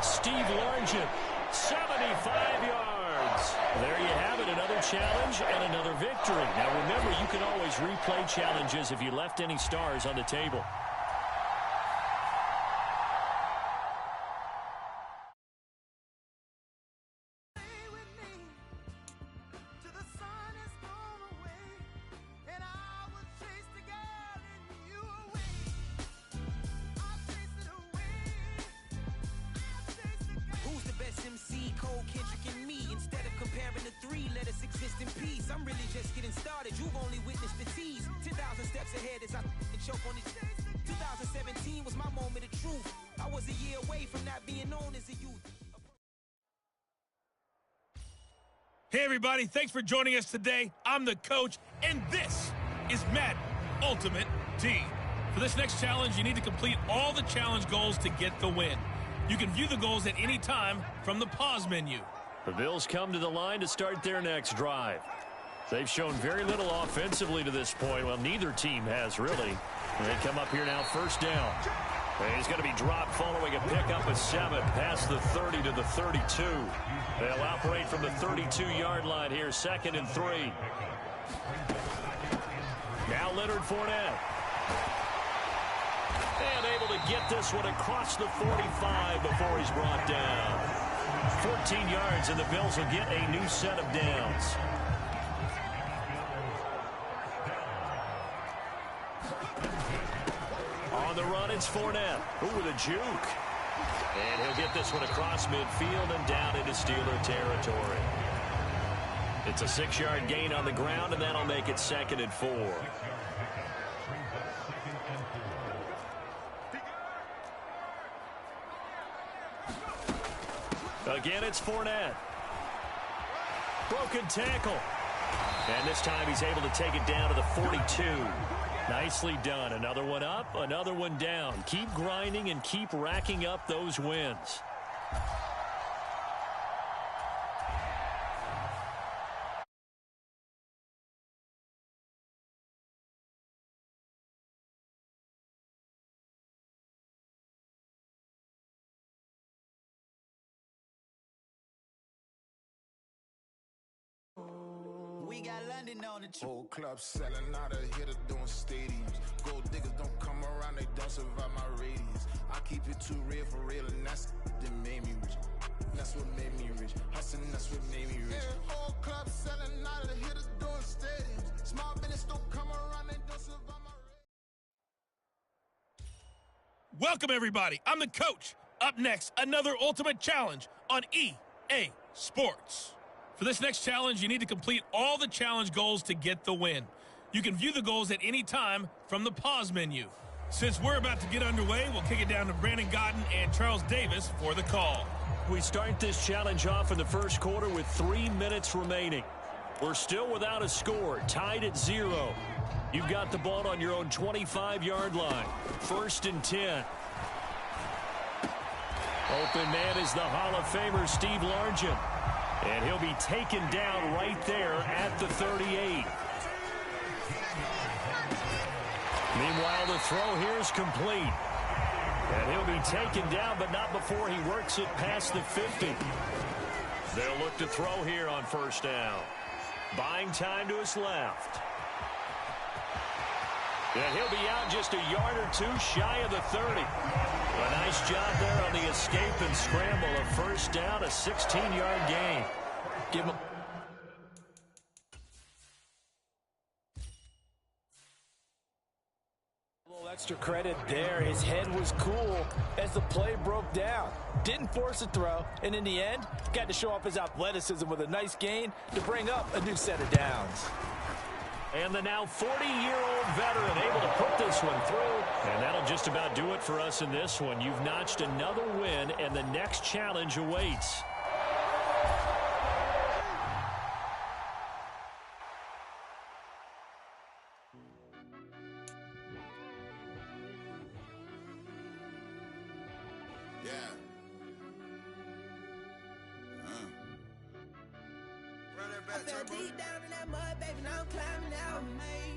[SPEAKER 1] Steve Largent, 75 yards. There you have it, another challenge and another victory. Now remember, you can always replay challenges if you left any stars on the table.
[SPEAKER 17] Hey, everybody. Thanks for joining us today. I'm the coach, and this is Madden Ultimate Team. For this next challenge, you need to complete all the challenge goals to get the win. You can view the goals at any time from the pause menu.
[SPEAKER 1] The Bills come to the line to start their next drive. They've shown very little offensively to this point. Well, neither team has, really. And they come up here now, 1st down. And he's going to be dropped following a pickup of 7 past the 30 to the 32. They'll operate from the 32-yard line here, 2nd and 3. Now Leonard Fournette. And able to get this one across the 45 before he's brought down. 14 yards, and the Bills will get a new set of downs. On the run, it's Fournette. Ooh, with a juke. And he'll get this one across midfield and down into Steeler territory. It's a 6-yard gain on the ground, and that'll make it 2nd and 4. Again, it's Fournette. Broken tackle. And this time he's able to take it down to the 42. Nicely done. Another one up, another one down. Keep grinding and keep racking up those wins.
[SPEAKER 9] We got London on the
[SPEAKER 21] whole club selling out of hitter doing stadiums. Gold diggers don't come around, they don't survive my radius. I keep it too real for real, and that's that made me rich. That's what made me rich. Hustling, that's what made me rich. Yeah, whole club selling out of hitters doing stadiums. Small business don't come around, they don't survive my radius.
[SPEAKER 17] Welcome, everybody. I'm the coach. Up next, another ultimate challenge on EA Sports. For this next challenge, you need to complete all the challenge goals to get the win. You can view the goals at any time from the pause menu. Since we're about to get underway, we'll kick it down to Brandon Godden and Charles Davis for the call.
[SPEAKER 1] We start this challenge off in the first quarter with 3 minutes remaining. We're still without a score, tied at 0. You've got the ball on your own 25-yard line. 1st and 10. Open man is the Hall of Famer Steve Largent. And he'll be taken down right there at the 38. Meanwhile, the throw here is complete. And he'll be taken down, but not before he works it past the 50. They'll look to throw here on first down. Buying time to his left. And he'll be out just a yard or two shy of the 30. A nice job there on the escape and scramble. A first down, a 16-yard gain.
[SPEAKER 3] Give him. A little extra credit there. His head was cool as the play broke down. Didn't force a throw, and in the end, got to show off his athleticism with a nice gain to bring up a new set of downs.
[SPEAKER 1] And the now 40-year-old veteran able to put this one through. And that'll just about do it for us in this one. You've notched another win, and the next challenge awaits.
[SPEAKER 5] I fell deep down in that mud, baby, now I'm climbing out.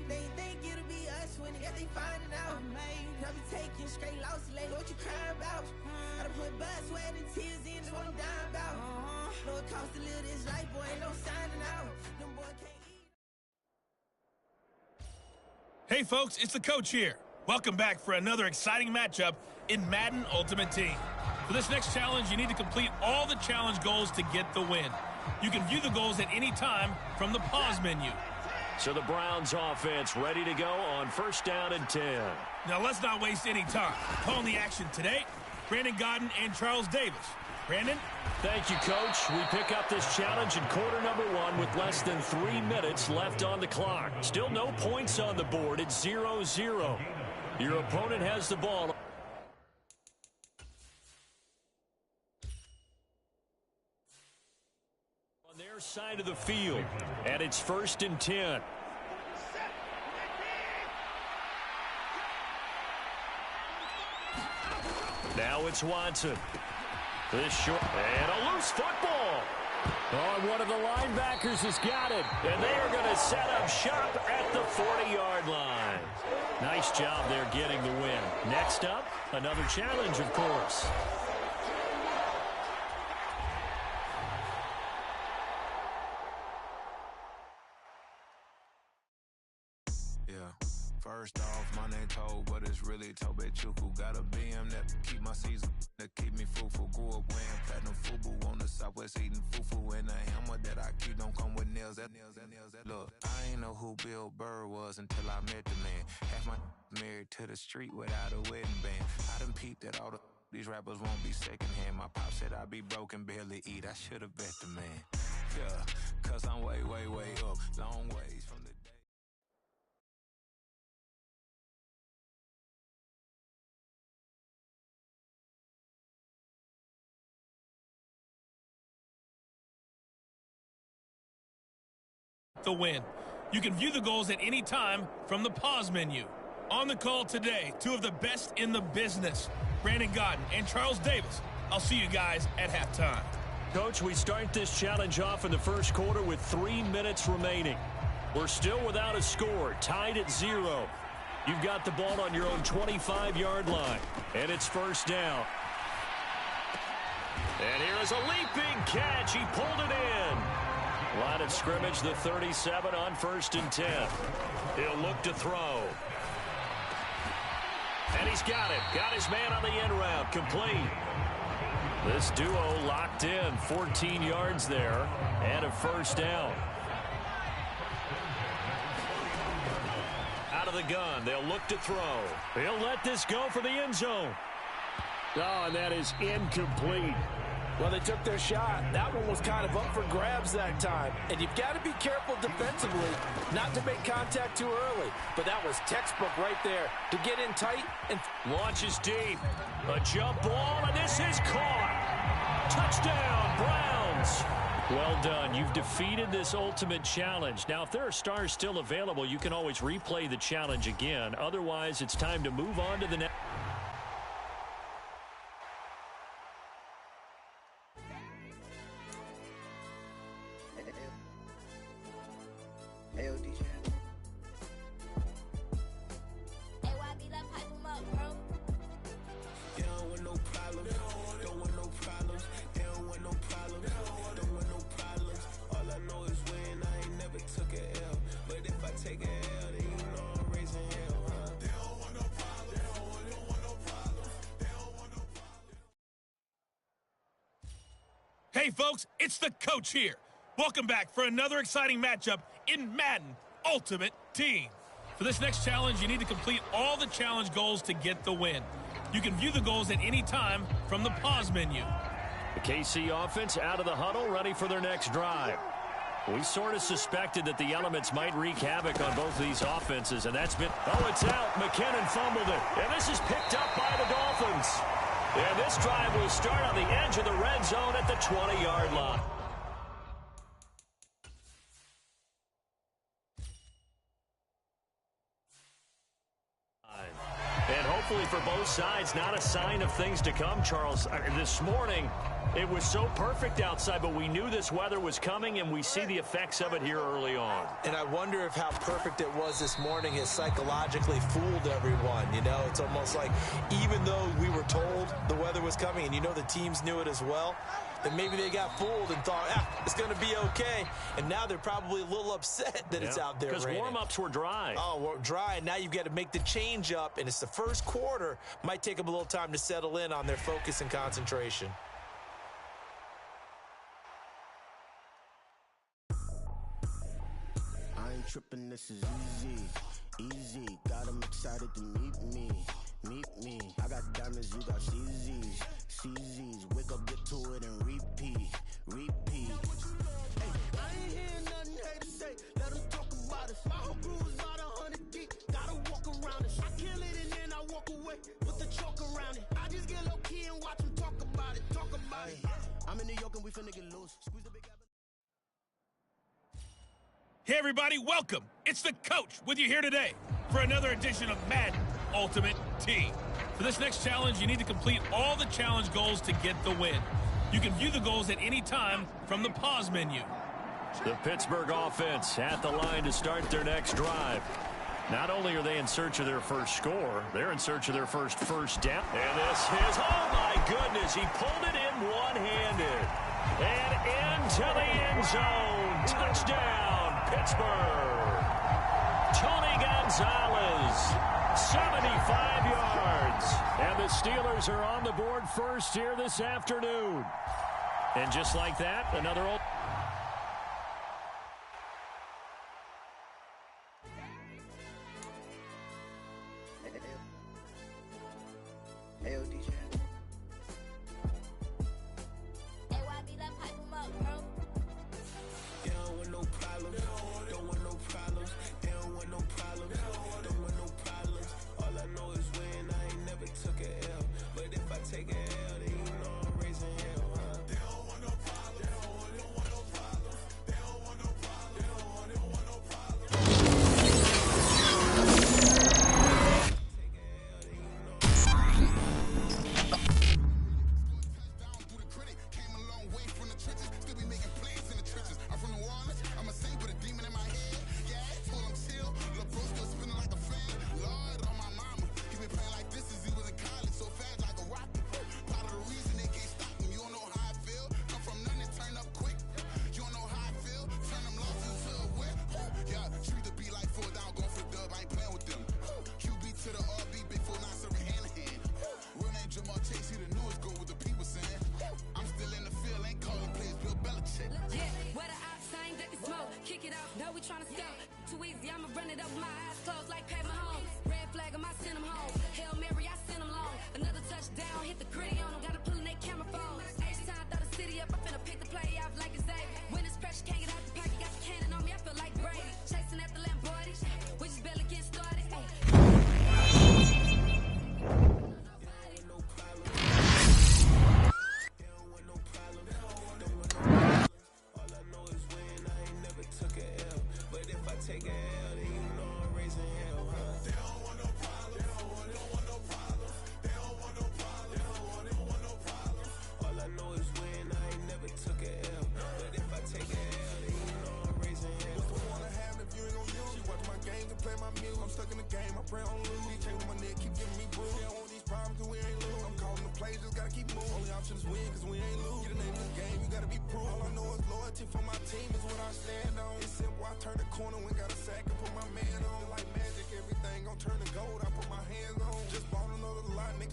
[SPEAKER 5] They think it'll be us when they get they finding out. I be taking straight losses, like what you crying about? I done put blood, sweat, and tears in, that's what I'm dying about. Know it costs to live this life, boy, ain't no signing out. Them boy can't eat.
[SPEAKER 17] Hey, folks, it's the coach here. Welcome back for another exciting matchup in Madden Ultimate Team. For this next challenge, you need to complete all the challenge goals to get the win. You can view the goals at any time from the pause menu.
[SPEAKER 1] So the Browns offense ready to go on first down and 10.
[SPEAKER 17] Now let's not waste any time. Calling the action today, Brandon Gaudin and Charles Davis. Brandon?
[SPEAKER 1] Thank you, Coach. We pick up this challenge in quarter number 1 with less than 3 minutes left on the clock. Still no points on the board. It's 0-0. Your opponent has the ball. On their side of the field, and it's first and 10. Now it's Watson. This short, and a loose football. Oh, and one of the linebackers has got it. And they are going to set up shop at the 40-yard line. Nice job there getting the win. Next up, another challenge, of course.
[SPEAKER 21] First off, my name Toad, but it's really Tobe Chuku. Got a BM that keep my season, that keep me fruitful. Grew up wearing platinum FUBU on the Southwest eating fufu. And the hammer that I keep don't come with nails. Look, I ain't know who Bill Burr was until I met the man. Half my married to the street without a wedding band. I done peeped that all these rappers won't be secondhand. My pop said I'd be broken, barely eat. I should've bet the man. Yeah, cause I'm way, way, way up. Long ways from the
[SPEAKER 17] win. You can view the goals at any time from the pause menu. On the call today, two of the best in the business, Brandon Gaudin and Charles Davis. I'll see you guys at halftime.
[SPEAKER 1] Coach, we start this challenge off in the first quarter with 3 minutes remaining. We're still without a score, tied at 0. You've got the ball on your own 25-yard line, and it's first down. And here is a leaping catch. He pulled it in. Line of scrimmage, the 37 on first and 10. He'll look to throw. And he's got it. Got his man on the end route. Complete. This duo locked in. 14 yards there. And a first down. Out of the gun. They'll look to throw. He'll let this go for the end zone. Oh, and that is incomplete.
[SPEAKER 3] Well, they took their shot. That one was kind of up for grabs that time. And you've got to be careful defensively not to make contact too early. But that was textbook right there to get in tight and
[SPEAKER 1] launches deep. A jump ball, and this is caught. Touchdown, Browns. Well done. You've defeated this ultimate challenge. Now, if there are stars still available, you can always replay the challenge again. Otherwise, it's time to move on to the next.
[SPEAKER 17] Hey, folks, it's the coach here. Welcome back for another exciting matchup in Madden Ultimate Team. For this next challenge, you need to complete all the challenge goals to get the win. You can view the goals at any time from the pause menu.
[SPEAKER 1] The KC offense out of the huddle, ready for their next drive. We sort of suspected that the elements might wreak havoc on both of these offenses, and that's been... Oh, it's out. McKinnon fumbled it. And this is picked up by the Dolphins. And this drive will start on the edge of the red zone at the 20-yard line. And hopefully for both sides, not a sign of things to come, Charles. This morning, it was so perfect outside, but we knew this weather was coming, and we see the effects of it here early on.
[SPEAKER 3] And I wonder if how perfect it was this morning has psychologically fooled everyone. You know, it's almost like even though we were told the weather was coming, and you know the teams knew it as well, then maybe they got fooled and thought, it's going to be okay. And now they're probably a little upset that it's out there raining.
[SPEAKER 1] Because warm-ups were dry.
[SPEAKER 3] Oh, well, dry, and now you've got to make the change up, and it's the first quarter. Might take them a little time to settle in on their focus and concentration.
[SPEAKER 9] I ain't tripping, this is easy. Got them excited to meet me. I got diamonds, you got CZs. Wake up, get to it, and repeat. Hey, I ain't hearing nothing haters say. Let them talk about us. My whole crew is about 100 deep. Gotta walk around us. I kill it and then I walk away with the chalk around it. I just get low key and watch them talk about it. I'm in New York and we finna get loose. Squeeze the big apple.
[SPEAKER 17] Hey, everybody, welcome. It's the coach with you here today for another edition of Madden Ultimate Team. For this next challenge, you need to complete all the challenge goals to get the win. You can view the goals at any time from the pause menu.
[SPEAKER 1] The Pittsburgh offense at the line to start their next drive. Not only are they in search of their first score, they're in search of their first down. And this is, oh my goodness, he pulled it in one-handed. And into the end zone. Touchdown, Pittsburgh. Tony Gonzalez. 75 yards. And the Steelers are on the board first here this afternoon. And just like that, another old...
[SPEAKER 2] Hey, DJ.
[SPEAKER 9] They don't want no problems. Don't want no problems. They don't want no problems. Don't want no problems. All I know is win. I ain't never took a L. But if I take a L, then you know I'm raising hell, huh? They don't want no problems. They don't want no problems. They don't want no problems. They don't want no problems.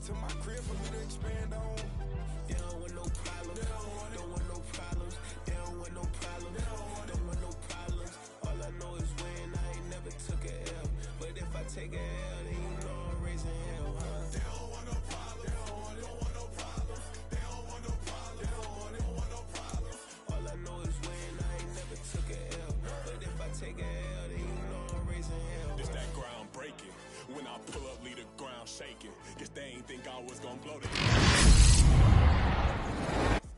[SPEAKER 9] To my crib for me to expand on. They don't want no problems. Don't want no problems. take a L, then you know I'm raising hell, huh? They don't want no problems. They don't want no problems. They don't want no problems. They don't want no problems. All I know is win. I ain't never took a L. But if I take a L, then you know I'm raising hell.
[SPEAKER 8] This that ground breaking. When I pull up, leave the ground shaking. Guess they ain't think I was gonna blow the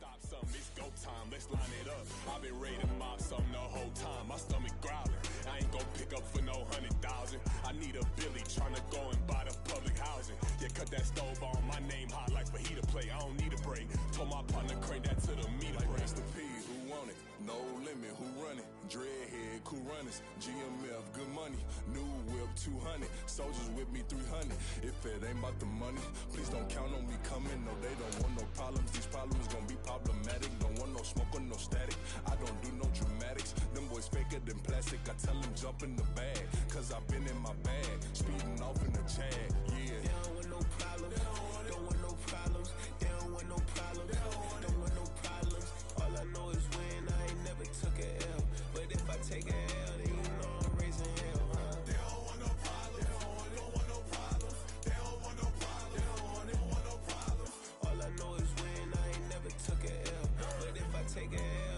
[SPEAKER 8] Stop something, it's go time, let's line it up. I've been ready to mob something the whole time. My stomach growling. I ain't gon' pick up for no 100,000. I need a Billy tryna go and buy the public housing. Yeah, cut that stove on, my name hot like fajita play. I don't need a break. Told my partner crank that to the meter break.
[SPEAKER 7] Mr. P, who want it? No limit, who run it? Dreadhead, cool runners, GMF, good money. New whip, 200. Soldiers with me, 300. If it ain't about the money, please don't count on me coming. No, they don't want no problems. These problems gon' be problematic. Don't want no smoke or no static. I don't do no dramatics. Them boys faker than plastic. I tell them jump in the bag, cause I've been in my bag. Speeding off in the Jag, yeah.
[SPEAKER 9] They don't want no problems. Don't want no problems. They don't want no problems. Don't want no problems. All I know is win. I ain't never took a L. But if I take a L, then you know I'm raising hell, huh? They don't want no problems. They don't want no problems. They don't want no problems. They don't want no problems. All I know is win. I ain't never took a L. But if I take a L,